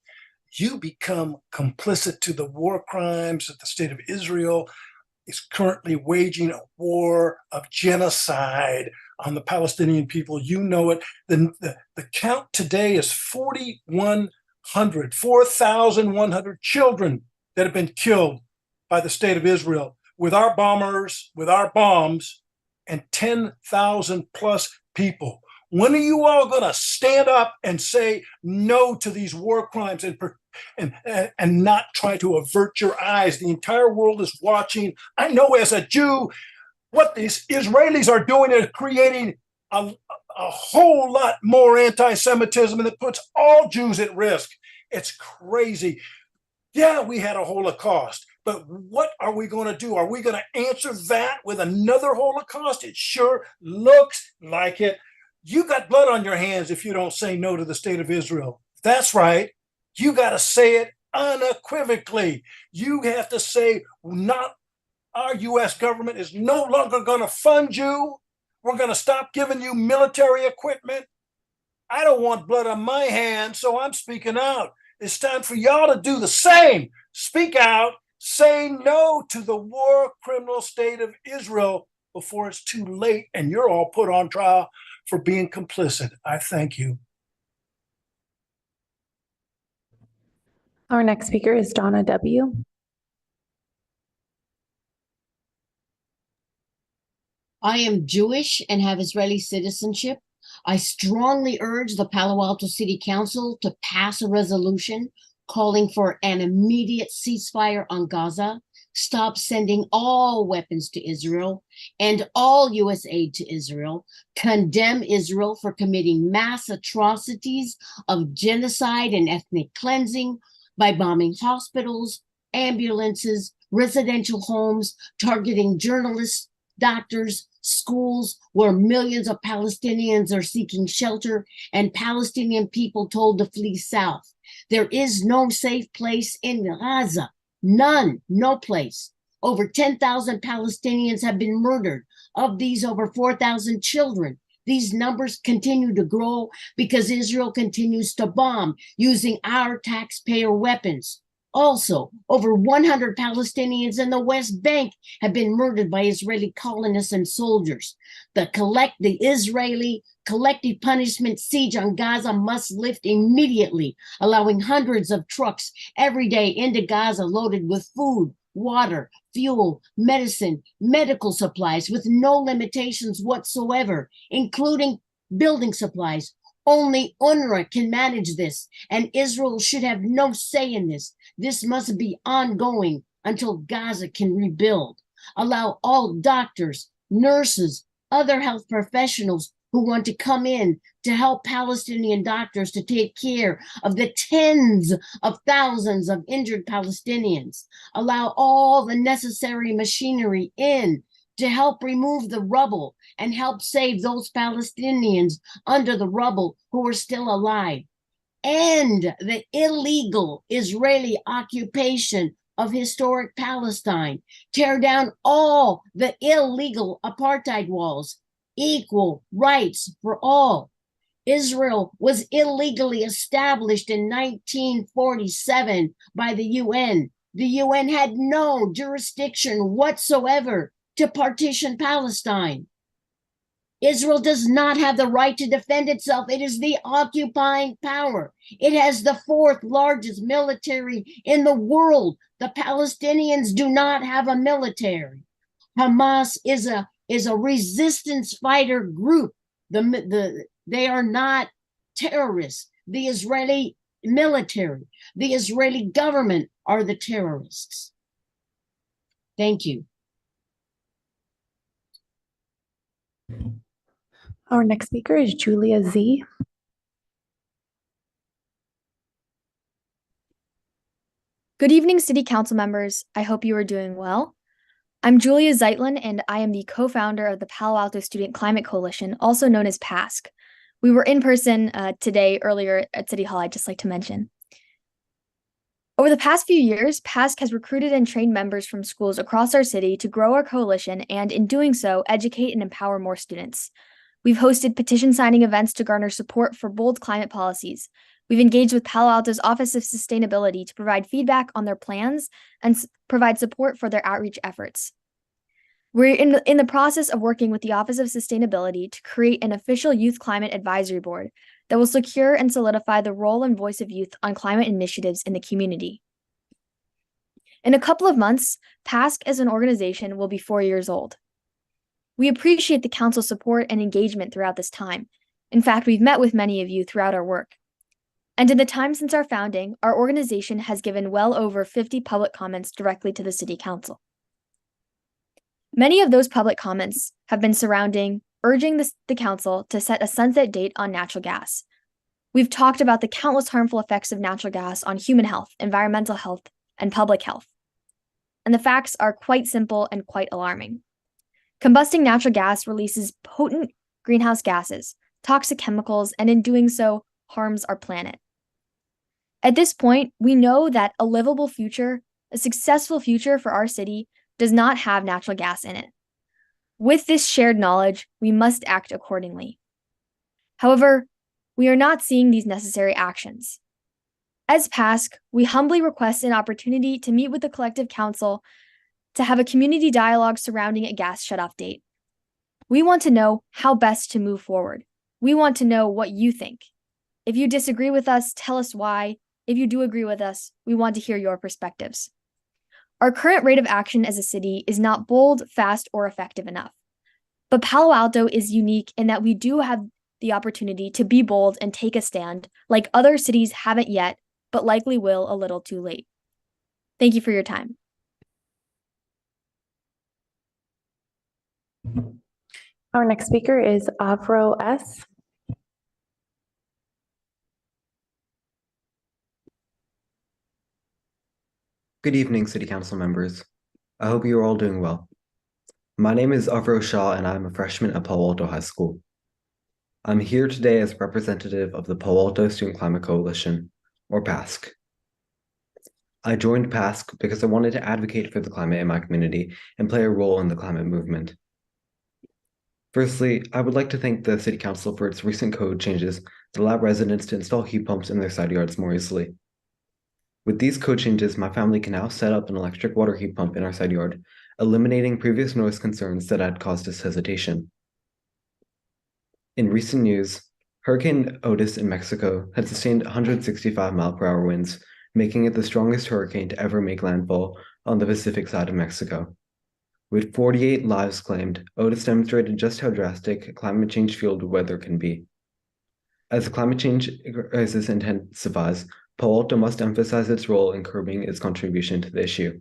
you become complicit to the war crimes that the state of Israel is currently waging, a war of genocide on the Palestinian people. You know it. The count today is 4,100 children that have been killed by the state of Israel with our bombers, with our bombs, and 10,000 plus people. When are you all going to stand up and say no to these war crimes and not try to avert your eyes? The entire world is watching. I know as a Jew what these Israelis are doing is creating a whole lot more anti-Semitism, and it puts all Jews at risk. It's crazy. Yeah, we had a Holocaust. But what are we going to do? Are we going to answer that with another Holocaust? It sure looks like it. You got blood on your hands if you don't say no to the state of Israel. That's right. You got to say it unequivocally. You have to say, not our U.S. government is no longer going to fund you. We're going to stop giving you military equipment. I don't want blood on my hands, so I'm speaking out. It's time for y'all to do the same. Speak out. Say no to the war criminal state of Israel before it's too late and you're all put on trial for being complicit. I thank you. Our next speaker is Donna W. I am Jewish and have Israeli citizenship. I strongly urge the Palo Alto City Council to pass a resolution calling for an immediate ceasefire on Gaza, stop sending all weapons to Israel and all U.S. aid to Israel, condemn Israel for committing mass atrocities of genocide and ethnic cleansing by bombing hospitals, ambulances, residential homes, targeting journalists, doctors, schools where millions of Palestinians are seeking shelter and Palestinian people told to flee south. There is no safe place in Gaza. None, no place. Over 10,000 Palestinians have been murdered. Of these, over 4,000 children. These numbers continue to grow because Israel continues to bomb using our taxpayer weapons. Also, over 100 Palestinians in the West Bank have been murdered by Israeli colonists and soldiers. The Israeli collective punishment siege on Gaza must lift immediately, allowing hundreds of trucks every day into Gaza loaded with food, water, fuel, medicine, medical supplies with no limitations whatsoever, including building supplies. Only UNRWA can manage this, and Israel should have no say in this. This must be ongoing until Gaza can rebuild. Allow all doctors, nurses, other health professionals who want to come in to help Palestinian doctors to take care of the tens of thousands of injured Palestinians. Allow all the necessary machinery in to help remove the rubble and help save those Palestinians under the rubble who are still alive. End the illegal Israeli occupation of historic Palestine. Tear down all the illegal apartheid walls. Equal rights for all. Israel was illegally established in 1947 by the UN. The UN had no jurisdiction whatsoever to partition Palestine. Israel does not have the right to defend itself. It is the occupying power. It has the fourth largest military in the world. The Palestinians do not have a military. Hamas is a resistance fighter group. They are not terrorists. The Israeli military, the Israeli government are the terrorists. Thank you. Our next speaker is Julia Z. Good evening, City Council members. I hope you are doing well. I'm Julia Zeitlin, and I am the co-founder of the Palo Alto Student Climate Coalition, also known as PASC. We were in person today earlier at City Hall, I'd just like to mention. Over the past few years, PASC has recruited and trained members from schools across our city to grow our coalition and, in doing so, educate and empower more students. We've hosted petition signing events to garner support for bold climate policies. We've engaged with Palo Alto's Office of Sustainability to provide feedback on their plans and provide support for their outreach efforts. We're in the process of working with the Office of Sustainability to create an official Youth Climate Advisory Board that will secure and solidify the role and voice of youth on climate initiatives in the community. In a couple of months, PASC as an organization will be 4 years old. We appreciate the council's support and engagement throughout this time. In fact, we've met with many of you throughout our work. And in the time since our founding, our organization has given well over 50 public comments directly to the City Council. Many of those public comments have been surrounding urging the council to set a sunset date on natural gas. We've talked about the countless harmful effects of natural gas on human health, environmental health, and public health. And the facts are quite simple and quite alarming. Combusting natural gas releases potent greenhouse gases, toxic chemicals, and in doing so, harms our planet. At this point, we know that a livable future, a successful future for our city, does not have natural gas in it. With this shared knowledge, we must act accordingly. However, we are not seeing these necessary actions. As PASC, we humbly request an opportunity to meet with the collective council to have a community dialogue surrounding a gas shutoff date. We want to know how best to move forward. We want to know what you think. If you disagree with us, tell us why. If you do agree with us, we want to hear your perspectives. Our current rate of action as a city is not bold, fast, or effective enough. But Palo Alto is unique in that we do have the opportunity to be bold and take a stand, like other cities haven't yet, but likely will a little too late. Thank you for your time. Our next speaker is Avro S. Good evening, City Council members. I hope you are all doing well. My name is Avro Shah and I'm a freshman at Palo Alto High School. I'm here today as representative of the Palo Alto Student Climate Coalition, or PASC. I joined PASC because I wanted to advocate for the climate in my community and play a role in the climate movement. Firstly, I would like to thank the City Council for its recent code changes that allow residents to install heat pumps in their side yards more easily. With these code changes, my family can now set up an electric water heat pump in our side yard, eliminating previous noise concerns that had caused us hesitation. In recent news, Hurricane Otis in Mexico had sustained 165-mile-per-hour winds, making it the strongest hurricane to ever make landfall on the Pacific side of Mexico. With 48 lives claimed, Otis demonstrated just how drastic climate change-fueled weather can be. As the climate change crisis intensifies, Palo Alto must emphasize its role in curbing its contribution to the issue.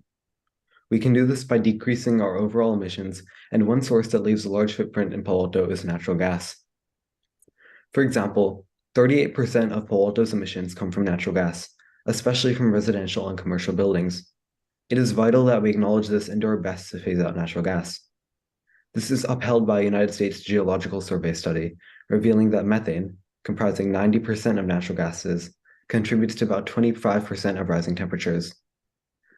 We can do this by decreasing our overall emissions, and one source that leaves a large footprint in Palo Alto is natural gas. For example, 38% of Palo Alto's emissions come from natural gas, especially from residential and commercial buildings. It is vital that we acknowledge this and do our best to phase out natural gas. This is upheld by a United States Geological Survey study, revealing that methane, comprising 90% of natural gases, contributes to about 25% of rising temperatures.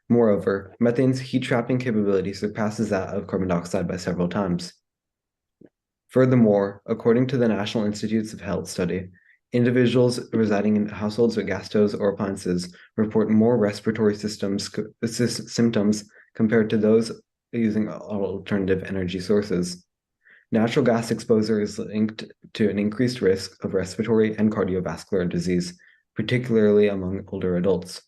Moreover, methane's heat-trapping capability surpasses that of carbon dioxide by several times. Furthermore, according to the National Institutes of Health study, individuals residing in households with gas stoves or appliances report more respiratory symptoms compared to those using alternative energy sources. Natural gas exposure is linked to an increased risk of respiratory and cardiovascular disease, particularly among older adults.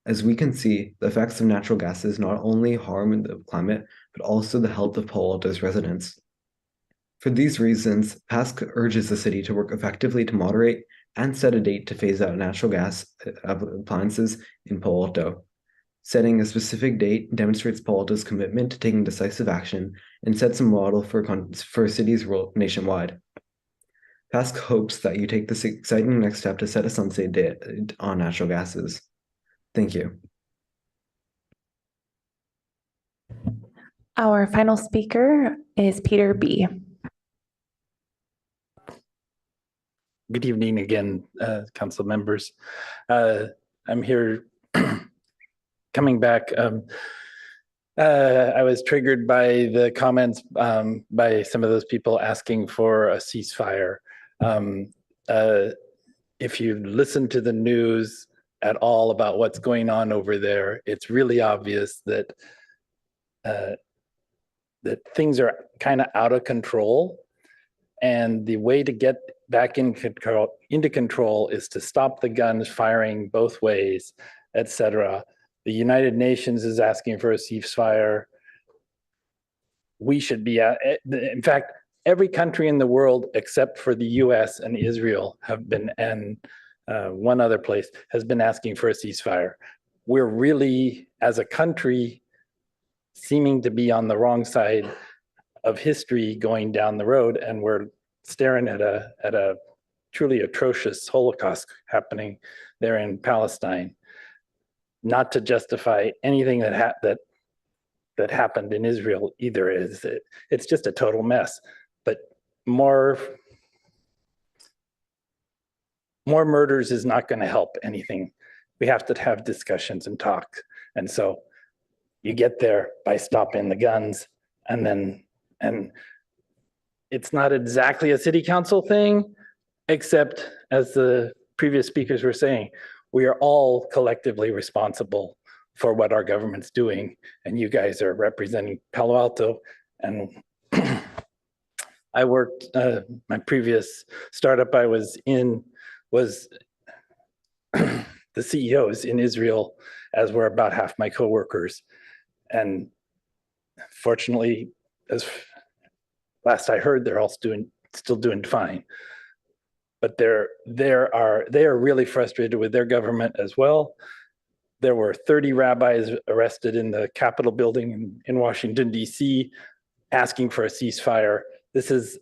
As we can see, the effects of natural gases not only harm the climate, but also the health of Palo Alto's residents. For these reasons, PASC urges the city to work effectively to moderate and set a date to phase out natural gas appliances in Palo Alto. Setting a specific date demonstrates Palo Alto's commitment to taking decisive action and sets a model for cities nationwide. PASC hopes that you take this exciting next step to set a sunset date on natural gases. Thank you. Our final speaker is Peter B. Good evening again, council members. I'm here coming back. I was triggered by the comments by some of those people asking for a ceasefire. If you listen to the news at all about what's going on over there, it's really obvious that that things are kind of out of control. And the way to get back into control is to stop the guns firing both ways, etc. The United Nations is asking for a ceasefire. We should be in fact, every country in the world except for the US and Israel have been, and one other place has been asking for a ceasefire. We're really, as a country, seeming to be on the wrong side of history going down the road, and we're staring at a truly atrocious Holocaust happening there in Palestine. Not to justify anything that happened in Israel either. It's just a total mess. But more murders is not going to help anything. We have to have discussions and talk. And so you get there by stopping the guns, and it's not exactly a city council thing, except as the previous speakers were saying, we are all collectively responsible for what our government's doing. And you guys are representing Palo Alto. And I worked, my previous startup I was in was the CEOs in Israel, as were about half my coworkers. And fortunately, last I heard, they're all still doing fine. But they are really frustrated with their government as well. There were 30 rabbis arrested in the Capitol building in Washington, D.C., asking for a ceasefire. There's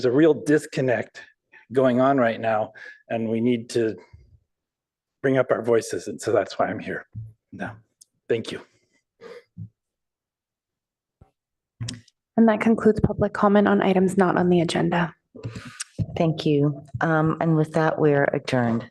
a real disconnect going on right now, and we need to bring up our voices. And so that's why I'm here now. Thank you. And that concludes public comment on items not on the agenda. Thank you. And with that, we're adjourned.